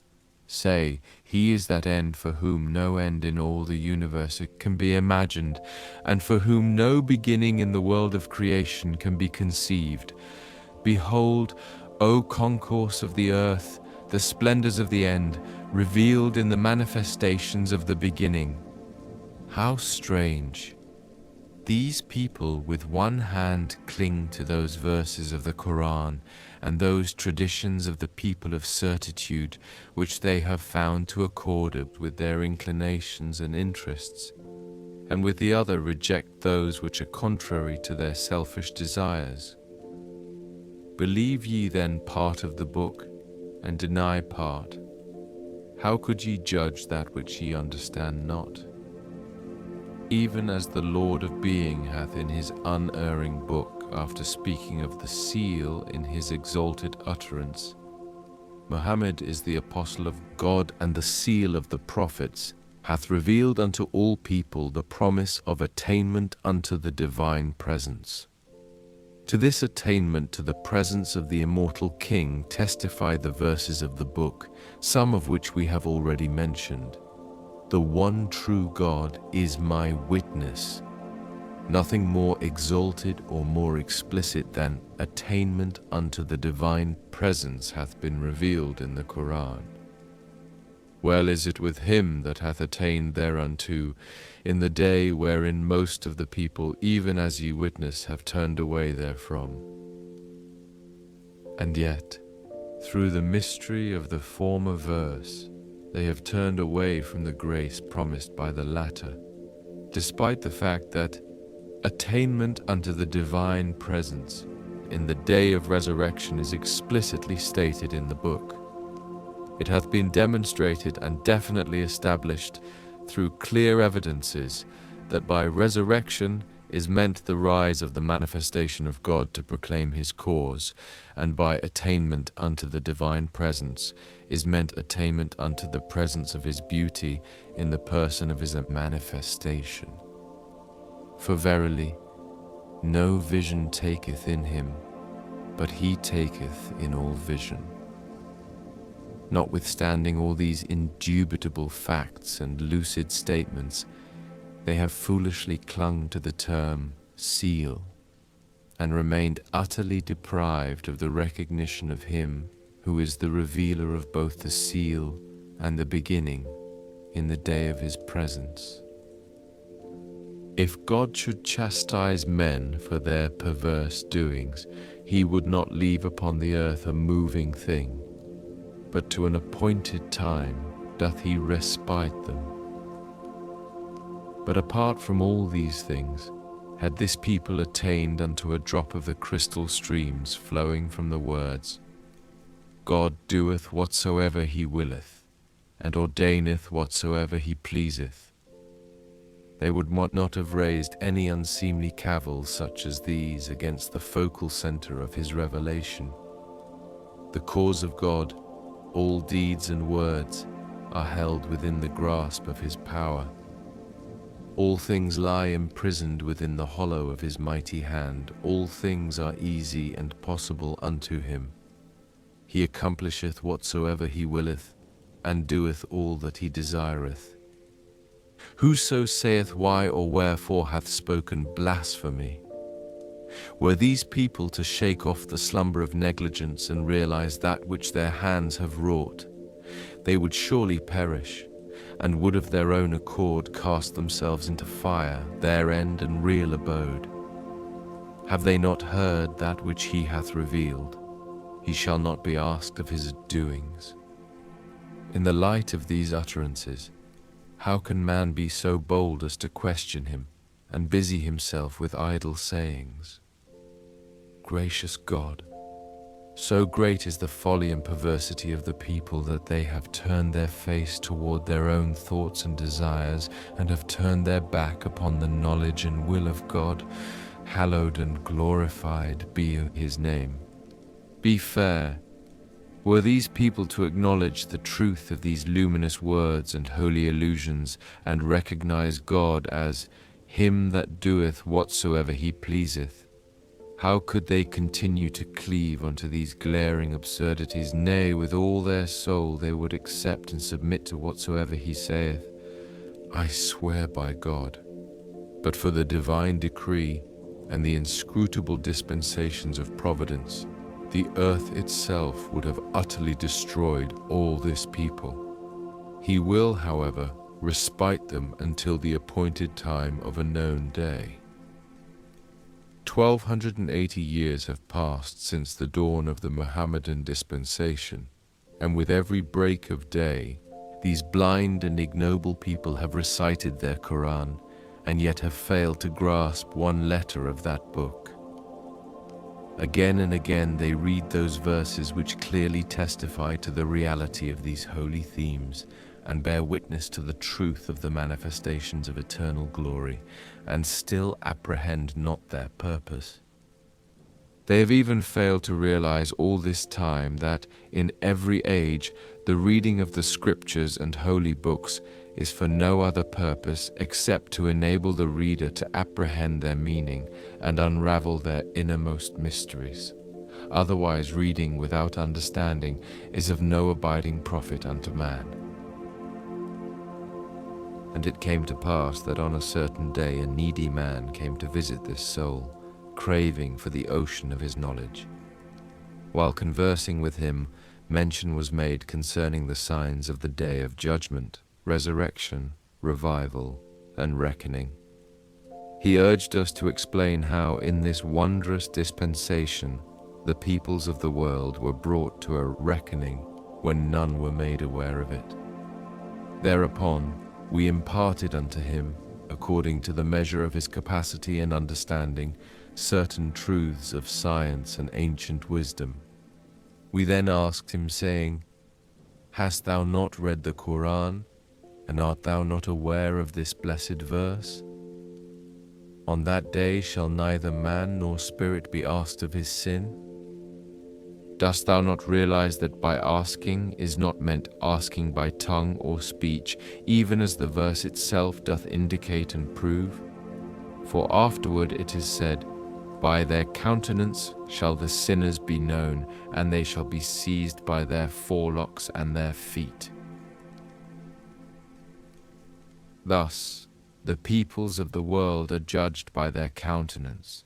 Say, he is that end for whom no end in all the universe can be imagined, and for whom no beginning in the world of creation can be conceived. Behold, O concourse of the earth, the splendors of the end, revealed in the manifestations of the beginning. How strange! These people with one hand cling to those verses of the Quran and those traditions of the people of certitude which they have found to accord with their inclinations and interests, and with the other reject those which are contrary to their selfish desires. Believe ye then part of the book, and deny part? How could ye judge that which ye understand not? Even as the Lord of Being hath in his unerring book, after speaking of the seal in his exalted utterance, Muhammad is the apostle of God and the seal of the prophets, hath revealed unto all people the promise of attainment unto the divine presence. To this attainment to the presence of the immortal King testify the verses of the book, some of which we have already mentioned. The one true God is my witness. Nothing more exalted or more explicit than attainment unto the divine presence hath been revealed in the Quran. Well is it with him that hath attained thereunto in the day wherein most of the people, even as ye witness, have turned away therefrom. And yet, through the mystery of the former verse, they have turned away from the grace promised by the latter, despite the fact that attainment unto the divine presence in the day of resurrection is explicitly stated in the book. It hath been demonstrated and definitely established through clear evidences that by resurrection is meant the rise of the manifestation of God to proclaim his cause, and by attainment unto the divine presence is meant attainment unto the presence of his beauty in the person of his manifestation. For verily, no vision taketh in him, but he taketh in all vision. Notwithstanding all these indubitable facts and lucid statements, they have foolishly clung to the term seal, and remained utterly deprived of the recognition of him who is the revealer of both the seal and the beginning in the day of his presence. If God should chastise men for their perverse doings, he would not leave upon the earth a moving thing, but to an appointed time doth he respite them. But apart from all these things, had this people attained unto a drop of the crystal streams flowing from the words, God doeth whatsoever he willeth, and ordaineth whatsoever he pleaseth, they would not have raised any unseemly cavils such as these against the focal center of his revelation. The cause of God, all deeds and words, are held within the grasp of his power. All things lie imprisoned within the hollow of his mighty hand. All things are easy and possible unto him. He accomplisheth whatsoever he willeth, and doeth all that he desireth. Whoso saith why or wherefore hath spoken blasphemy. Were these people to shake off the slumber of negligence and realize that which their hands have wrought, they would surely perish, and would of their own accord cast themselves into fire, their end and real abode. Have they not heard that which he hath revealed? He shall not be asked of his doings. In the light of these utterances, how can man be so bold as to question him, and busy himself with idle sayings? Gracious God, so great is the folly and perversity of the people that they have turned their face toward their own thoughts and desires, and have turned their back upon the knowledge and will of God. Hallowed and glorified be his name. Be fair. Were these people to acknowledge the truth of these luminous words and holy allusions, and recognize God as him that doeth whatsoever he pleaseth, how could they continue to cleave unto these glaring absurdities? Nay, with all their soul they would accept and submit to whatsoever he saith. I swear by God, but for the divine decree and the inscrutable dispensations of providence, the earth itself would have utterly destroyed all this people. He will, however, respite them until the appointed time of a known day. 1280 years have passed since the dawn of the Mohammedan dispensation, and with every break of day, these blind and ignoble people have recited their Quran, and yet have failed to grasp one letter of that book. Again and again they read those verses which clearly testify to the reality of these holy themes, and bear witness to the truth of the manifestations of eternal glory, and still apprehend not their purpose. They have even failed to realize all this time that in every age the reading of the scriptures and holy books is for no other purpose except to enable the reader to apprehend their meaning and unravel their innermost mysteries. Otherwise, reading without understanding is of no abiding profit unto man. And it came to pass that on a certain day a needy man came to visit this soul, craving for the ocean of his knowledge. While conversing with him, mention was made concerning the signs of the day of judgment, resurrection, revival, and reckoning. He urged us to explain how in this wondrous dispensation the peoples of the world were brought to a reckoning when none were made aware of it. Thereupon we imparted unto him, according to the measure of his capacity and understanding, certain truths of science and ancient wisdom. We then asked him, saying, Hast thou not read the Quran, and art thou not aware of this blessed verse? On that day shall neither man nor spirit be asked of his sin. Dost thou not realize that by asking is not meant asking by tongue or speech, even as the verse itself doth indicate and prove? For afterward it is said, by their countenance shall the sinners be known, and they shall be seized by their forelocks and their feet. Thus, the peoples of the world are judged by their countenance.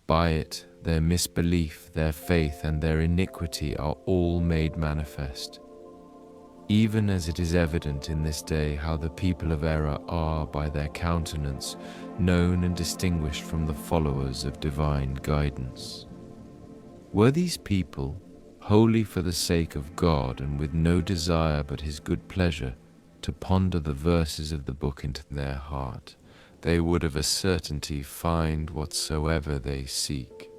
By it, their misbelief, their faith, and their iniquity are all made manifest. Even as it is evident in this day how the people of error are, by their countenance, known and distinguished from the followers of divine guidance. Were these people, wholly for the sake of God and with no desire but His good pleasure, to ponder the verses of the book into their heart, they would of a certainty find whatsoever they seek.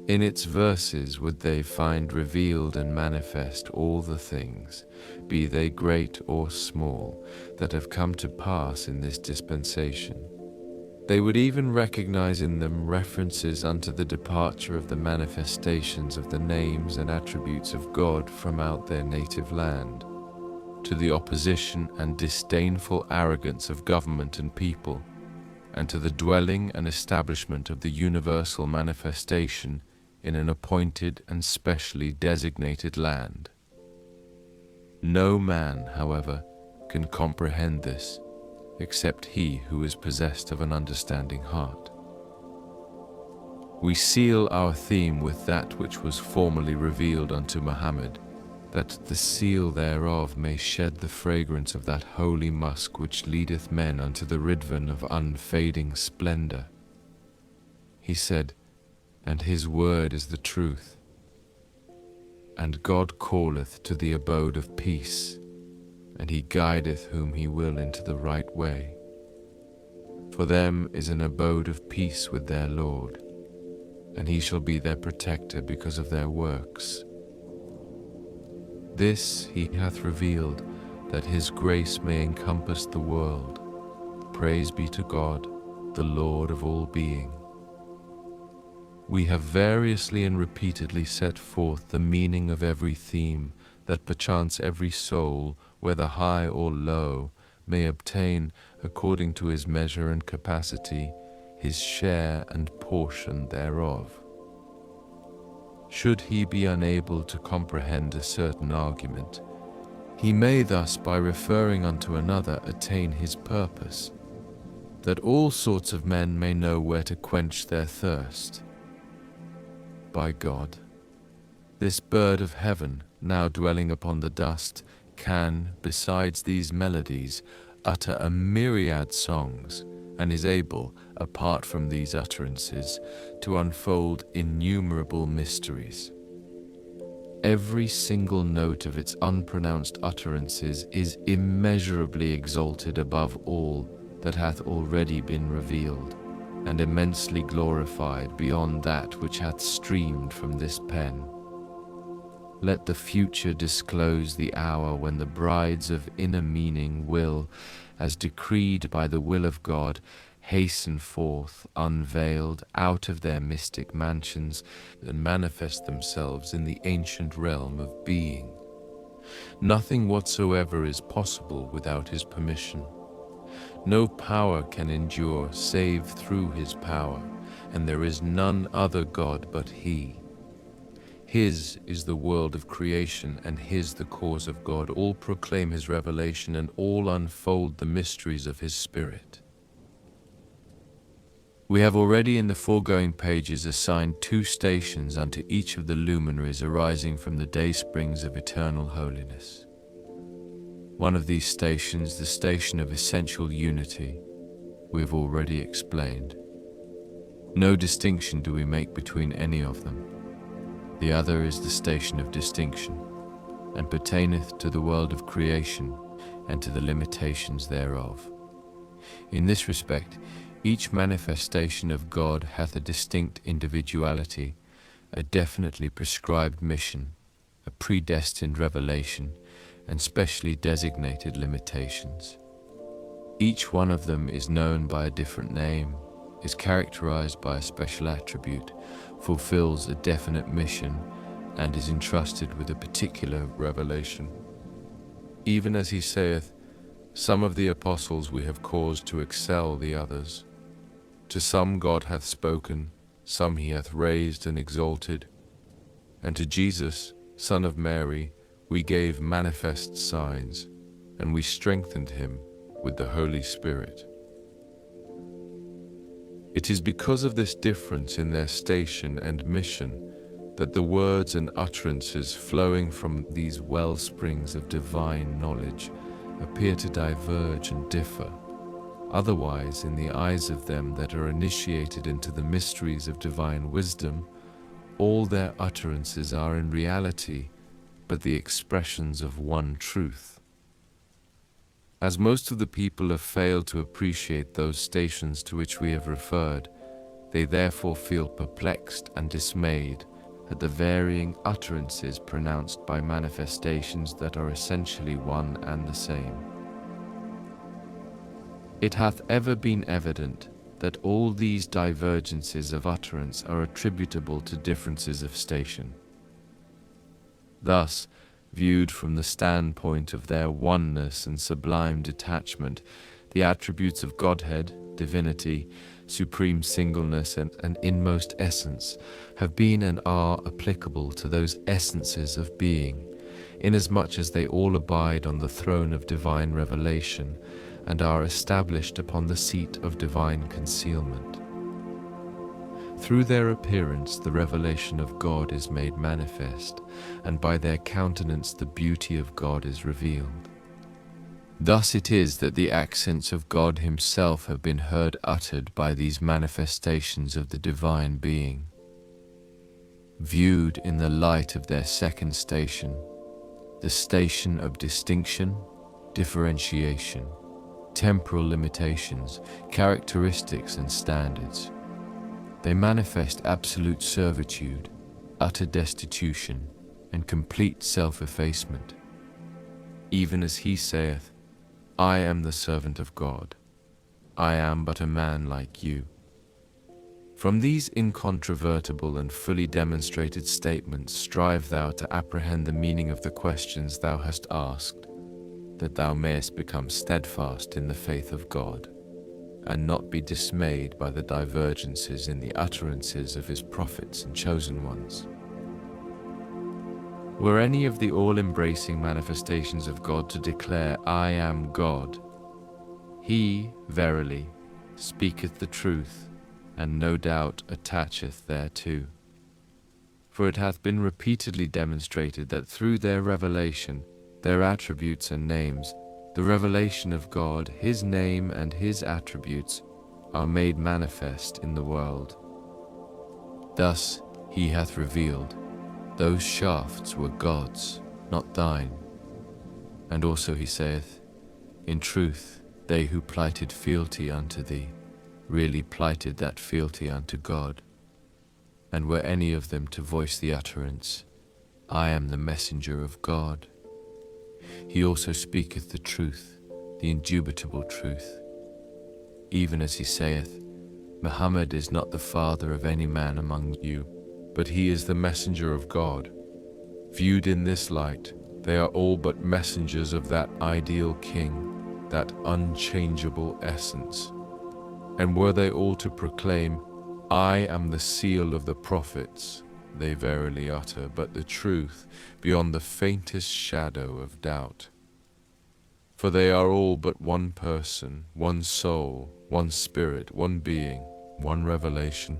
In its verses would they find revealed and manifest all the things, be they great or small, that have come to pass in this dispensation. They would even recognize in them references unto the departure of the manifestations of the names and attributes of God from out their native land, to the opposition and disdainful arrogance of government and people, and to the dwelling and establishment of the universal manifestation in an appointed and specially designated land. No man, however, can comprehend this, except he who is possessed of an understanding heart. We seal our theme with that which was formerly revealed unto Muhammad, that the seal thereof may shed the fragrance of that holy musk which leadeth men unto the Ridvan of unfading splendor. He said, and his word is the truth. And God calleth to the abode of peace, and he guideth whom he will into the right way. For them is an abode of peace with their Lord, and he shall be their protector because of their works. This he hath revealed, that his grace may encompass the world. Praise be to God, the Lord of all being. We have variously and repeatedly set forth the meaning of every theme, that perchance every soul, whether high or low, may obtain, according to his measure and capacity, his share and portion thereof. Should he be unable to comprehend a certain argument, he may thus, by referring unto another, attain his purpose, that all sorts of men may know where to quench their thirst. By God, this bird of heaven, now dwelling upon the dust, can, besides these melodies, utter a myriad songs, and is able, apart from these utterances, to unfold innumerable mysteries. Every single note of its unpronounced utterances is immeasurably exalted above all that hath already been revealed, and immensely glorified beyond that which hath streamed from this pen. Let the future disclose the hour when the brides of inner meaning will, as decreed by the will of God, hasten forth, unveiled, out of their mystic mansions, and manifest themselves in the ancient realm of being. Nothing whatsoever is possible without his permission. No power can endure save through his power, and there is none other God but he. His is the world of creation, and his the cause of God. All proclaim his revelation, and all unfold the mysteries of his spirit. We have already in the foregoing pages assigned 2 stations unto each of the luminaries arising from the day springs of eternal holiness. One of these stations, the station of essential unity, we have already explained. No distinction do we make between any of them. The other is the station of distinction, and pertaineth to the world of creation and to the limitations thereof. In this respect, each manifestation of God hath a distinct individuality, a definitely prescribed mission, a predestined revelation, and specially designated limitations. Each one of them is known by a different name, is characterized by a special attribute, fulfills a definite mission, and is entrusted with a particular revelation. Even as he saith, some of the apostles we have caused to excel the others. To some God hath spoken, some he hath raised and exalted, and to Jesus, Son of Mary, we gave manifest signs, and we strengthened him with the Holy Spirit. It is because of this difference in their station and mission that the words and utterances flowing from these well springs of divine knowledge appear to diverge and differ. Otherwise, in the eyes of them that are initiated into the mysteries of divine wisdom, all their utterances are in reality but the expressions of one truth. As most of the people have failed to appreciate those stations to which we have referred, they therefore feel perplexed and dismayed at the varying utterances pronounced by manifestations that are essentially one and the same. It hath ever been evident that all these divergences of utterance are attributable to differences of station. Thus, viewed from the standpoint of their oneness and sublime detachment, the attributes of Godhead, divinity, supreme singleness, and inmost essence have been and are applicable to those essences of being, inasmuch as they all abide on the throne of divine revelation and are established upon the seat of divine concealment. Through their appearance the revelation of God is made manifest, and by their countenance the beauty of God is revealed. Thus it is that the accents of God himself have been heard uttered by these manifestations of the divine being. Viewed in the light of their second station, the station of distinction, differentiation, temporal limitations, characteristics and standards, they manifest absolute servitude, utter destitution, and complete self-effacement. Even as he saith, I am the servant of God. I am but a man like you. From these incontrovertible and fully demonstrated statements strive thou to apprehend the meaning of the questions thou hast asked, that thou mayest become steadfast in the faith of God, and not be dismayed by the divergences in the utterances of his prophets and chosen ones. Were any of the all-embracing manifestations of God to declare, I am God, he, verily, speaketh the truth, and no doubt attacheth thereto. For it hath been repeatedly demonstrated that through their revelation, their attributes and names, the revelation of God, his name and his attributes, are made manifest in the world. Thus he hath revealed, those shafts were God's, not thine. And also he saith, in truth, they who plighted fealty unto thee, really plighted that fealty unto God. And were any of them to voice the utterance, I am the messenger of God, he also speaketh the truth, the indubitable truth. Even as he saith, Muhammad is not the father of any man among you, but he is the messenger of God. Viewed in this light, they are all but messengers of that ideal king, that unchangeable essence. And were they all to proclaim, I am the seal of the prophets, they verily utter but the truth beyond the faintest shadow of doubt. For they are all but one person, one soul, one spirit, one being, one revelation.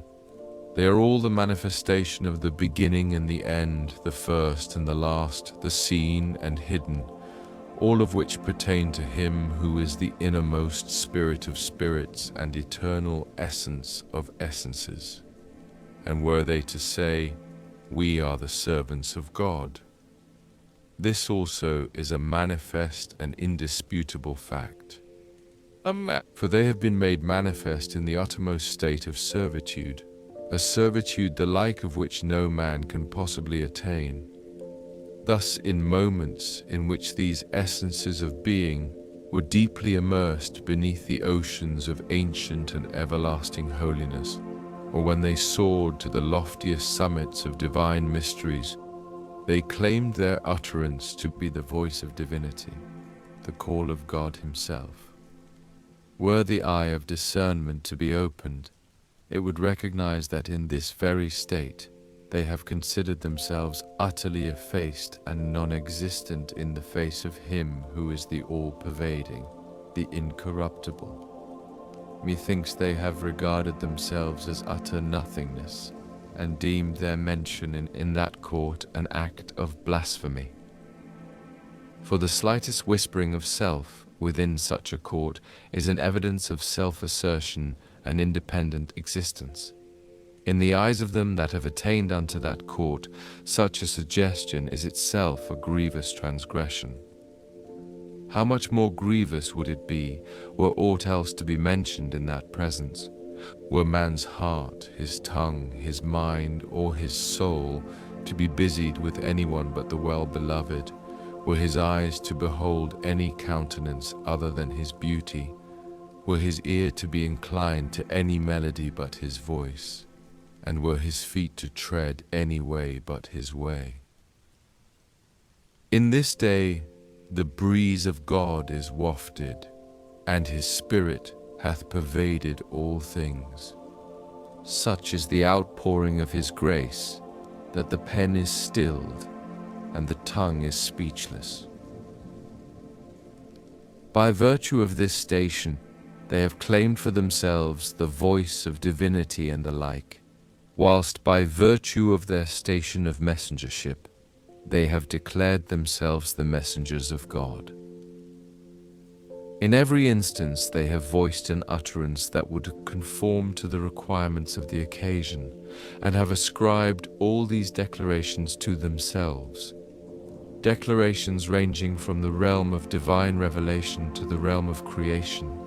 They are all the manifestation of the beginning and the end, the first and the last, the seen and hidden, all of which pertain to him who is the innermost spirit of spirits and eternal essence of essences. And were they to say, we are the servants of God, this also is a manifest and indisputable fact. For they have been made manifest in the uttermost state of servitude, a servitude the like of which no man can possibly attain. Thus, in moments in which these essences of being were deeply immersed beneath the oceans of ancient and everlasting holiness, or when they soared to the loftiest summits of divine mysteries, they claimed their utterance to be the voice of divinity, the call of God Himself. Were the eye of discernment to be opened, it would recognize that in this very state they have considered themselves utterly effaced and non-existent in the face of Him who is the all-pervading, the incorruptible. Methinks they have regarded themselves as utter nothingness, and deemed their mention in that court an act of blasphemy. For the slightest whispering of self within such a court is an evidence of self-assertion and independent existence. In the eyes of them that have attained unto that court, such a suggestion is itself a grievous transgression. How much more grievous would it be were aught else to be mentioned in that presence? Were man's heart, his tongue, his mind, or his soul to be busied with anyone but the well-beloved? Were his eyes to behold any countenance other than his beauty? Were his ear to be inclined to any melody but his voice? And were his feet to tread any way but his way? In this day the breeze of God is wafted, and His Spirit hath pervaded all things. Such is the outpouring of His grace, that the pen is stilled, and the tongue is speechless. By virtue of this station, they have claimed for themselves the voice of divinity and the like, whilst by virtue of their station of messengership, they have declared themselves the messengers of God. In every instance they have voiced an utterance that would conform to the requirements of the occasion, and have ascribed all these declarations to themselves. Declarations ranging from the realm of divine revelation to the realm of creation,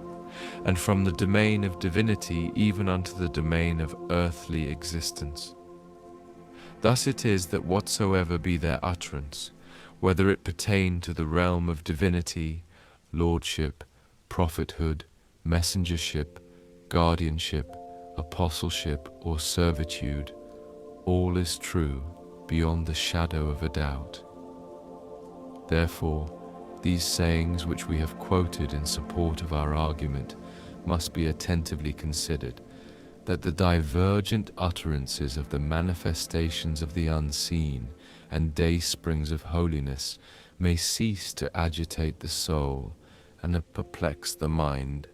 and from the domain of divinity even unto the domain of earthly existence. Thus it is that whatsoever be their utterance, whether it pertain to the realm of divinity, lordship, prophethood, messengership, guardianship, apostleship, or servitude, all is true beyond the shadow of a doubt. Therefore, these sayings which we have quoted in support of our argument must be attentively considered, that the divergent utterances of the manifestations of the unseen and day springs of holiness may cease to agitate the soul and perplex the mind.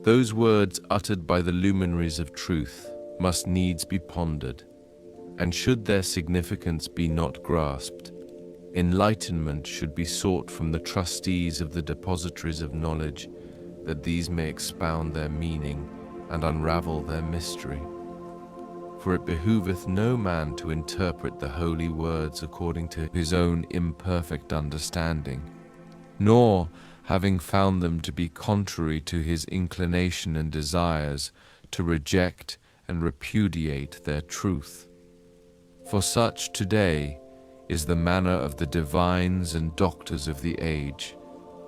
Those words uttered by the luminaries of truth must needs be pondered, and should their significance be not grasped, enlightenment should be sought from the trustees of the depositories of knowledge, that these may expound their meaning and unravel their mystery. For it behoveth no man to interpret the holy words according to his own imperfect understanding, nor, having found them to be contrary to his inclination and desires, to reject and repudiate their truth. For such today is the manner of the divines and doctors of the age,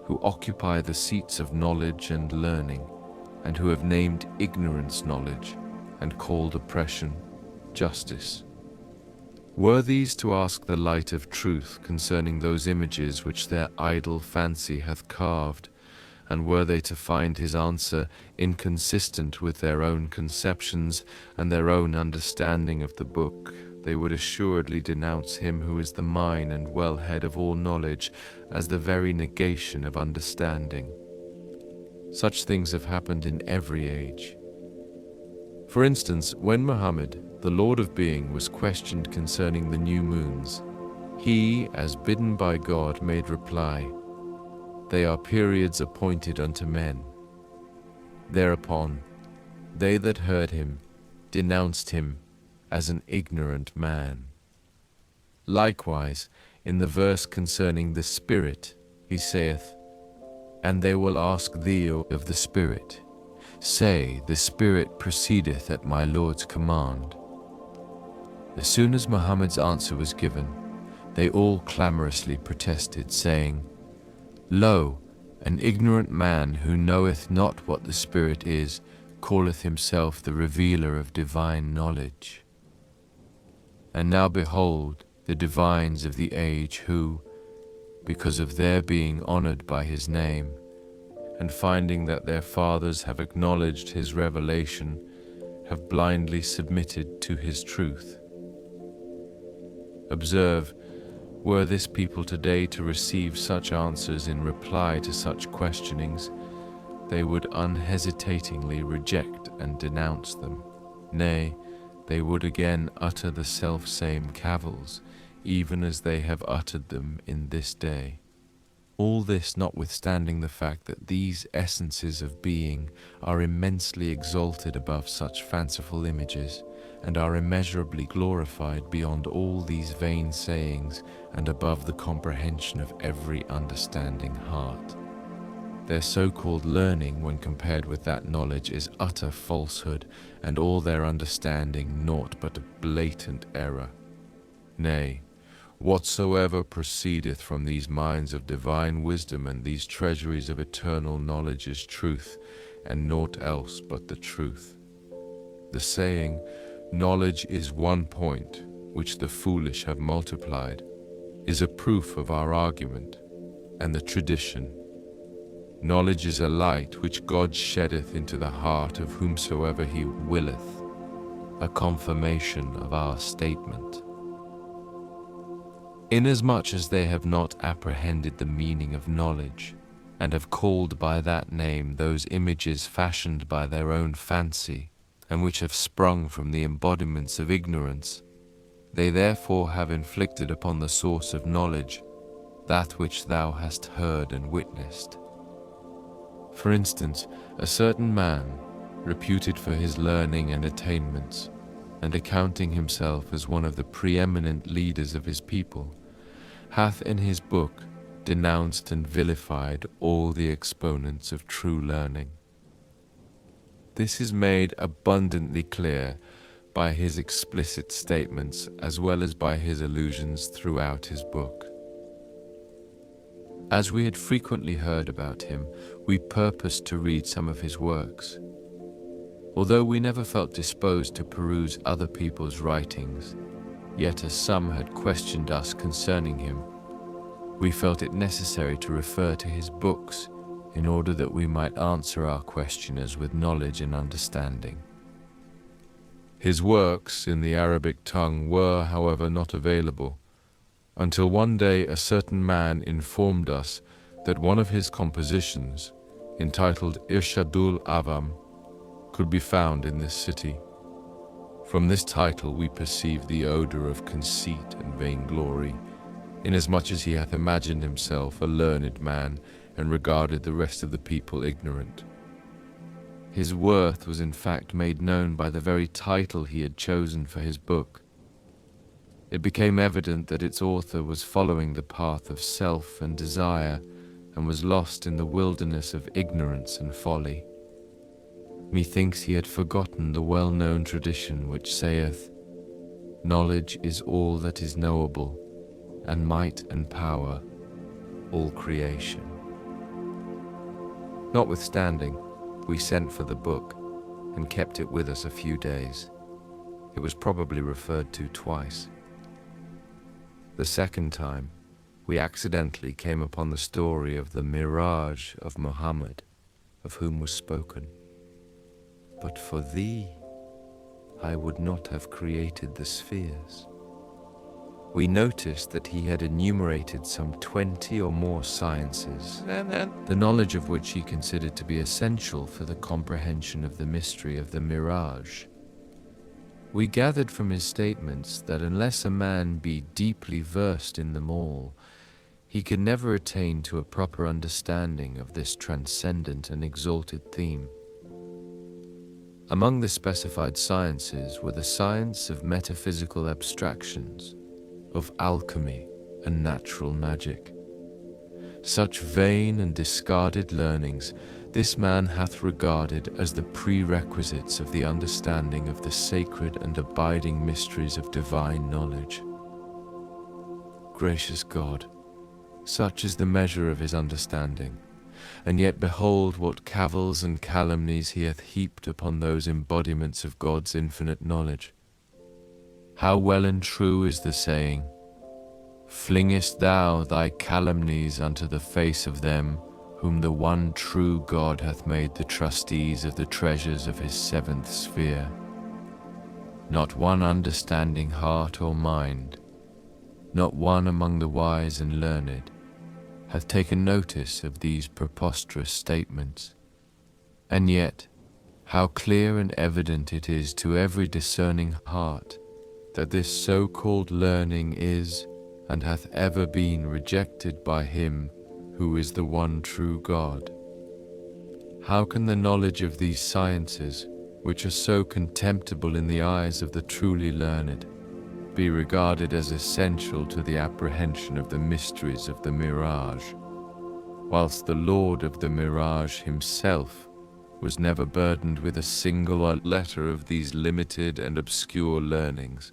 who occupy the seats of knowledge and learning, and who have named ignorance knowledge, and called oppression justice. Were these to ask the light of truth concerning those images which their idle fancy hath carved, and were they to find his answer inconsistent with their own conceptions and their own understanding of the book, they would assuredly denounce him who is the mine and wellhead of all knowledge as the very negation of understanding. Such things have happened in every age. For instance, when Muhammad, the Lord of Being, was questioned concerning the new moons, he, as bidden by God, made reply, "They are periods appointed unto men." Thereupon, they that heard him denounced him as an ignorant man. Likewise, in the verse concerning the Spirit, he saith, "And they will ask thee of the Spirit. Say, the Spirit proceedeth at my Lord's command." As soon as Muhammad's answer was given, they all clamorously protested, saying, Lo, an ignorant man who knoweth not what the Spirit is, calleth himself the revealer of divine knowledge. And now behold, the divines of the age who, because of their being honored by his name, and finding that their fathers have acknowledged his revelation, have blindly submitted to his truth. Observe, were this people today to receive such answers in reply to such questionings, they would unhesitatingly reject and denounce them. Nay, they would again utter the self-same cavils, even as they have uttered them in this day. All this notwithstanding the fact that these essences of being are immensely exalted above such fanciful images, and are immeasurably glorified beyond all these vain sayings and above the comprehension of every understanding heart. Their so-called learning, when compared with that knowledge, is utter falsehood, and all their understanding naught but a blatant error. Nay, whatsoever proceedeth from these minds of divine wisdom and these treasuries of eternal knowledge is truth, and naught else but the truth. The saying, knowledge is one point, which the foolish have multiplied, is a proof of our argument, and the tradition. Knowledge is a light which God sheddeth into the heart of whomsoever he willeth, a confirmation of our statement. Inasmuch as they have not apprehended the meaning of knowledge, and have called by that name those images fashioned by their own fancy, and which have sprung from the embodiments of ignorance, they therefore have inflicted upon the source of knowledge that which thou hast heard and witnessed. For instance, a certain man, reputed for his learning and attainments, and accounting himself as one of the preeminent leaders of his people, hath in his book denounced and vilified all the exponents of true learning. This is made abundantly clear by his explicit statements as well as by his allusions throughout his book. As we had frequently heard about him, we purposed to read some of his works. Although we never felt disposed to peruse other people's writings, yet as some had questioned us concerning him, we felt it necessary to refer to his books in order that we might answer our questioners with knowledge and understanding. His works in the Arabic tongue were, however, not available, until one day a certain man informed us that one of his compositions, entitled Irshadul Avam, could be found in this city. From this title we perceive the odor of conceit and vainglory, inasmuch as he hath imagined himself a learned man and regarded the rest of the people ignorant. His worth was in fact made known by the very title he had chosen for his book. It became evident that its author was following the path of self and desire, and was lost in the wilderness of ignorance and folly. Methinks he had forgotten the well-known tradition which saith, knowledge is all that is knowable, and might and power, all creation. Notwithstanding, we sent for the book, and kept it with us a few days. It was probably referred to twice. The second time, we accidentally came upon the story of the mirage of Muhammad, of whom was spoken. But for thee, I would not have created the spheres. We noticed that he had enumerated some 20 or more sciences, the knowledge of which he considered to be essential for the comprehension of the mystery of the mirage. We gathered from his statements that unless a man be deeply versed in them all, he can never attain to a proper understanding of this transcendent and exalted theme. Among the specified sciences were the science of metaphysical abstractions, of alchemy and natural magic. Such vain and discarded learnings this man hath regarded as the prerequisites of the understanding of the sacred and abiding mysteries of divine knowledge. Gracious God, such is the measure of his understanding, and yet behold what cavils and calumnies he hath heaped upon those embodiments of God's infinite knowledge. How well and true is the saying, "Flingest thou thy calumnies unto the face of them whom the one true God hath made the trustees of the treasures of his seventh sphere. Not one understanding heart or mind, not one among the wise and learned, hath taken notice of these preposterous statements. And yet, how clear and evident it is to every discerning heart that this so-called learning is and hath ever been rejected by him who is the one true God. How can the knowledge of these sciences, which are so contemptible in the eyes of the truly learned, be regarded as essential to the apprehension of the mysteries of the mirage, whilst the Lord of the mirage himself was never burdened with a single letter of these limited and obscure learnings,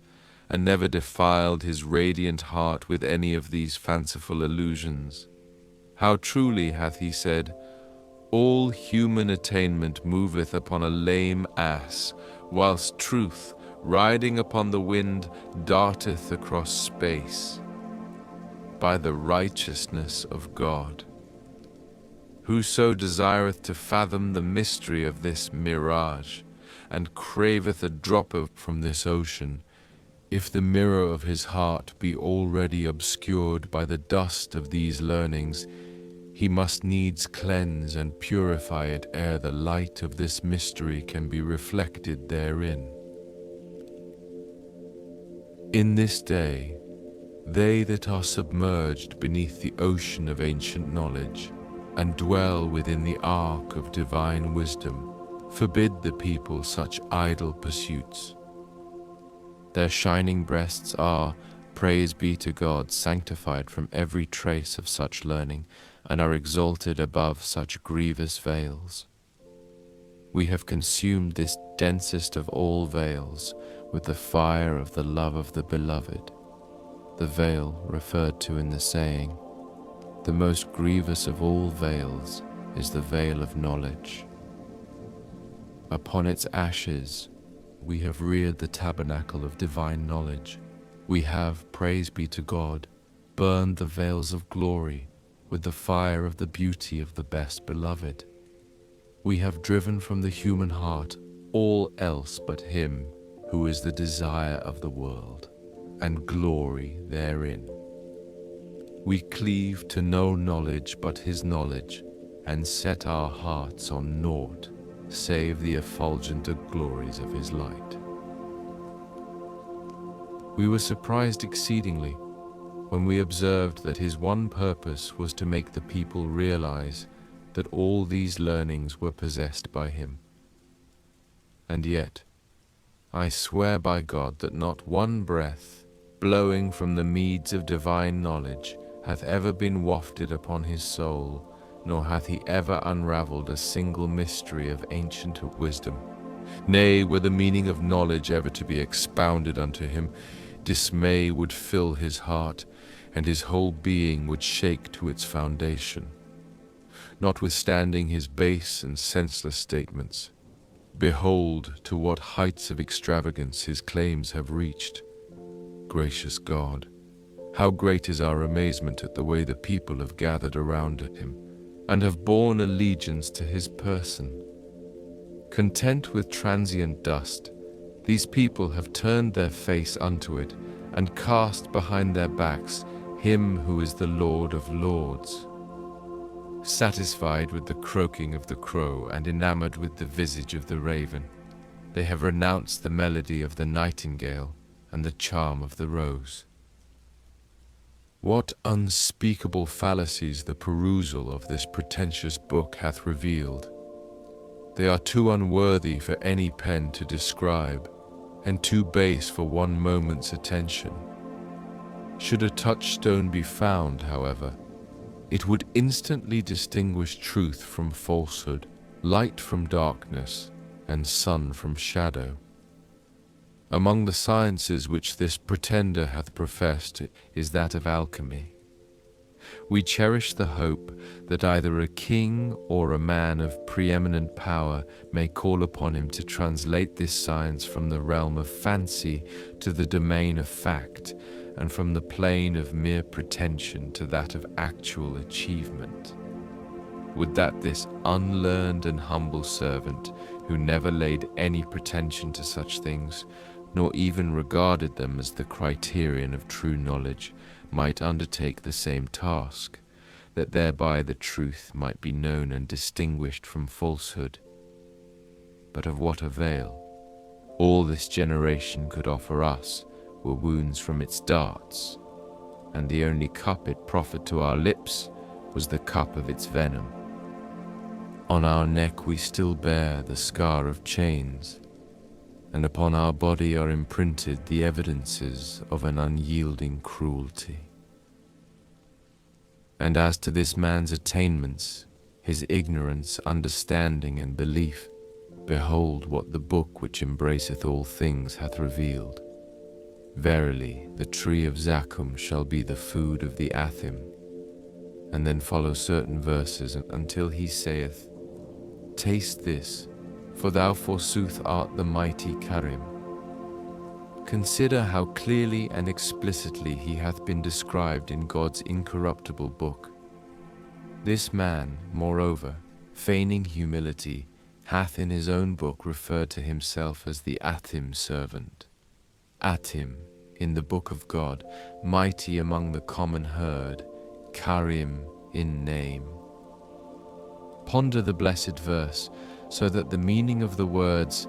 and never defiled his radiant heart with any of these fanciful illusions? How truly hath he said, "All human attainment moveth upon a lame ass, whilst truth, riding upon the wind, darteth across space. By the righteousness of God. Whoso desireth to fathom the mystery of this mirage, and craveth a drop from this ocean, if the mirror of his heart be already obscured by the dust of these learnings, he must needs cleanse and purify it ere the light of this mystery can be reflected therein. In this day, they that are submerged beneath the ocean of ancient knowledge, and dwell within the ark of divine wisdom, forbid the people such idle pursuits. Their shining breasts are, praise be to God, sanctified from every trace of such learning, and are exalted above such grievous veils. We have consumed this densest of all veils with the fire of the love of the Beloved, the veil referred to in the saying, "The most grievous of all veils is the veil of knowledge." Upon its ashes we have reared the tabernacle of divine knowledge. We have, praise be to God, burned the veils of glory with the fire of the beauty of the best beloved. We have driven from the human heart all else but him who is the desire of the world, and glory therein. We cleave to no knowledge but his knowledge, and set our hearts on naught save the effulgent glories of his light. We were surprised exceedingly when we observed that his one purpose was to make the people realize that all these learnings were possessed by him. And yet, I swear by God that not one breath, blowing from the meads of divine knowledge, hath ever been wafted upon his soul, nor hath he ever unravelled a single mystery of ancient wisdom. Nay, were the meaning of knowledge ever to be expounded unto him, dismay would fill his heart, and his whole being would shake to its foundation. Notwithstanding his base and senseless statements, behold to what heights of extravagance his claims have reached. Gracious God, how great is our amazement at the way the people have gathered around him, and have borne allegiance to his person. Content with transient dust, these people have turned their face unto it, and cast behind their backs him who is the Lord of Lords. Satisfied with the croaking of the crow, and enamored with the visage of the raven, they have renounced the melody of the nightingale and the charm of the rose. What unspeakable fallacies the perusal of this pretentious book hath revealed! They are too unworthy for any pen to describe, and too base for one moment's attention. Should a touchstone be found, however, it would instantly distinguish truth from falsehood, light from darkness, and sun from shadow. Among the sciences which this pretender hath professed is that of alchemy. We cherish the hope that either a king or a man of preeminent power may call upon him to translate this science from the realm of fancy to the domain of fact, and from the plane of mere pretension to that of actual achievement. Would that this unlearned and humble servant, who never laid any pretension to such things, nor even regarded them as the criterion of true knowledge, might undertake the same task, that thereby the truth might be known and distinguished from falsehood. But of what avail? All this generation could offer us were wounds from its darts, and the only cup it proffered to our lips was the cup of its venom. On our neck we still bear the scar of chains, and upon our body are imprinted the evidences of an unyielding cruelty. And as to this man's attainments, his ignorance, understanding, and belief, behold what the book which embraceth all things hath revealed. Verily, the tree of Zakkum shall be the food of the Athim. And then follow certain verses until he saith, Taste this, for thou forsooth art the mighty Karim. Consider how clearly and explicitly he hath been described in God's incorruptible book. This man, moreover, feigning humility, hath in his own book referred to himself as the Athim servant. Atim, in the book of God, mighty among the common herd, Karim in name. Ponder the blessed verse, so that the meaning of the words,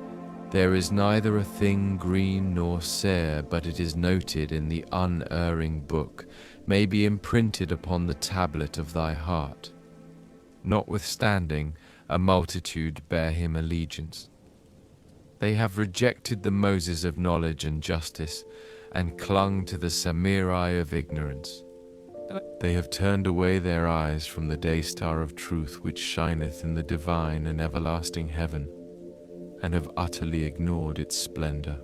there is neither a thing green nor sere, but it is noted in the unerring book, may be imprinted upon the tablet of thy heart. Notwithstanding, a multitude bear him allegiance. They have rejected the Moses of knowledge and justice, and clung to the Samurai of ignorance. They have turned away their eyes from the day-star of truth which shineth in the divine and everlasting heaven, and have utterly ignored its splendor.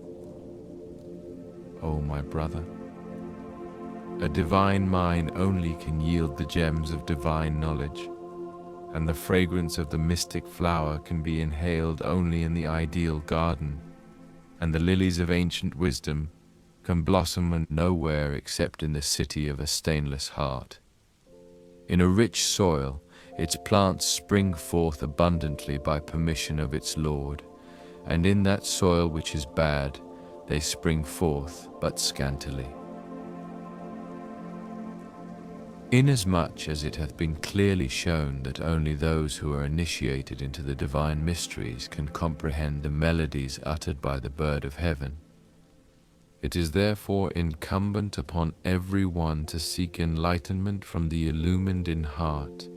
O my brother, a divine mind only can yield the gems of divine knowledge, and the fragrance of the mystic flower can be inhaled only in the ideal garden, and the lilies of ancient wisdom can blossom nowhere except in the city of a stainless heart. In a rich soil, its plants spring forth abundantly by permission of its Lord, and in that soil which is bad, they spring forth but scantily. Inasmuch as it hath been clearly shown that only those who are initiated into the divine mysteries can comprehend the melodies uttered by the bird of heaven, it is therefore incumbent upon every one to seek enlightenment from the illumined in heart,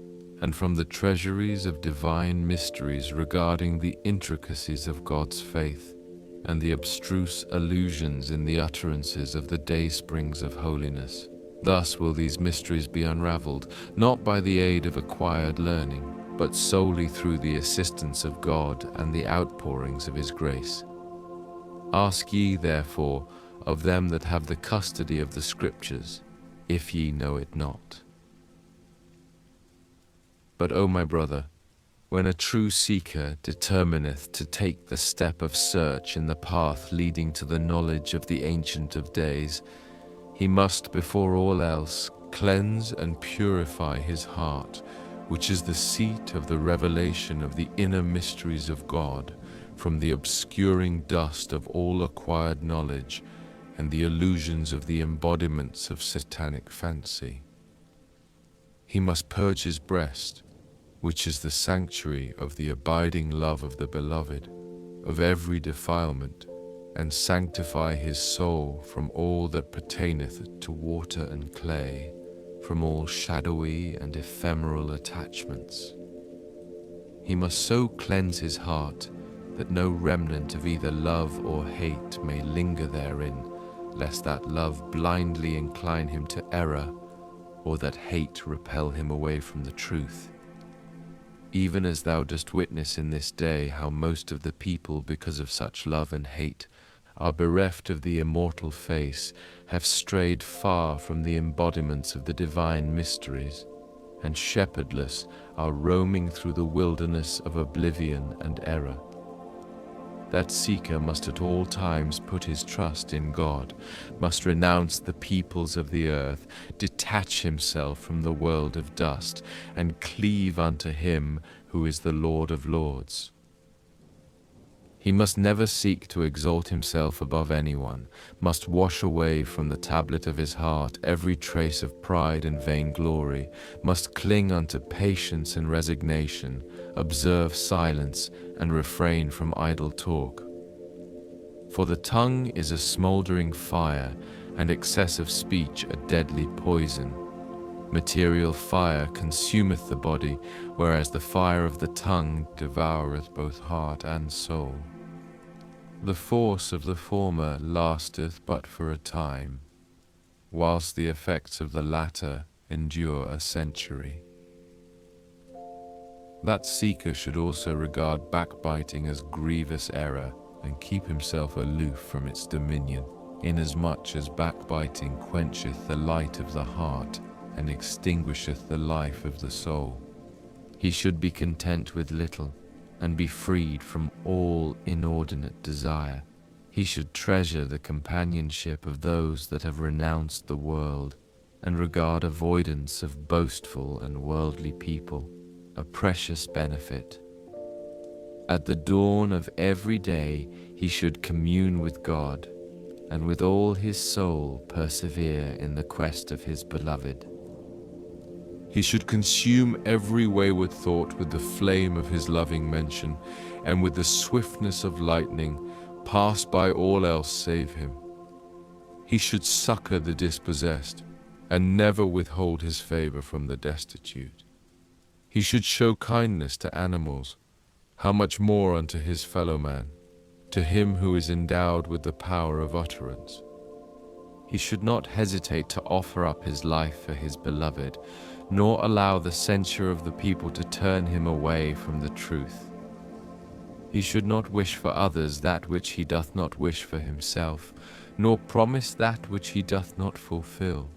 and from the treasuries of divine mysteries regarding the intricacies of God's faith, and the abstruse allusions in the utterances of the daysprings of holiness. Thus will these mysteries be unraveled, not by the aid of acquired learning, but solely through the assistance of God and the outpourings of His grace. Ask ye, therefore, of them that have the custody of the Scriptures, if ye know it not. But, O my brother, when a true seeker determineth to take the step of search in the path leading to the knowledge of the Ancient of Days, he must before all else cleanse and purify his heart, which is the seat of the revelation of the inner mysteries of God, from the obscuring dust of all acquired knowledge and the illusions of the embodiments of satanic fancy. He must purge his breast, which is the sanctuary of the abiding love of the Beloved, of every defilement, and sanctify his soul from all that pertaineth to water and clay, from all shadowy and ephemeral attachments. He must so cleanse his heart that no remnant of either love or hate may linger therein, lest that love blindly incline him to error, or that hate repel him away from the truth. Even as thou dost witness in this day how most of the people, because of such love and hate, are bereft of the immortal face, have strayed far from the embodiments of the divine mysteries, and shepherdless are roaming through the wilderness of oblivion and error. That seeker must at all times put his trust in God, must renounce the peoples of the earth, detach himself from the world of dust, and cleave unto him who is the Lord of Lords. He must never seek to exalt himself above anyone, must wash away from the tablet of his heart every trace of pride and vainglory, must cling unto patience and resignation, observe silence, and refrain from idle talk. For the tongue is a smouldering fire, and excessive speech a deadly poison. Material fire consumeth the body, whereas the fire of the tongue devoureth both heart and soul. The force of the former lasteth but for a time, whilst the effects of the latter endure a century. That seeker should also regard backbiting as grievous error, and keep himself aloof from its dominion, inasmuch as backbiting quencheth the light of the heart, and extinguisheth the life of the soul. He should be content with little, and be freed from all inordinate desire. He should treasure the companionship of those that have renounced the world, and regard avoidance of boastful and worldly people a precious benefit. At the dawn of every day he should commune with God, and with all his soul persevere in the quest of his beloved. He should consume every wayward thought with the flame of his loving mention, and with the swiftness of lightning pass by all else save him. He should succor the dispossessed, and never withhold his favor from the destitute. He should show kindness to animals, how much more unto his fellow man, to him who is endowed with the power of utterance. He should not hesitate to offer up his life for his beloved, nor allow the censure of the people to turn him away from the truth. He should not wish for others that which he doth not wish for himself, nor promise that which he doth not fulfill.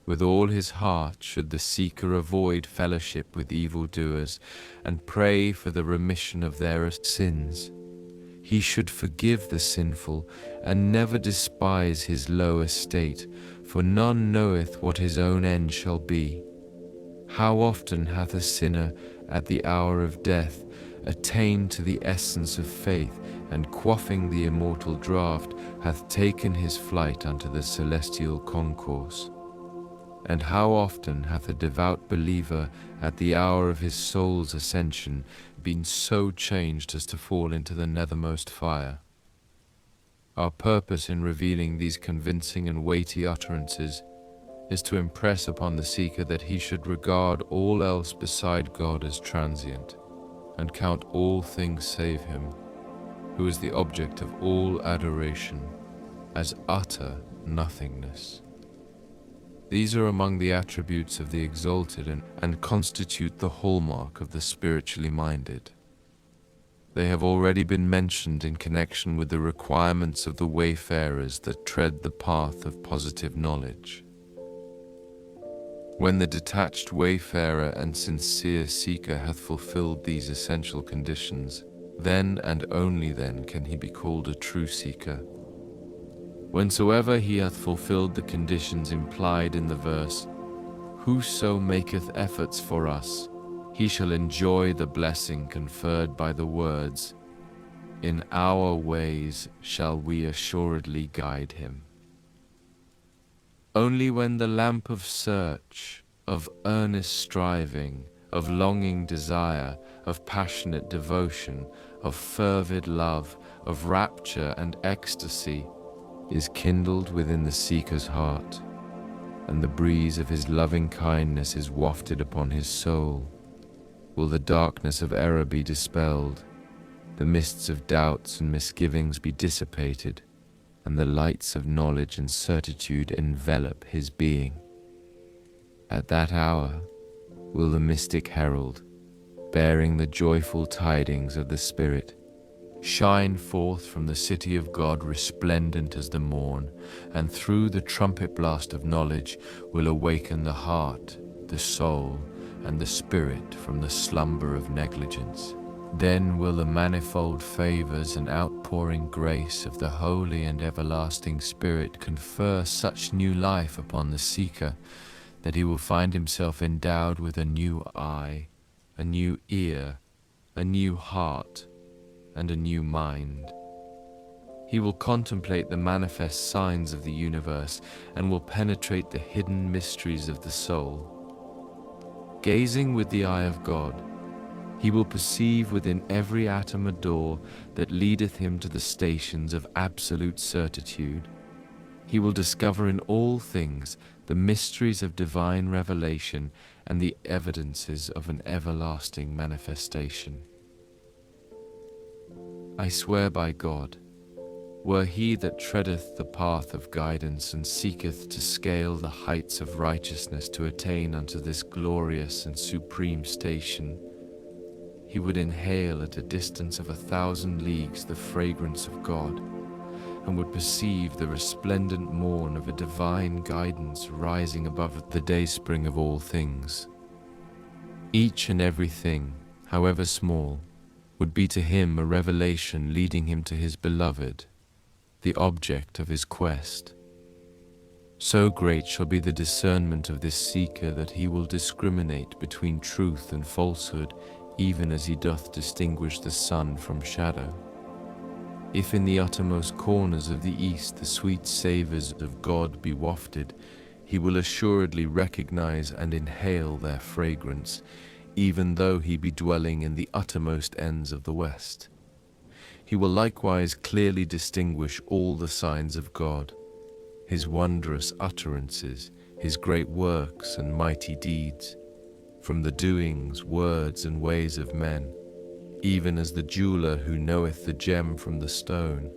With all his heart should the seeker avoid fellowship with evildoers, and pray for the remission of their sins. He should forgive the sinful, and never despise his low estate, for none knoweth what his own end shall be. How often hath a sinner, at the hour of death, attained to the essence of faith, and quaffing the immortal draught, hath taken his flight unto the celestial concourse. And how often hath a devout believer, at the hour of his soul's ascension, been so changed as to fall into the nethermost fire. Our purpose in revealing these convincing and weighty utterances is to impress upon the seeker that he should regard all else beside God as transient, and count all things save him, who is the object of all adoration, as utter nothingness. These are among the attributes of the exalted and constitute the hallmark of the spiritually minded. They have already been mentioned in connection with the requirements of the wayfarers that tread the path of positive knowledge. When the detached wayfarer and sincere seeker hath fulfilled these essential conditions, then and only then can he be called a true seeker. Whensoever he hath fulfilled the conditions implied in the verse, "Whoso maketh efforts for us, he shall enjoy the blessing conferred by the words, 'In our ways shall we assuredly guide him.'" Only when the lamp of search, of earnest striving, of longing desire, of passionate devotion, of fervid love, of rapture and ecstasy is kindled within the seeker's heart, and the breeze of his loving kindness is wafted upon his soul, will the darkness of error be dispelled, the mists of doubts and misgivings be dissipated, and the lights of knowledge and certitude envelop his being. At that hour will the mystic herald, bearing the joyful tidings of the Spirit, shine forth from the city of God resplendent as the morn, and through the trumpet blast of knowledge will awaken the heart, the soul, and the spirit from the slumber of negligence. Then will the manifold favors and outpouring grace of the Holy and Everlasting Spirit confer such new life upon the seeker that he will find himself endowed with a new eye, a new ear, a new heart, and a new mind. He will contemplate the manifest signs of the universe and will penetrate the hidden mysteries of the soul. Gazing with the eye of God, he will perceive within every atom a door that leadeth him to the stations of absolute certitude. He will discover in all things the mysteries of divine revelation and the evidences of an everlasting manifestation. I swear by God, were he that treadeth the path of guidance and seeketh to scale the heights of righteousness to attain unto this glorious and supreme station, he would inhale at a distance of 1,000 leagues the fragrance of God, and would perceive the resplendent morn of a divine guidance rising above the dayspring of all things. Each and every thing, however small, would be to him a revelation leading him to his beloved, the object of his quest. So great shall be the discernment of this seeker that he will discriminate between truth and falsehood, even as he doth distinguish the sun from shadow. If in the uttermost corners of the east the sweet savours of God be wafted, he will assuredly recognize and inhale their fragrance, even though he be dwelling in the uttermost ends of the west. He will likewise clearly distinguish all the signs of God, his wondrous utterances, his great works and mighty deeds, from the doings, words, and ways of men, even as the jeweller who knoweth the gem from the stone,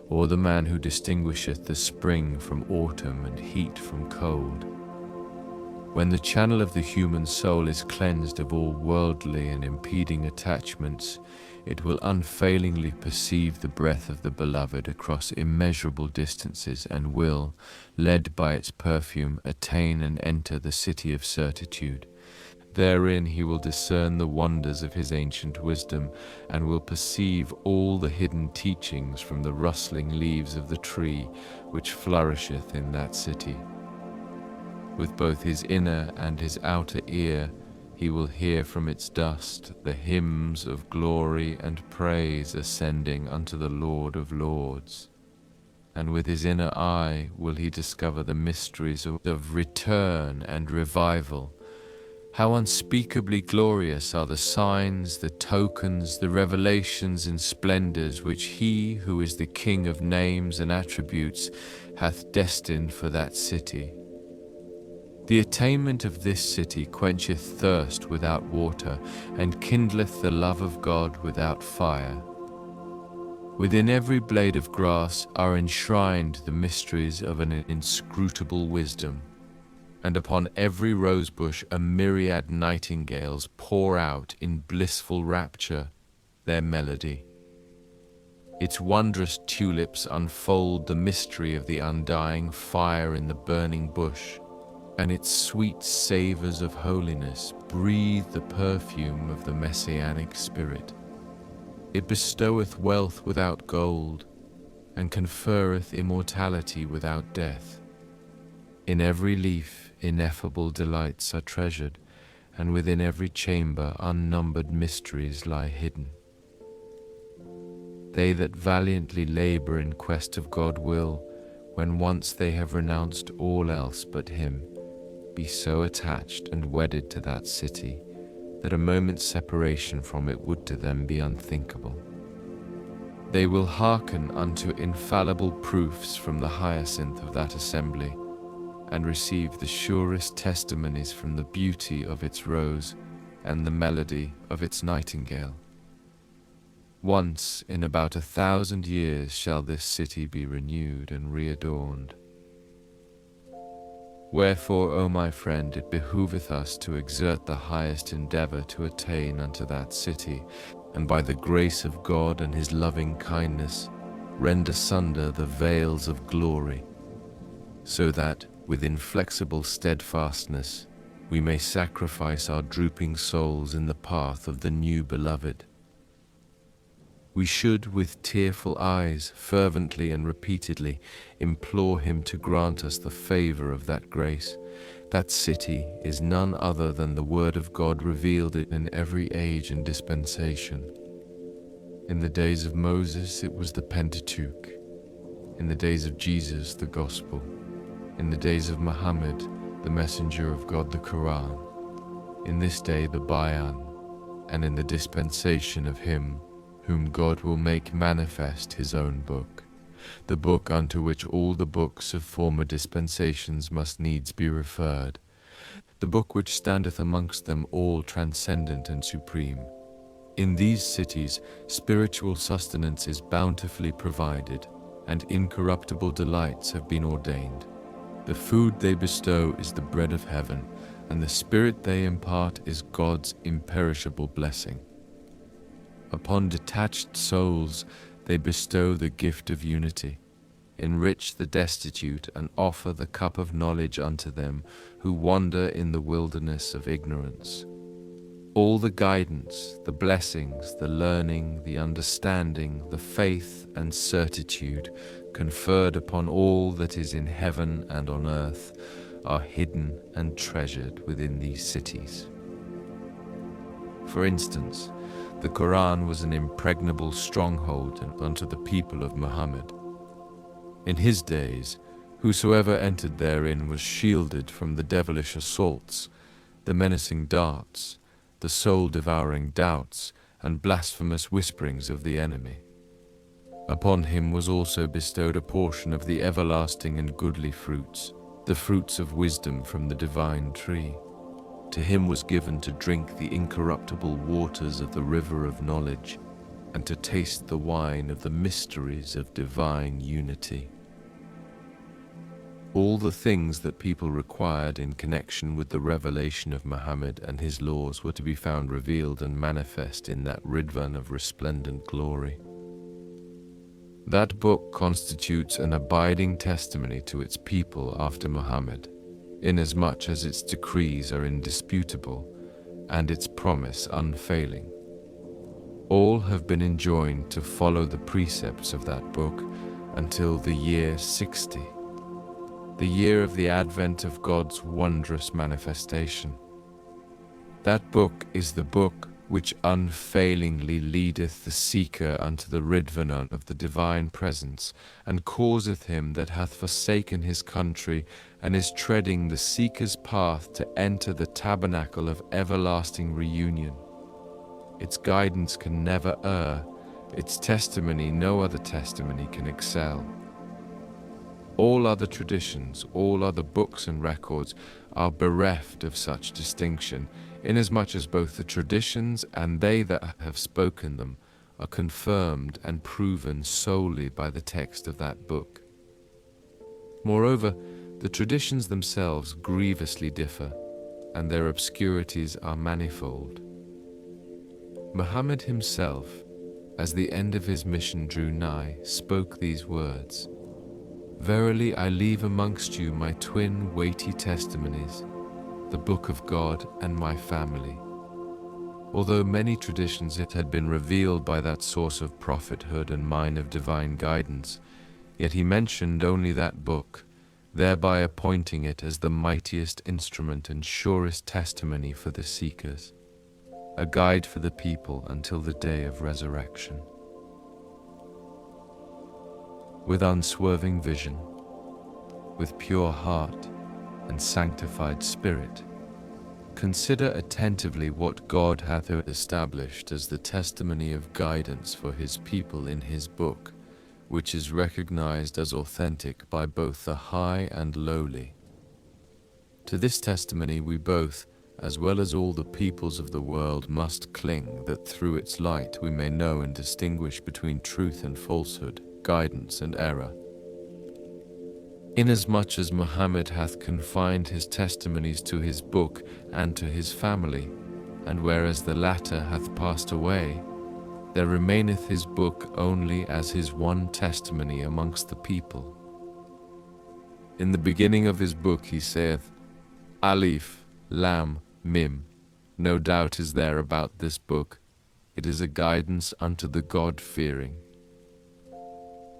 or the man who distinguisheth the spring from autumn and heat from cold. When the channel of the human soul is cleansed of all worldly and impeding attachments, it will unfailingly perceive the breath of the beloved across immeasurable distances, and will, led by its perfume, attain and enter the city of certitude. Therein he will discern the wonders of his ancient wisdom, and will perceive all the hidden teachings from the rustling leaves of the tree which flourisheth in that city. With both his inner and his outer ear, he will hear from its dust the hymns of glory and praise ascending unto the Lord of Lords. And with his inner eye will he discover the mysteries of return and revival. How unspeakably glorious are the signs, the tokens, the revelations and splendors which he who is the King of names and attributes hath destined for that city. The attainment of this city quencheth thirst without water, and kindleth the love of God without fire. Within every blade of grass are enshrined the mysteries of an inscrutable wisdom, and upon every rosebush a myriad nightingales pour out in blissful rapture their melody. Its wondrous tulips unfold the mystery of the undying fire in the burning bush, and its sweet savours of holiness breathe the perfume of the Messianic Spirit. It bestoweth wealth without gold, and conferreth immortality without death. In every leaf ineffable delights are treasured, and within every chamber unnumbered mysteries lie hidden. They that valiantly labour in quest of God will, when once they have renounced all else but Him, be so attached and wedded to that city that a moment's separation from it would to them be unthinkable. They will hearken unto infallible proofs from the hyacinth of that assembly, and receive the surest testimonies from the beauty of its rose and the melody of its nightingale. Once in about 1,000 years shall this city be renewed and readorned. Wherefore, O my friend, it behoveth us to exert the highest endeavour to attain unto that city, and by the grace of God and his loving kindness, rend asunder the veils of glory, so that, with inflexible steadfastness, we may sacrifice our drooping souls in the path of the new beloved. We should, with tearful eyes, fervently and repeatedly, implore him to grant us the favor of that grace. That city is none other than the Word of God revealed in every age and dispensation. In the days of Moses it was the Pentateuch, in the days of Jesus the Gospel, in the days of Muhammad the messenger of God the Quran, in this day the Bayan, and in the dispensation of him whom God will make manifest his own book, the book unto which all the books of former dispensations must needs be referred, the book which standeth amongst them all transcendent and supreme. In these cities spiritual sustenance is bountifully provided, and incorruptible delights have been ordained. The food they bestow is the bread of heaven, and the spirit they impart is God's imperishable blessing. Upon detached souls they bestow the gift of unity, enrich the destitute, and offer the cup of knowledge unto them who wander in the wilderness of ignorance. All the guidance, the blessings, the learning, the understanding, the faith and certitude conferred upon all that is in heaven and on earth are hidden and treasured within these cities. For instance, the Quran was an impregnable stronghold unto the people of Muhammad. In his days, whosoever entered therein was shielded from the devilish assaults, the menacing darts, the soul-devouring doubts, and blasphemous whisperings of the enemy. Upon him was also bestowed a portion of the everlasting and goodly fruits, the fruits of wisdom from the divine tree. To him was given to drink the incorruptible waters of the river of knowledge, and to taste the wine of the mysteries of divine unity. All the things that people required in connection with the revelation of Muhammad and his laws were to be found revealed and manifest in that Ridvan of resplendent glory. That book constitutes an abiding testimony to its people after Muhammad, inasmuch as its decrees are indisputable and its promise unfailing. All have been enjoined to follow the precepts of that book until the year 60, the year of the advent of God's wondrous manifestation. That book is the book which unfailingly leadeth the seeker unto the Ridvan of the divine presence, and causeth him that hath forsaken his country and is treading the seeker's path to enter the tabernacle of everlasting reunion. Its guidance can never err, its testimony no other testimony can excel. All other traditions, all other books and records are bereft of such distinction, inasmuch as both the traditions and they that have spoken them are confirmed and proven solely by the text of that book. Moreover, the traditions themselves grievously differ, and their obscurities are manifold. Muhammad himself, as the end of his mission drew nigh, spoke these words: "Verily I leave amongst you my twin weighty testimonies, the Book of God and my family." Although many traditions it had been revealed by that source of prophethood and mine of divine guidance, yet he mentioned only that book, thereby appointing it as the mightiest instrument and surest testimony for the seekers, a guide for the people until the day of resurrection. With unswerving vision, with pure heart and sanctified spirit, consider attentively what God hath established as the testimony of guidance for his people in his book, which is recognized as authentic by both the high and lowly. To this testimony we both, as well as all the peoples of the world, must cling, that through its light we may know and distinguish between truth and falsehood, guidance and error. Inasmuch as Muhammad hath confined his testimonies to his book and to his family, and whereas the latter hath passed away, there remaineth his book only as his one testimony amongst the people. In the beginning of his book he saith, Alif, Lam, Mim. No doubt is there about this book. It is a guidance unto the God-fearing.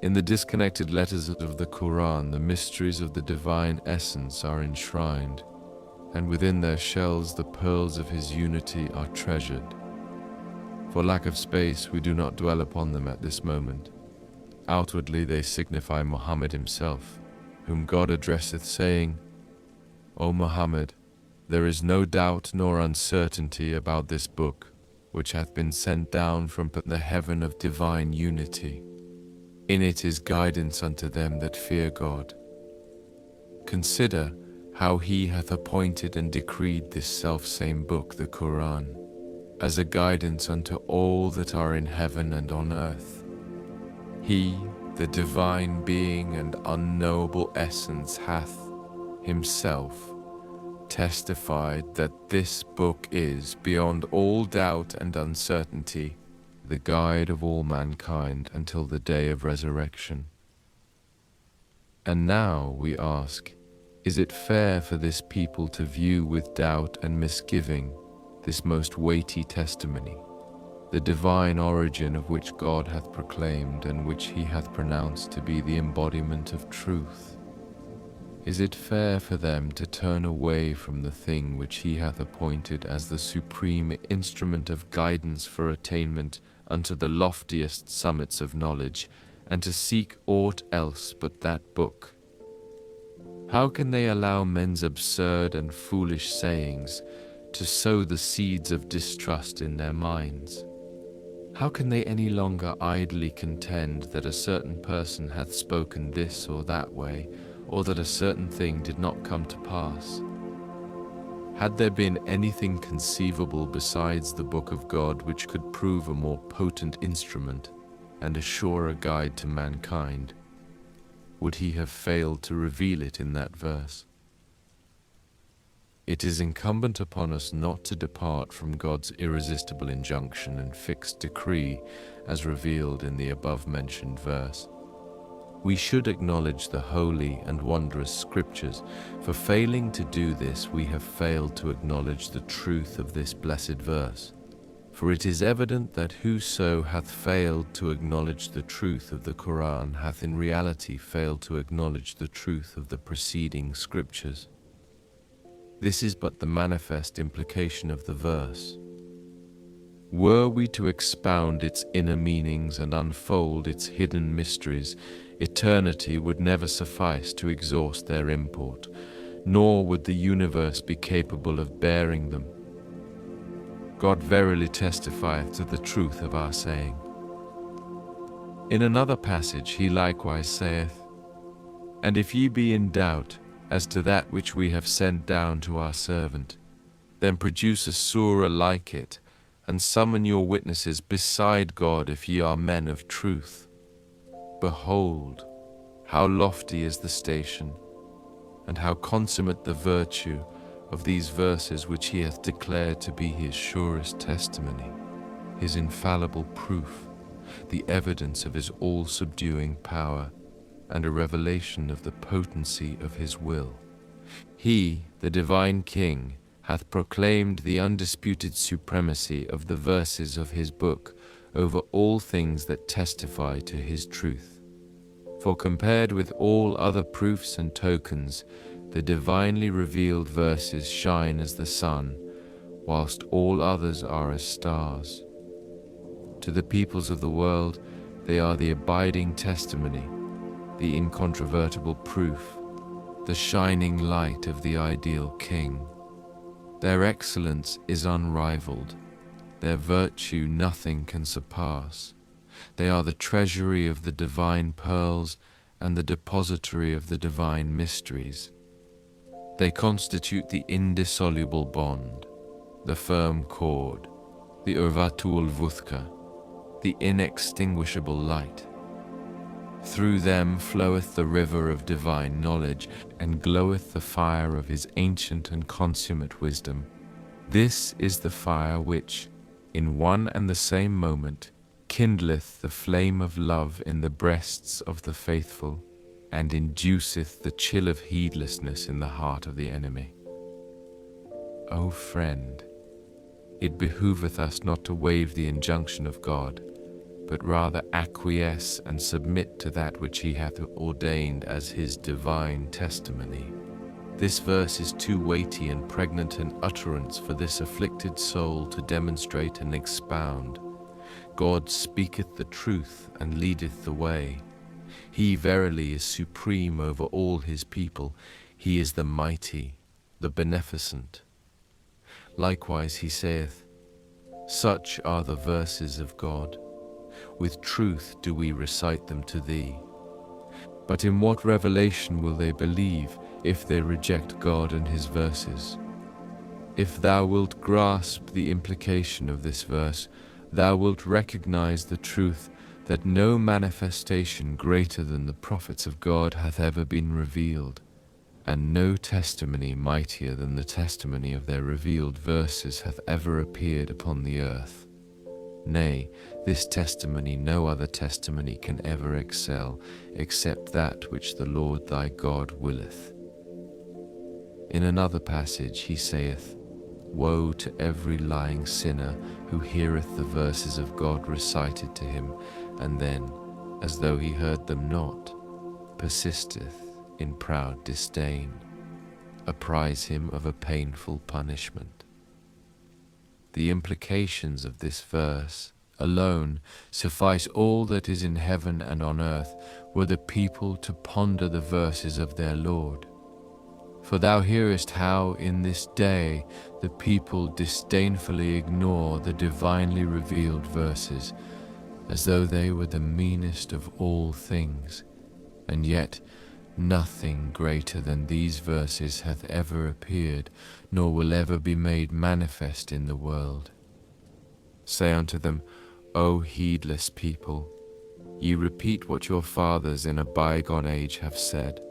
In the disconnected letters of the Quran, the mysteries of the divine essence are enshrined, and within their shells the pearls of his unity are treasured. For lack of space, we do not dwell upon them at this moment. Outwardly they signify Muhammad himself, whom God addresseth, saying, O Muhammad, there is no doubt nor uncertainty about this book, which hath been sent down from the heaven of divine unity. In it is guidance unto them that fear God. Consider how he hath appointed and decreed this selfsame book, the Quran, as a guidance unto all that are in heaven and on earth. He, the divine being and unknowable essence, hath himself testified that this book is, beyond all doubt and uncertainty, the guide of all mankind until the day of resurrection. And now we ask, is it fair for this people to view with doubt and misgiving this most weighty testimony, the divine origin of which God hath proclaimed and which he hath pronounced to be the embodiment of truth? Is it fair for them to turn away from the thing which he hath appointed as the supreme instrument of guidance for attainment unto the loftiest summits of knowledge, and to seek aught else but that book? How can they allow men's absurd and foolish sayings to sow the seeds of distrust in their minds? How can they any longer idly contend that a certain person hath spoken this or that way, or that a certain thing did not come to pass? Had there been anything conceivable besides the Book of God which could prove a more potent instrument and a surer guide to mankind, would he have failed to reveal it in that verse? It is incumbent upon us not to depart from God's irresistible injunction and fixed decree as revealed in the above-mentioned verse. We should acknowledge the holy and wondrous scriptures, for failing to do this we have failed to acknowledge the truth of this blessed verse. For it is evident that whoso hath failed to acknowledge the truth of the Quran hath in reality failed to acknowledge the truth of the preceding scriptures. This is but the manifest implication of the verse. Were we to expound its inner meanings and unfold its hidden mysteries, eternity would never suffice to exhaust their import, nor would the universe be capable of bearing them. God verily testifieth to the truth of our saying. In another passage he likewise saith, And if ye be in doubt as to that which we have sent down to our servant, then produce a surah like it, and summon your witnesses beside God if ye are men of truth. Behold, how lofty is the station, and how consummate the virtue of these verses which he hath declared to be his surest testimony, his infallible proof, the evidence of his all-subduing power, and a revelation of the potency of his will. He, the divine King, hath proclaimed the undisputed supremacy of the verses of his book over all things that testify to his truth. For compared with all other proofs and tokens, the divinely revealed verses shine as the sun, whilst all others are as stars. To the peoples of the world, they are the abiding testimony, the incontrovertible proof, the shining light of the ideal King. Their excellence is unrivaled, their virtue nothing can surpass. They are the treasury of the divine pearls and the depository of the divine mysteries. They constitute the indissoluble bond, the firm cord, the urvatul vuthka, the inextinguishable light. Through them floweth the river of divine knowledge, and gloweth the fire of his ancient and consummate wisdom. This is the fire which, in one and the same moment, kindleth the flame of love in the breasts of the faithful, and induceth the chill of heedlessness in the heart of the enemy. O friend, it behoveth us not to waive the injunction of God, but rather acquiesce and submit to that which he hath ordained as his divine testimony. This verse is too weighty and pregnant an utterance for this afflicted soul to demonstrate and expound. God speaketh the truth and leadeth the way. He verily is supreme over all his people. He is the mighty, the beneficent. Likewise he saith, such are the verses of God. With truth do we recite them to thee. But in what revelation will they believe if they reject God and his verses? If thou wilt grasp the implication of this verse, thou wilt recognize the truth that no manifestation greater than the prophets of God hath ever been revealed, and no testimony mightier than the testimony of their revealed verses hath ever appeared upon the earth. Nay, this testimony no other testimony can ever excel, except that which the Lord thy God willeth. In another passage he saith, woe to every lying sinner who heareth the verses of God recited to him, and then, as though he heard them not, persisteth in proud disdain. Apprise him of a painful punishment. The implications of this verse alone suffice all that is in heaven and on earth were the people to ponder the verses of their Lord. For thou hearest how in this day the people disdainfully ignore the divinely revealed verses, as though they were the meanest of all things, and yet nothing greater than these verses hath ever appeared, nor will ever be made manifest in the world. Say unto them, O heedless people, ye repeat what your fathers in a bygone age have said.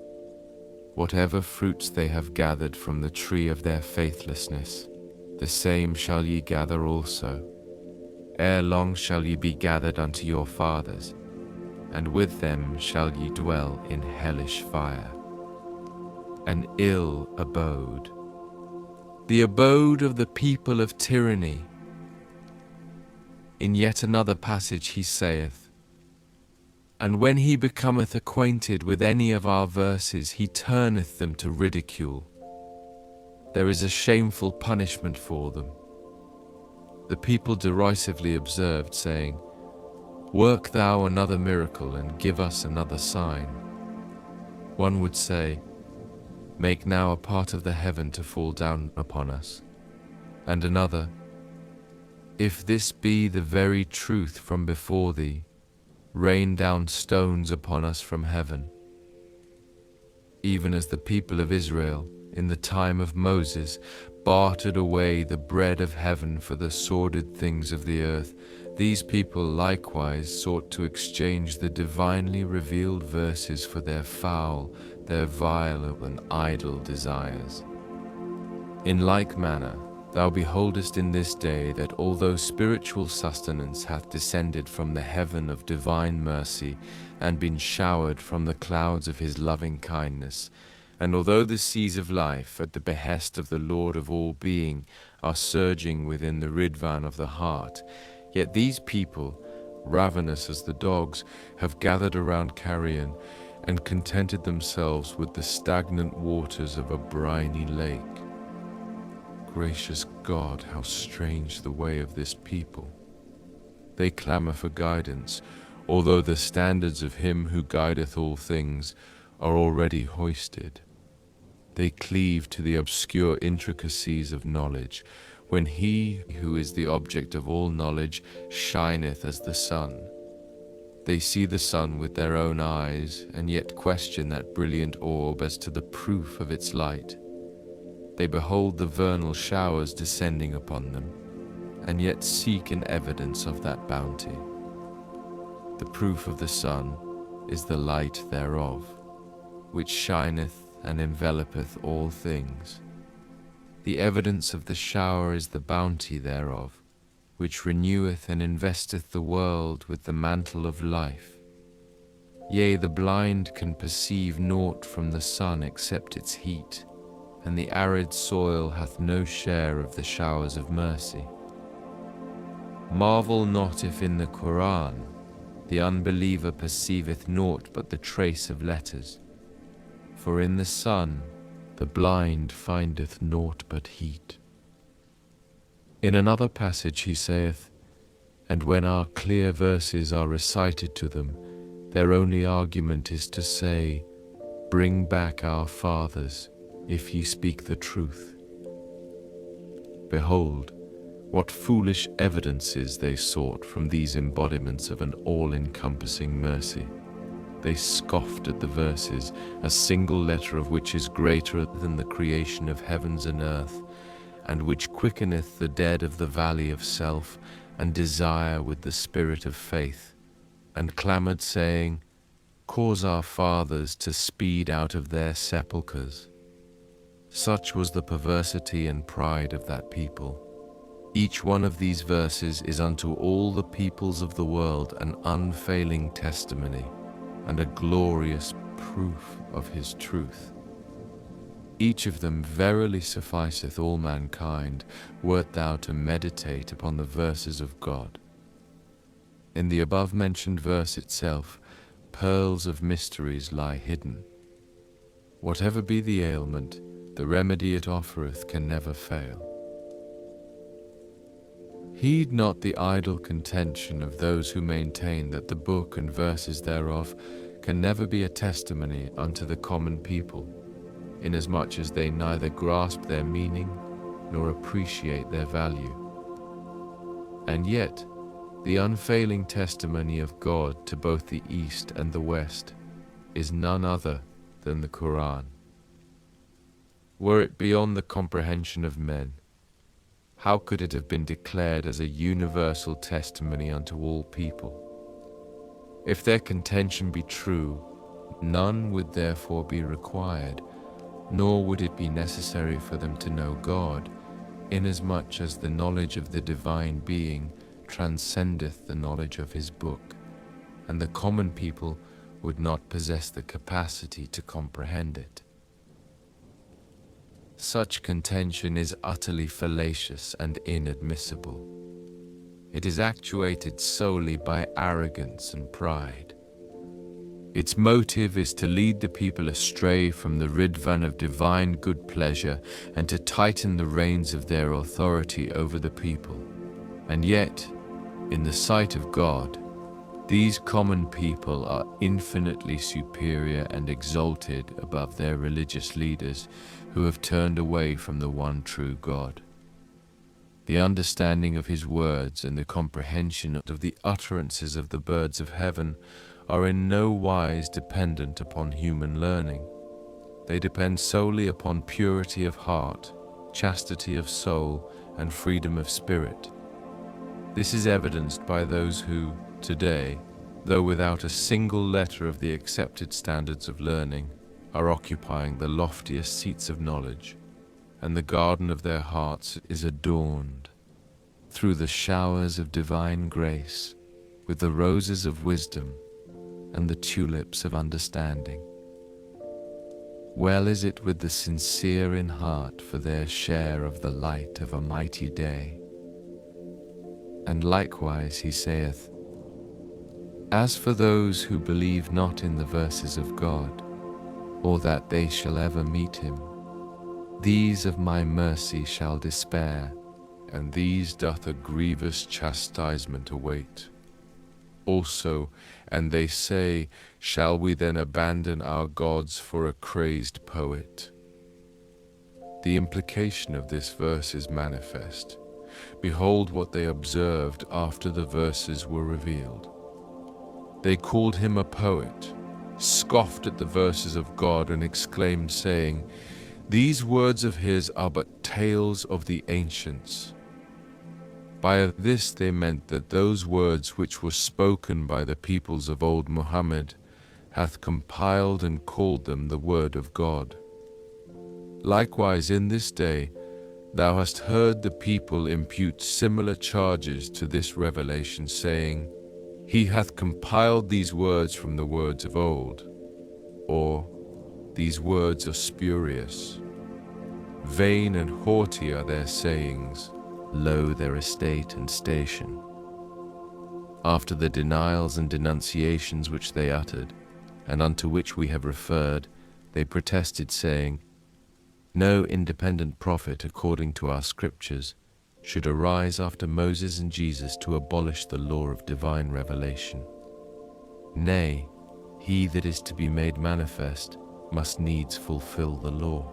Whatever fruits they have gathered from the tree of their faithlessness, the same shall ye gather also. Ere long shall ye be gathered unto your fathers, and with them shall ye dwell in hellish fire. An ill abode, the abode of the people of tyranny. In yet another passage he saith, and when he becometh acquainted with any of our verses, he turneth them to ridicule. There is a shameful punishment for them. The people derisively observed, saying, work thou another miracle, and give us another sign. One would say, make now a part of the heaven to fall down upon us. And another, if this be the very truth from before thee, rain down stones upon us from heaven. Even as the people of Israel, in the time of Moses, bartered away the bread of heaven for the sordid things of the earth, these people likewise sought to exchange the divinely revealed verses for their foul, their vile and idle desires. In like manner, thou beholdest in this day that although spiritual sustenance hath descended from the heaven of divine mercy, and been showered from the clouds of his loving kindness, and although the seas of life, at the behest of the Lord of all being, are surging within the ridvan of the heart, yet these people, ravenous as the dogs, have gathered around carrion, and contented themselves with the stagnant waters of a briny lake. Gracious God, how strange the way of this people! They clamour for guidance, although the standards of him who guideth all things are already hoisted. They cleave to the obscure intricacies of knowledge, when he who is the object of all knowledge shineth as the sun. They see the sun with their own eyes, and yet question that brilliant orb as to the proof of its light. They behold the vernal showers descending upon them, and yet seek an evidence of that bounty. The proof of the sun is the light thereof, which shineth and envelopeth all things. The evidence of the shower is the bounty thereof, which reneweth and investeth the world with the mantle of life. Yea, the blind can perceive naught from the sun except its heat, and the arid soil hath no share of the showers of mercy. Marvel not if in the Quran the unbeliever perceiveth naught but the trace of letters, for in the sun the blind findeth naught but heat. In another passage he saith, "And when our clear verses are recited to them, their only argument is to say, Bring back our fathers, if ye speak the truth." Behold, what foolish evidences they sought from these embodiments of an all-encompassing mercy. They scoffed at the verses, a single letter of which is greater than the creation of heavens and earth, and which quickeneth the dead of the valley of self, and desire with the spirit of faith, and clamoured, saying, Cause our fathers to speed out of their sepulchres. Such was the perversity and pride of that people. Each one of these verses is unto all the peoples of the world an unfailing testimony, and a glorious proof of his truth. Each of them verily sufficeth all mankind, wert thou to meditate upon the verses of God. In the above-mentioned verse itself, pearls of mysteries lie hidden. Whatever be the ailment, the remedy it offereth can never fail. Heed not the idle contention of those who maintain that the book and verses thereof can never be a testimony unto the common people, inasmuch as they neither grasp their meaning nor appreciate their value. And yet, the unfailing testimony of God to both the East and the West is none other than the Quran. Were it beyond the comprehension of men, how could it have been declared as a universal testimony unto all people? If their contention be true, none would therefore be required, nor would it be necessary for them to know God, inasmuch as the knowledge of the Divine Being transcendeth the knowledge of his book, and the common people would not possess the capacity to comprehend it. Such contention is utterly fallacious and inadmissible. It is actuated solely by arrogance and pride. Its motive is to lead the people astray from the Ridvan of divine good pleasure and to tighten the reins of their authority over the people. And yet, in the sight of God, these common people are infinitely superior and exalted above their religious leaders who have turned away from the one true God. The understanding of his words and the comprehension of the utterances of the birds of heaven are in no wise dependent upon human learning. They depend solely upon purity of heart, chastity of soul, and freedom of spirit. This is evidenced by those who, today, though without a single letter of the accepted standards of learning, are occupying the loftiest seats of knowledge, and the garden of their hearts is adorned, through the showers of divine grace, with the roses of wisdom and the tulips of understanding. Well is it with the sincere in heart for their share of the light of a mighty day. And likewise he saith, As for those who believe not in the verses of God, or that they shall ever meet him, these of my mercy shall despair, and these doth a grievous chastisement await. Also, and they say, Shall we then abandon our gods for a crazed poet? The implication of this verse is manifest. Behold what they observed after the verses were revealed. They called him a poet, scoffed at the verses of God, and exclaimed, saying, These words of his are but tales of the ancients. By this they meant that those words which were spoken by the peoples of old Muhammad hath compiled and called them the word of God. Likewise in this day Thou hast heard the people impute similar charges to this revelation, saying, He hath compiled these words from the words of old, or these words are spurious. Vain and haughty are their sayings, low their estate and station. After the denials and denunciations which they uttered, and unto which we have referred, they protested, saying, No independent prophet, according to our scriptures, should arise after Moses and Jesus to abolish the law of divine revelation. Nay, he that is to be made manifest must needs fulfill the law.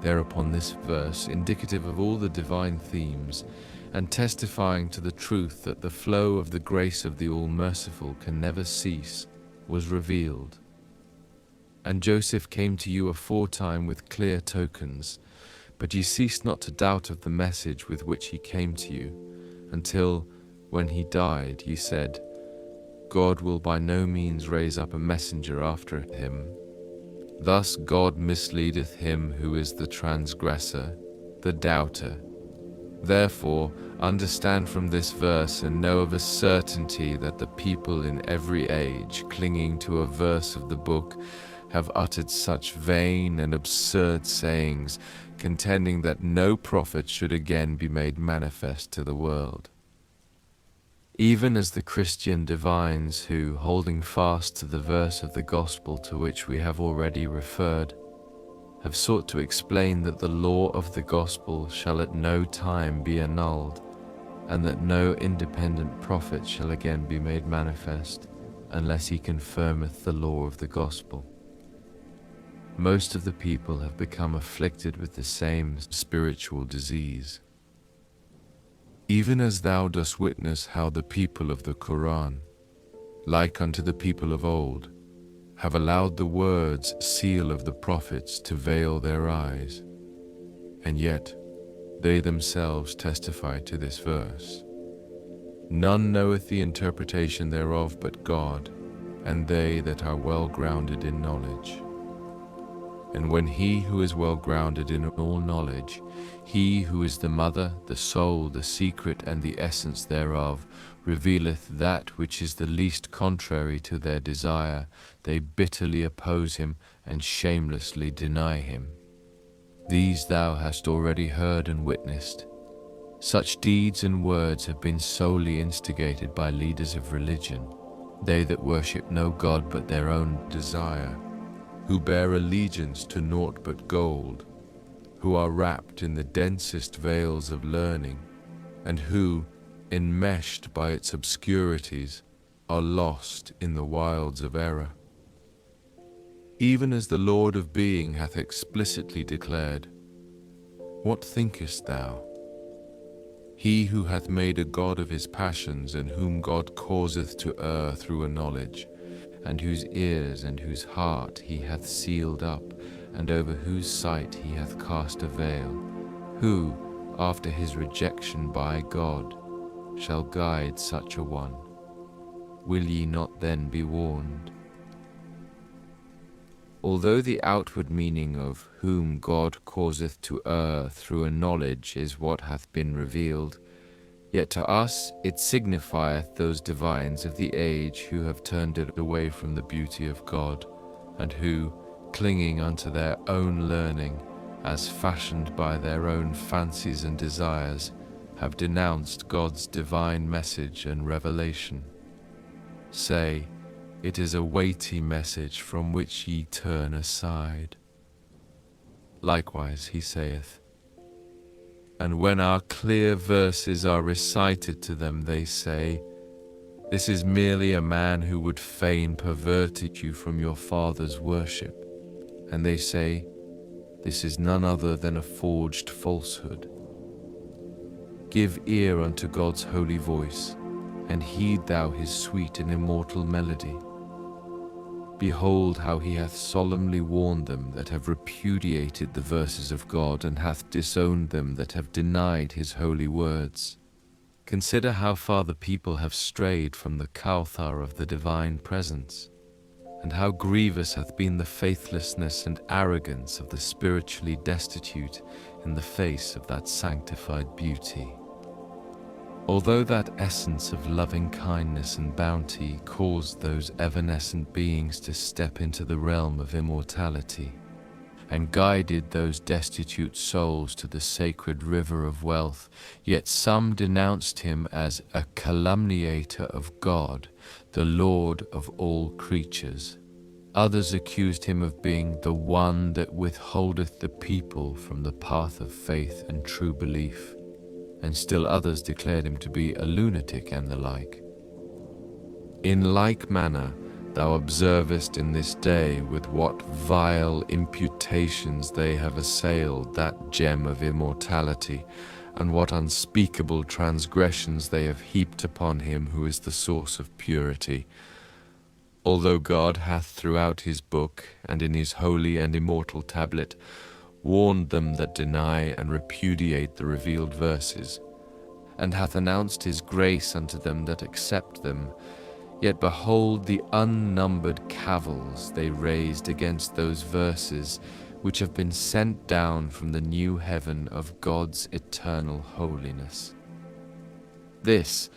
Thereupon this verse, indicative of all the divine themes, and testifying to the truth that the flow of the grace of the All-Merciful can never cease, was revealed. And Joseph came to you aforetime with clear tokens, but ye ceased not to doubt of the message with which he came to you, until, when he died, ye said, God will by no means raise up a messenger after him. Thus God misleadeth him who is the transgressor, the doubter. Therefore, understand from this verse and know of a certainty that the people in every age, clinging to a verse of the book, have uttered such vain and absurd sayings, contending that no prophet should again be made manifest to the world. Even as the Christian divines who, holding fast to the verse of the gospel to which we have already referred, have sought to explain that the law of the gospel shall at no time be annulled, and that no independent prophet shall again be made manifest, unless he confirmeth the law of the gospel. Most of the people have become afflicted with the same spiritual disease. Even as thou dost witness how the people of the Quran, like unto the people of old, have allowed the words seal of the prophets to veil their eyes, and yet they themselves testify to this verse. None knoweth the interpretation thereof but God, and they that are well grounded in knowledge. And when he who is well grounded in all knowledge, he who is the mother, the soul, the secret, and the essence thereof, revealeth that which is the least contrary to their desire, they bitterly oppose him and shamelessly deny him. These thou hast already heard and witnessed. Such deeds and words have been solely instigated by leaders of religion, they that worship no God but their own desire, who bear allegiance to naught but gold, who are wrapped in the densest veils of learning, and who, enmeshed by its obscurities, are lost in the wilds of error. Even as the Lord of Being hath explicitly declared, What thinkest thou? He who hath made a god of his passions, and whom God causeth to err through a knowledge, and whose ears and whose heart he hath sealed up, and over whose sight he hath cast a veil, who, after his rejection by God, shall guide such a one? Will ye not then be warned? Although the outward meaning of whom God causeth to err through a knowledge is what hath been revealed, yet to us it signifieth those divines of the age who have turned it away from the beauty of God, and who, clinging unto their own learning, as fashioned by their own fancies and desires, have denounced God's divine message and revelation. Say, it is a weighty message from which ye turn aside. Likewise he saith, And when our clear verses are recited to them, they say, This is merely a man who would fain pervert you from your father's worship. And they say, This is none other than a forged falsehood. Give ear unto God's holy voice, and heed thou his sweet and immortal melody. Behold how he hath solemnly warned them that have repudiated the verses of God, and hath disowned them that have denied his holy words. Consider how far the people have strayed from the Kawthar of the divine presence. and how grievous hath been the faithlessness and arrogance of the spiritually destitute in the face of that sanctified beauty. Although that essence of loving kindness and bounty caused those evanescent beings to step into the realm of immortality, and guided those destitute souls to the sacred river of wealth, yet some denounced him as a calumniator of God, the Lord of all creatures. Others accused him of being the one that withholdeth the people from the path of faith and true belief, and still others declared him to be a lunatic and the like. In like manner, thou observest in this day with what vile imputations they have assailed that gem of immortality, and what unspeakable transgressions they have heaped upon him who is the source of purity. Although God hath throughout his book, and in his holy and immortal tablet, warned them that deny and repudiate the revealed verses, and hath announced his grace unto them that accept them, yet behold the unnumbered cavils they raised against those verses which have been sent down from the new heaven of God's eternal holiness. This,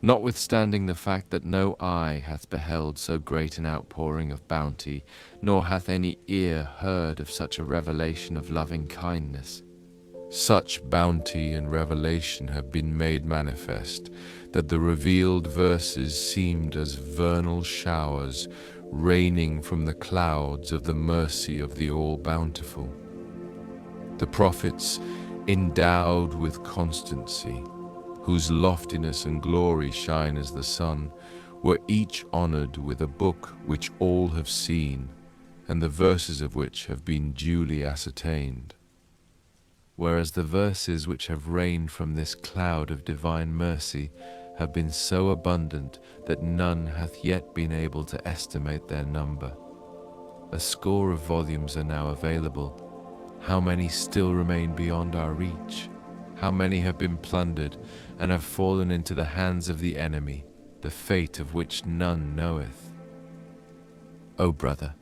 notwithstanding the fact that no eye hath beheld so great an outpouring of bounty, nor hath any ear heard of such a revelation of loving kindness. Such bounty and revelation have been made manifest, that the revealed verses seemed as vernal showers raining from the clouds of the mercy of the All-Bountiful. The prophets, endowed with constancy, whose loftiness and glory shine as the sun, were each honored with a book which all have seen, and the verses of which have been duly ascertained. Whereas the verses which have rained from this cloud of divine mercy have been so abundant that none hath yet been able to estimate their number. A score of volumes are now available. How many still remain beyond our reach? How many have been plundered and have fallen into the hands of the enemy, the fate of which none knoweth? O brother,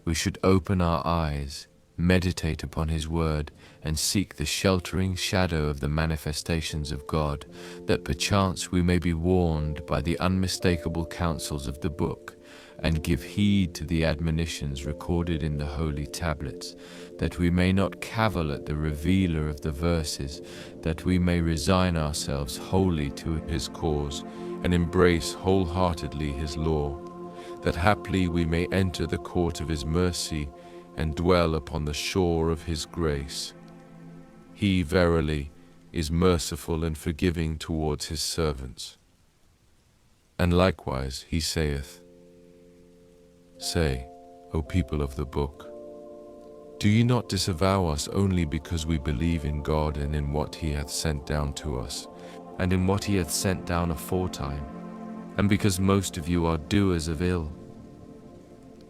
we should open our eyes, meditate upon his word, and seek the sheltering shadow of the manifestations of God, that perchance we may be warned by the unmistakable counsels of the book, and give heed to the admonitions recorded in the holy tablets, that we may not cavil at the revealer of the verses, that we may resign ourselves wholly to his cause, and embrace wholeheartedly his law, that haply we may enter the court of his mercy, and dwell upon the shore of his grace. He verily is merciful and forgiving towards his servants. And likewise he saith, Say, O people of the book, do ye not disavow us only because we believe in God and in what he hath sent down to us, and in what he hath sent down aforetime, and because most of you are doers of ill?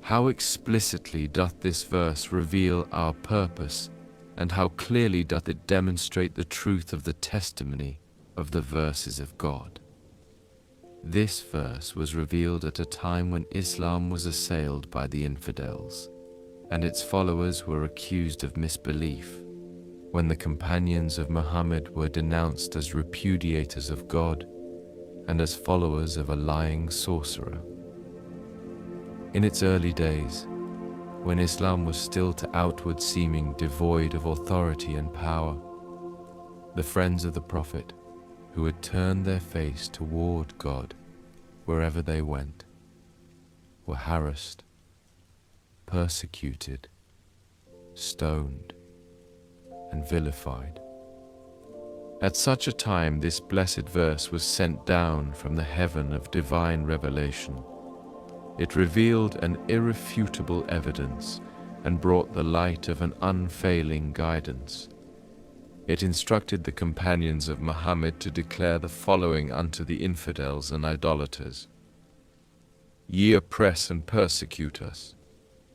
How explicitly doth this verse reveal our purpose, and how clearly doth it demonstrate the truth of the testimony of the verses of God. This verse was revealed at a time when Islam was assailed by the infidels, and its followers were accused of misbelief, when the companions of Muhammad were denounced as repudiators of God and as followers of a lying sorcerer. In its early days, when Islam was still to outward seeming devoid of authority and power, the friends of the Prophet, who had turned their face toward God wherever they went, were harassed, persecuted, stoned, and vilified. At such a time, this blessed verse was sent down from the heaven of divine revelation. It revealed an irrefutable evidence and brought the light of an unfailing guidance. It instructed the companions of Muhammad to declare the following unto the infidels and idolaters: Ye oppress and persecute us,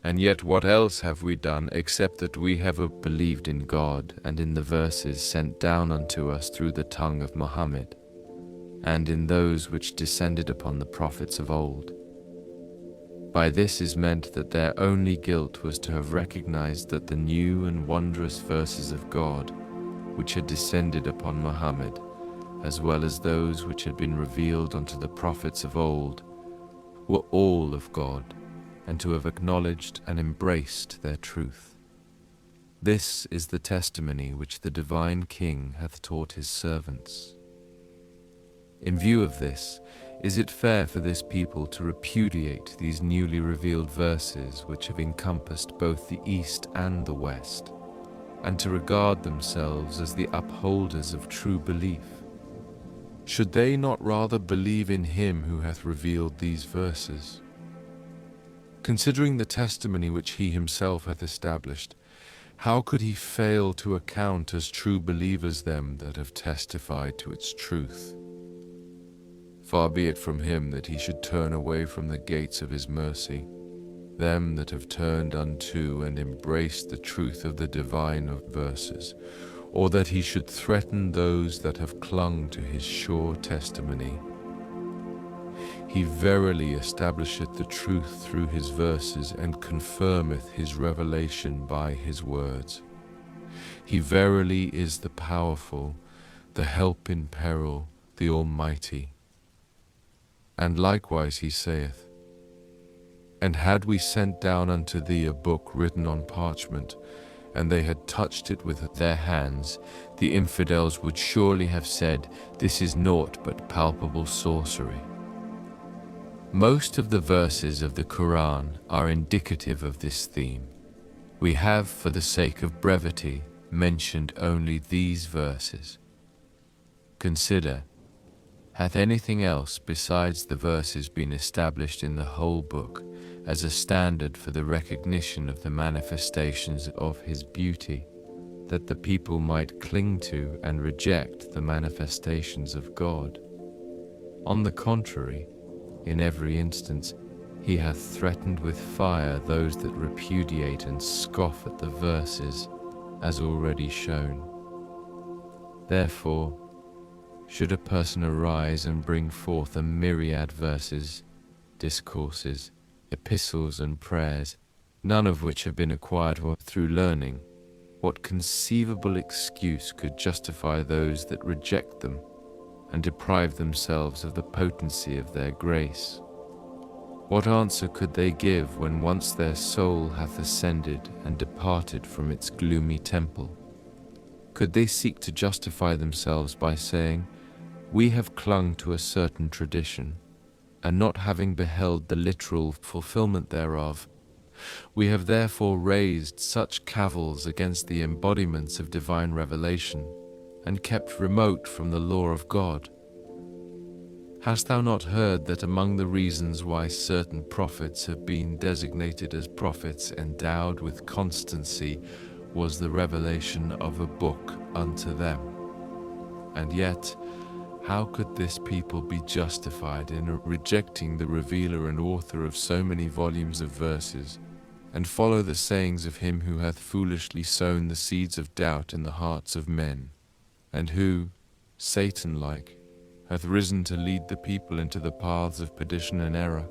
and yet what else have we done except that we have believed in God and in the verses sent down unto us through the tongue of Muhammad, and in those which descended upon the prophets of old? By this is meant that their only guilt was to have recognized that the new and wondrous verses of God, which had descended upon Muhammad, as well as those which had been revealed unto the prophets of old, were all of God, and to have acknowledged and embraced their truth. This is the testimony which the divine King hath taught his servants. In view of this, is it fair for this people to repudiate these newly revealed verses which have encompassed both the East and the West, and to regard themselves as the upholders of true belief? Should they not rather believe in him who hath revealed these verses? Considering the testimony which he himself hath established, how could he fail to account as true believers them that have testified to its truth? Far be it from him that he should turn away from the gates of his mercy them that have turned unto and embraced the truth of the divine verses, or that he should threaten those that have clung to his sure testimony. He verily establisheth the truth through his verses, and confirmeth his revelation by his words. He verily is the powerful, the help in peril, the Almighty. And likewise he saith, And had we sent down unto thee a book written on parchment, and they had touched it with their hands, the infidels would surely have said, This is naught but palpable sorcery. Most of the verses of the Quran are indicative of this theme. We have, for the sake of brevity, mentioned only these verses. Consider, hath anything else besides the verses been established in the whole book as a standard for the recognition of the manifestations of his beauty, that the people might cling to and reject the manifestations of God? On the contrary, in every instance, he hath threatened with fire those that repudiate and scoff at the verses, as already shown. Therefore, should a person arise and bring forth a myriad verses, discourses, epistles and prayers, none of which have been acquired through learning, what conceivable excuse could justify those that reject them and deprive themselves of the potency of their grace? What answer could they give when once their soul hath ascended and departed from its gloomy temple? Could they seek to justify themselves by saying, We have clung to a certain tradition, and not having beheld the literal fulfillment thereof, we have therefore raised such cavils against the embodiments of divine revelation, and kept remote from the law of God? Hast thou not heard that among the reasons why certain prophets have been designated as prophets endowed with constancy was the revelation of a book unto them? And yet, how could this people be justified in rejecting the revealer and author of so many volumes of verses, and follow the sayings of him who hath foolishly sown the seeds of doubt in the hearts of men, and who, Satan-like, hath risen to lead the people into the paths of perdition and error?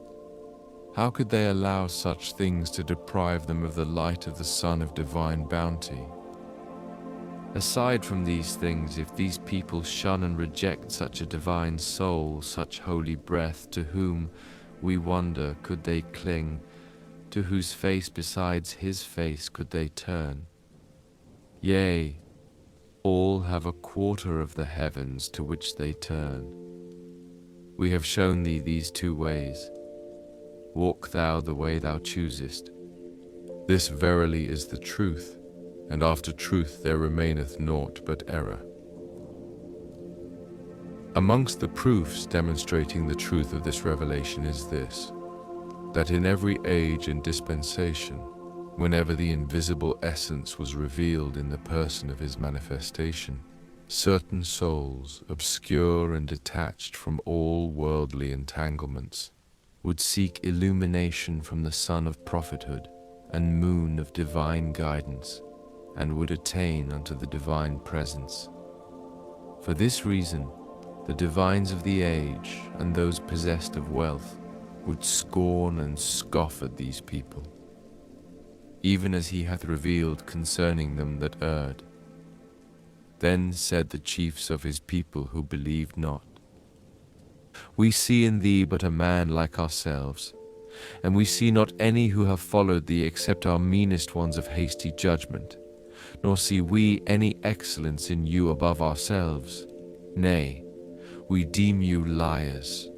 How could they allow such things to deprive them of the light of the sun of divine bounty? Aside from these things, if these people shun and reject such a divine soul, such holy breath, to whom, we wonder, could they cling, to whose face besides his face could they turn? Yea, all have a quarter of the heavens to which they turn. We have shown thee these two ways. Walk thou the way thou choosest. This verily is the truth, and after truth there remaineth naught but error. Amongst the proofs demonstrating the truth of this revelation is this, that in every age and dispensation, whenever the invisible essence was revealed in the person of his manifestation, certain souls, obscure and detached from all worldly entanglements, would seek illumination from the sun of prophethood and moon of divine guidance, and would attain unto the divine presence. For this reason, the divines of the age and those possessed of wealth would scorn and scoff at these people, even as he hath revealed concerning them that erred. Then said the chiefs of his people who believed not, We see in thee but a man like ourselves, and we see not any who have followed thee except our meanest ones of hasty judgment, nor see we any excellence in you above ourselves. Nay, we deem you liars.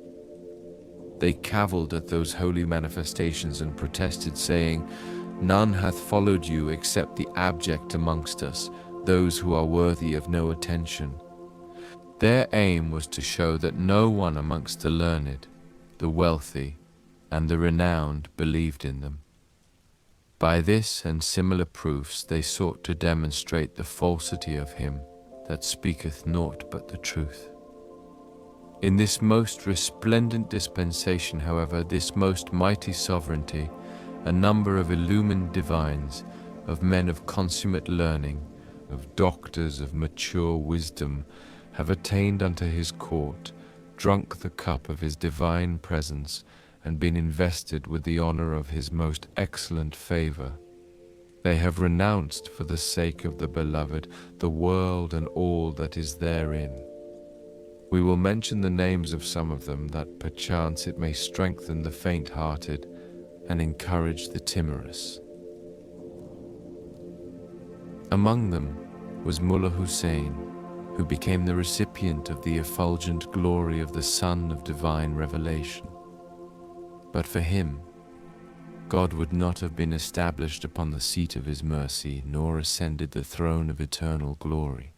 They cavilled at those holy manifestations and protested, saying, None hath followed you except the abject amongst us, those who are worthy of no attention. Their aim was to show that no one amongst the learned, the wealthy, and the renowned believed in them. By this and similar proofs they sought to demonstrate the falsity of him that speaketh naught but the truth. In this most resplendent dispensation, however, this most mighty sovereignty, a number of illumined divines, of men of consummate learning, of doctors of mature wisdom, have attained unto his court, drunk the cup of his divine presence, and been invested with the honor of his most excellent favor. They have renounced for the sake of the beloved the world and all that is therein. We will mention the names of some of them, that perchance it may strengthen the faint-hearted and encourage the timorous. Among them was Mullah Hussein, who became the recipient of the effulgent glory of the Son of Divine Revelation. But for him, God would not have been established upon the seat of his mercy, nor ascended the throne of eternal glory.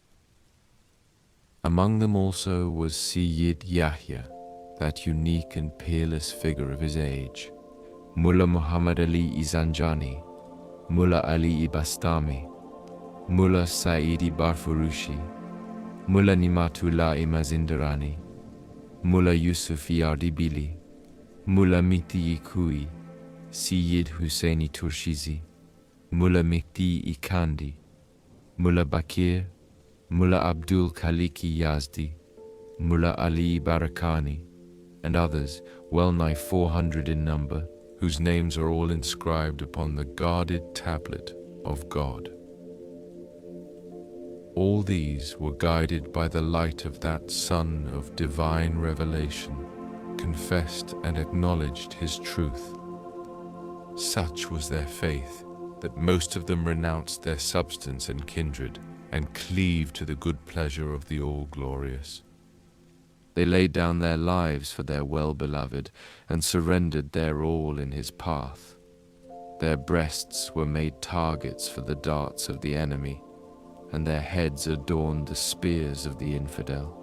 Among them also was Sayyid Yahya, that unique and peerless figure of his age, Mullah Muhammad Ali-i Zanjani, Mullah Ali-i Bastami, Mullah Saidi Barfurushi, Mullah Nimatullah-i Mazindarani, Mullah Yusuf-i Ardibili, Mullah Miti-i Kui, Sayyid Husseini Turshizi, Mullah Mehdi-i Kandi, Mullah Bakir, Mullah Abdul Khaliki Yazdi, Mullah Ali Barakani, and others, well nigh 400 in number, whose names are all inscribed upon the guarded tablet of God. All these were guided by the light of that Sun of divine revelation, confessed and acknowledged his truth. Such was their faith that most of them renounced their substance and kindred, and cleaved to the good pleasure of the All-Glorious. They laid down their lives for their well-beloved, and surrendered their all in his path. Their breasts were made targets for the darts of the enemy, and their heads adorned the spears of the infidel.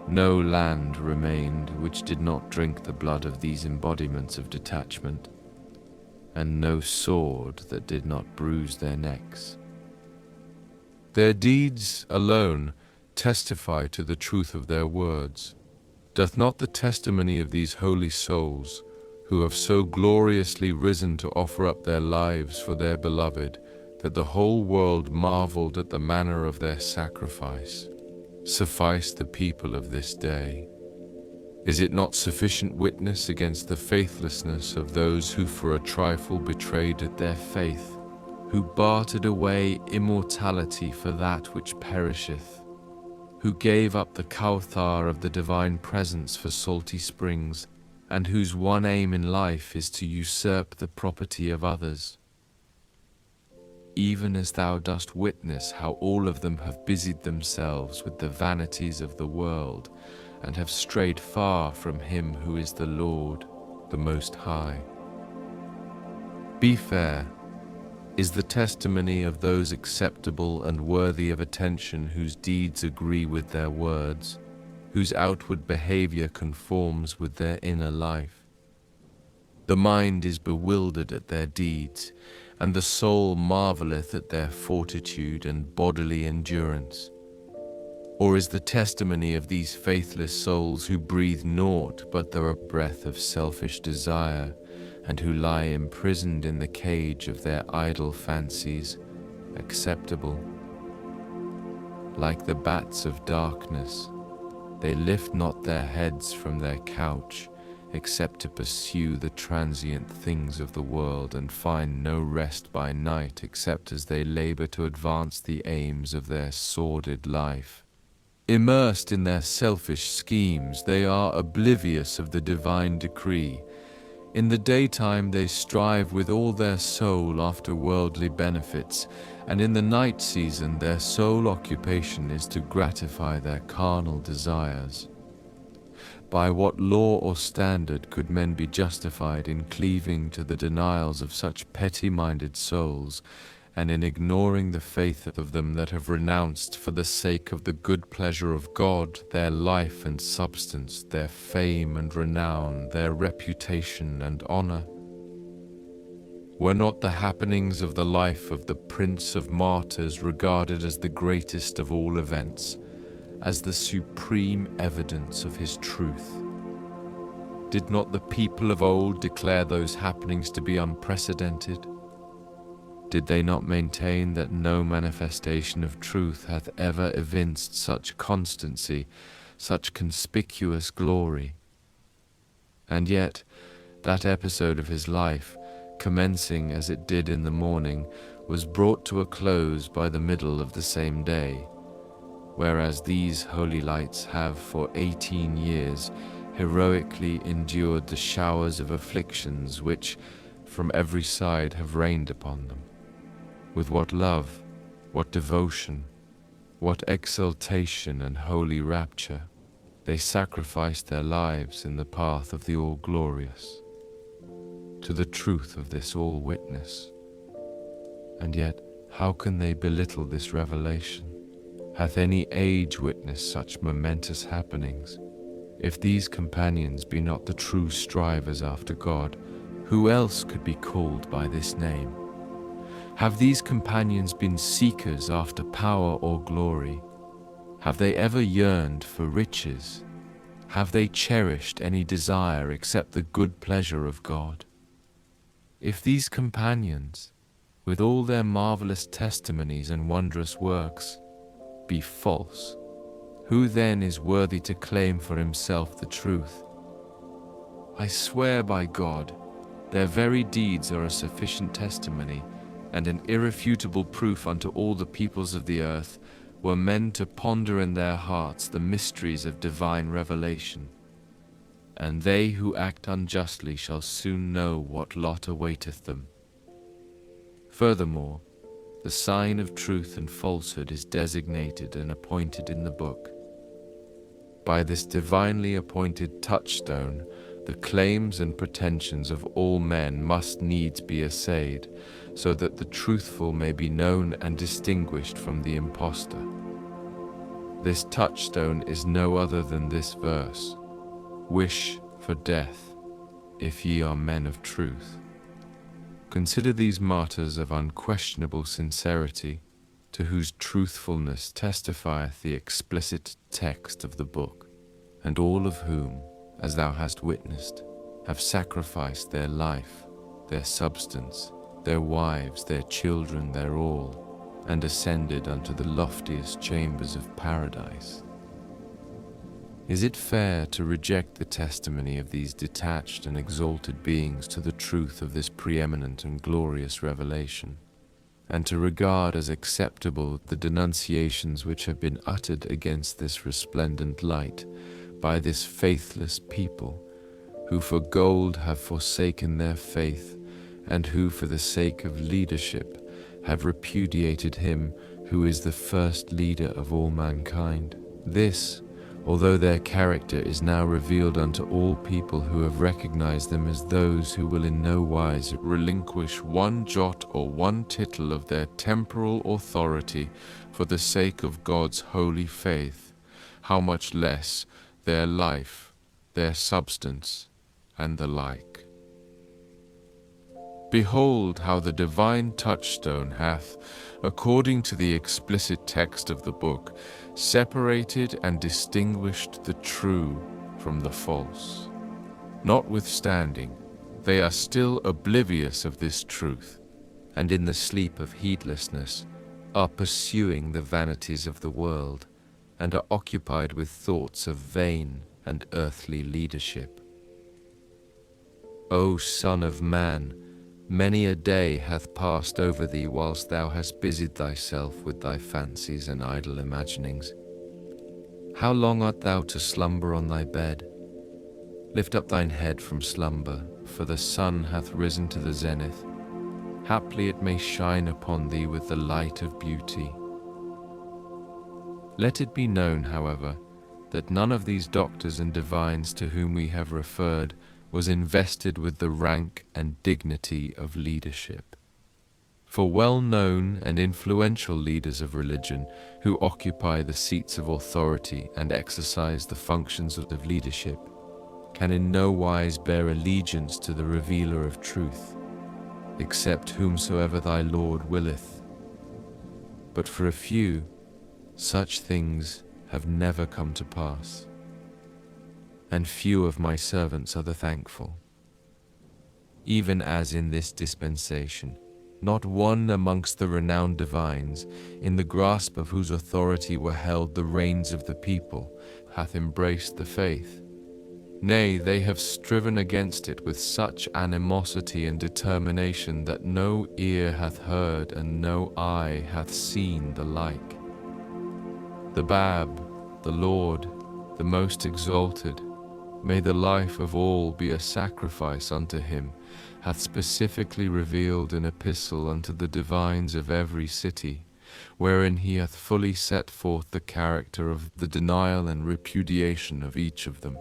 No land remained which did not drink the blood of these embodiments of detachment, and no sword that did not bruise their necks. Their deeds alone testify to the truth of their words. Doth not the testimony of these holy souls, who have so gloriously risen to offer up their lives for their beloved, that the whole world marveled at the manner of their sacrifice, suffice the people of this day? Is it not sufficient witness against the faithlessness of those who for a trifle betrayed their faith, who bartered away immortality for that which perisheth, who gave up the Kawthar of the divine presence for salty springs, and whose one aim in life is to usurp the property of others? Even as thou dost witness how all of them have busied themselves with the vanities of the world, and have strayed far from him who is the Lord, the Most High. Be fair is the testimony of those acceptable and worthy of attention whose deeds agree with their words, whose outward behavior conforms with their inner life. The mind is bewildered at their deeds, and the soul marveleth at their fortitude and bodily endurance. Or is the testimony of these faithless souls who breathe naught but the breath of selfish desire, and who lie imprisoned in the cage of their idle fancies, acceptable? Like the bats of darkness, they lift not their heads from their couch, except to pursue the transient things of the world, and find no rest by night except as they labor to advance the aims of their sordid life. Immersed in their selfish schemes, they are oblivious of the divine decree. In the daytime they strive with all their soul after worldly benefits, and in the night season their sole occupation is to gratify their carnal desires. By what law or standard could men be justified in cleaving to the denials of such petty-minded souls, and in ignoring the faith of them that have renounced for the sake of the good pleasure of God their life and substance, their fame and renown, their reputation and honor? Were not the happenings of the life of the Prince of Martyrs regarded as the greatest of all events, as the supreme evidence of his truth? Did not the people of old declare those happenings to be unprecedented? Did they not maintain that no manifestation of truth hath ever evinced such constancy, such conspicuous glory? And yet, that episode of his life, commencing as it did in the morning, was brought to a close by the middle of the same day, whereas these holy lights have for 18 years heroically endured the showers of afflictions which from every side have rained upon them. With what love, what devotion, what exultation and holy rapture they sacrificed their lives in the path of the All-Glorious, to the truth of this all-witness. And yet, how can they belittle this revelation? Hath any age witnessed such momentous happenings? If these companions be not the true strivers after God, who else could be called by this name? Have these companions been seekers after power or glory? Have they ever yearned for riches? Have they cherished any desire except the good pleasure of God? If these companions, with all their marvelous testimonies and wondrous works, be false, who then is worthy to claim for himself the truth? I swear by God, their very deeds are a sufficient testimony and an irrefutable proof unto all the peoples of the earth, were men to ponder in their hearts the mysteries of divine revelation. And they who act unjustly shall soon know what lot awaiteth them. Furthermore, the sign of truth and falsehood is designated and appointed in the book. By this divinely appointed touchstone, the claims and pretensions of all men must needs be assayed, so that the truthful may be known and distinguished from the impostor. This touchstone is no other than this verse: wish for death, if ye are men of truth. Consider these martyrs of unquestionable sincerity, to whose truthfulness testifieth the explicit text of the book, and all of whom, as thou hast witnessed, have sacrificed their life, their substance, their wives, their children, their all, and ascended unto the loftiest chambers of paradise. Is it fair to reject the testimony of these detached and exalted beings to the truth of this preeminent and glorious revelation, and to regard as acceptable the denunciations which have been uttered against this resplendent light by this faithless people, who for gold have forsaken their faith, and who for the sake of leadership have repudiated him who is the first leader of all mankind? This, although their character is now revealed unto all people who have recognized them as those who will in no wise relinquish one jot or one tittle of their temporal authority for the sake of God's holy faith, how much less their life, their substance, and the like. Behold how the divine touchstone hath, according to the explicit text of the book, separated and distinguished the true from the false. Notwithstanding, they are still oblivious of this truth, and in the sleep of heedlessness are pursuing the vanities of the world, and are occupied with thoughts of vain and earthly leadership. O Son of Man, many a day hath passed over thee whilst thou hast busied thyself with thy fancies and idle imaginings. How long art thou to slumber on thy bed? Lift up thine head from slumber, for the sun hath risen to the zenith. Haply it may shine upon thee with the light of beauty. Let it be known, however, that none of these doctors and divines to whom we have referred was invested with the rank and dignity of leadership. For well-known and influential leaders of religion who occupy the seats of authority and exercise the functions of leadership can in no wise bear allegiance to the revealer of truth, except whomsoever thy Lord willeth. But for a few, such things have never come to pass, and few of my servants are the thankful. Even as in this dispensation, not one amongst the renowned divines, in the grasp of whose authority were held the reins of the people, hath embraced the faith. Nay, they have striven against it with such animosity and determination that no ear hath heard and no eye hath seen the like. The Bab, the Lord, the most exalted, may the life of all be a sacrifice unto him, hath specifically revealed an epistle unto the divines of every city, wherein he hath fully set forth the character of the denial and repudiation of each of them.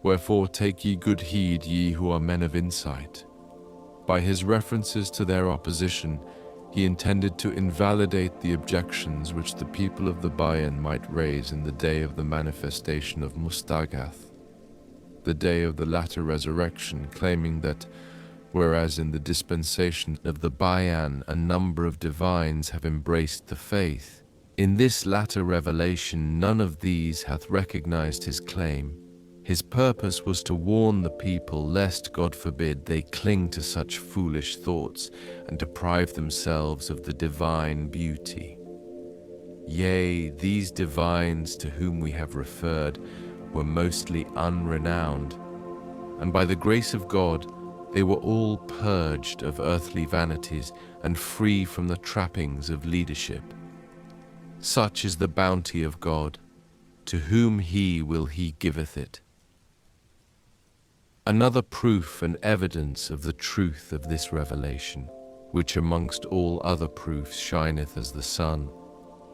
Wherefore take ye good heed, ye who are men of insight. By his references to their opposition, he intended to invalidate the objections which the people of the Bayan might raise in the day of the manifestation of Mustagath, the day of the latter resurrection, claiming that, whereas in the dispensation of the Bayan a number of divines have embraced the faith, in this latter revelation none of these hath recognized his claim. His purpose was to warn the people lest, God forbid, they cling to such foolish thoughts and deprive themselves of the divine beauty. Yea, these divines to whom we have referred were mostly unrenowned, and by the grace of God they were all purged of earthly vanities and free from the trappings of leadership. Such is the bounty of God, to whom he will he giveth it. Another proof and evidence of the truth of this revelation, which amongst all other proofs shineth as the sun,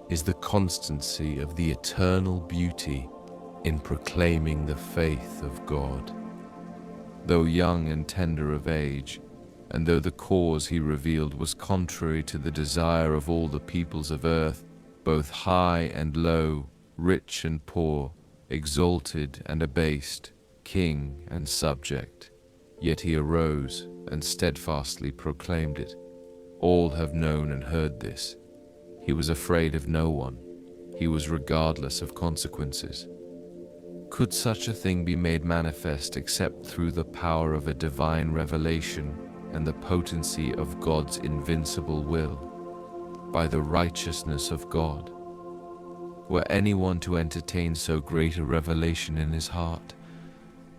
is the constancy of the eternal beauty in proclaiming the faith of God. Though young and tender of age, and though the cause he revealed was contrary to the desire of all the peoples of earth, both high and low, rich and poor, exalted and abased, king and subject, yet he arose and steadfastly proclaimed it. All have known and heard this. He was afraid of no one. He was regardless of consequences. Could such a thing be made manifest except through the power of a divine revelation and the potency of God's invincible will, by the righteousness of God? Were anyone to entertain so great a revelation in his heart,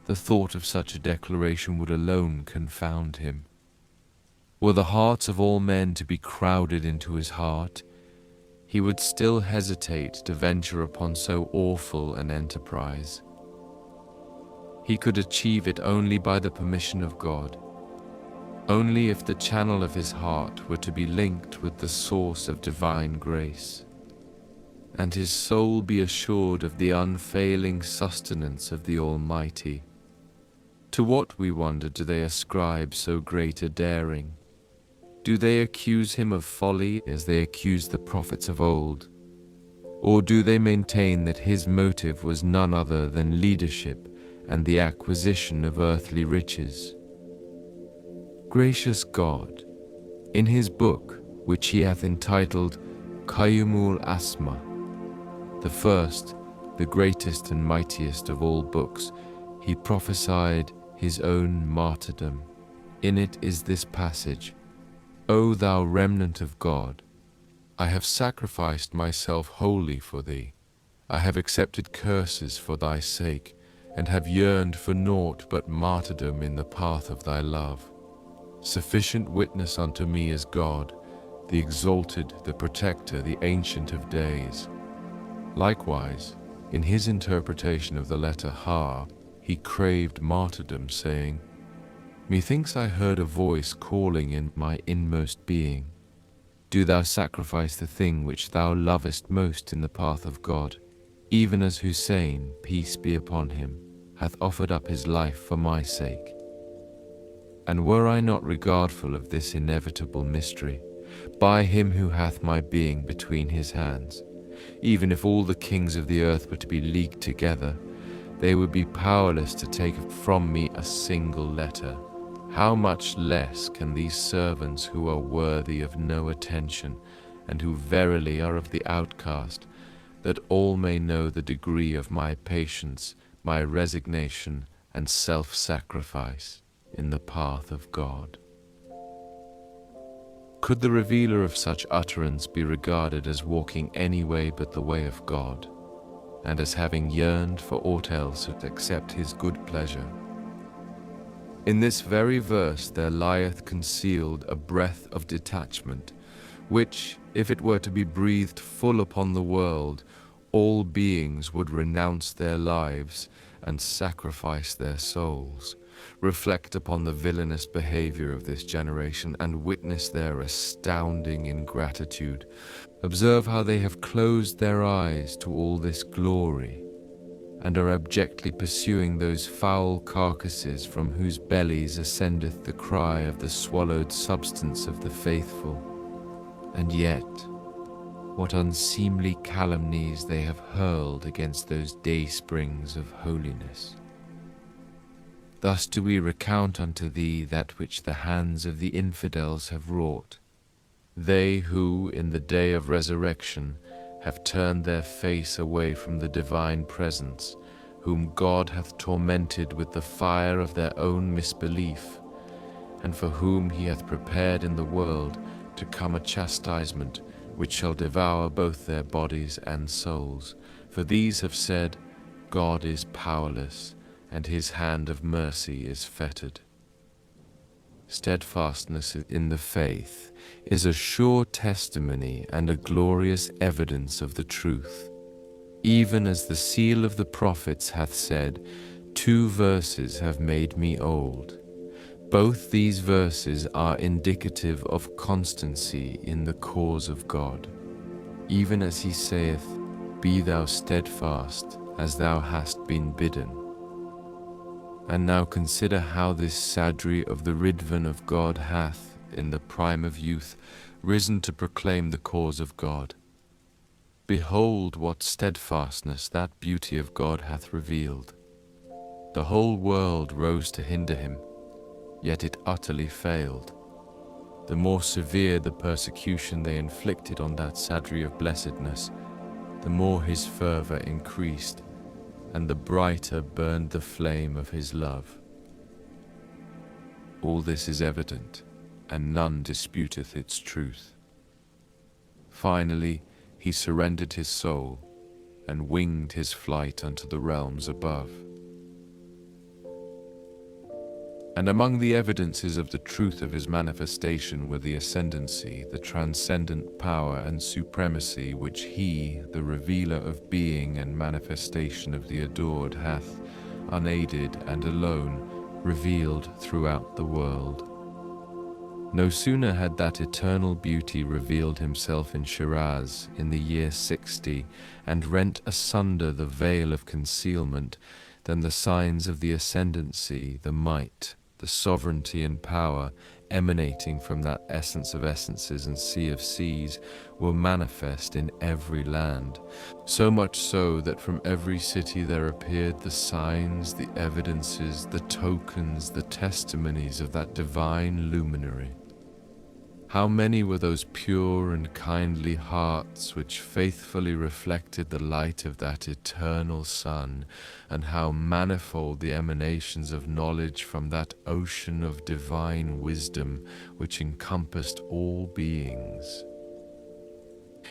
the thought of such a declaration would alone confound him. Were the hearts of all men to be crowded into his heart, he would still hesitate to venture upon so awful an enterprise. He could achieve it only by the permission of God, only if the channel of his heart were to be linked with the source of divine grace, and his soul be assured of the unfailing sustenance of the Almighty. To what, we wonder, do they ascribe so great a daring? Do they accuse him of folly as they accused the prophets of old? Or do they maintain that his motive was none other than leadership and the acquisition of earthly riches? Gracious God, in his book, which he hath entitled Qayyumul Asma, the first, the greatest and mightiest of all books, he prophesied his own martyrdom. In it is this passage: O thou remnant of God, I have sacrificed myself wholly for thee. I have accepted curses for thy sake, and have yearned for naught but martyrdom in the path of thy love. Sufficient witness unto me is God, the exalted, the protector, the ancient of days. Likewise, in his interpretation of the letter Ha, he craved martyrdom, saying, Methinks I heard a voice calling in my inmost being, Do thou sacrifice the thing which thou lovest most in the path of God, even as Hussein, peace be upon him, hath offered up his life for my sake. And were I not regardful of this inevitable mystery, by him who hath my being between his hands, even if all the kings of the earth were to be leagued together, they would be powerless to take from me a single letter. How much less can these servants who are worthy of no attention, and who verily are of the outcast, that all may know the degree of my patience, my resignation, and self-sacrifice in the path of God. Could the revealer of such utterance be regarded as walking any way but the way of God, and as having yearned for aught else except his good pleasure? In this very verse there lieth concealed a breath of detachment, which, if it were to be breathed full upon the world, all beings would renounce their lives and sacrifice their souls, reflect upon the villainous behavior of this generation, and witness their astounding ingratitude. Observe how they have closed their eyes to all this glory, and are abjectly pursuing those foul carcasses from whose bellies ascendeth the cry of the swallowed substance of the faithful. And yet, what unseemly calumnies they have hurled against those day-springs of holiness. Thus do we recount unto thee that which the hands of the infidels have wrought, they who, in the day of resurrection, have turned their face away from the divine presence, whom God hath tormented with the fire of their own misbelief, and for whom he hath prepared in the world to come a chastisement which shall devour both their bodies and souls. For these have said, God is powerless, and his hand of mercy is fettered. Steadfastness in the faith is a sure testimony and a glorious evidence of the truth. Even as the seal of the prophets hath said, 2 verses have made me old. Both these verses are indicative of constancy in the cause of God. Even as he saith, Be thou steadfast, as thou hast been bidden. And now consider how this Sadri of the Ridvan of God hath, in the prime of youth, risen to proclaim the cause of God. Behold what steadfastness that beauty of God hath revealed. The whole world rose to hinder him, yet it utterly failed. The more severe the persecution they inflicted on that Sadri of blessedness, the more his fervour increased, and the brighter burned the flame of his love. All this is evident, and none disputeth its truth. Finally, he surrendered his soul, and winged his flight unto the realms above. And among the evidences of the truth of his manifestation were the ascendancy, the transcendent power and supremacy which he, the revealer of being and manifestation of the adored, hath, unaided and alone, revealed throughout the world. No sooner had that eternal beauty revealed himself in Shiraz in the year 60, and rent asunder the veil of concealment, than the signs of the ascendancy, the might, the sovereignty and power emanating from that essence of essences and sea of seas were manifest in every land, so much so that from every city there appeared the signs, the evidences, the tokens, the testimonies of that divine luminary. How many were those pure and kindly hearts which faithfully reflected the light of that eternal sun, and how manifold the emanations of knowledge from that ocean of divine wisdom which encompassed all beings.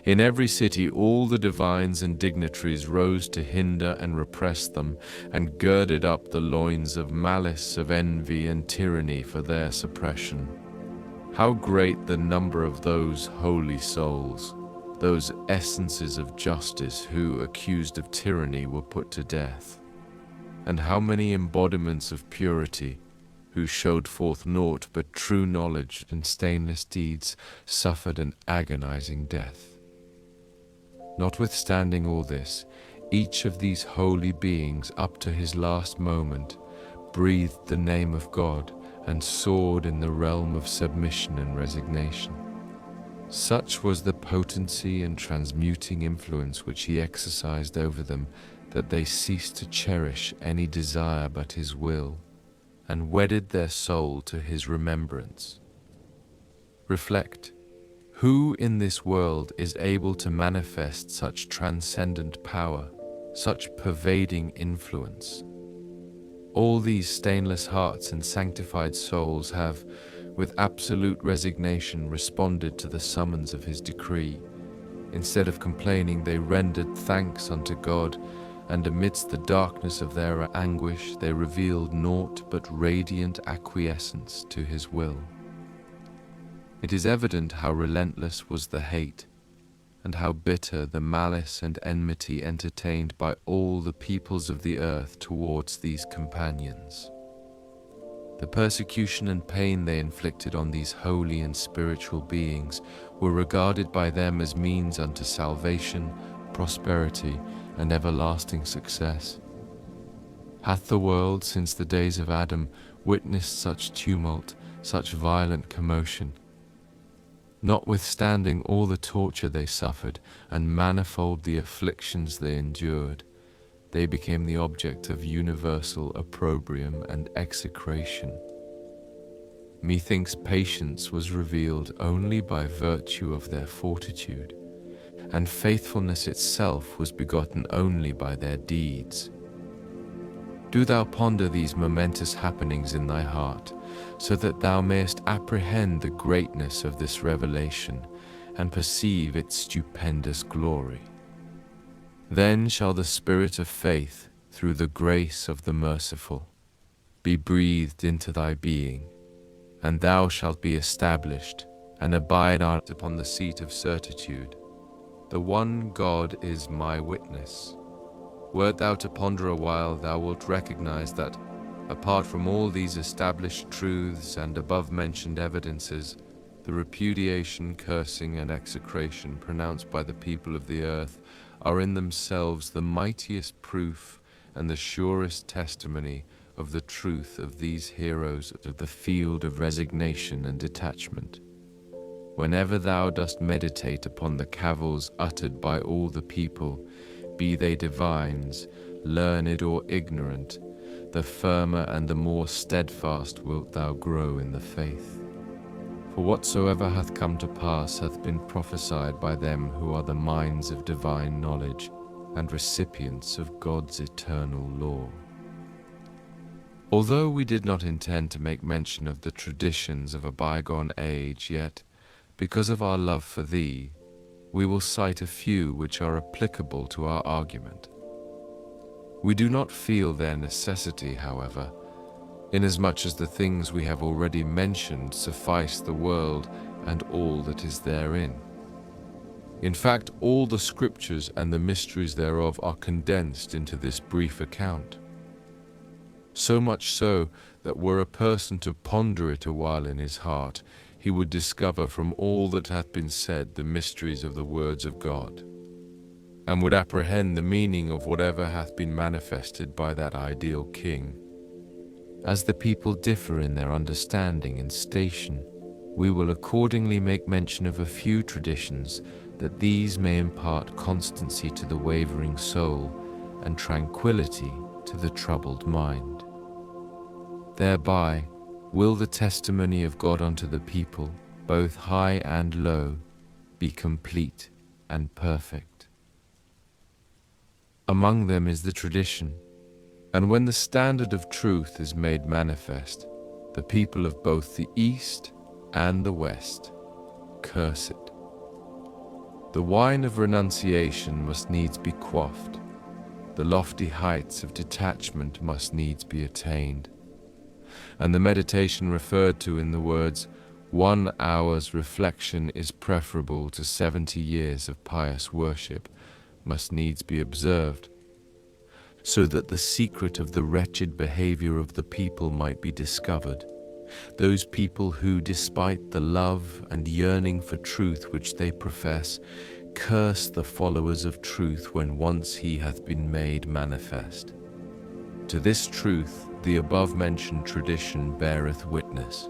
In every city all the divines and dignitaries rose to hinder and repress them, and girded up the loins of malice, of envy and tyranny for their suppression. How great the number of those holy souls, those essences of justice who, accused of tyranny, were put to death. And how many embodiments of purity, who showed forth naught but true knowledge and stainless deeds, suffered an agonizing death. Notwithstanding all this, each of these holy beings up to his last moment breathed the name of God and soared in the realm of submission and resignation. Such was the potency and transmuting influence which he exercised over them, that they ceased to cherish any desire but his will, and wedded their soul to his remembrance. Reflect. Who in this world is able to manifest such transcendent power, such pervading influence? All these stainless hearts and sanctified souls have, with absolute resignation, responded to the summons of his decree. Instead of complaining, they rendered thanks unto God, and amidst the darkness of their anguish, they revealed naught but radiant acquiescence to his will. It is evident how relentless was the hate, and how bitter the malice and enmity entertained by all the peoples of the earth towards these companions. The persecution and pain they inflicted on these holy and spiritual beings were regarded by them as means unto salvation, prosperity, and everlasting success. Hath the world, since the days of Adam, witnessed such tumult, such violent commotion? Notwithstanding all the torture they suffered, and manifold the afflictions they endured, they became the object of universal opprobrium and execration. Methinks patience was revealed only by virtue of their fortitude, and faithfulness itself was begotten only by their deeds. Do thou ponder these momentous happenings in thy heart, so that thou mayest apprehend the greatness of this revelation, and perceive its stupendous glory. Then shall the spirit of faith, through the grace of the merciful, be breathed into thy being, and thou shalt be established, and abide upon the seat of certitude. The one God is my witness. Wert thou to ponder a while, thou wilt recognize that, apart from all these established truths and above-mentioned evidences, the repudiation, cursing, and execration pronounced by the people of the earth are in themselves the mightiest proof and the surest testimony of the truth of these heroes of the field of resignation and detachment. Whenever thou dost meditate upon the cavils uttered by all the people, be they divines, learned or ignorant, the firmer and the more steadfast wilt thou grow in the faith. For whatsoever hath come to pass hath been prophesied by them who are the minds of divine knowledge, and recipients of God's eternal law. Although we did not intend to make mention of the traditions of a bygone age, yet, because of our love for thee, we will cite a few which are applicable to our argument. We do not feel their necessity, however, inasmuch as the things we have already mentioned suffice the world and all that is therein. In fact, all the scriptures and the mysteries thereof are condensed into this brief account. So much so that were a person to ponder it a while in his heart, he would discover from all that hath been said the mysteries of the words of God, and would apprehend the meaning of whatever hath been manifested by that ideal king. As the people differ in their understanding and station, we will accordingly make mention of a few traditions, that these may impart constancy to the wavering soul and tranquility to the troubled mind. Thereby will the testimony of God unto the people, both high and low, be complete and perfect. Among them is the tradition, and when the standard of truth is made manifest, the people of both the East and the West curse it. The wine of renunciation must needs be quaffed. The lofty heights of detachment must needs be attained. And the meditation referred to in the words, 1 hour's reflection is preferable to 70 years of pious worship, must needs be observed, so that the secret of the wretched behavior of the people might be discovered. Those people who, despite the love and yearning for truth which they profess, curse the followers of truth when once he hath been made manifest. To this truth the above-mentioned tradition beareth witness.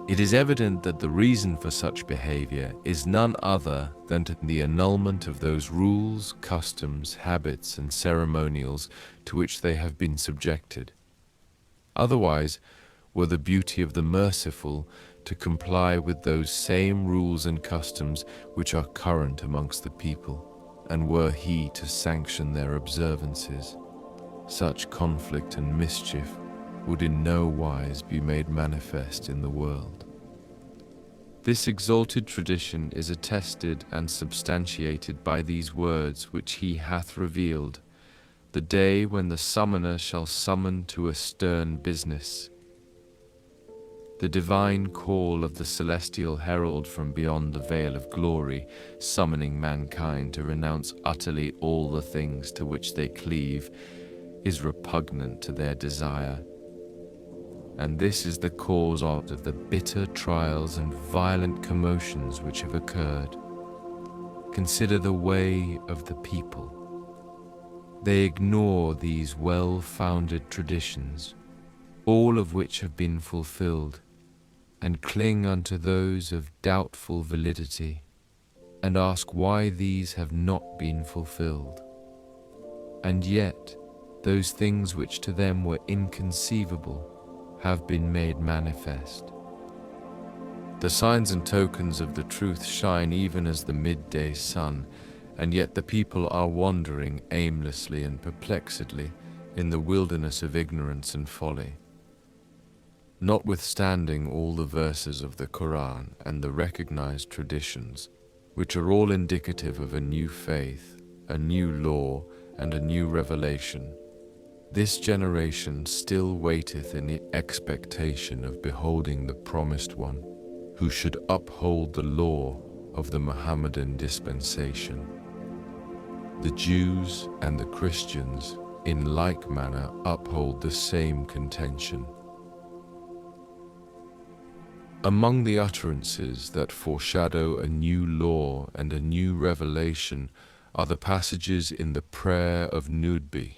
It is evident that the reason for such behavior is none other than the annulment of those rules, customs, habits, and ceremonials to which they have been subjected. Otherwise, were the beauty of the merciful to comply with those same rules and customs which are current amongst the people, and were he to sanction their observances, such conflict and mischief would in no wise be made manifest in the world. This exalted tradition is attested and substantiated by these words which he hath revealed, the day when the summoner shall summon to a stern business. The divine call of the celestial herald from beyond the veil of glory, summoning mankind to renounce utterly all the things to which they cleave, is repugnant to their desire. And this is the cause of the bitter trials and violent commotions which have occurred. Consider the way of the people. They ignore these well-founded traditions, all of which have been fulfilled, and cling unto those of doubtful validity, and ask why these have not been fulfilled. And yet, those things which to them were inconceivable have been made manifest. The signs and tokens of the truth shine even as the midday sun, and yet the people are wandering aimlessly and perplexedly in the wilderness of ignorance and folly. Notwithstanding all the verses of the Quran and the recognized traditions, which are all indicative of a new faith, a new law, and a new revelation, this generation still waiteth in the expectation of beholding the promised one, who should uphold the law of the Muhammadan dispensation. The Jews and the Christians in like manner uphold the same contention. Among the utterances that foreshadow a new law and a new revelation are the passages in the prayer of Nudbi.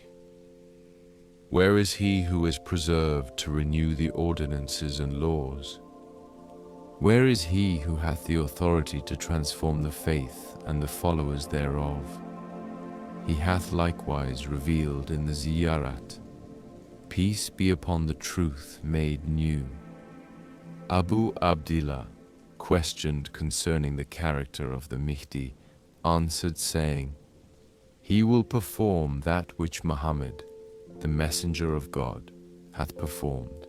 Where is he who is preserved to renew the ordinances and laws? Where is he who hath the authority to transform the faith and the followers thereof? He hath likewise revealed in the Ziyarat, peace be upon the truth made new. Abu Abdillah, questioned concerning the character of the Mihdi, answered saying, he will perform that which Muhammad, the messenger of God, hath performed,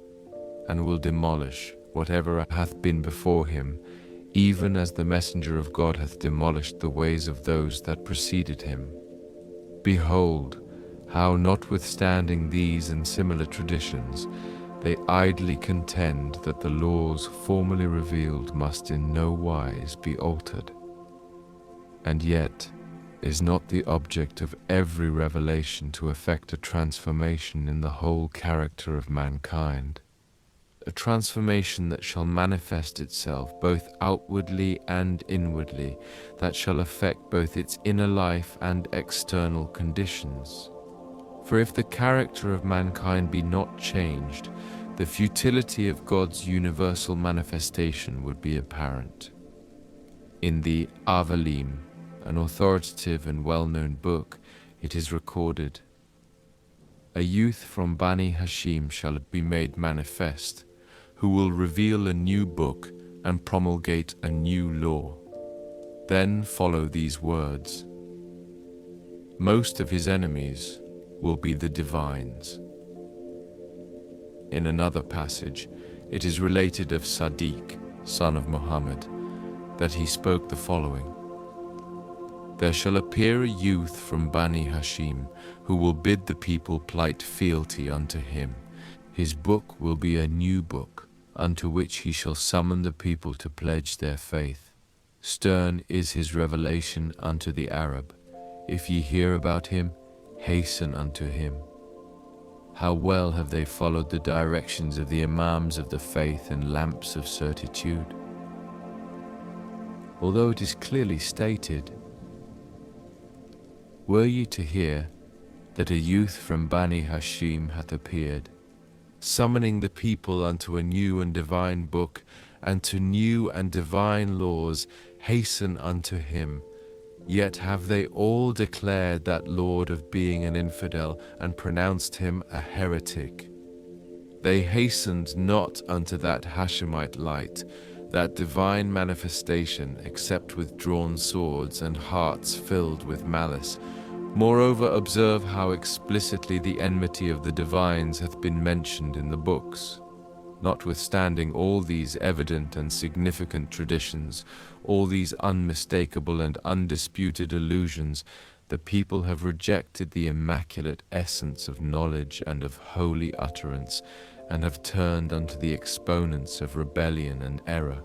and will demolish whatever hath been before him, even as the messenger of God hath demolished the ways of those that preceded him. Behold, how notwithstanding these and similar traditions, they idly contend that the laws formerly revealed must in no wise be altered. And yet, is not the object of every revelation to effect a transformation in the whole character of mankind, a transformation that shall manifest itself both outwardly and inwardly, that shall affect both its inner life and external conditions? For if the character of mankind be not changed, the futility of God's universal manifestation would be apparent. In the Avalim, an authoritative and well-known book, it is recorded, a youth from Bani Hashim shall be made manifest, who will reveal a new book and promulgate a new law. Then follow these words. Most of his enemies will be the divines. In another passage, it is related of Sadiq, son of Muhammad, that he spoke the following. There shall appear a youth from Bani Hashim, who will bid the people plight fealty unto him. His book will be a new book, unto which he shall summon the people to pledge their faith. Stern is his revelation unto the Arab. If ye hear about him, hasten unto him. How well have they followed the directions of the Imams of the faith and lamps of certitude? Although it is clearly stated, were ye to hear that a youth from Bani Hashim hath appeared, summoning the people unto a new and divine book, and to new and divine laws, hasten unto him. Yet have they all declared that Lord of being an infidel, and pronounced him a heretic. They hastened not unto that Hashemite light, that divine manifestation, except with drawn swords and hearts filled with malice. Moreover, observe how explicitly the enmity of the divines hath been mentioned in the books. Notwithstanding all these evident and significant traditions, all these unmistakable and undisputed allusions, the people have rejected the immaculate essence of knowledge and of holy utterance, and have turned unto the exponents of rebellion and error.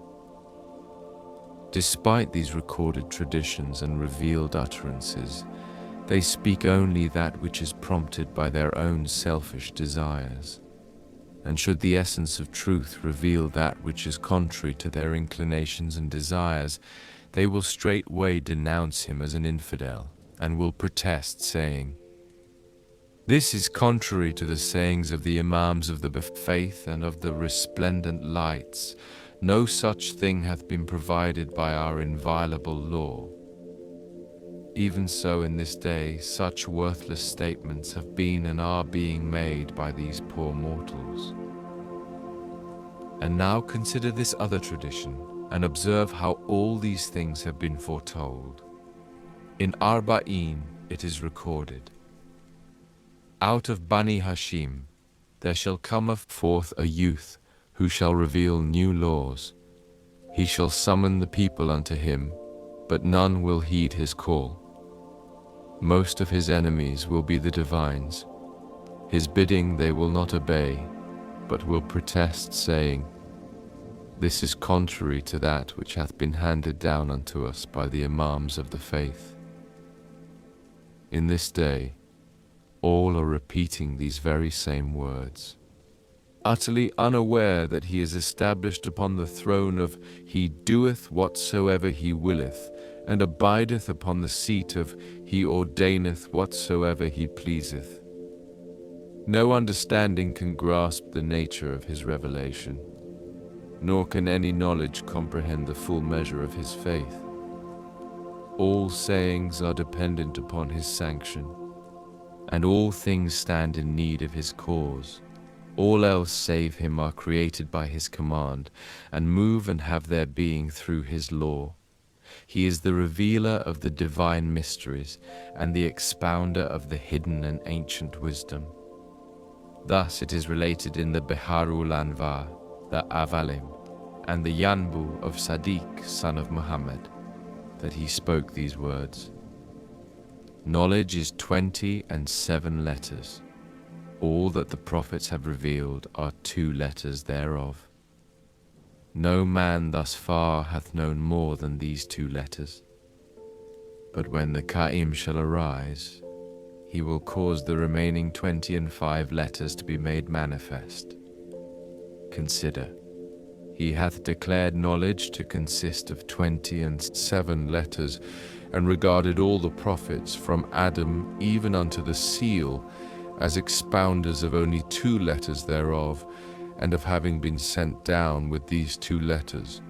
Despite these recorded traditions and revealed utterances, they speak only that which is prompted by their own selfish desires. And should the essence of truth reveal that which is contrary to their inclinations and desires, they will straightway denounce him as an infidel, and will protest, saying, "This is contrary to the sayings of the Imams of the faith and of the resplendent lights. No such thing hath been provided by our inviolable law." Even so, in this day, such worthless statements have been and are being made by these poor mortals. And now consider this other tradition, and observe how all these things have been foretold. In Arba'in it is recorded, "Out of Bani Hashim there shall come forth a youth, who shall reveal new laws. He shall summon the people unto him, but none will heed his call. Most of his enemies will be the divines. His bidding they will not obey, but will protest, saying, This is contrary to that which hath been handed down unto us by the Imams of the faith." In this day, all are repeating these very same words, utterly unaware that he is established upon the throne of "He doeth whatsoever he willeth," and abideth upon the seat of "He ordaineth whatsoever he pleaseth." No understanding can grasp the nature of his revelation, nor can any knowledge comprehend the full measure of his faith. All sayings are dependent upon his sanction, and all things stand in need of his cause. All else save him are created by his command, and move and have their being through his law. He is the revealer of the divine mysteries, and the expounder of the hidden and ancient wisdom. Thus it is related in the Biharul Anvar, the Avalim, and the Yanbu of Sadiq, son of Muhammad, that he spoke these words, "Knowledge is 27 letters. All that the prophets have revealed are 2 letters thereof. No man thus far hath known more than these 2 letters. But when the Qa'im shall arise, he will cause the remaining 25 letters to be made manifest. Consider, he hath declared knowledge to consist of 27 letters, and regarded all the prophets from Adam even unto the seal as expounders of only 2 letters thereof, and of having been sent down with these 2 letters.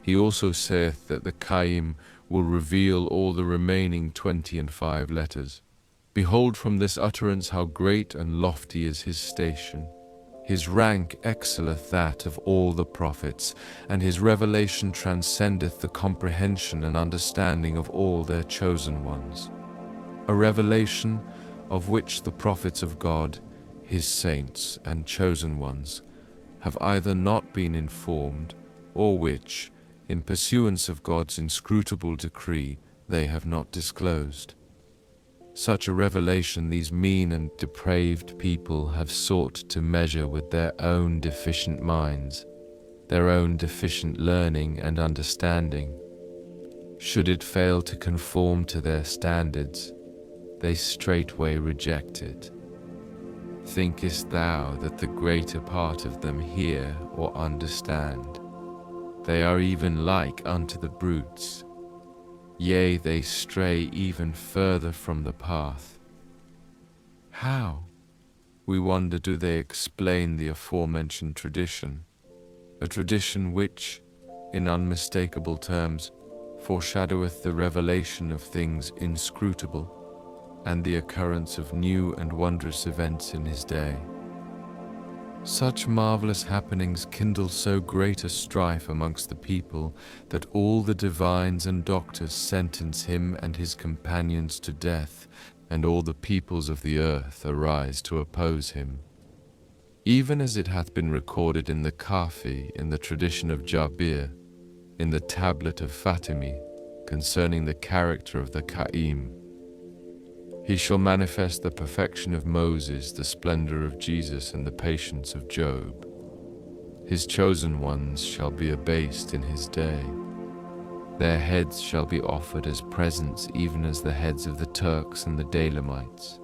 He also saith that the Qa'im will reveal all the remaining 25 letters. Behold from this utterance how great and lofty is his station. His rank excelleth that of all the prophets, and his revelation transcendeth the comprehension and understanding of all their chosen ones. A revelation of which the prophets of God, his saints and chosen ones, have either not been informed, or which, in pursuance of God's inscrutable decree, they have not disclosed. Such a revelation these mean and depraved people have sought to measure with their own deficient minds, their own deficient learning and understanding. Should it fail to conform to their standards, they straightway reject it. Thinkest thou that the greater part of them hear or understand? They are even like unto the brutes. Yea, they stray even further from the path. How, we wonder, do they explain the aforementioned tradition, a tradition which, in unmistakable terms, foreshadoweth the revelation of things inscrutable, and the occurrence of new and wondrous events in his day. Such marvelous happenings kindle so great a strife amongst the people that all the divines and doctors sentence him and his companions to death, and all the peoples of the earth arise to oppose him. Even as it hath been recorded in the Kafi, in the tradition of Jabir, in the tablet of Fatimi, concerning the character of the Ka'im. He shall manifest the perfection of Moses, the splendor of Jesus, and the patience of Job. His chosen ones shall be abased in his day. Their heads shall be offered as presents, even as the heads of the Turks and the Dalemites.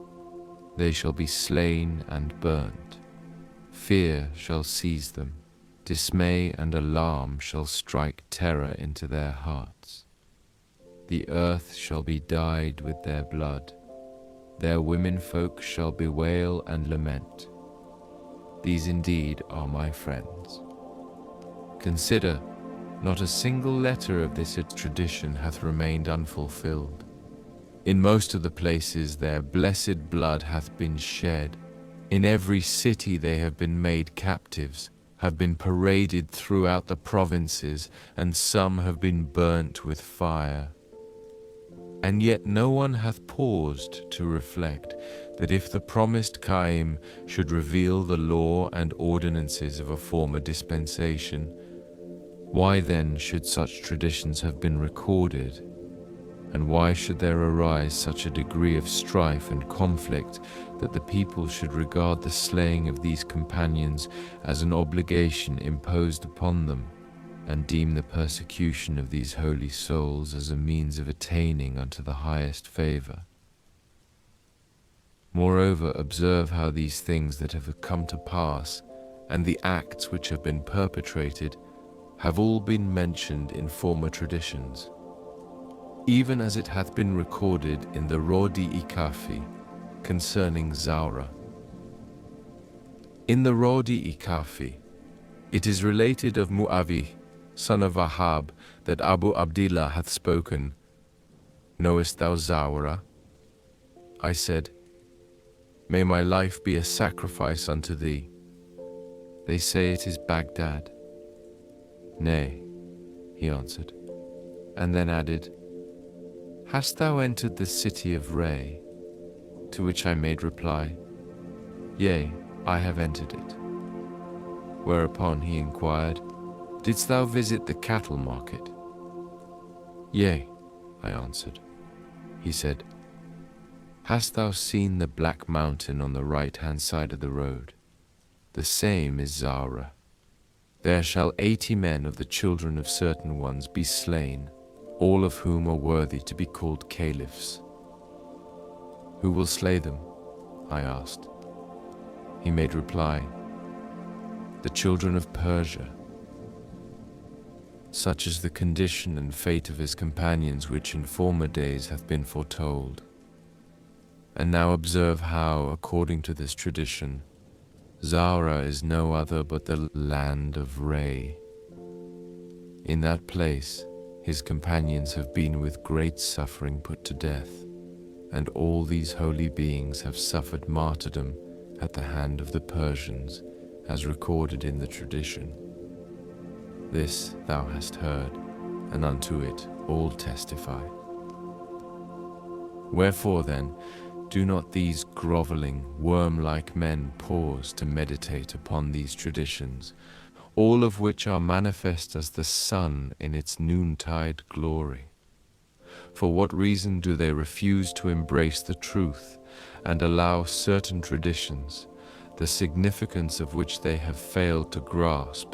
They shall be slain and burnt. Fear shall seize them. Dismay and alarm shall strike terror into their hearts. The earth shall be dyed with their blood. Their womenfolk shall bewail and lament. These indeed are my friends. Consider, not a single letter of this tradition hath remained unfulfilled. In most of the places their blessed blood hath been shed. In every city they have been made captives, have been paraded throughout the provinces, and some have been burnt with fire. And yet no one hath paused to reflect that if the promised Qaim should reveal the law and ordinances of a former dispensation, why then should such traditions have been recorded? And why should there arise such a degree of strife and conflict that the people should regard the slaying of these companions as an obligation imposed upon them, and deem the persecution of these holy souls as a means of attaining unto the highest favor? Moreover, observe how these things that have come to pass, and the acts which have been perpetrated, have all been mentioned in former traditions, even as it hath been recorded in the Rodi-i-Kafi concerning Zawra. In the Rodi-i-Kafi, it is related of Mu'avi, son of Ahab, that Abu Abdillah hath spoken, Knowest thou Zawra? I said, May my life be a sacrifice unto thee. They say it is Baghdad. Nay, he answered, and then added, Hast thou entered the city of Ray? To which I made reply, Yea, I have entered it. Whereupon he inquired, Didst thou visit the cattle market? Yea, I answered. He said, Hast thou seen the black mountain on the right-hand side of the road? The same is Zawra. There shall 80 men of the children of certain ones be slain, all of whom are worthy to be called caliphs. Who will slay them? I asked. He made reply, The children of Persia. Such is the condition and fate of his companions which in former days hath been foretold. And now observe how, according to this tradition, Zawra is no other but the land of Ray. In that place his companions have been with great suffering put to death, and all these holy beings have suffered martyrdom at the hand of the Persians, as recorded in the tradition. This thou hast heard, and unto it all testify. Wherefore then, do not these groveling, worm-like men pause to meditate upon these traditions, all of which are manifest as the sun in its noontide glory? For what reason do they refuse to embrace the truth and allow certain traditions, the significance of which they have failed to grasp,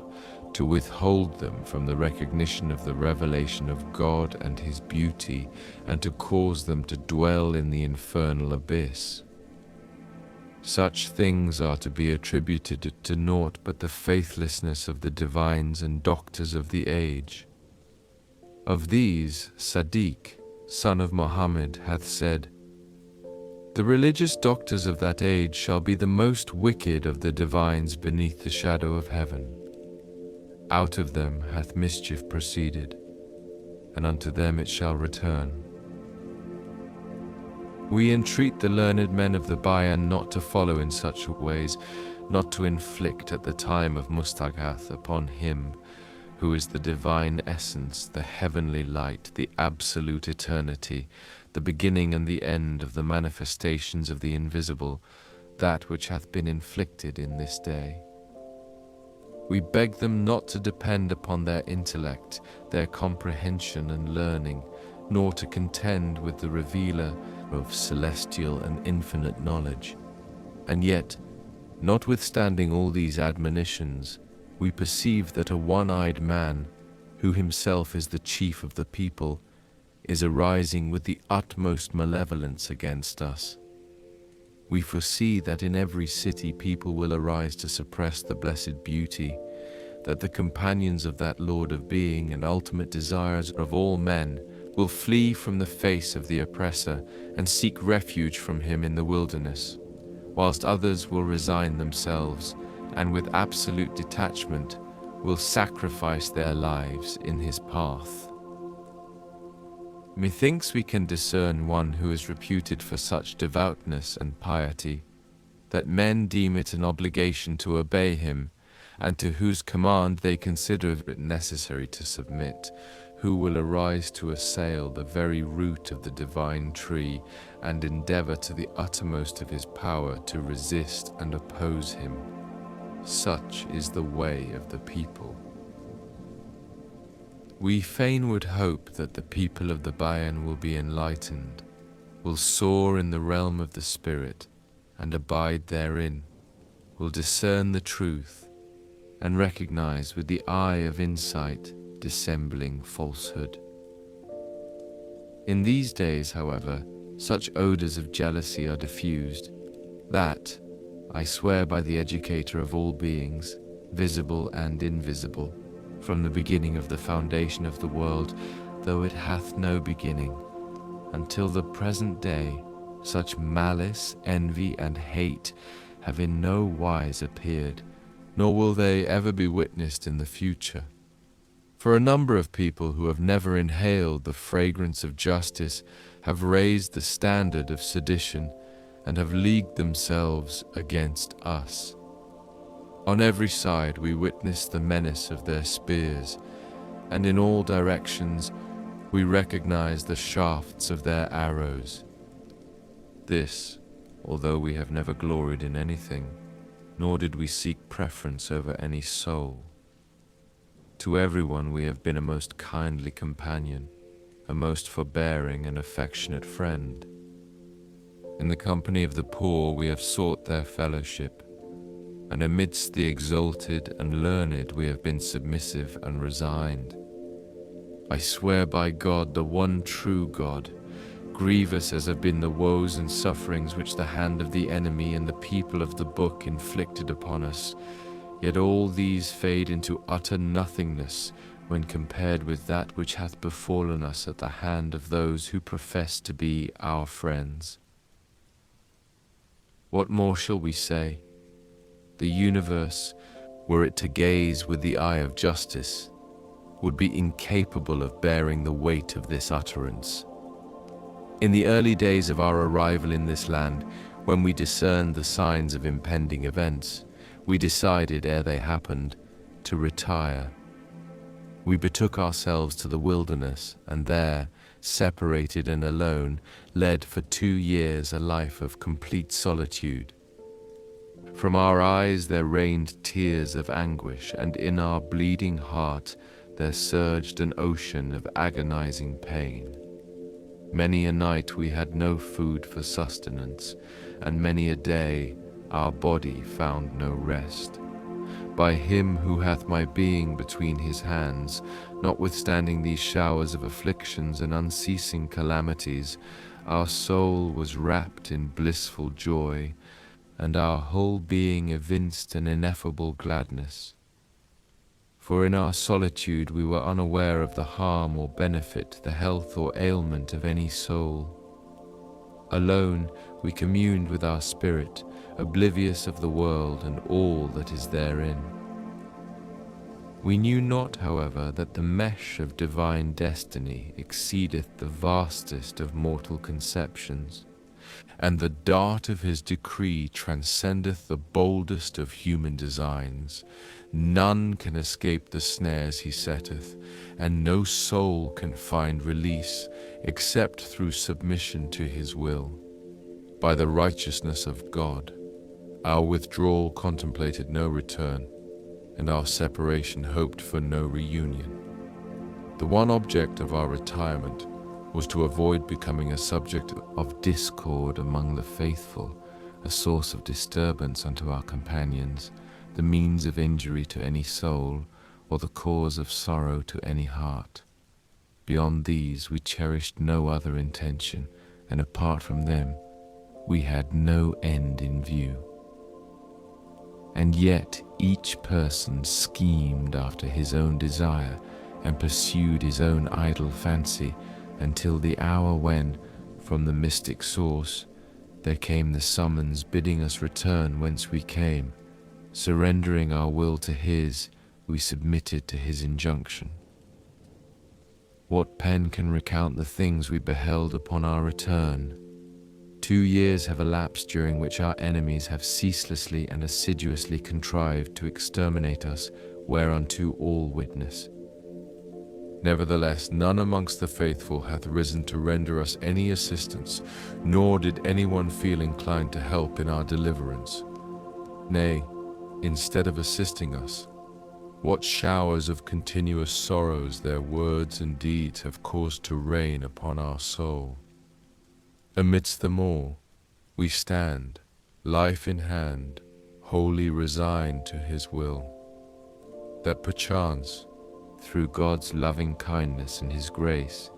to withhold them from the recognition of the revelation of God and His beauty, and to cause them to dwell in the infernal abyss? Such things are to be attributed to naught but the faithlessness of the divines and doctors of the age. Of these, Sadiq, son of Mohammed, hath said, "The religious doctors of that age shall be the most wicked of the divines beneath the shadow of heaven. Out of them hath mischief proceeded, and unto them it shall return." We entreat the learned men of the Bayan not to follow in such ways, not to inflict at the time of Mustaghath upon him who is the divine essence, the heavenly light, the absolute eternity, the beginning and the end of the manifestations of the invisible, that which hath been inflicted in this day. We beg them not to depend upon their intellect, their comprehension and learning, nor to contend with the revealer of celestial and infinite knowledge. And yet, notwithstanding all these admonitions, we perceive that a one-eyed man, who himself is the chief of the people, is arising with the utmost malevolence against us. We foresee that in every city people will arise to suppress the blessed beauty, that the companions of that Lord of being and ultimate desires of all men will flee from the face of the oppressor and seek refuge from him in the wilderness, whilst others will resign themselves and with absolute detachment will sacrifice their lives in his path. Methinks we can discern one who is reputed for such devoutness and piety, that men deem it an obligation to obey him, and to whose command they consider it necessary to submit, who will arise to assail the very root of the divine tree, and endeavor to the uttermost of his power to resist and oppose him. Such is the way of the people. We fain would hope that the people of the Bayan will be enlightened, will soar in the realm of the spirit, and abide therein, will discern the truth, and recognize with the eye of insight dissembling falsehood. In these days, however, such odors of jealousy are diffused, that, I swear by the educator of all beings, visible and invisible, from the beginning of the foundation of the world, though it hath no beginning, until the present day, such malice, envy, and hate have in no wise appeared, nor will they ever be witnessed in the future. For a number of people who have never inhaled the fragrance of justice have raised the standard of sedition and have leagued themselves against us. On every side we witness the menace of their spears, and in all directions we recognize the shafts of their arrows. This, although we have never gloried in anything, nor did we seek preference over any soul. To everyone we have been a most kindly companion, a most forbearing and affectionate friend. In the company of the poor we have sought their fellowship, and amidst the exalted and learned we have been submissive and resigned. I swear by God, the one true God, grievous as have been the woes and sufferings which the hand of the enemy and the people of the book inflicted upon us, yet all these fade into utter nothingness when compared with that which hath befallen us at the hand of those who profess to be our friends. What more shall we say? The universe, were it to gaze with the eye of justice, would be incapable of bearing the weight of this utterance. In the early days of our arrival in this land, when we discerned the signs of impending events, we decided, ere they happened, to retire. We betook ourselves to the wilderness, and there, separated and alone, led for 2 years a life of complete solitude. From our eyes there rained tears of anguish, and in our bleeding heart there surged an ocean of agonizing pain. Many a night we had no food for sustenance, and many a day our body found no rest. By him who hath my being between his hands, notwithstanding these showers of afflictions and unceasing calamities, our soul was wrapped in blissful joy, and our whole being evinced an ineffable gladness. For in our solitude we were unaware of the harm or benefit, the health or ailment of any soul. Alone we communed with our spirit, oblivious of the world and all that is therein. We knew not, however, that the mesh of divine destiny exceedeth the vastest of mortal conceptions, and the dart of his decree transcendeth the boldest of human designs. None can escape the snares he setteth, and no soul can find release except through submission to his will. By the righteousness of God, our withdrawal contemplated no return, and our separation hoped for no reunion. The one object of our retirement was to avoid becoming a subject of discord among the faithful, a source of disturbance unto our companions, the means of injury to any soul, or the cause of sorrow to any heart. Beyond these we cherished no other intention, and apart from them we had no end in view. And yet each person schemed after his own desire and pursued his own idle fancy, until the hour when, from the mystic source, there came the summons bidding us return whence we came. Surrendering our will to his, we submitted to his injunction. What pen can recount the things we beheld upon our return? 2 years have elapsed, during which our enemies have ceaselessly and assiduously contrived to exterminate us, whereunto all witness. Nevertheless, none amongst the faithful hath risen to render us any assistance, nor did anyone feel inclined to help in our deliverance. Nay, instead of assisting us, what showers of continuous sorrows their words and deeds have caused to rain upon our soul. Amidst them all, we stand, life in hand, wholly resigned to his will, that perchance, through God's loving kindness and his grace,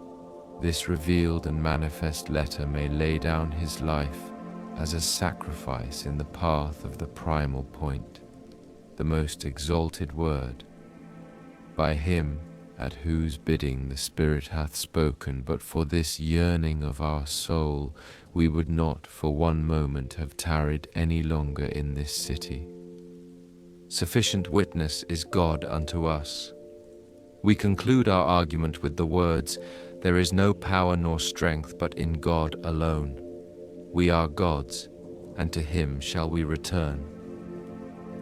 this revealed and manifest letter may lay down his life as a sacrifice in the path of the primal point, the most exalted word, by him at whose bidding the Spirit hath spoken. But for this yearning of our soul, we would not for one moment have tarried any longer in this city. Sufficient witness is God unto us. We conclude our argument with the words, "There is no power nor strength but in God alone. We are God's, and to him shall we return.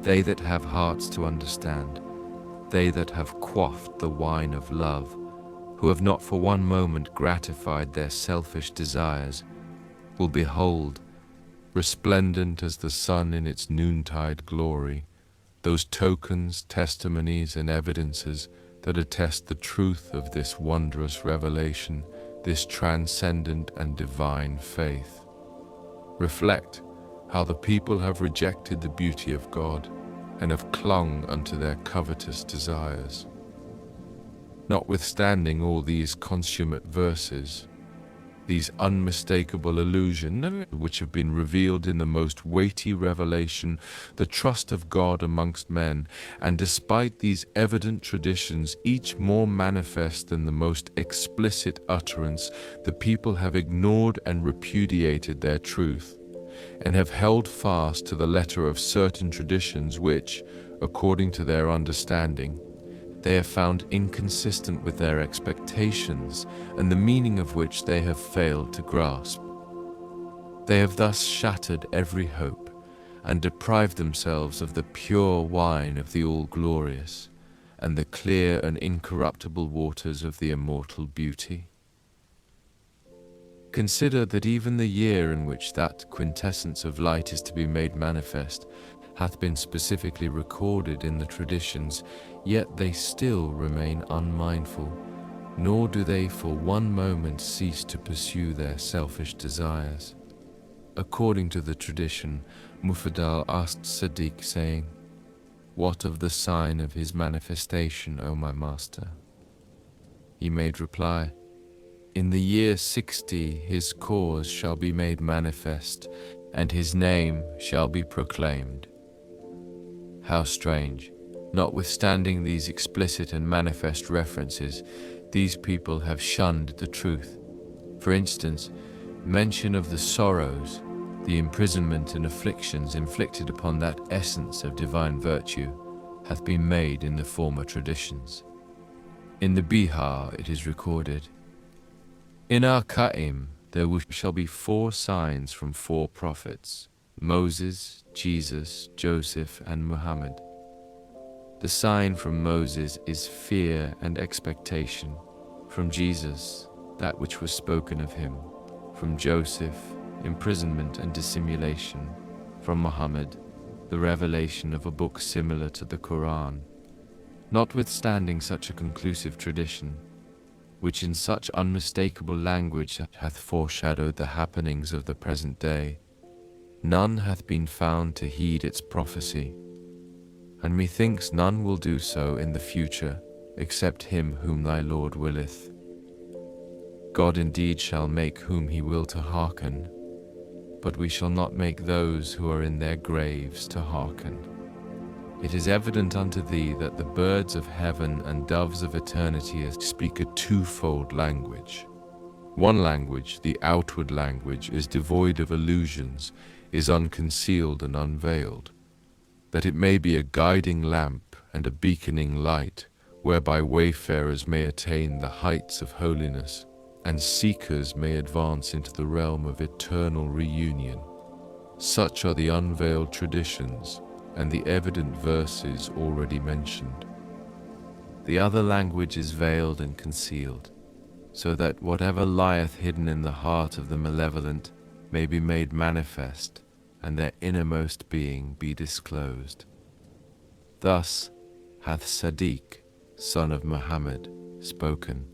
They that have hearts to understand, they that have quaffed the wine of love, who have not for one moment gratified their selfish desires, will behold, resplendent as the sun in its noontide glory, those tokens, testimonies, and evidences that attest the truth of this wondrous revelation, this transcendent and divine faith. Reflect how the people have rejected the beauty of God and have clung unto their covetous desires. Notwithstanding all these consummate verses, these unmistakable allusions which have been revealed in the most weighty revelation, the trust of God amongst men, and despite these evident traditions, each more manifest than the most explicit utterance, the people have ignored and repudiated their truth, and have held fast to the letter of certain traditions which, according to their understanding, they have found inconsistent with their expectations, and the meaning of which they have failed to grasp. They have thus shattered every hope, and deprived themselves of the pure wine of the All-Glorious, and the clear and incorruptible waters of the immortal beauty. Consider that even the year in which that quintessence of light is to be made manifest hath been specifically recorded in the traditions, yet they still remain unmindful, nor do they for one moment cease to pursue their selfish desires. According to the tradition, Mufaddal asked Sadiq, saying, "What of the sign of his manifestation, O my master?" He made reply, "In the year 60 his cause shall be made manifest, and his name shall be proclaimed." How strange! Notwithstanding these explicit and manifest references, these people have shunned the truth. For instance, mention of the sorrows, the imprisonment and afflictions inflicted upon that essence of divine virtue hath been made in the former traditions. In the Bihar it is recorded, "In our Qa'im there shall be 4 signs from 4 prophets, Moses, Jesus, Joseph, and Muhammad. The sign from Moses is fear and expectation, from Jesus, that which was spoken of him, from Joseph, imprisonment and dissimulation, from Muhammad, the revelation of a book similar to the Quran." Notwithstanding such a conclusive tradition, which in such unmistakable language hath foreshadowed the happenings of the present day, none hath been found to heed its prophecy, and methinks none will do so in the future, except him whom thy Lord willeth. God indeed shall make whom he will to hearken, but we shall not make those who are in their graves to hearken. It is evident unto thee that the birds of heaven and doves of eternity speak a twofold language. One language, the outward language, is devoid of illusions, is unconcealed and unveiled, that it may be a guiding lamp and a beaconing light, whereby wayfarers may attain the heights of holiness, and seekers may advance into the realm of eternal reunion. Such are the unveiled traditions and the evident verses already mentioned. The other language is veiled and concealed, so that whatever lieth hidden in the heart of the malevolent may be made manifest, and their innermost being be disclosed. Thus hath Sadiq, son of Muhammad, spoken,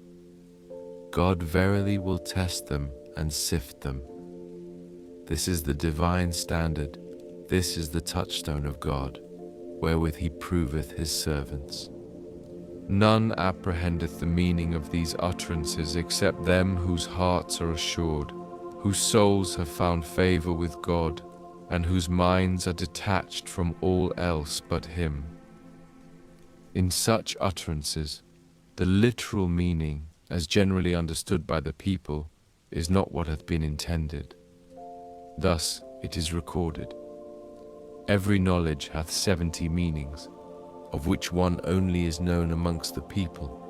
"God verily will test them and sift them." This is the divine standard, this is the touchstone of God, wherewith he proveth his servants. None apprehendeth the meaning of these utterances except them whose hearts are assured, whose souls have found favor with God, and whose minds are detached from all else but him. In such utterances, the literal meaning, as generally understood by the people, is not what hath been intended. Thus it is recorded, "Every knowledge hath 70 meanings, of which one only is known amongst the people.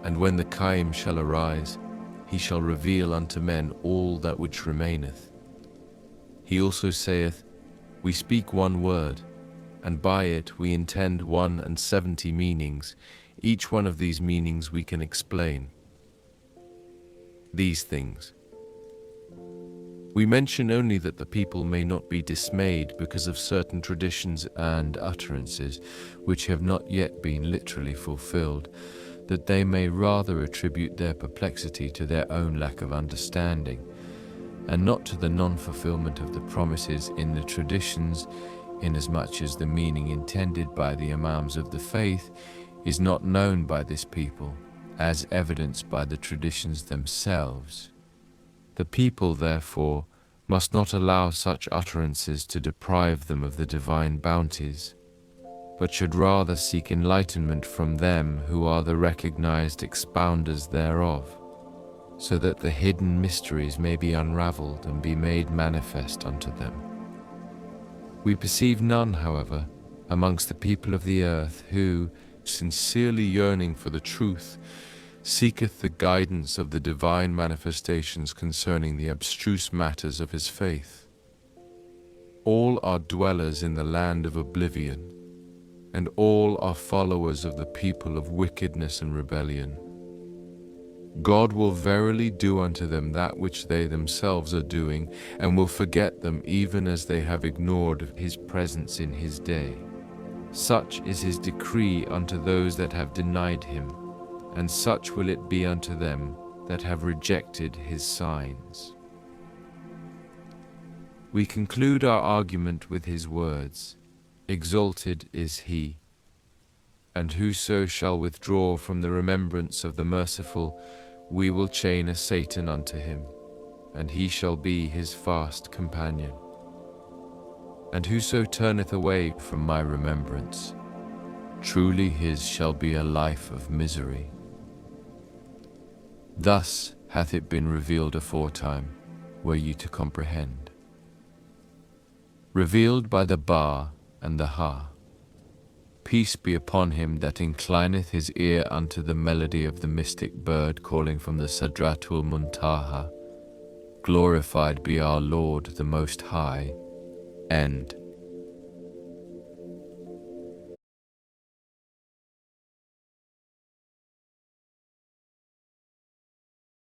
And when the Qaim shall arise, he shall reveal unto men all that which remaineth. He also saith, We speak one word, and by it we intend 71 meanings. Each one of these meanings we can explain. These things we mention only that the people may not be dismayed because of certain traditions and utterances which have not yet been literally fulfilled, that they may rather attribute their perplexity to their own lack of understanding, and not to the non-fulfillment of the promises in the traditions, inasmuch as the meaning intended by the Imams of the faith is not known by this people, as evidenced by the traditions themselves. The people, therefore, must not allow such utterances to deprive them of the divine bounties, but should rather seek enlightenment from them who are the recognized expounders thereof, so that the hidden mysteries may be unraveled and be made manifest unto them. We perceive none, however, amongst the people of the earth who, sincerely yearning for the truth, seeketh the guidance of the divine manifestations concerning the abstruse matters of his faith. All are dwellers in the land of oblivion, and all are followers of the people of wickedness and rebellion. God will verily do unto them that which they themselves are doing, and will forget them even as they have ignored his presence in his day. Such is his decree unto those that have denied him. and such will it be unto them that have rejected his signs. We conclude our argument with his words, "Exalted is he, and whoso shall withdraw from the remembrance of the merciful, we will chain a Satan unto him, and he shall be his fast companion. And whoso turneth away from my remembrance, truly his shall be a life of misery." Thus hath it been revealed aforetime, were ye to comprehend. Revealed by the Ba and the Ha. Peace be upon him that inclineth his ear unto the melody of the mystic bird calling from the Sadratul Muntaha. Glorified be our Lord the Most High. End.